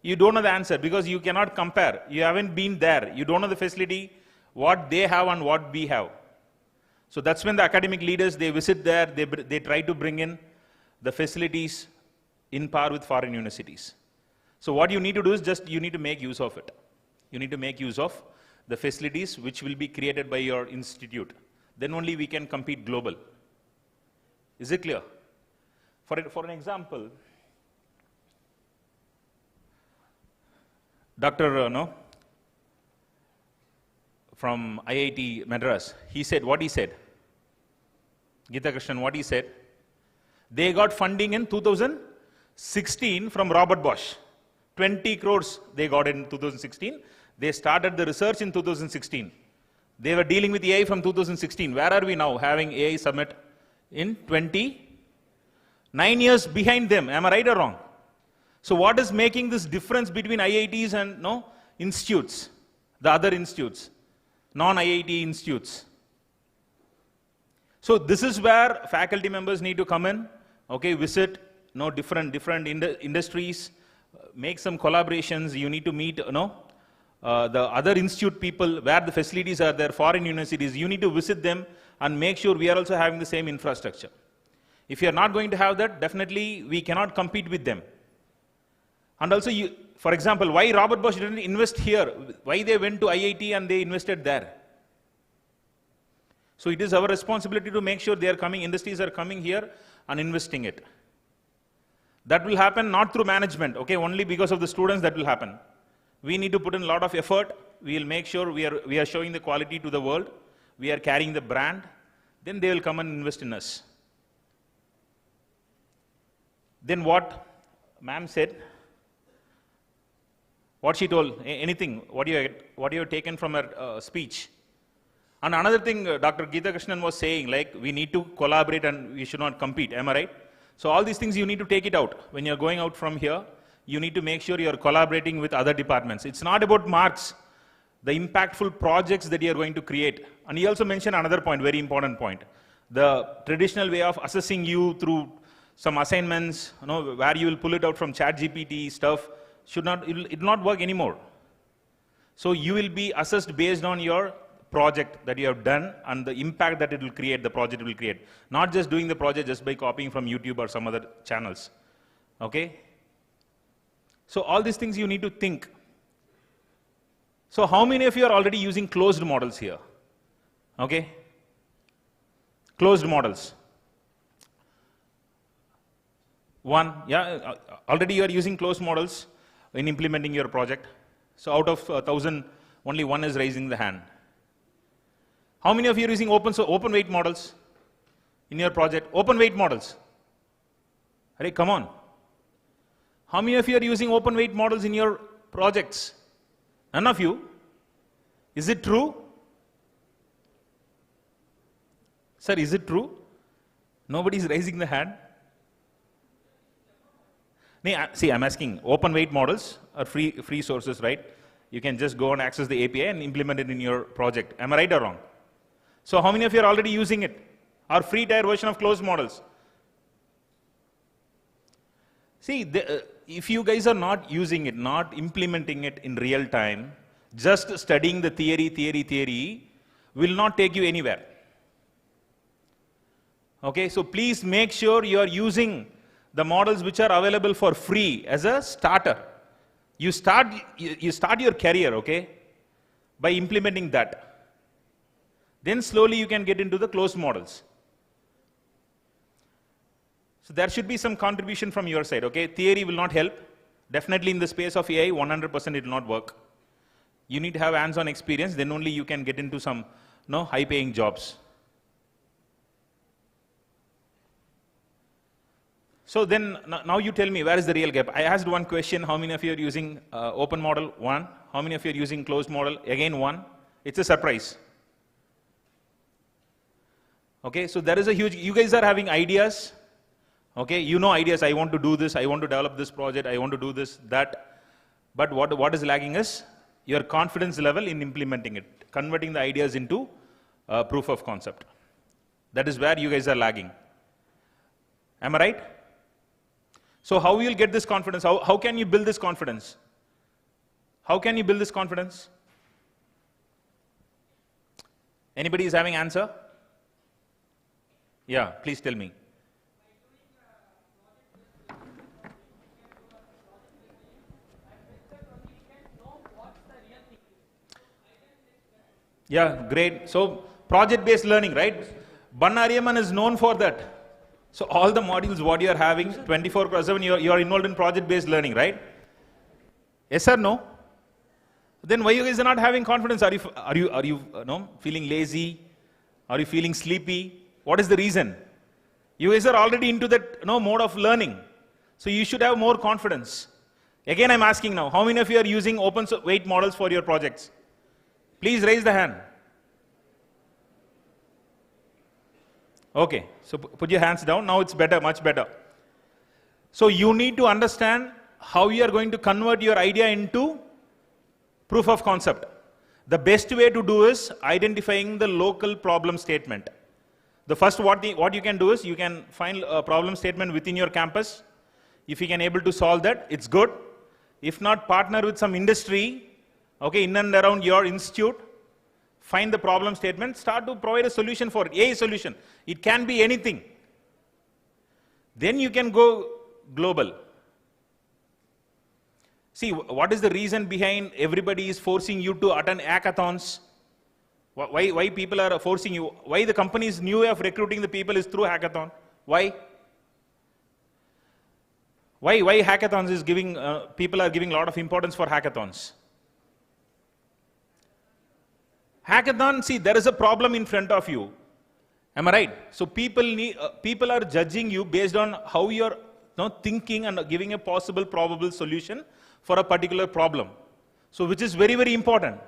You don't know the answer because you cannot compare. You haven't been there. You don't know the facility, what they have and what we have. So that's when the academic leaders, they visit there, they try to bring in the facilities in par with foreign universities. So what you need to do is just, you need to make use of it. You need to make use of the facilities which will be created by your institute. Then only we can compete global. Is it clear? For an example, Dr. From IIT Madras, he said, what he said? Geeta Krishnan, what he said? They got funding in 2016 from Robert Bosch. 20 crores they got in 2016. They started the research in 2016. They were dealing with AI from 2016. Where are we now having AI summit in 9 years behind them? Am I right or wrong? So what is making this difference between IITs and institutes, the other institutes, non-IIT institutes? So this is where faculty members need to come in, okay, visit different industries, make some collaborations. You need to meet the other institute people where the facilities are there, foreign universities. You need to visit them and make sure we are also having the same infrastructure. If you are not going to have that, definitely we cannot compete with them. And also, for example, why Robert Bosch didn't invest here? Why they went to IIT and they invested there? So it is our responsibility to make sure they are coming, industries are coming here and investing it. That will happen not through management, okay, only because of the students that will happen. We need to put in a lot of effort. We will make sure we are showing the quality to the world. We are carrying the brand. Then they will come and invest in us. Then what ma'am said, what she told, anything, what you have taken from her speech. And another thing Dr. Geeta Krishnan was saying, like we need to collaborate and we should not compete, am I right? So all these things you need to take it out. When you're going out from here, you need to make sure you're collaborating with other departments. It's not about marks. the impactful projects that you are going to create. And he also mentioned another point, very important point. The traditional way of assessing you through some assignments, where you will pull it out from ChatGPT stuff, it will not work anymore. So you will be assessed based on your project that you have done and the impact that it will create, the project will create. Not just doing the project just by copying from YouTube or some other channels. Okay? So all these things you need to think. So how many of you are already using closed models here? Okay? Closed models. One, yeah, already you are using closed models in implementing your project. So out of 1,000, only one is raising the hand. How many of you are using open weight models in your project? Open weight models. Hey, come on. How many of you are using open weight models in your projects? None of you. Is it true? Sir, is it true? Nobody is raising the hand. See, I'm asking, open weight models are free sources, right? You can just go and access the API and implement it in your project. Am I right or wrong? So how many of you are already using it? Our free tier version of closed models. See, if you guys are not using it, not implementing it in real time, just studying the theory will not take you anywhere. Okay, so please make sure you are using the models which are available for free as a starter. You start your career, okay, by implementing that. Then slowly you can get into the closed models. So there should be some contribution from your side, okay? Theory will not help. Definitely in the space of AI, 100% it will not work. You need to have hands-on experience, then only you can get into some high-paying jobs. So then, now you tell me, where is the real gap? I asked one question, how many of you are using open model? 1. How many of you are using closed model? Again 1. It's a surprise. Okay, so there is a huge, you guys are having ideas. Okay, you know ideas, I want to do this, I want to develop this project, I want to do this, that. But what is lagging is your confidence level in implementing it, converting the ideas into proof of concept. That is where you guys are lagging. Am I right? So how will you get this confidence? How can you build this confidence? How can you build this confidence? Anybody is having answer? Yeah, please tell me. Yeah, great. So project-based learning, right? Bannari Amman is known for that. So all the modules what you are having, 24/7, you are involved in project-based learning, right? Yes or no? Then why you guys are not having confidence? Are you feeling lazy? Are you feeling sleepy? What is the reason? You guys are already into that mode of learning. So you should have more confidence. Again, I'm asking now, how many of you are using open weight models for your projects? Please raise the hand. Okay, so put your hands down. Now it's better, much better. So you need to understand how you are going to convert your idea into proof of concept. The best way to do is identifying the local problem statement. The first what you can do is you can find a problem statement within your campus. If you can able to solve that, it's good. If not, partner with some industry, okay, in and around your institute. Find the problem statement, start to provide a solution for it, a solution. It can be anything. Then you can go global. See, what is the reason behind everybody is forcing you to attend hackathons? Why people are forcing you? Why the company's new way of recruiting the people is through hackathon? Why? Why hackathons is giving, people are giving a lot of importance for hackathons? Hackathon, see, there is a problem in front of you. Am I right? So people are judging you based on how you are thinking and giving a possible, probable solution for a particular problem. So which is very, very important.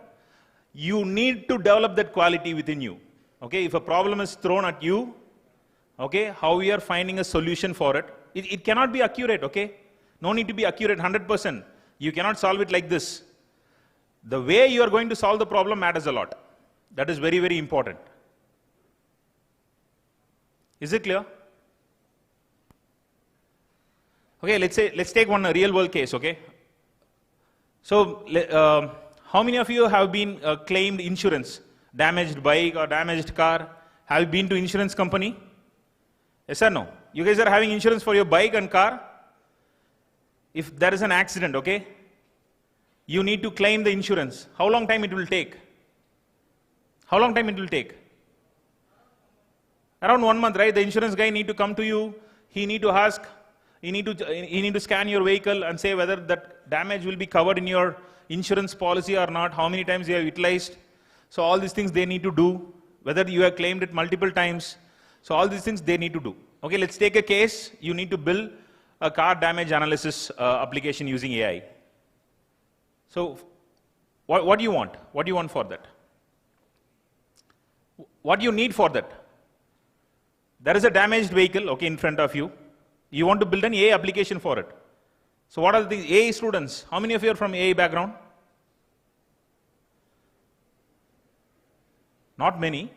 You need to develop that quality within you. Okay, if a problem is thrown at you, okay, how we are finding a solution for it. It cannot be accurate, okay? No need to be accurate 100%. You cannot solve it like this. The way you are going to solve the problem matters a lot. That is very, very important. Is it clear? Okay, let's take one real world case, okay? So, how many of you have been claimed insurance? Damaged bike or damaged car? Have you been to insurance company? Yes or no? You guys are having insurance for your bike and car? If there is an accident, okay? You need to claim the insurance. How long time it will take? How long time it will take? Around 1 month, right? The insurance guy need to come to you. He need to ask. He need to scan your vehicle and say whether that damage will be covered in your insurance policy or not. How many times you have utilized. So all these things they need to do. Whether you have claimed it multiple times. So all these things they need to do. Okay, let's take a case. You need to build a car damage analysis application using AI. So what do you want? What do you want for that? What do you need for that? There is a damaged vehicle, okay, in front of you. You want to build an AI application for it. So what are the AI students? How many of you are from AI background? Not many.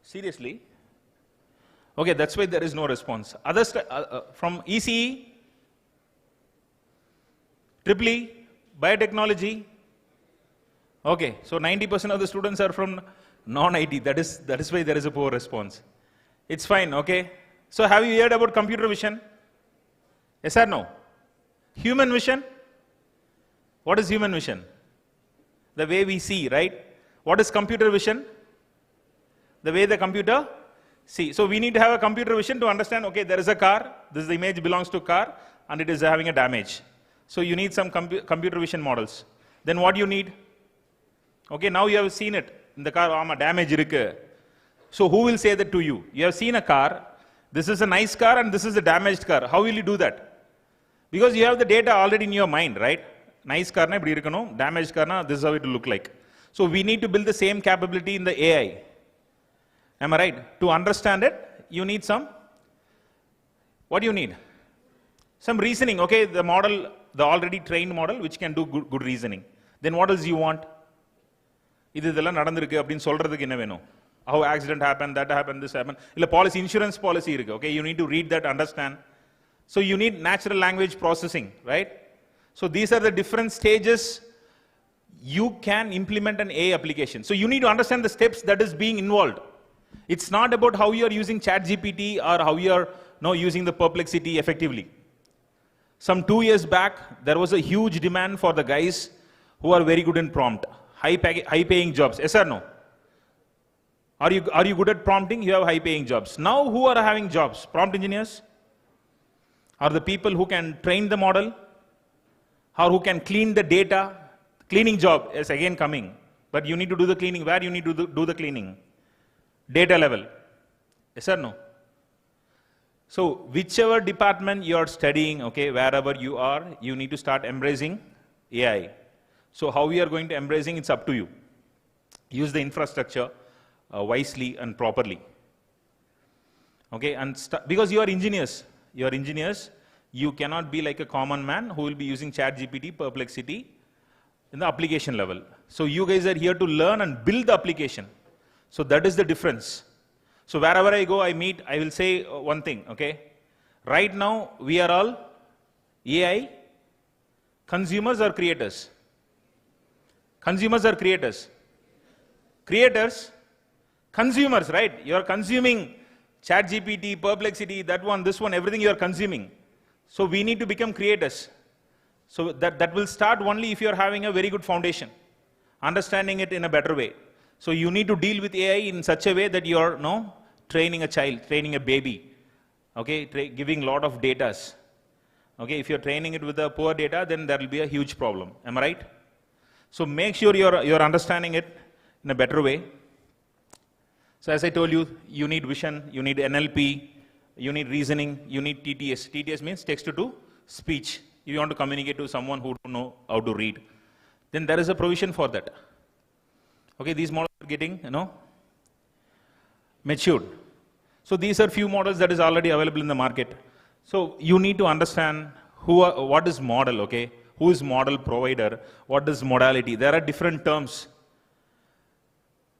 Seriously? Okay, that's why there is no response. Others from ECE, EEE, biotechnology. Okay, so 90% of the students are from non-IT. That is why there is a poor response. It's fine, okay? So have you heard about computer vision? Yes or no? Human vision? What is human vision? The way we see, right? What is computer vision? The way the computer see. So we need to have a computer vision to understand, okay, there is a car, this image belongs to a car, and it is having a damage. So you need some computer vision models. Then what do you need? Okay, now you have seen it in the car, damage irukku. So who will say that to you? You have seen a car, this is a nice car and this is a damaged car. How will you do that? Because you have the data already in your mind, right? Nice car na ipdi irukano, damaged car na this is how it will look like. So we need to build the same capability in the AI. Am I right? To understand it, you need some, what do you need? Some reasoning, okay, the model, the already trained model which can do good reasoning. Then what else you want? இதெல்லாம் நடந்திருக்கு அப்படினு சொல்றதுக்கு என்ன வேணும்? How accident happened, that happened, this happened. இல்ல policy, insurance policy இருக்கு. Okay, you need to read that, understand. So you need natural language processing, right? So these are the different stages you can implement an AI application. So you need to understand the steps that is being involved. It's not about how you are using ChatGPT or how you are using the Perplexity effectively. Some 2 years back, there was a huge demand for the guys who are very good in prompt, high paying jobs. Yes or no? Are you good at prompting? You have high paying jobs. Now who are having jobs? Prompt engineers? Are the people who can train the model? Or who can clean the data? Cleaning job is again coming. But you need to do the cleaning. Where you need to do the cleaning? Data level. Yes or no? So whichever department you are studying, okay, wherever you are, you need to start embracing AI. So how we are going to embracing, it's up to you. Use the infrastructure wisely and properly. Okay, and because you are engineers, you cannot be like a common man who will be using ChatGPT, Perplexity in the application level. So you guys are here to learn and build the application. So that is the difference. So wherever I go, I meet, I will say one thing, okay? Right now, we are all AI consumers or creators? Consumers or creators? Creators, consumers, right? You are consuming ChatGPT, Perplexity, that one, this one, everything you are consuming. So we need to become creators. So that will start only if you are having a very good foundation, understanding it in a better way. So you need to deal with AI in such a way that you are training a child, training a baby, okay, giving a lot of data. Okay, if you're training it with a poor data, then there will be a huge problem. Am I right? So make sure you're understanding it in a better way. So as I told you, you need vision, you need NLP, you need reasoning, you need TTS. TTS means text to speech. If you want to communicate to someone who don't know how to read, then there is a provision for that. Okay, these models are getting, matured. So these are few models that is already available in the market. So you need to understand what is model, okay? who is model provider, what is modality. There are different terms.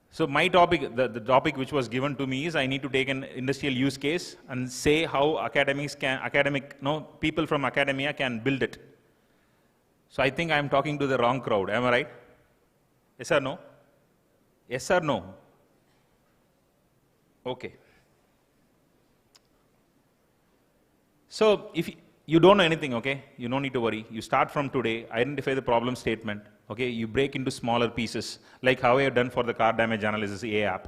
So my topic, the topic which was given to me is I need to take an industrial use case and say how people from academia can build it. So I think I'm talking to the wrong crowd, am I right? Yes or no? Yes or no? Okay. So if you don't know anything, okay, you don't need to worry. You start from today, identify the problem statement, okay, you break into smaller pieces, like how I have done for the car damage analysis AI app.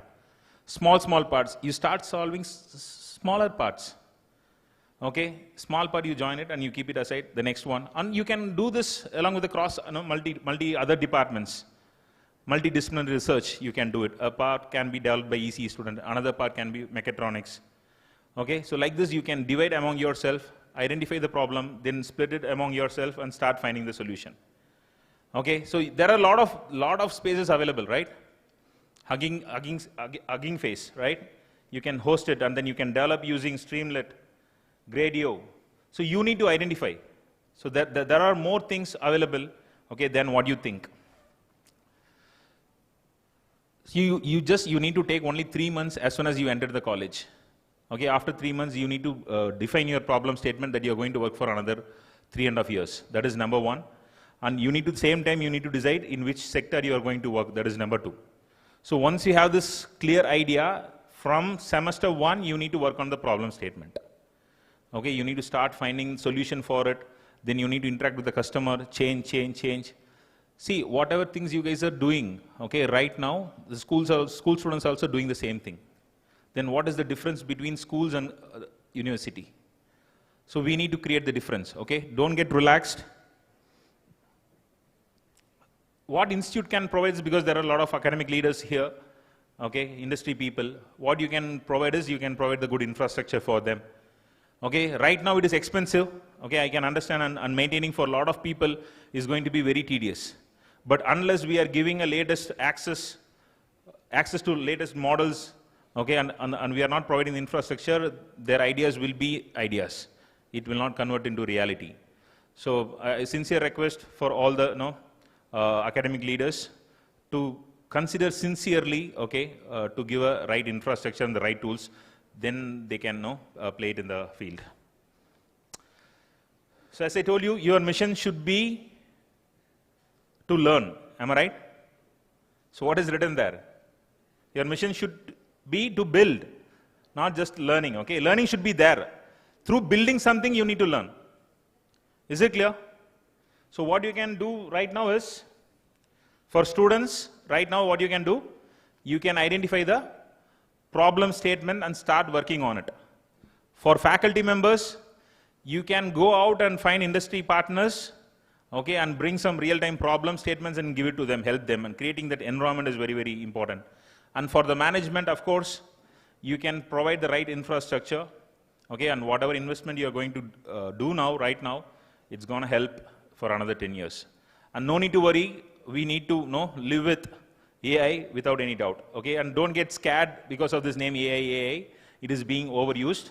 Small parts. You start solving smaller parts. Okay, small part you join it and you keep it aside, the next one. And you can do this along with the multi other departments. Multidisciplinary research, you can do it. A part can be developed by ECE student, another part can be mechatronics. Okay, so like this you can divide among yourself, identify the problem, then split it among yourself and start finding the solution. Okay, so there are a lot of spaces available, right? Hugging Face, right? You can host it and then you can develop using Streamlit, Gradio. So you need to identify. So there are more things available, okay, than what you think. So you need to take only 3 months as soon as you enter the college. Okay, after 3 months you need to define your problem statement that you're going to work for another 3.5 years. That is number one. And you need to, same time, you need to decide in which sector you are going to work. That is number two. So once you have this clear idea, from semester 1, you need to work on the problem statement. Okay, you need to start finding solution for it. Then you need to interact with the customer, change. See, whatever things you guys are doing, okay, right now, the school students are also doing the same thing. Then what is the difference between schools and university? So we need to create the difference, okay? Don't get relaxed. What institute can provide is, because there are a lot of academic leaders here, okay, industry people, what you can provide is you can provide the good infrastructure for them. Okay, right now it is expensive, okay, I can understand, and maintaining for a lot of people is going to be very tedious. But unless we are giving a latest access to latest models, okay, and we are not providing the infrastructure, their ideas will be ideas. It will not convert into reality. So a sincere request for all the academic leaders to consider sincerely, okay, to give a right infrastructure and the right tools, then they can play it in the field. So as I told you, your mission should be to learn. Am I right? So what is written there? Your mission should be to build, not just learning. Okay, learning should be there. Through building something, you need to learn. Is it clear? So what you can do right now is, for students, right now what you can do, you can identify the problem statement and start working on it. For faculty members, you can go out and find industry partners, okay, and bring some real-time problem statements and give it to them, help them, and creating that environment is very, very important. And for the management, of course, you can provide the right infrastructure, okay, and whatever investment you are going to do now, right now, it's going to help for another 10 years. And no need to worry, we need to live with AI without any doubt, okay, and don't get scared because of this name AI. It is being overused.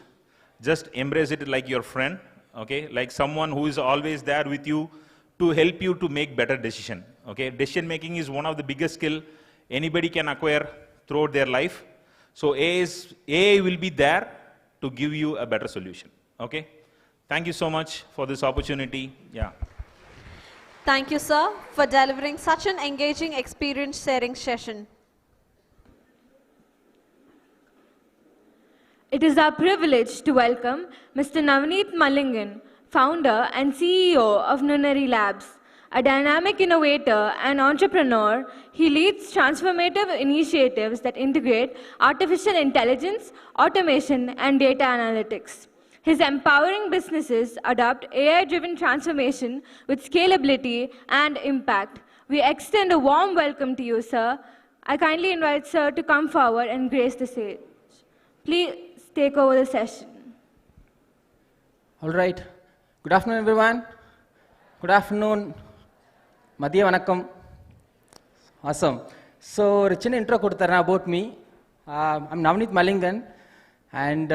Just embrace it like your friend, okay, like someone who is always there with you to help you to make better decision, okay. Decision making is one of the biggest skill anybody can acquire throughout their life. So AI will be there to give you a better solution, okay. Thank you so much for this opportunity. Yeah. Thank you, sir, for delivering such an engaging experience sharing session. It is our privilege to welcome Mr. Navneet Malingan, founder and CEO of Bannari Labs. A dynamic innovator and entrepreneur, he leads transformative initiatives that integrate artificial intelligence, automation, and data analytics. His empowering businesses adopt AI-driven transformation with scalability and impact. We extend a warm welcome to you, sir. I kindly invite sir to come forward and grace the stage. Please take over the session. All right. Good afternoon, everyone. Good afternoon. Madhya Vanakkam. Awesome. So, a chiన్న intro kodutharna about me. I'm Navneet Malingan, and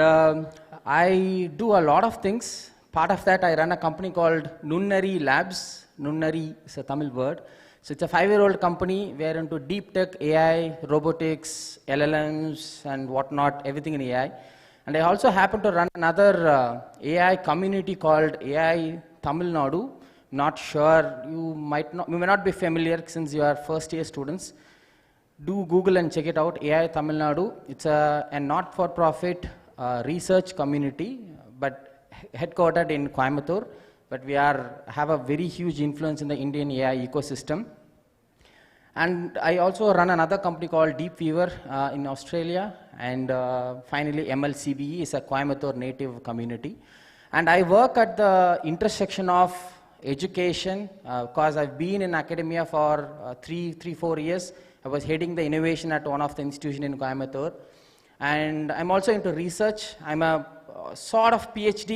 I do a lot of things. Part of that, I run a company called Bannari Labs. Nunnari is a Tamil word. So it's a 5-year-old company. We are into deep tech, AI, robotics, LLMs, and whatnot, everything in AI. And I also happen to run another AI community called AI Tamil Nadu. Not sure, you may not be familiar since you are first-year students. Do Google and check it out, AI Tamil Nadu. It's a not-for-profit research community, but headquartered in Coimbatore. But we have a very huge influence in the Indian AI ecosystem. And I also run another company called Deep Fever in Australia. And finally, MLCBE is a Coimbatore native community. And I work at the intersection of education, because I've been in academia for 4 years. I was heading the innovation at one of the institutions in Coimbatore. And I'm also into research. I'm a sort of PhD,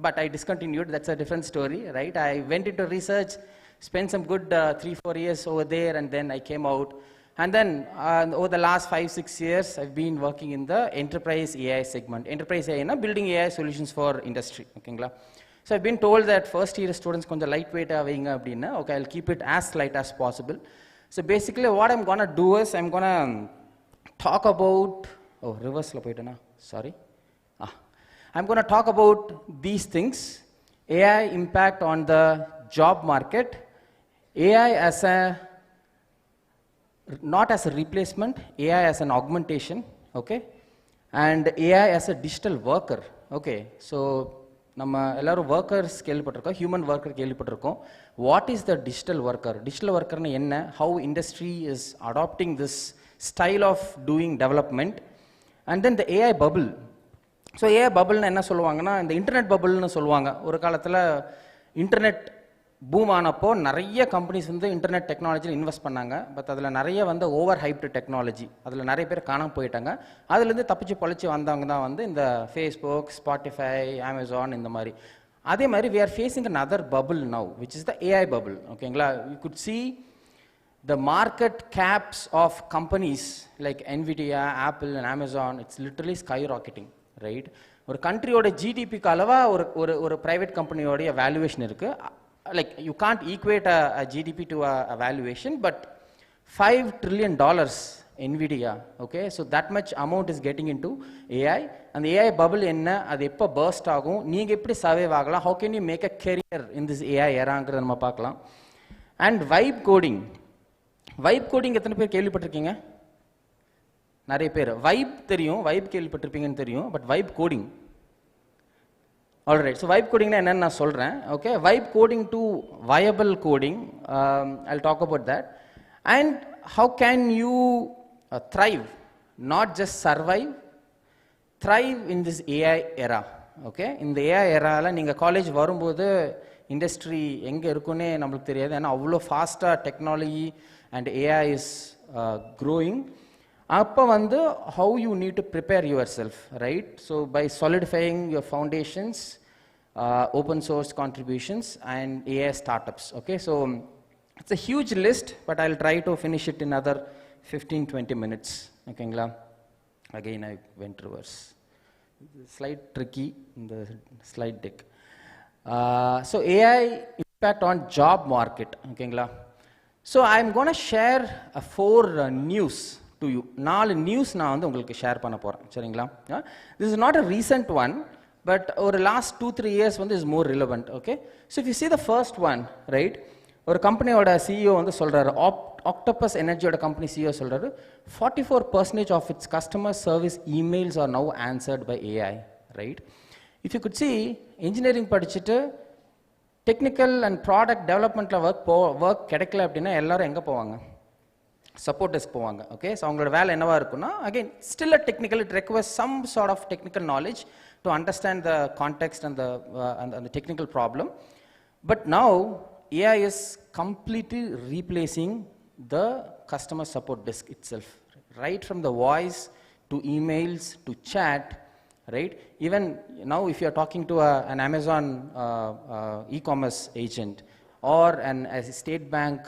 but I discontinued. That's a different story, right? I went into research, spent some good 3-4 years over there, and then I came out. And then over the last 5-6 years, I've been working in the enterprise AI segment. Enterprise AI, building AI solutions for industry. Okay, so I've been told that first year students konja lightweight aveinga. Okay, I'll keep it as light as possible. So basically what I'm gonna do is I'm gonna talk about, reverse la poitana, sorry. I'm gonna talk about these things. AI impact on the job market. AI as not as a replacement, AI as an augmentation, okay? And AI as a digital worker, okay? So, நம்ம எல்லாரும் workers கேள்விப்பட்டிருக்கோம், human worker கேள்விப்பட்டிருக்கோம். What is the digital worker? Digital worker னா என்ன? How industry is adopting this style of doing development. And then the AI bubble. So AI bubble னா என்ன சொல்லுவாங்கன்னா, இந்த internet bubble னு சொல்லுவாங்க. ஒரு காலத்துல internet boom ஆனப்போ நிறைய கம்பெனிஸ் வந்து இன்டர்நெட் டெக்னாலஜியில் இன்வெஸ்ட் பண்ணாங்க. பட் அதில் நிறைய வந்து ஓவர் ஹைப்டு டெக்னாலஜி, அதில் நிறைய பேர் காணாமல் போயிட்டாங்க. அதுலேருந்து தப்பிச்சு பொழைச்சி வந்தவங்க தான் வந்து இந்த ஃபேஸ்புக், ஸ்பாட்டிஃபை, அமேசான் இந்த மாதிரி. அதே மாதிரி we are facing another bubble now, which is the AI bubble. ஓகேங்களா? You could see the market caps of companies like NVIDIA, Apple and Amazon, it's literally skyrocketing, right? ஒரு கண்ட்ரியோட ஜிடிபிக்கு அளவா ஒரு private கம்பெனியோடைய valuation இருக்குது. Like you can't equate a GDP to a valuation, but $5 trillion NVIDIA, okay? So that much amount is getting into AI. And the AI bubble enna, adu eppa burst agum, neenga eppadi survive agala, how can you make a career in this AI era ங்கறத நம்ம பார்க்கலாம். And vibe coding எத்தனை பேர் கேள்விப்பட்டிருக்கீங்க? நிறைய பேர். vibe தெரியும், vibe கேள்விப்பட்டிருப்பீங்கன்னு தெரியும், but vibe coding. Alright, so vibe coding na enna na solren, okay? Vibe coding to viable coding, I'll talk about that. And how can you thrive, not just survive, thrive in this AI era, okay? In the AI era la neenga college varumbodhu industry enga irukune namakku theriyadhu, ena avlo fast technology and AI is growing. அப்போ வந்து how you need to prepare yourself, right? So by solidifying your foundations, open source contributions and AI startups, okay? So it's a huge list, but I'll try to finish it in another 15-20 minutes, okay? Again I went reverse. Slide tricky in the slide deck. So AI impact on job market, okay? So I'm going to share 4 news to you. 4 news நான் வந்து உங்களுக்கு share பண்ண போறேன், சரிங்களா? This is not a recent one, but over the last 2-3 years வந்து is more relevant, okay? So if you see the first one, right? ஒரு கம்பெனியோட CEO வந்து சொல்றாரு, Octopus Energyயோட கம்பெனி CEO சொல்றாரு, 44% of its customer service emails are now answered by AI, right? If you could see, engineering படிச்சிட்டு technical and product developmentல work கிடைக்கல அப்படின்னா எல்லாரும் எங்க போவாங்க? Support desk போவாங்க, okay? So அவங்களோட வேலை என்னவா இருக்குன்னா, again still a technical, it requires some sort of technical knowledge to understand the context and the technical problem. But now AI is completely replacing the customer support desk itself, right from the voice to emails to chat, right? Even now if you are talking to an Amazon e-commerce agent or a state bank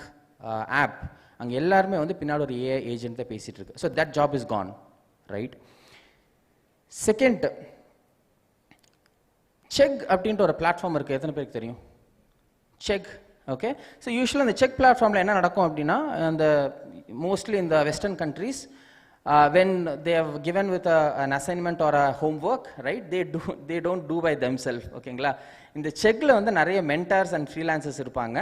app, அங்க எல்லாரும் வந்து பின்னாடி ஒரு AI agent தான் பேசிட்டு இருக்கு. So that job is gone, right? Second, Chegg அப்படின்ற ஒரு பிளாட்ஃபார்ம் இருக்கு, எத்தனை பேருக்கு தெரியும்? Chegg Okay, so usually in the check platform la enna nadakum appadina, and mostly in the western countries, when they have given with an assignment or a homework, right, they don't do by themselves. Okay, in the check la வந்து நிறைய mentors and freelancers இருப்பாங்க,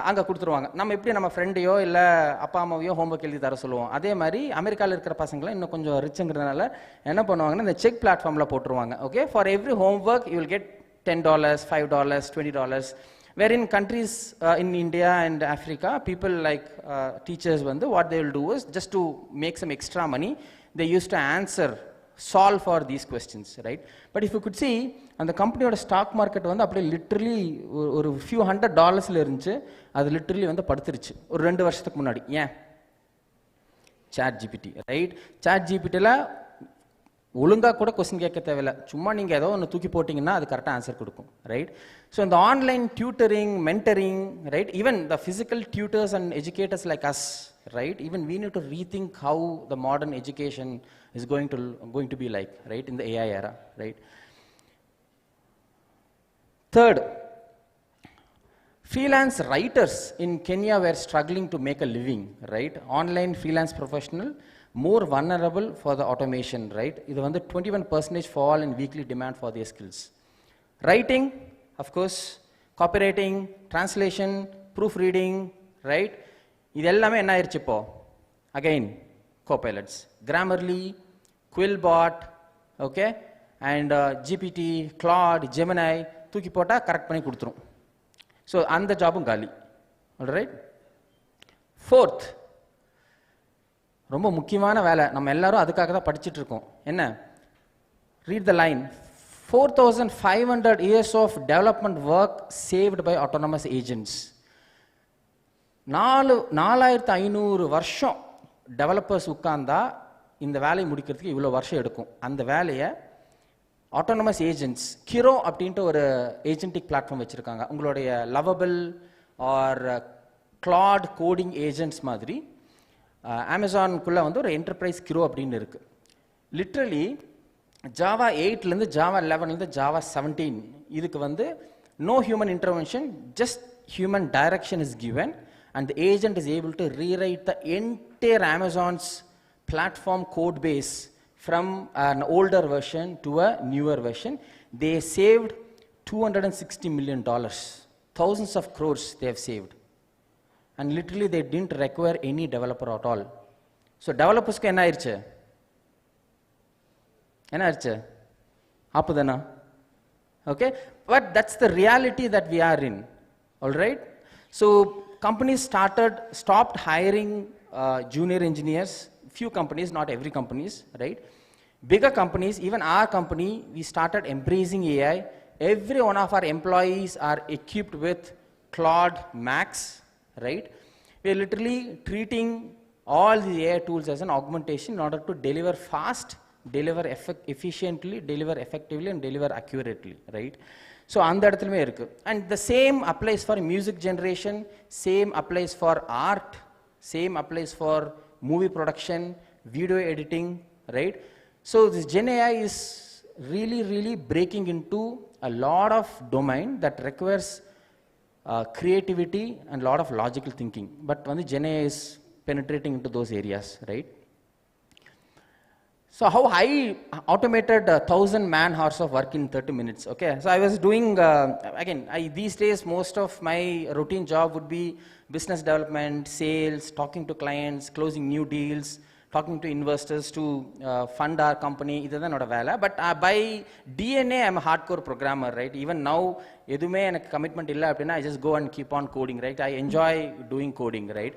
அங்கே கொடுத்துருவாங்க. நம்ம எப்படி நம்ம ஃப்ரெண்டையோ இல்லை அப்பா அம்மாவையோ ஹோம்ஒர்க் எழுதி தர சொல்லுவோம், அதே மாதிரி அமெரிக்காவில் இருக்கிற பசங்களாம் இன்னும் கொஞ்சம் ரிச்சுங்கிறதுனால என்ன பண்ணுவாங்கன்னா இந்த செக் பிளாட்ஃபார்மில் போட்டுருவாங்க. Okay, for every homework you will get $10, $5, $20. Where in countries in India and Africa, people like teachers, what they will do is just to make some extra money, they used to solve for these questions, right? But if you could see, and the company or stock market literally ஒரு few $100 இருந்துச்சு, அது literally படுத்துருச்சு ஒரு 2 வருஷத்துக்கு முன்னாடி. ஏன்? Chat GPT, right? Chat GPTல ஒழுங்கா கூட question கேட்க தேவையில்லை, சும்மா நீங்கள் ஏதோ ஒன்று தூக்கி போட்டிங்கன்னா அது கரெக்டாக ஆன்சர் கொடுக்கும், ரைட்? ஸோ இந்த online tutoring, mentoring, right, even the physical tutors and educators like us, right, even we need to rethink how the modern education is going to be like, right, in the AI era, right? Third, freelance writers in Kenya were struggling to make a living, right? Online freelance professional more vulnerable for the automation, right? இது வந்து 21% fall in weekly demand for their skills. Writing, of course, copywriting, translation, proofreading, right? இது எல்லாமே என்ன ஆயிருச்சு இப்போ? Again, copilots. Grammarly, Quillbot, okay, and GPT, Claude, Gemini, தூக்கி போட்டா correct பண்ணி கொடுத்துரும். ஸோ அந்த ஜாபும் காலி. ஆல்ரைட். ஃபோர்த், ரொம்ப முக்கியமான வேலை, நம்ம எல்லாரும் அதுக்காக தான் படிச்சுட்டு இருக்கோம். என்ன? Read the line. 4,500 years of development work saved by autonomous agents. 4,500 வருஷம் டெவலப்பர்ஸ் உட்கார்ந்தா இந்த வேலையை முடிக்கிறதுக்கு இவ்வளோ வருஷம் எடுக்கும். அந்த வேலையை ஆட்டோனமஸ் ஏஜென்ட்ஸ், கிரோ அப்படின்ட்டு ஒரு ஏஜென்டிக் பிளாட்ஃபார்ம் வச்சுருக்காங்க. உங்களுடைய lovable R Claude coding agents மாதிரி அமேசானுக்குள்ளே வந்து ஒரு என்டர்பிரைஸ் கிரோ அப்படின்னு இருக்குது. லிட்ரலி ஜாவா 8லேருந்து ஜாவா 11லேருந்து ஜாவா 17 இதுக்கு வந்து no human intervention, just human direction is given and the agent is able to rewrite the entire Amazon's platform code base from an older version to a newer version. They saved $260 million. Thousands of crores they have saved. And literally they didn't require any developer at all. So developers ku enna ayiruchu? Enna ayiruchu? Apudana. Okay? But that's the reality that we are in. All right? So companies stopped hiring junior engineers. Few companies, not every companies, right? Bigger companies, even our company, we started embracing AI. Every one of our employees are equipped with Claude Max, right? We are literally treating all the AI tools as an augmentation in order to deliver fast, deliver efficiently, deliver effectively, and deliver accurately, right? So அந்த இடத்துலமே இருக்கு. And the same applies for music generation, same applies for art, same applies for movie production, video editing, right? So this Gen AI is really breaking into a lot of domain that requires creativity and a lot of logical thinking. But when Gen AI is penetrating into those areas, right? So how I automated 1,000 man hours of work in 30 minutes, okay? So I was doing, again, these days most of my routine job would be business development, sales, talking to clients, closing new deals, talking to investors to fund our company. This is not a vela. But by DNA, I'm a hardcore programmer, right? Even now, edume enak commitment illa appadina, I just go and keep on coding, right? I enjoy doing coding, right?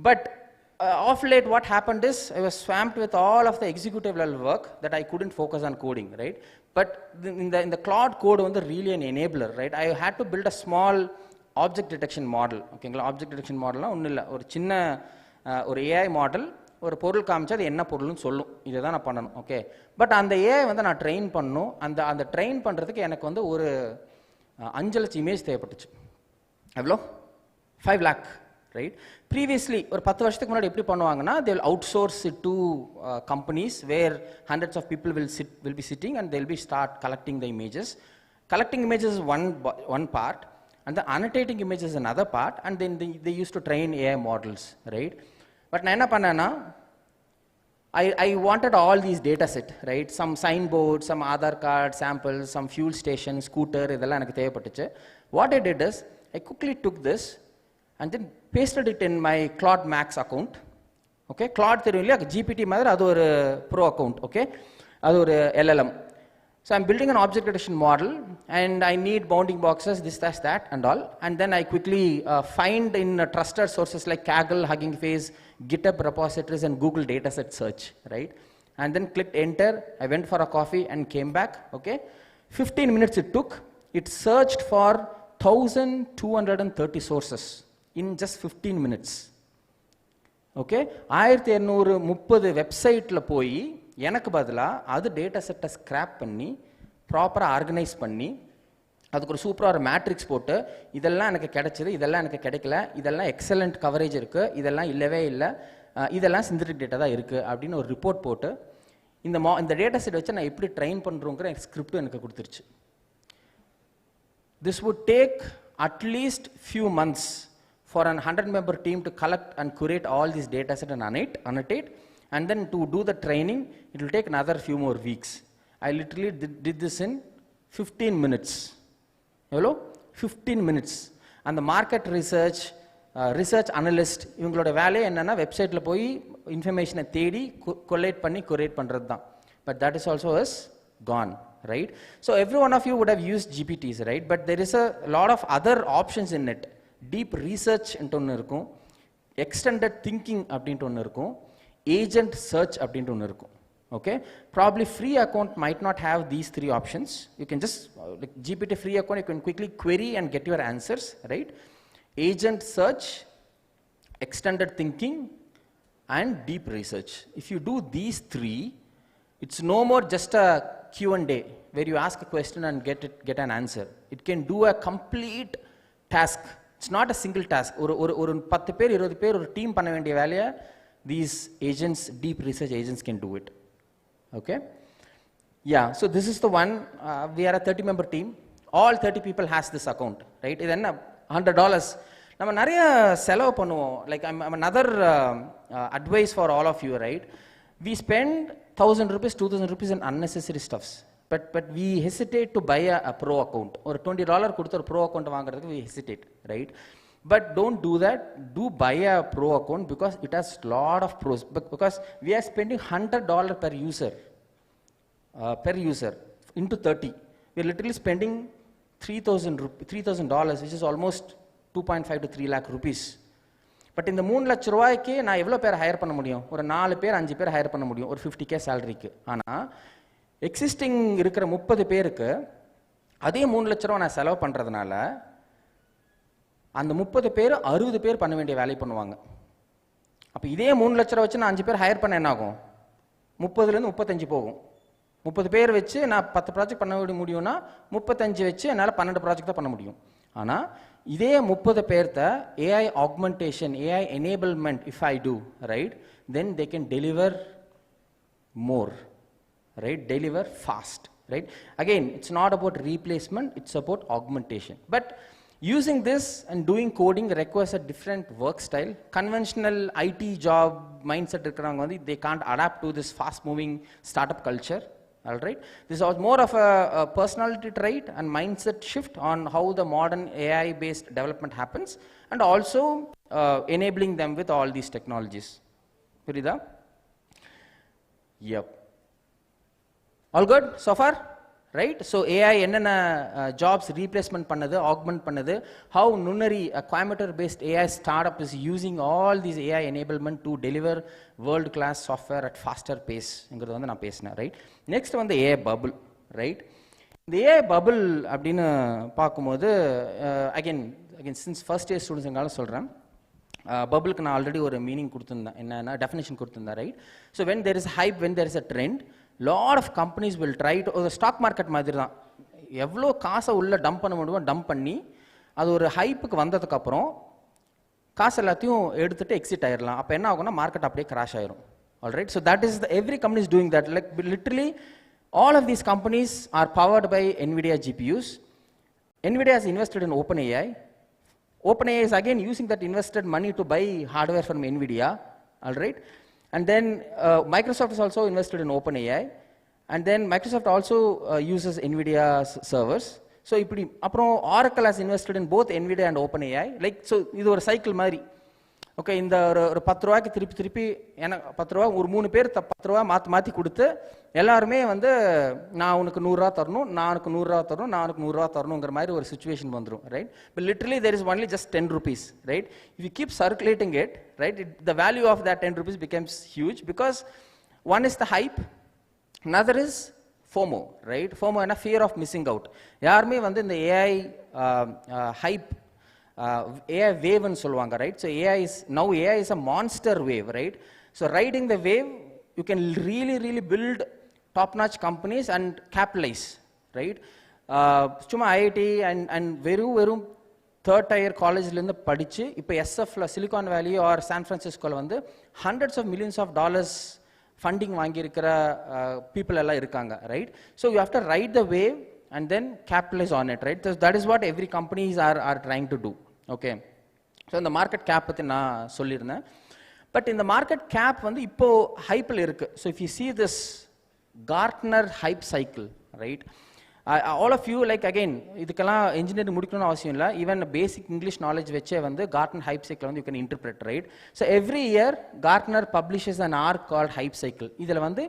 But of late, what happened is I was swamped with all of the executive level work that I couldn't focus on coding, right? But in the cloud code was really an enabler, right? I had to build a small object detection model. Okay, object detection model na onnilla or chinna or AI model ஒரு பொருள் காமிச்சா அது என்ன பொருள்னு சொல்லும். இதை தான் நான் பண்ணணும். ஓகே, பட் அந்த ஏஐ வந்து நான் ட்ரெயின் பண்ணணும். அந்த ட்ரெயின் பண்ணுறதுக்கு எனக்கு வந்து ஒரு 5 லட்சம் இமேஜ் தேவைப்பட்டுச்சு. எவ்வளோ? 5 lakh, ரைட்? ப்ரீவியஸ்லி ஒரு 10 வருஷத்துக்கு முன்னாடி எப்படி பண்ணுவாங்கன்னா, they will outsource it to companies where hundreds of people will be sitting and they will be start collecting the images. Collecting images is one part. And the annotating image is another part, and then they used to train AI models, right? But na enna pannana, I wanted all these data set, right? Some signboard, some Aadhaar card samples, some fuel station, scooter, idella enakku thevapattuchu. What I did is, I quickly took this and then pasted it in my Claude Max account. Okay, Claude theriyum illaya, GPT madhiri adu oru pro account, okay? Adu oru LLM. So I'm building an object detection model, and I need bounding boxes, this, that, and all. And then I quickly find in trusted sources like Kaggle, Hugging Face, GitHub repositories, and Google dataset search, right? And then clicked enter. I went for a coffee and came back, okay? 15 minutes it took. It searched for 1,230 sources in just 15 minutes. Okay? 1230 வெப்சைட்ல போய் எனக்கு பதிலா அது data செட்டை scrap பண்ணி ப்ராப்பராக organise பண்ணி அதுக்கு ஒரு சூப்பராக ஒரு மேட்ரிக்ஸ் போட்டு இதெல்லாம் எனக்கு கிடைச்சது, இதெல்லாம் எனக்கு கிடைக்கல, இதெல்லாம் எக்ஸலண்ட் கவரேஜ் இருக்குது, இதெல்லாம் இல்லவே இல்லை, இதெல்லாம் சிந்தட்டிக் டேட்டா தான் இருக்குது அப்படின்னு ஒரு ரிப்போர்ட் போட்டு இந்த டேட்டா செட் வச்சு நான் எப்படி ட்ரெயின் பண்ணுறோங்கிற ஸ்கிரிப்டும் எனக்கு கொடுத்துருச்சு. This would take at least few months for an 100-member team to collect and curate all these data set and annotate, and then to do the training, it will take another few more weeks. I literally did this in 15 minutes. Hello? 15 minutes. And the market research analyst, இவங்களோட வேலை என்னன்னா வெப்சைட்ல போய் இன்ஃபர்மேஷனை தேடி collate பண்ணி curate பண்றது தான். But that is also is gone. Right? So every one of you would have used GPTs, right? But there is a lot of other options in it. Deep research into ஒன்று இருக்கும், extended thinking அப்படின்ட்டு ஒன்று இருக்கும், agent search அப்படின்ட்டு ஒன்று இருக்கும். Okay? Probably free account might not have these three options. You can just, like GPT free account, you can quickly query and get your answers, right? Agent search, extended thinking, and deep research. If you do these three, it's no more just a Q&A where you ask a question and get an answer. It can do a complete task. It's not a single task. ஒரு 10 பேர் 20 பேர் ஒரு team பண்ண வேண்டிய வேலையை these agents, deep research agents can do it. Okay? Yeah, so this is the one. We are a 30-member team. All 30 people has this account, right? இது என்ன $100. நம்ம நிறைய செலவு பண்ணுவோம். Like I'm another advice for all of you, right? We spend 1,000 rupees, 2,000 rupees in unnecessary stuffs. But we hesitate to buy a pro account. Or $20 கொடுத்து ஒரு pro account வாங்குறதுக்கு we hesitate, right? But don't do that. Do buy a pro account because it has lot of pros. Because we are spending $100 per user into 30. We are literally spending $3,000, which is almost 2.5 to 3 lakh rupees. But இந்த 3 லட்ச ரூபாய்க்கு நான் எவ்வளோ பேர் higher பண்ண முடியும்? ஒரு 4 பேர் 5 பேர் ஹையர் பண்ண முடியும் ஒரு 50K சேலரிக்கு. ஆனால் எக்ஸிஸ்டிங் இருக்கிற 30 பேருக்கு அதே 3 லட்ச ரூபா நான் செலவு பண்ணுறதுனால அந்த 30 பேர் 60 பேர் பண்ண வேண்டிய வேலை பண்ணுவாங்க. அப்போ இதே 3 லட்ச ரூபா வச்சு நான் 5 பேர் ஹையர் பண்ண என்ன ஆகும்? 30லேருந்து 35 போகும். 30 பேர் வச்சு நான் 10 ப்ராஜெக்ட் பண்ண முடியும்னா 35 வச்சு என்னால் 12 ப்ராஜெக்ட் தான் பண்ண முடியும். ஆனால் இதே 30 பேர்த்த AI augmentation, AI enablement if I do, right, then they can deliver more, right, deliver fast, right. Again, it's not about replacement, it's about augmentation. But using this and doing coding requires a different work style. Conventional IT job mindset இருக்கிறவங்க வந்து they can't adapt to this fast moving startup culture. All right. This is more of a personality trait and mindset shift on how the modern AI-based development happens, and also enabling them with all these technologies. Purida? Yep. All good so far? Right? So AI என்னென்ன jobs replacement பண்ணது, augment பண்ணது, how Nunnari, a Coimbatore-based AI startup, is using all these AI enablement to deliver world-class software at faster pace. இங்கிறது வந்து நான் பேசினேன், right? Next வந்து AI bubble, right? இந்த AI bubble அப்படின்னு பார்க்கும்போது again since first year students எங்கால சொல்கிறேன், பபுளுக்கு நான் ஆல்ரெடி ஒரு மீனிங் கொடுத்துருந்தேன், என்னன்னா டெஃபினேஷன் கொடுத்துருந்தேன், right? So when there is hype, when there is a trend, lot of companies will try to, ஒரு ஸ்டாக் மார்க்கெட் மாதிரி தான், எவ்வளோ காசை உள்ள டம்ப் பண்ண முடியுமோ டம்ப் பண்ணி அது ஒரு ஹைப்புக்கு வந்ததுக்கப்புறம் காசு எல்லாத்தையும் எடுத்துட்டு எக்ஸிட் ஆயிடலாம். அப்போ என்ன ஆகும்னா மார்க்கெட் அப்படியே கிராஷ் ஆயிரும். Alright, so that is every company is doing that. Like literally all of these companies are powered by NVIDIA GPUs. NVIDIA has invested in OpenAI. OpenAI is again using that invested money to buy hardware from NVIDIA, all right? And then Microsoft is also invested in OpenAI. And then Microsoft also uses NVIDIA's servers. So, Oracle has invested in both NVIDIA and OpenAI. Like, so, this is a cycle. Okay, in the 10 ரூபாய்க்கு திருப்பி எனக்கு 10 ரூபாய் ஒரு 3 பேர் 10 ரூபாய் மாத்தி கொடுத்து எல்லாரும் வந்து நான் உனக்கு 100 ரூபாய் தரணும் நான் உனக்கு 100 ரூபாய் தரணும் நான் உனக்கு 100 ரூபாய் தரணும்ங்கற மாதிரி ஒரு சிச்சுவேஷன் வந்துரும், right? But literally there is only just 10 rupees, right? If you keep circulating it, right, the value of that 10 rupees becomes huge because one is the hype, another is FOMO, right? FOMO and a fear of missing out. யாருமே வந்து இந்த AI hype AI wave and solvanga, right? So AI is a monster wave, right? So riding the wave, you can really build top-notch companies and capitalize, right? Chuma IIT and verum third tier college linde padichu ipo SF la Silicon Valley or San Francisco la vandu hundreds of millions of dollars funding vaangi irukra people ella irukanga, right? So you have to ride the wave and then capitalize on it, right? So that is what every companies are trying to do. Okay, so in the market cap பத்தி நான் சொல்லிருந்தேன். But in the market cap வந்து இப்போ hypeல இருக்கு. So if you see this Gartner hype cycle, right? All of you, like again, இதுக்கெல்லாம் engineering முடிக்கணும்னு அவசியம் இல்லை. Even basic English knowledge வச்சே வந்து Gartner hype cycle வந்து you can interpret, right? So every year Gartner publishes an arc called hype cycle. இதுல வந்து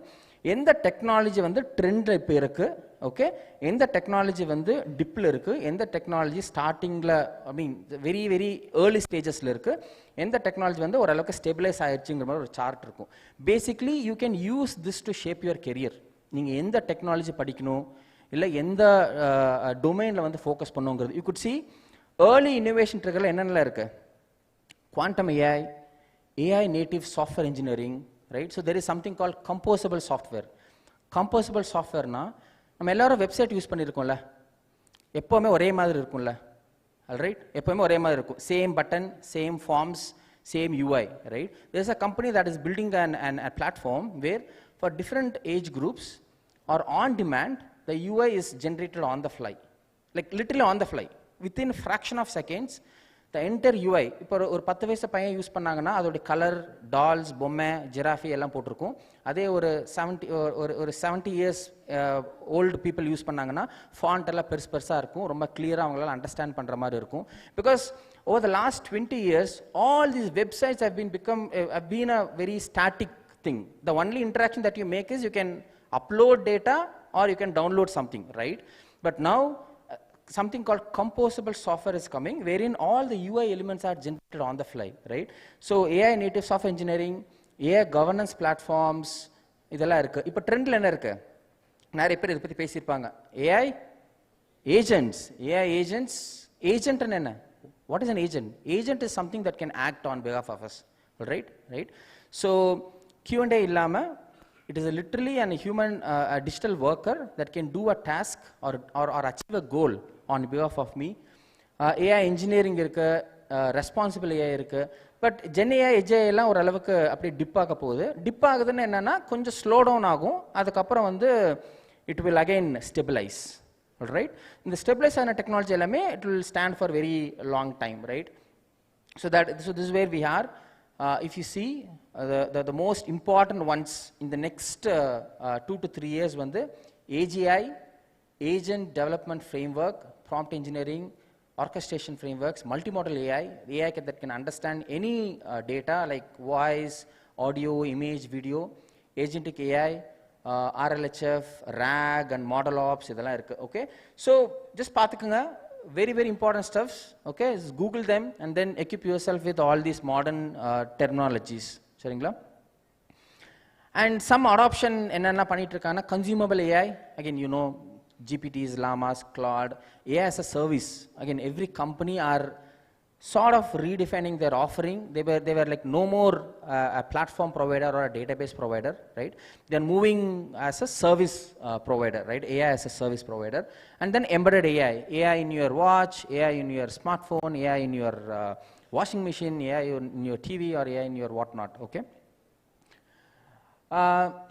எந்த டெக்னாலஜி வந்து ட்ரெண்ட்ல இப்போ இருக்கு, ஓகே, எந்த டெக்னாலஜி வந்து டிப்ல இருக்கு, எந்த டெக்னாலஜி ஸ்டார்டிங்ல ஐ மீன் வெரி ஏர்லி ஸ்டேஜஸ்ல இருக்கு, எந்த டெக்னாலஜி வந்து ஓரளவுக்கு ஸ்டெபிலைஸ் ஆயிடுச்சுங்கிற மாதிரி ஒரு சார்ட் இருக்கும். Basically you can use this to shape your career. நீங்க எந்த டெக்னாலஜி படிக்கணும் இல்லை எந்த டொமைன்ல வந்து ஃபோக்கஸ் பண்ணுங்கிறது. You could see early innovation ட்ரிகர்ல என்னென்னலாம் இருக்கு. Quantum AI native software engineering, right? So there is something called composable software. Composable software na நம்ம எல்லாரும் வெப்சைட் யூஸ் பண்ணிருக்கோம்ல, எப்பவுமே ஒரே மாதிரி இருக்கும்ல, alright? எப்பவுமே ஒரே மாதிரி இருக்கும், same button, same forms, same UI, right? There is a company that is building a platform where for different age groups or on demand the UI is generated on the fly, like literally on the fly within a fraction of seconds. The entire UI, இப்போ ஒரு 10 வயசு பையன் use பண்ணாங்கன்னா அதோட colour, dolls, பொம்மை, ஜிராஃபி எல்லாம் போட்டிருக்கும். அதே ஒரு 70 இயர்ஸ் ஓல்டு பீப்புள் யூஸ் பண்ணாங்கன்னா ஃபாண்ட் எல்லாம் பெருசாக இருக்கும், ரொம்ப கிளியராக அவங்களால அண்டர்ஸ்டாண்ட் பண்ணுற மாதிரி இருக்கும். Because over the last 20 years all these websites have been a very static thing. The only interaction that you make is you can upload data or you can download something, right? But now something called composable software is coming, wherein all the UI elements are generated on the fly, right? So AI native software engineering, AI governance platforms, இதெல்லாம் இருக்கு. இப்போ ட்ரெண்ட்ல என்ன இருக்கு, நிறைய பேர் இதை பத்தி பேசியிருப்பாங்க. AI agents, agent என்ன? What is an agent? Agent is something that can act on behalf of us, right? So Q&A இல்லாம it is literally a human, a digital worker that can do a task or achieve a goal on behalf of me. AI engineering இருக்கு, responsible AI இருக்கு. But Gen AI, Edge AI எல்லாம் ஒரு அளவுக்கு அப்படி tip ஆக போகுது. Tip ஆகுதுன்னு என்னன்னா கொஞ்சம் ஸ்லோ டவுன் ஆகும், அதுக்கப்புறம் வந்து it will again stabilize, right? இந்த ஸ்டெபிலைஸ் ஆன டெக்னாலஜி எல்லாமே it will stand for very long time, right? So this is where we are. If you see the most important ones in the next 2 to 3 years வந்து AGI, agent development framework, prompt engineering, orchestration frameworks, multimodal AI that can understand any data like voice, audio, image, video, agentic AI, RLHF, RAG and model ops இதெல்லாம் இருக்கு. Okay, so just பார்த்துக்கங்க, very important stuffs. Okay, just Google them and then equip yourself with all these modern terminologies. சரிங்களா? And some adoption என்னென்ன பண்ணிட்டு இருக்காங்க, consumable AI, again you know GPTs, Llamas, Claude, AI as a service. Again every company are sort of redefining their offering. They were like no more a platform provider or a database provider, right? They are moving as a service provider, right? AI as a service provider. And then embedded AI in your watch, AI in your smartphone, AI in your washing machine, AI in your TV or AI in your whatnot, okay?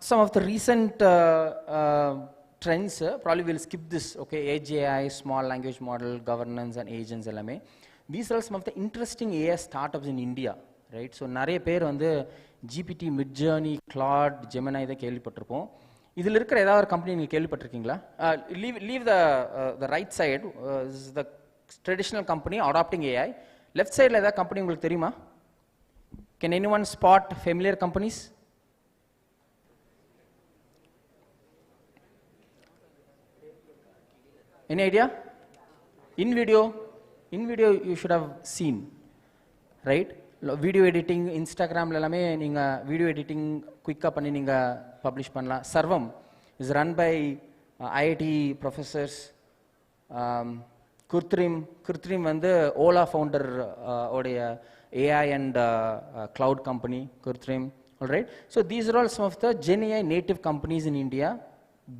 Some of the recent trends, probably we'll skip this, okay, Edge AI, small language model, governance and agents எல்லாமே. These are some of the interesting AI startups in India, right? So நிறைய பேர் வந்து GPT, Midjourney, Claude, Gemini இதை கேள்விப்பட்டிருப்போம். இதில் இருக்கிற ஏதாவது ஒரு கம்பெனி நீங்கள் கேள்விப்பட்டிருக்கீங்களா? Leave the right side, this is the traditional company adopting AI. Left side ஏதாவது கம்பெனி உங்களுக்கு தெரியுமா? Can anyone spot familiar companies? Any idea? In video you should have seen, right? Video editing, Instagram எல்லாமே நீங்க video editing quick-ஆ பண்ணி நீங்க publish பண்ணலாம். Sarvam is run by IIT professors. Kurtrim வந்து Ola founder உடைய AI and cloud company, Kurtrim. All right. So these are all some of the Gen AI native companies in India.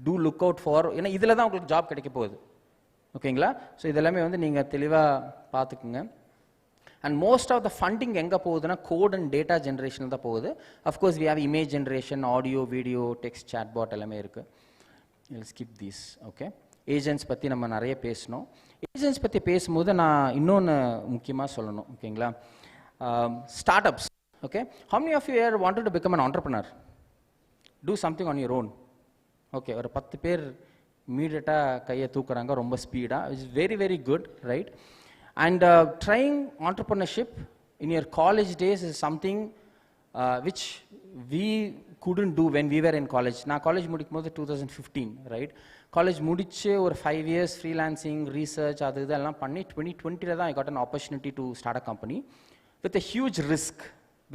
Do look out for. ஏன்னா இதில் தான் உங்களுக்கு job கிடைக்க போகுது. ஓகேங்களா? So இதெல்லாமே வந்து நீங்கள் தெளிவாக பார்த்துக்குங்க. And most of the funding எங்கே போகுதுன்னா கோட் அண்ட் டேட்டா ஜென்ரேஷன் தான் போகுது. Of course we have image generation, audio, video, text, chatbot எல்லாமே இருக்குது. I'll skip these. Okay, agents பற்றி நம்ம நிறைய பேசணும். ஏஜென்ட்ஸ் பற்றி பேசும்போது நான் இன்னொன்று முக்கியமாக சொல்லணும். ஓகேங்களா? Start ups. Okay, how many of you here wanted to become an entrepreneur? Do something on your own. Okay, ஒரு 10 பேர் இமீடியட்டாக கையை தூக்குறாங்க ரொம்ப ஸ்பீடாக. It's very very good, right? And trying entrepreneurship in your college days is something which we couldn't do when we were in college. நான் college முடிக்கும் போது 2015, right? காலேஜ் முடிச்சு ஒரு 5 years freelancing, research அது இதெல்லாம் பண்ணி 2020 தான் I got an opportunity to start a company with a huge risk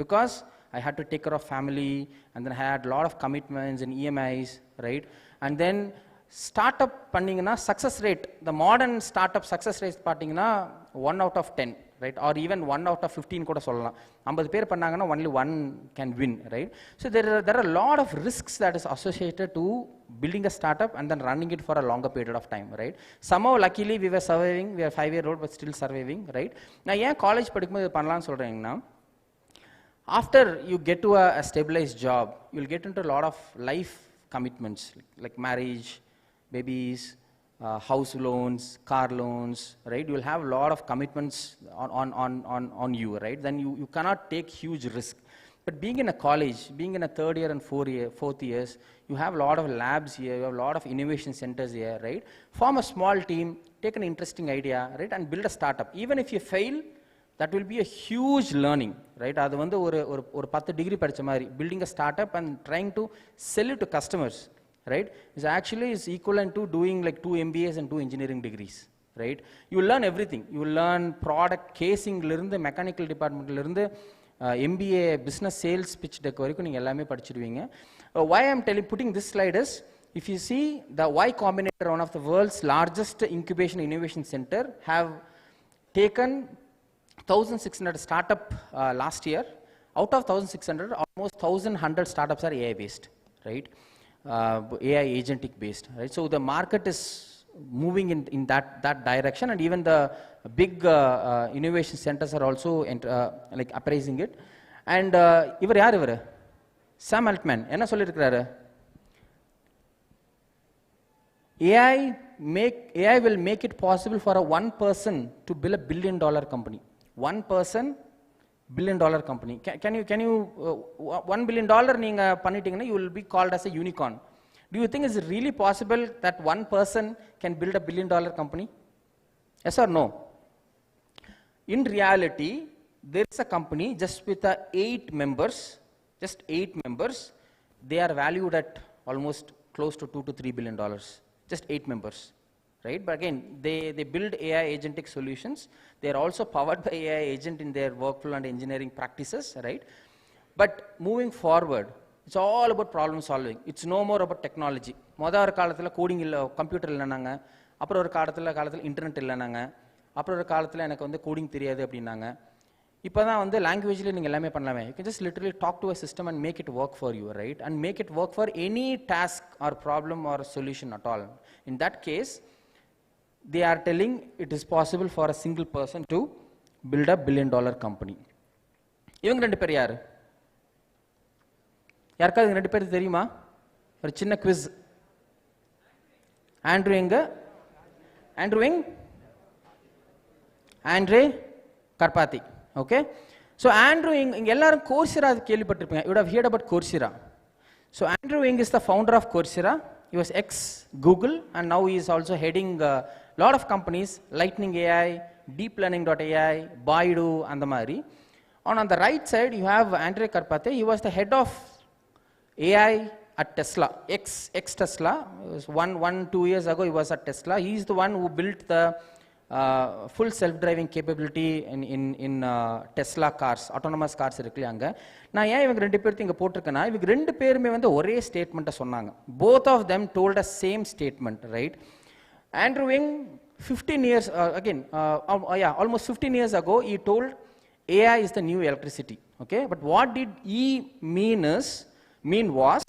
because I had to take care of family and then I had a lot of commitments and EMIs, right? And then startup பண்ணீங்கன்னா success rate, the modern startup success rate பார்த்தீங்கன்னா 1 out of 10, right? Or even 1 out of 15 கூட சொல்லலாம். 50 பேர் பண்ணாங்கன்னா only 1 can win, right? So there are a lot of risks that is associated to building a startup and then running it for a longer period of time, right? Somehow luckily we were surviving, we are 5-year-old but still surviving, right? நான் ஏன் college படிக்கும்போது இது பண்ணலாம்னு சொல்கிறேங்கன்னா, after you get to a stabilized job, you'll get into a lot of life commitments like marriage, babies, house loans, car loans, right? You will have a lot of commitments on you, right? Then you cannot take huge risk. But being in a college, being in a 3rd year and 4th years, you have a lot of labs here, you have a lot of innovation centers here, right? Form a small team, take an interesting idea, right? And build a startup. Even if you fail, that will be a huge learning, right? அது வந்து ஒரு 10 degree படிச்ச மாதிரி. Building a startup and trying to sell it to customers, right? Is actually is equivalent to doing like 2 MBAs and 2 engineering degrees, right? You will learn everything. You will learn product casing லிருந்து mechanical department லிருந்து MBA business sales pitch deck வரைக்கும் நீங்க எல்லாமே படிச்சிடுவீங்க. Why I am putting this slide is, if you see the Y Combinator, one of the world's largest incubation innovation center, have taken 1,600 startup last year. Out of 1,600, almost 1,100 startups are AI based, right? AI agentic based, right? So the market is moving in that direction, and even the big innovation centers are also like appraising it. And இவர் யார் இவர்? Sam Altman என்ன சொல்லியிருக்கிறாரு? AI will make it possible for a one person to build $1 billion company. One person, $1 billion company. Can you $1 billion நீங்க பண்ணிட்டீங்கன்னா you will be called as a unicorn. Do you think it's really possible that one person can build $1 billion company? Yes or no? In reality, there is a company just with 8 members, just 8 members. They are valued at almost close to $2 to $3 billion. Just 8 members, right? But again, they build AI agentic solutions. They are also powered by AI agent in their workflow and engineering practices, right? But moving forward, it's all about problem solving. It's no more about technology. மொதல் ஒரு காலத்தில் coding இல்லை, computer இல்லைனாங்க. அப்புறம் ஒரு காலத்தில் internet இல்லைனாங்க. அப்புறம் ஒரு காலத்தில் எனக்கு வந்து கோடிங் தெரியாது அப்படின்னாங்க. இப்போ தான் வந்து லாங்குவேஜில் நீங்கள் எல்லாமே பண்ணலாமே. You can just literally talk to a system and make it work for you, right? And make it work for any task or problem or solution at all. In that case, they are telling it is possible for a single person to build $1 billion company. இவங்க ரெண்டு பேர் யாரு? யாருக்காவது ரெண்டு பேர் தெரியுமா? ஒரு சின்ன quiz. Andrew Inga. Andrew Ing. Andre Karpati. Okay. So Andrew Ing, எல்லாரும் Coursera கேள்விப்பட்டிருப்பீங்க. You would have heard about Coursera. So Andrew Ing is the founder of Coursera. He was ex-Google and now he is also heading a lot of companies, Lightning AI, DeepLearning.ai, Baidu and the Mari. On the right side you have Andre Karpate. He was the head of AI at Tesla, ex-Tesla. 2 years ago he was at Tesla. He is the one who built the full self-driving capability in Tesla cars, autonomous cars இருக்குல்ல அங்க. நான் ஏன் இவங்க ரெண்டு பேர்த்தையும் இங்க போட்டிருக்கேன்னா இவங்க ரெண்டு பேருமே வந்து ஒரே ஸ்டேட்மெண்ட்டை சொன்னாங்க. Both of them told a same statement, right? Andrew Ng 15 years almost 15 years ago he told AI is the new electricity. Okay, but what did he mean was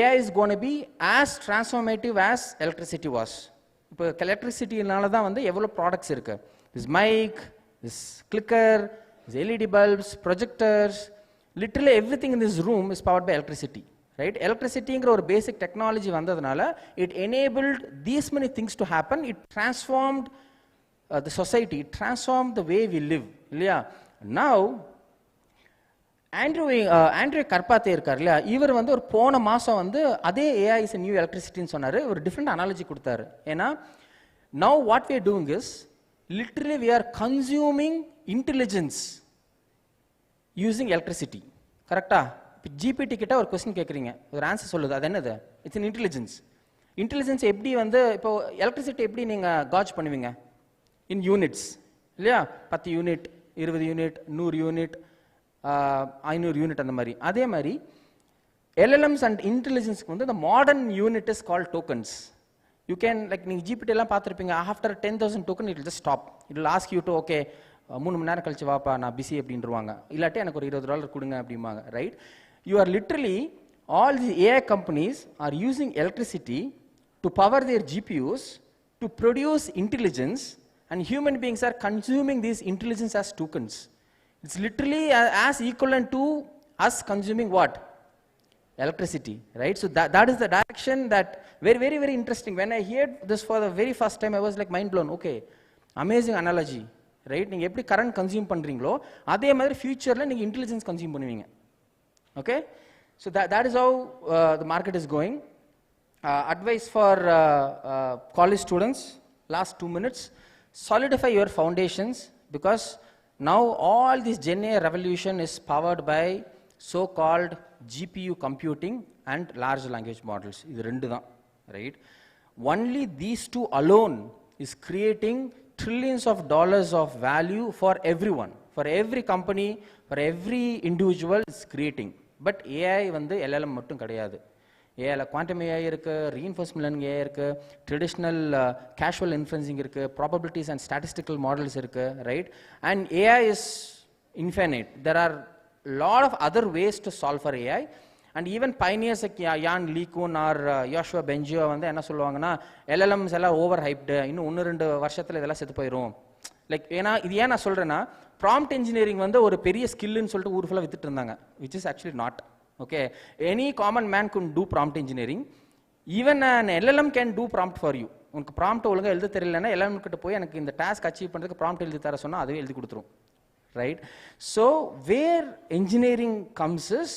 AI is going to be as transformative as electricity was. இப்போ எலக்ட்ரிசிட்டினால தான் வந்து எவ்வளோ products இருக்கு. This mic, this clicker, this LED bulbs, projectors, literally every thing in this room is powered by electricity, right? எலக்ட்ரிசிட்டிங்கிற ஒரு basic technology வந்ததுனால it enabled these many things to happen. It transformed the society, it transform the way we live, இல்லையா? Now Andrew Karpathy இருக்கார் இல்லையா, இவர் வந்து ஒரு போன மாதம் வந்து அதே ஏஐ இஸ் நியூ எலக்ட்ரிசிட்டின்னு சொன்னார். ஒரு டிஃப்ரெண்ட் அனாலஜி கொடுத்தாரு. ஏன்னா now what we are doing is literally we are consuming intelligence using electricity. கரெக்டா? இப்போ ஜிபிடி கிட்ட ஒரு கொஸ்டின் கேட்குறீங்க, ஒரு ஆன்சர் சொல்லுது, அது என்னது? It's in intelligence. இன்டெலிஜென்ஸ் எப்படி வந்து இப்போ எலக்ட்ரிசிட்டி எப்படி நீங்கள் காஜ் பண்ணுவீங்க? இன் யூனிட்ஸ், இல்லையா? 10 யூனிட், 20 யூனிட், 100 யூனிட், 500 யூனிட், அந்த மாதிரி. அதே மாதிரி LLMs அண்ட் இன்டெலிஜென்ஸ்க்கு வந்து the modern unit is called tokens. You can, like நீங்கள் ஜிபிடி எல்லாம் பார்த்துருப்பீங்க, after 10,000 token it will just stop. It will ask you to, okay 3 மணி நேரம் கழிச்சு வாப்பா நான் பிஸி அப்படின்றவாங்க, இல்லாட்டி எனக்கு ஒரு $20 கொடுங்க அப்படிம்பாங்க, right? You are literally, all the AI companies are using electricity to power their GPUs to produce intelligence, and human beings are consuming these intelligence as tokens. It's literally as equivalent to us consuming what? Electricity, right? So that is the direction that very very interesting. When I heard this for the very first time I was like mind blown. Okay, amazing analogy, right? நீங்க எப்படி current consume பண்றீங்களோ அதே மாதிரி futureல நீங்க intelligence consume பண்ணுவீங்க. Okay, so that is how the market is going. Advice for college students, last 2 minutes, solidify your foundations, because now all this Gen AI revolution is powered by so-called GPU computing and large language models. இது ரெண்டு தான், right? Only these two alone is creating trillions of dollars of value for everyone, for every company, for every individual is creating. But AI வந்து LLM மட்டும் கிடையாது. ஏஐல quantum AI இருக்கு, reinforcement learning AI இருக்கு, traditional casual inferencing இருக்கு, probabilities and statistical models இருக்கு, right? And AI is infinite. There are lot of other ways to solve for AI. And even pioneers Yann LeCun R Joshua பெஞ்சியோ வந்து என்ன சொல்லுவாங்கன்னா, LLMs எல்லாம் over hyped, இன்னும் 1-2 வருஷத்தில் இதெல்லாம் செத்து போயிடும். லைக் ஏன்னா இது ஏன் நான் சொல்கிறேன்னா, ப்ராம்ப்ட் இன்ஜினியரிங் வந்து ஒரு பெரிய ஸ்கில்லுன்னு சொல்லிட்டு ஊர் ஃபுல்லாக வித்துட்டு இருந்தாங்க, which is actually not. Okay, any common man can do prompt engineering. Even an LLM can do prompt for you. உங்களுக்கு prompt ஒழுங்கா எழுத தெரியலன்னா LLM கிட்ட போய் எனக்கு இந்த டாஸ்க் அச்சீவ் பண்றதுக்கு prompt எழுதி தர சொன்னா அதுவே எழுதி கொடுத்துரும், right? So where engineering comes is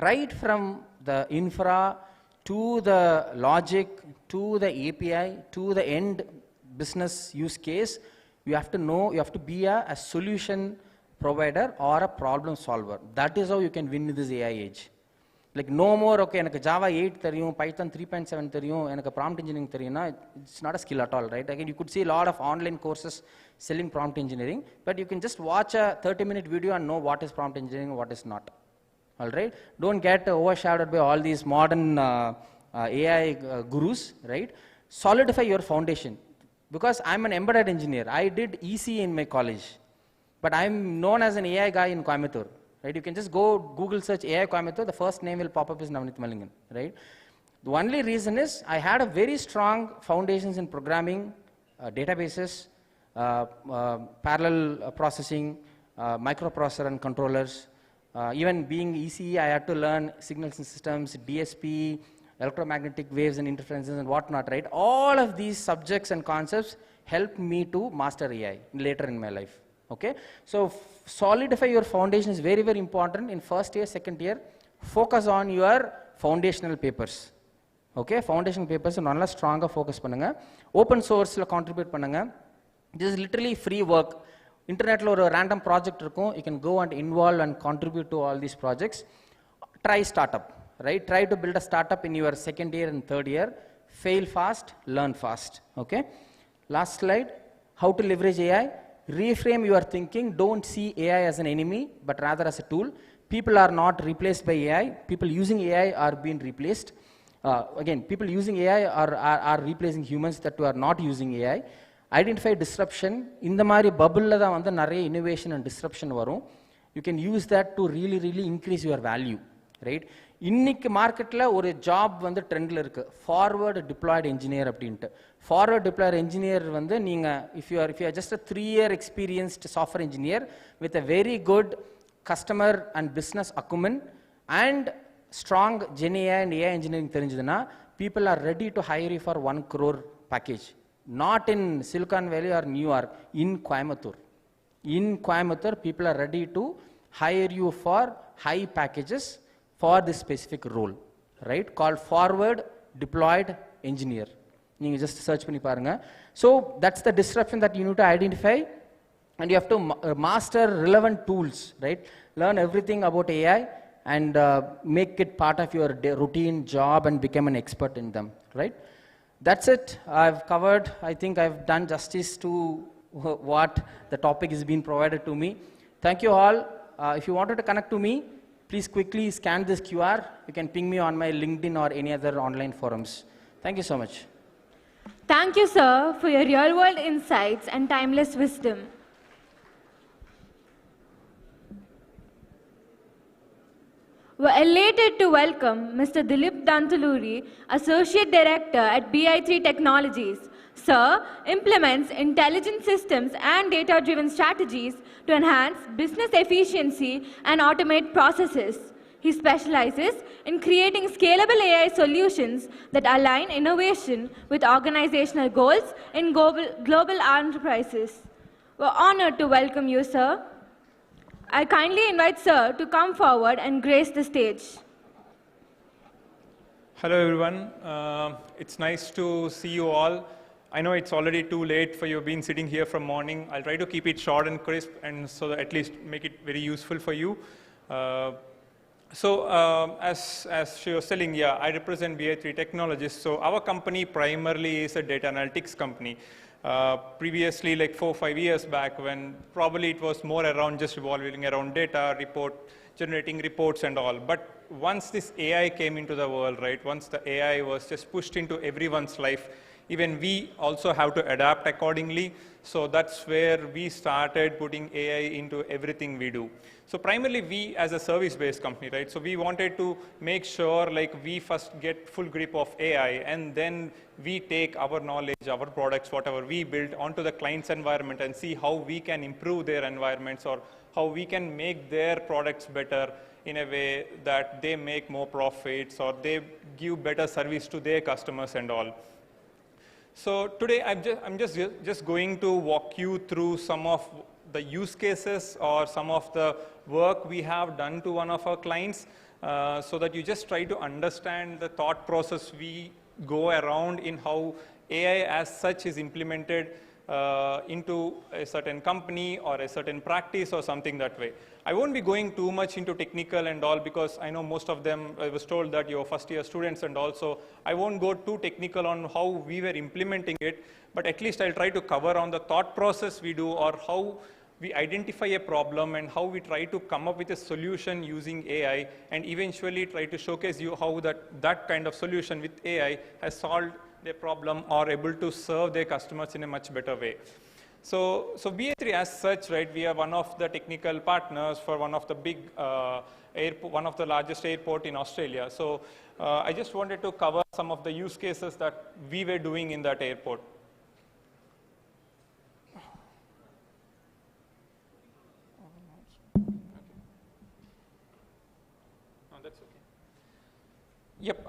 right from the infra to the logic to the API to the end business use case. You have to know, you have to be a solution provider or a problem solver. That is how you can win in this AI age. Like no more, okay, எனக்கு Java 8 தெரியும், Python 3.7 தெரியும், எனக்கு prompt engineering தெரியும்னா it's not a skill at all, right? Again, you could see a lot of online courses selling prompt engineering, but you can just watch a 30-minute video and know what is prompt engineering and what is not. All right? Don't get overshadowed by all these modern AI gurus, right? Solidify your foundation. Because I'm an embedded engineer. I did EC in my college. But I'm known as an AI guy in Coimbatore, right? You can just go Google search AI Coimbatore, the first name will pop up is Navneet Malingan, right? The only reason is I had a very strong foundations in programming, databases, parallel processing, microprocessor and controllers. Even being ECE, I had to learn signals and systems, DSP, electromagnetic waves and interferences and whatnot, right? All of these subjects and concepts help me to master AI later in my life. Okay, so solidify your foundation is very, very important in first year, second year. Focus on your foundational papers. Okay, foundation papers நல்லா ஸ்ட்ராங்காக focus பண்ணுங்க. Open சோர்ஸில் contribute பண்ணுங்க. This is literally free work. இன்டர்நெட்டில் ஒரு random project இருக்கும். You can go and involve and contribute to all these projects. Try startup, right? Try to build a startup in your second year and third year. Fail fast, learn fast. Okay. Last slide. How to leverage AI. Reframe your thinking. Don't see AI as an enemy, but rather as a tool. People are not replaced by AI. People using AI are being replaced. Again, people using AI are replacing humans that are not using AI. Identify disruption. In the mari bubble la da nare innovation and disruption varum. You can use that to really, really increase your value, right? இன்னைக்கு மார்க்கெட்டில் ஒரு job வந்து ட்ரெண்டில் இருக்குது, forward deployed engineer அப்படின்ட்டு. Forward deployed engineer வந்து நீங்கள் if you are just a 3 year experienced software engineer with a very good customer and business acumen and strong gen AI and AI engineering தெரிஞ்சதுன்னா people are ready to hire you for 1 crore package. Not in Silicon Valley or New York, in Coimbatore. In Coimbatore, people are ready to hire you for high packages for this specific role, right? Called forward deployed engineer. You can just search pani parunga. So that's the disruption that you need to identify, and you have to master relevant tools, right? Learn everything about AI and make it part of your routine job and become an expert in them, right? That's it. I've covered, I think I've done justice to what the topic is being provided to me. Thank you all. If you wanted to connect to me, please quickly scan this QR. You can ping me on my LinkedIn or any other online forums. Thank you so much. Thank you, sir, for your real-world insights and timeless wisdom. We're elated to welcome Mr. Dilip Dantuluri, Associate Director at BI3 Technologies. Sir implements intelligent systems and data-driven strategies to enhance business efficiency and automate processes. He specializes in creating scalable AI solutions that align innovation with organizational goals in global enterprises. We're honored to welcome you, sir. I kindly invite sir to come forward and grace the stage. Hello everyone. It's nice to see you all. I know it's already too late for you being sitting here from morning. I'll try to keep it short and crisp and so that at least make it very useful for you. As she was telling, yeah, I represent BI3 Technologies. So our company primarily is a data analytics company. Previously, like 4 or 5 years back, when probably it was more around just revolving around data, generating reports and all. But once this AI came into the world, right, once the AI was just pushed into everyone's life, even we also have to adapt accordingly. So that's where we started putting AI into everything we do. So primarily we as a service-based company, right? So we wanted to make sure like we first get full grip of AI and then we take our knowledge, our products, whatever we build onto the client's environment and see how we can improve their environments or how we can make their products better in a way that they make more profits or they give better service to their customers and all. So today I'm just going to walk you through some of the use cases or some of the work we have done to one of our clients so that you just try to understand the thought process we go around in how AI as such is implemented into a certain company or a certain practice or something that way. I won't be going too much into technical and all because I know most of them, I was told that you're first year students and also I won't go too technical on how we were implementing it, but at least I'll try to cover on the thought process we do or how we identify a problem and how we try to come up with a solution using AI and eventually try to showcase you how that kind of solution with AI has solved their problem or able to serve their customers in a much better way. So BA3 as such, right, we are one of the technical partners for one of the big one of the largest airport in Australia. So I just wanted to cover some of the use cases that we were doing in that airport. Yep.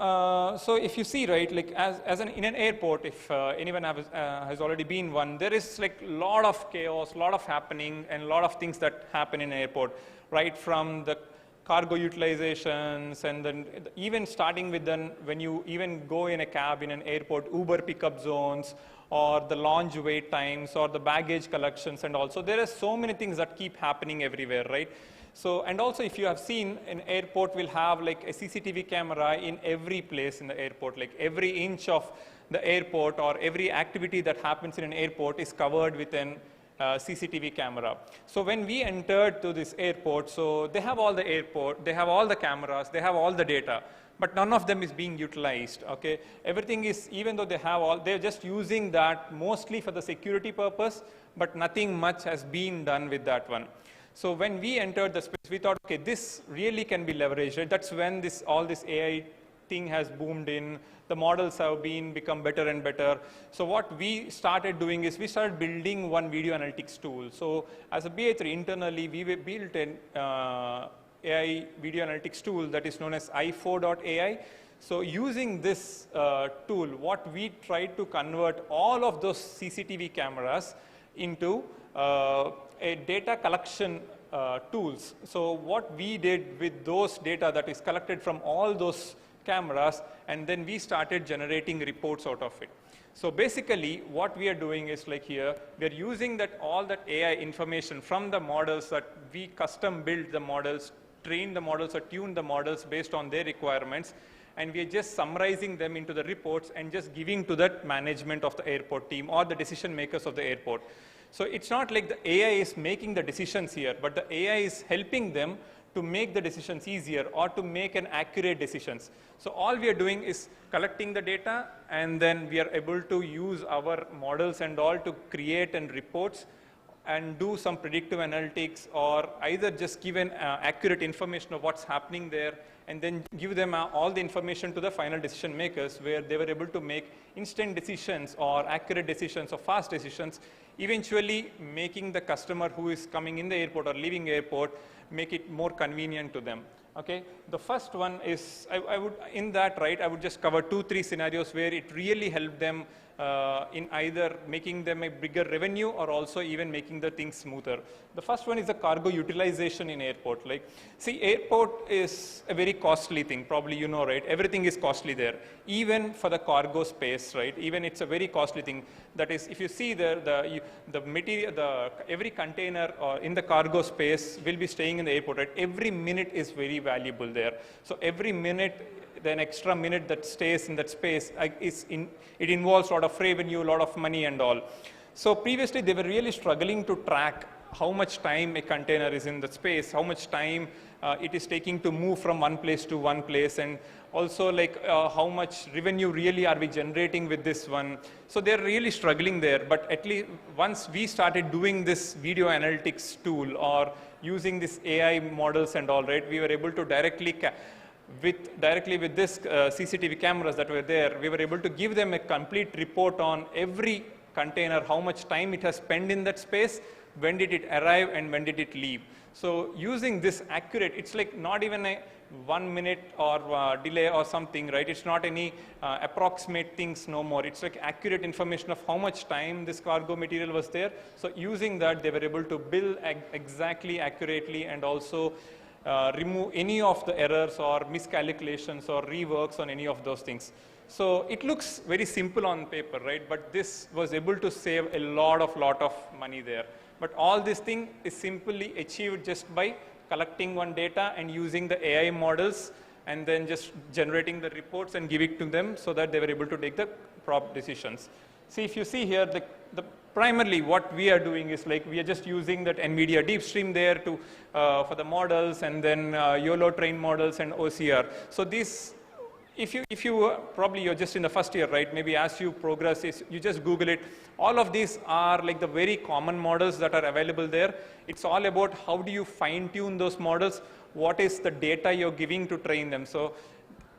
So if you see, right, like in an airport, if anyone has already been one, there is like a lot of chaos, a lot of happening, and a lot of things that happen in an airport, right? From the cargo utilizations, and then even starting with then when you even go in a cab in an airport, Uber pickup zones, or the lounge wait times, or the baggage collections, and also there are so many things that keep happening everywhere, right? So, and also if you have seen, an airport will have like a CCTV camera in every place in the airport, like every inch of the airport or every activity that happens in an airport is covered with an CCTV camera. So when we entered to this airport, so they have all the airport, they have all the cameras, they have all the data, but none of them is being utilized, okay? Everything is, even though they have all, they're just using that mostly for the security purpose, but nothing much has been done with that one. So when we entered the space, we thought, okay, this really can be leveraged. Right? That's when all this AI thing has boomed in. The models have become better and better. So what we started doing is we started building one video analytics tool. So as a BA3 internally, we built an AI video analytics tool that is known as i4.ai. So using this tool, what we tried to convert all of those CCTV cameras into a data collection tools. So what we did with those data that is collected from all those cameras, and then we started generating reports out of it. So basically what we are doing is like here, we are using all that AI information from the models that we custom build the models, train the models or tune the models based on their requirements, and we are just summarizing them into the reports and just giving to that management of the airport team or the decision makers of the airport. So it's not like the AI is making the decisions here, but the AI is helping them to make the decisions easier or to make an accurate decisions. So all we are doing is collecting the data, and then we are able to use our models and all to create and reports and do some predictive analytics, or either just give an accurate information of what's happening there, and then give them all the information to the final decision makers, where they were able to make instant decisions or accurate decisions or fast decisions, eventually making the customer who is coming in the airport or leaving the airport, make it more convenient to them. Okay, the first one is, I would just cover 2-3 scenarios where it really helped them in either making them a bigger revenue or also even making the things smoother. The first one is the cargo utilization in airport. Like, see, airport is a very costly thing, probably you know, right? Everything is costly there, even for the cargo space, right? Even it's a very costly thing. That is, if you see the material, every container or in the cargo space will be staying in the airport, right? Every minute is very valuable there. So every minute, an extra minute that stays in that space, it involves a lot of revenue, a lot of money and all. So previously they were really struggling to track how much time a container is in the space, how much time it is taking to move from one place to one place, and also like how much revenue really are we generating with this one. So they're really struggling there, but at least once we started doing this video analytics tool or using this AI models and all, right, we were able to directly with this CCTV cameras that were there, we were able to give them a complete report on every container, how much time it has spent in that space, when did it arrive and when did it leave. So using this accurate, it's like not even a 1 minute or delay or something, right? It's not any approximate things no more. It's like accurate information of how much time this cargo material was there. So using that, they were able to bill exactly, accurately, and also remove any of the errors or miscalculations or reworks on any of those things. So it looks very simple on paper, right? But this was able to save a lot of money there. But all this thing is simply achieved just by collecting one data and using the AI models, and then just generating the reports and give it to them so that they were able to take the proper decisions. See, if you see here, primarily what we are doing is like we are just using that NVIDIA DeepStream there to for the models, and then YOLO train models and OCR. So these, if you probably you're just in the first year, right? Maybe as you progress, you just Google it. All of these are like the very common models that are available there. It's all about how do you fine tune those models? What is the data you're giving to train them? So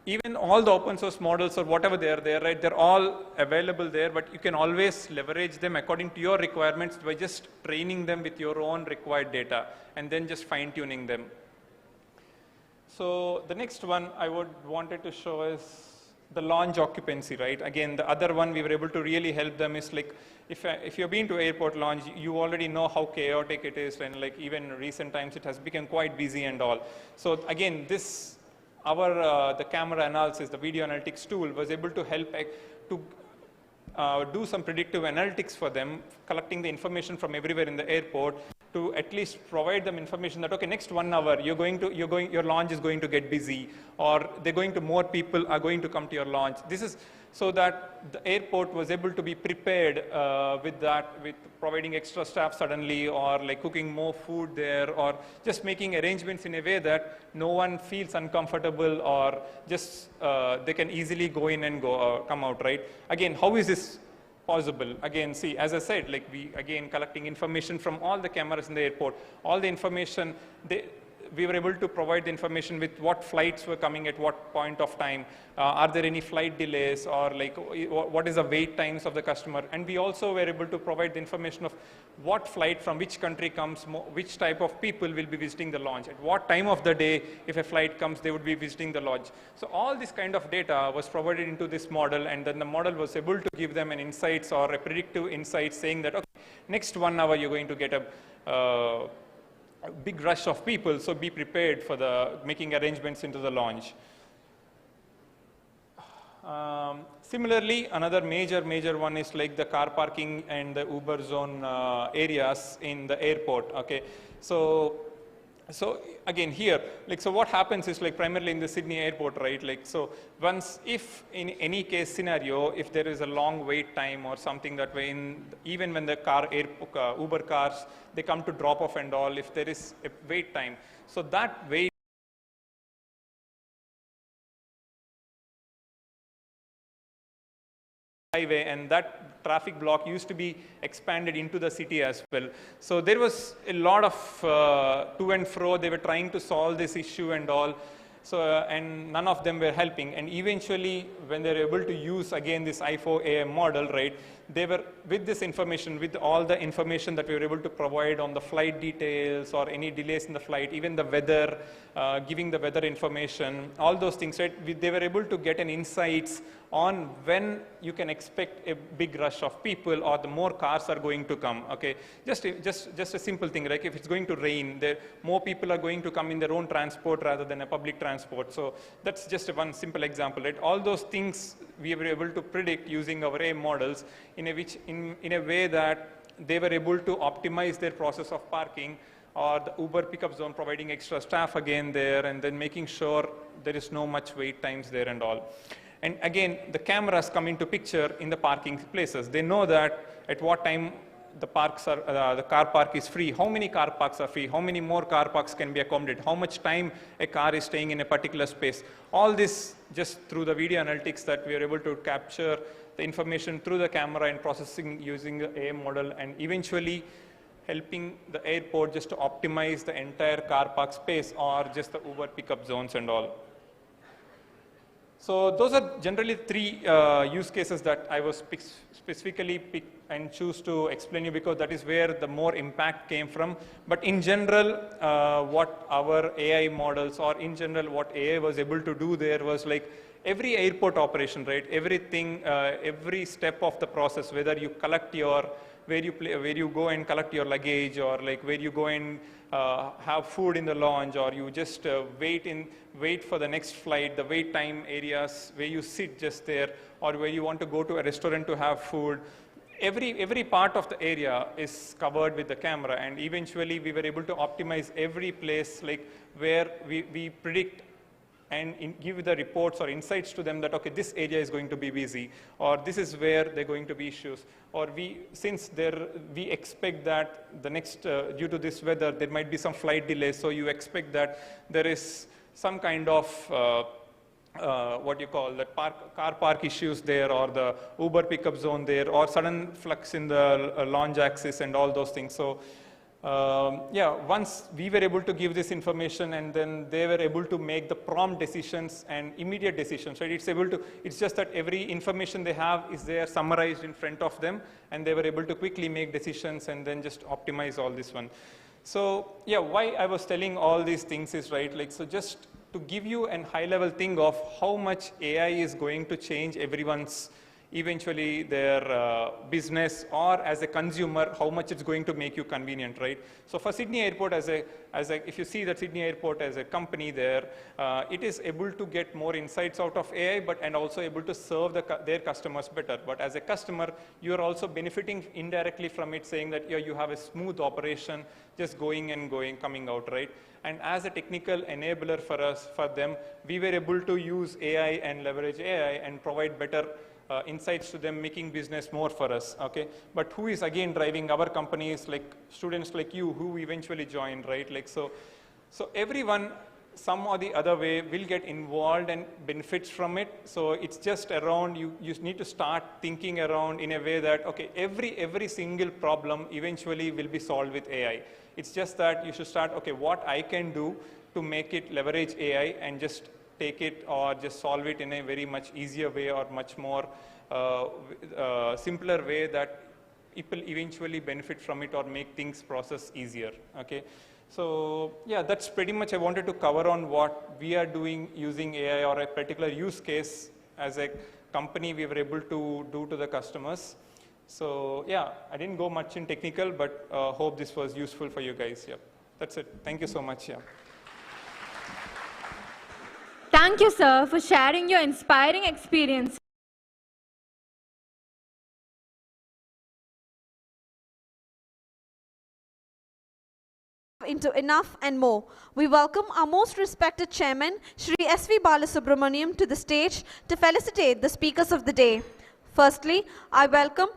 even all the open source models or whatever they are there, right? They're all available there, but you can always leverage them according to your requirements by just training them with your own required data and then just fine tuning them. So the next one I wanted to show is the launch occupancy, right? Again, the other one we were able to really help them is like, if you've been to airport launch, you already know how chaotic it is, and like even recent times it has become quite busy and all. So again, this, the camera analysis, the video analytics tool was able to help to do some predictive analytics for them, collecting the information from everywhere in the airport to at least provide them information that, okay, next 1 hour, your launch is going to get busy, or more people are going to come to your launch. This is so that the airport was able to be prepared with that, with providing extra staff suddenly, or like cooking more food there, or just making arrangements in a way that no one feels uncomfortable, or just they can easily go in and come out, right? Again, how is this possible? Again, see, as I said, like again collecting information from all the cameras in the airport, all the information, we were able to provide the information with what flights were coming at what point of time, are there any flight delays, or like what is the wait times of the customer, and we also were able to provide the information of what flight from which country comes, which type of people will be visiting the launch, at what time of the day if a flight comes they would be visiting the launch. So all this kind of data was provided into this model, and then the model was able to give them an insights or a predictive insight saying that, okay, next 1 hour you're going to get a big rush of people, so be prepared for making arrangements into the launch. Similarly, another major one is like the car parking and the Uber zone areas in the airport. Okay, so again here, like, so what happens is like primarily in the Sydney airport, right? Like, so if in any case scenario, if there is a long wait time or something that way, even when the Uber cars, they come to drop off and all, if there is a wait time, so that wait highway, and that traffic block used to be expanded into the city as well. So there was a lot of to and fro. They were trying to solve this issue and all. So, and none of them were helping. And eventually, when they were able to use again this I4AM model, right, they were with this information, with all the information that we were able to provide on the flight details or any delays in the flight, even the weather, giving the weather information, all those things, right, they were able to get an insights on when you can expect a big rush of people or the more cars are going to come. Okay, just a simple thing, like if it's going to rain, more people are going to come in their own transport rather than a public transport. So that's just one simple example, right? All those things we were able to predict using our AI models in a way that they were able to optimize their process of parking, or the Uber pickup zone providing extra staff again there, and then making sure there is no much wait times there and all. And again, the cameras come into picture in the parking places. They know that at what time the car park is free, how many car parks are free, how many more car parks can be accommodated, how much time a car is staying in a particular space. All this just through the video analytics that we are able to capture the information through the camera and processing using the AI model, and eventually helping the airport just to optimize the entire car park space or just the Uber pickup zones and all. So those are generally three use cases that I was specifically pick and choose to explain you, because that is where the more impact came from. But in general, what our AI models, or in general what AI was able to do there was like every airport operation, right? Everything, every step of the process, whether you collect your, where you go and collect your luggage, or like where you go and have food in the lounge, or you just wait for the next flight, the wait time areas where you sit just there, or where you want to go to a restaurant to have food. Every part of the area is covered with the camera, and eventually we were able to optimize every place, like where we predict and give the reports or insights to them that, okay, this area is going to be busy, or this is where there are going to be issues, or we expect that the next, due to this weather, there might be some flight delays, so you expect that there is some kind of what you call that car park issues there, or the Uber pickup zone there, or sudden flux in the launch axis and all those things. So yeah, once we were able to give this information, and then they were able to make the prompt decisions and immediate decisions, right? It's just that every information they have is there summarized in front of them, and they were able to quickly make decisions and then just optimize all this one. So yeah, why I was telling all these things is, right, like, so just to give you a high-level thing of how much AI is going to change everyone's eventually their business, or as a consumer, how much it's going to make you convenient, right? So for Sydney Airport, if you see that Sydney Airport as a company there, it is able to get more insights out of AI, and also able to serve their customers better. But as a customer, you are also benefiting indirectly from it, saying that you have a smooth operation, just going and coming out, right? And as a technical enabler for them, we were able to use AI and leverage AI and provide better insights to them, making business more for us, okay? But who is again driving our companies, like students like you who eventually join, right? Like so everyone, some or the other way, will get involved and benefits from it. So it's just around, you need to start thinking around in a way that, okay, every single problem eventually will be solved with AI. It's just that you should start, okay, what I can do to make it leverage AI and just take it or just solve it in a very much easier way or much more simpler way that people eventually benefit from it or make things process easier, okay? So yeah, that's pretty much I wanted to cover on what we are doing using AI or a particular use case as a company we were able to do to the customers. So yeah, I didn't go much in technical, but hope this was useful for you guys. Yeah, that's it. Thank you so much. Yeah. Thank you, sir, for sharing your inspiring experience. Into enough and more. We welcome our most respected chairman, Shri S.V. Balasubramaniam, to the stage to felicitate the speakers of the day. Firstly, I welcome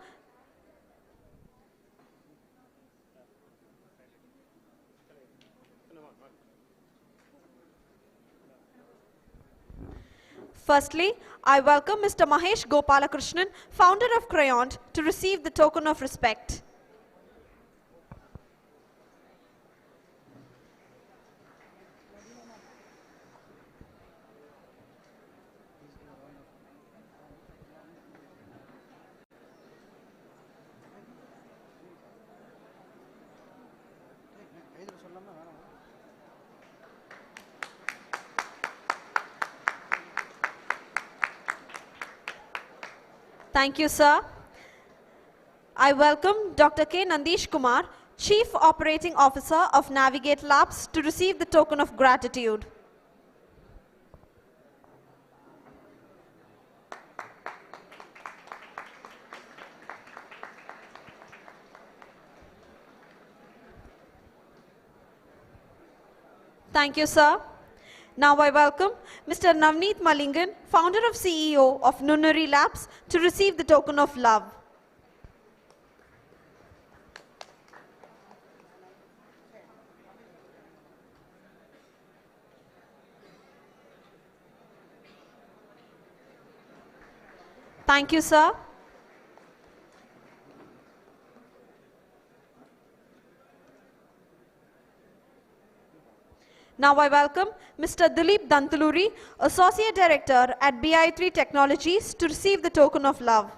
Mr. Mahesh Gopalakrishnan, founder of Crayont, to receive the token of respect. Thank you, sir. I welcome Dr. K. Nandish Kumar, Chief Operating Officer of Navigate Labs, to receive the token of gratitude. Thank you, sir. Now I welcome Mr. Navneet Malingan, founder of CEO of Nunari Labs, to receive the token of love. Thank you, sir. Now I welcome Mr. Dilip Dantuluri, Associate Director at BI3 Technologies, to receive the token of love.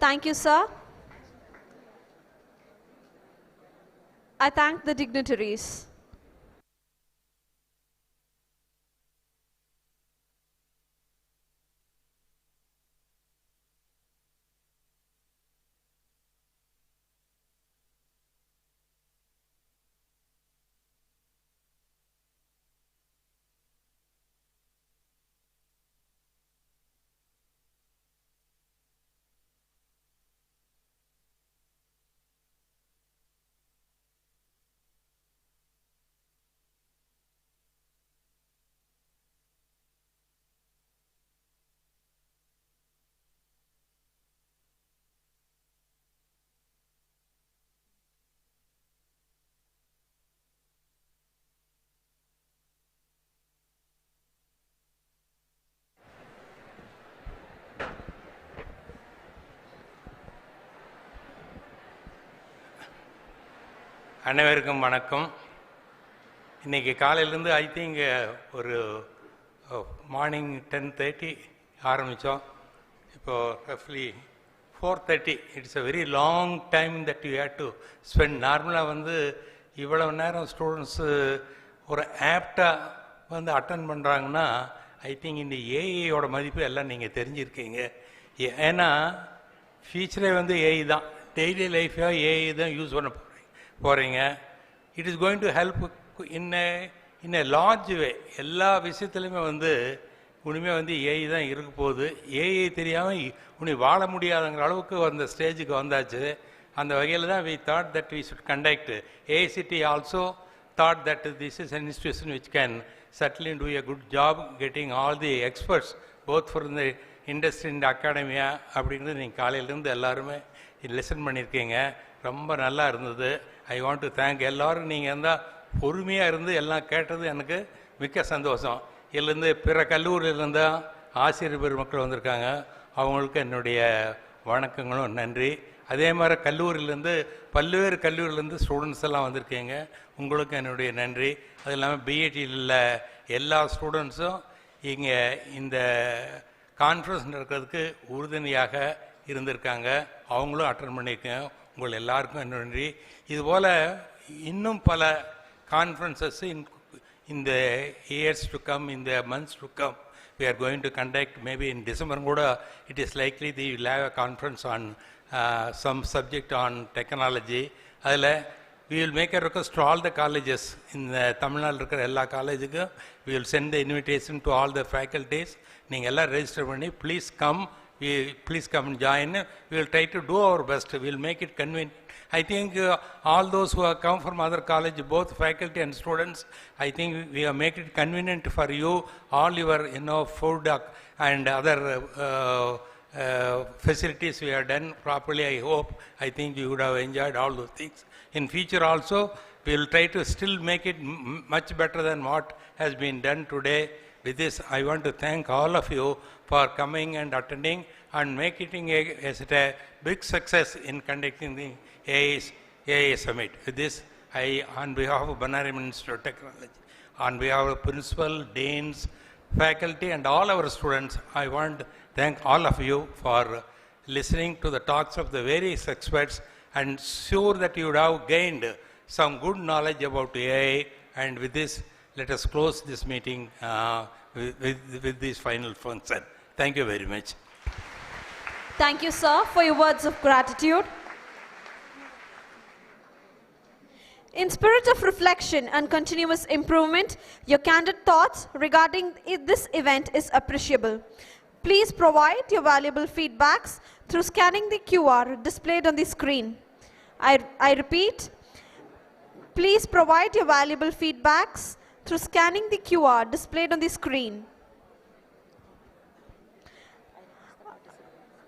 Thank you, sir. I thank the dignitaries. அனைவருக்கும் வணக்கம். இன்றைக்கி காலையிலேருந்து I think ஒரு morning 10:30 ஆரம்பித்தோம். இப்போ ரஃப்லி 4:30. It's a very long time that you had to spend. நார்மலாக வந்து இவ்வளவு நேரம் ஸ்டூடெண்ட்ஸு ஒரு ஆப்டாக வந்து அட்டன் பண்ணுறாங்கன்னா ஐ திங்க் இந்த ஏஐயோட மதிப்பு எல்லாம் நீங்கள் தெரிஞ்சிருக்கீங்க. ஏன்னா ஃபியூச்சரே வந்து ஏஐ தான், டெய்லி லைஃபாக ஏஐ தான் யூஸ் பண்ண போகிறீங்க. It is going to help in a large way. எல்லா விஷயத்துலையுமே வந்து உண்மையாக வந்து ஏஐ தான் இருக்க போகுது. ஏஐ தெரியாமல் உனி வாழ முடியாதுங்கிற அளவுக்கு அந்த ஸ்டேஜுக்கு வந்தாச்சு. அந்த வகையில் தான் we thought that we should conduct. AICTE also thought that this is an institution which can certainly do a good job getting all the experts both from the industry and academia. அப்படிங்கிறது நீங்கள் காலையிலேருந்து எல்லாருமே listen பண்ணியிருக்கீங்க. ரொம்ப நல்லா இருந்தது. I want to thank எல்லோரும். நீங்கள் இருந்தால் பொறுமையாக இருந்து எல்லாம் கேட்டது எனக்கு மிக்க சந்தோஷம். இதுலேருந்து பிற கல்லூரியிலேருந்தால் ஆசிரியர் பெருமக்கள் வந்திருக்காங்க, அவங்களுக்கு என்னுடைய வணக்கங்களும் நன்றி. அதே மாதிரி கல்லூரியிலேருந்து பல்வேறு கல்லூரியிலேருந்து ஸ்டூடெண்ட்ஸ் எல்லாம் வந்திருக்கீங்க, உங்களுக்கு என்னுடைய நன்றி. அது இல்லாமல் பிஐடியில் எல்லா ஸ்டூடெண்ட்ஸும் இங்கே இந்த கான்ஃபரன்ஸ் நடக்கிறதுக்கு உறுதுணையாக இருந்திருக்காங்க, அவங்களும் அட்டன் பண்ணியிருக்கேன். உங்கள் எல்லாருக்கும் என்ன நன்றி. இதுபோல் இன்னும் பல conferences in the years to come, in the months to come, we are going to conduct. Maybe in December kuda it is likely they will have a conference on some subject on technology. Adile we will make a request to all the colleges in Tamil Nadu irukra ella colleges. We will send the invitation to all the faculties. Neenga ella register panni please come. Please come and join. We will try to do our best. We will make it convenient. I think all those who have come from other colleges, both faculty and students, I think we have made it convenient for you. All your food and other facilities we have done properly. I hope. I think you would have enjoyed all those things. In future also, we will try to still make it much better than what has been done today. With this, I want to thank all of you for coming and attending and making it a big success in conducting the AI Summit. With this, I, on behalf of Bannari Ministry of Technology, on behalf of principal, deans, faculty and all our students, I want to thank all of you for listening to the talks of the various experts, and sure that you would have gained some good knowledge about AI. And with this, let us close this meeting with this final function. Thank you very much. Thank you, sir, for your words of gratitude. In spirit of reflection and continuous improvement, your candid thoughts regarding this event is appreciable. Please provide your valuable feedbacks through scanning the QR displayed on the screen. I repeat, please provide your valuable feedbacks through scanning the QR displayed on the screen.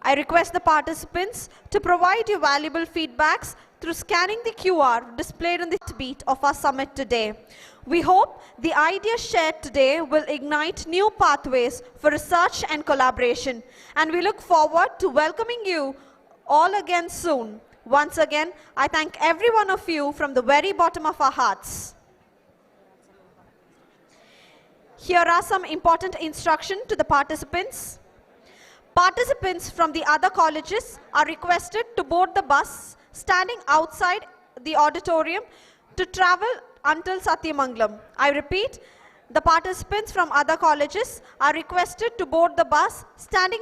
I request the participants to provide your valuable feedbacks through scanning the QR displayed on the beat of our summit today. We hope the ideas shared today will ignite new pathways for research and collaboration, and we look forward to welcoming you all again soon. Once again, I thank every one of you from the very bottom of our hearts. Here are some important instructions to the participants. Participants from the other colleges are requested to board the bus standing outside the auditorium to travel until Sathyamangalam. I repeat, the participants from other colleges are requested to board the bus standing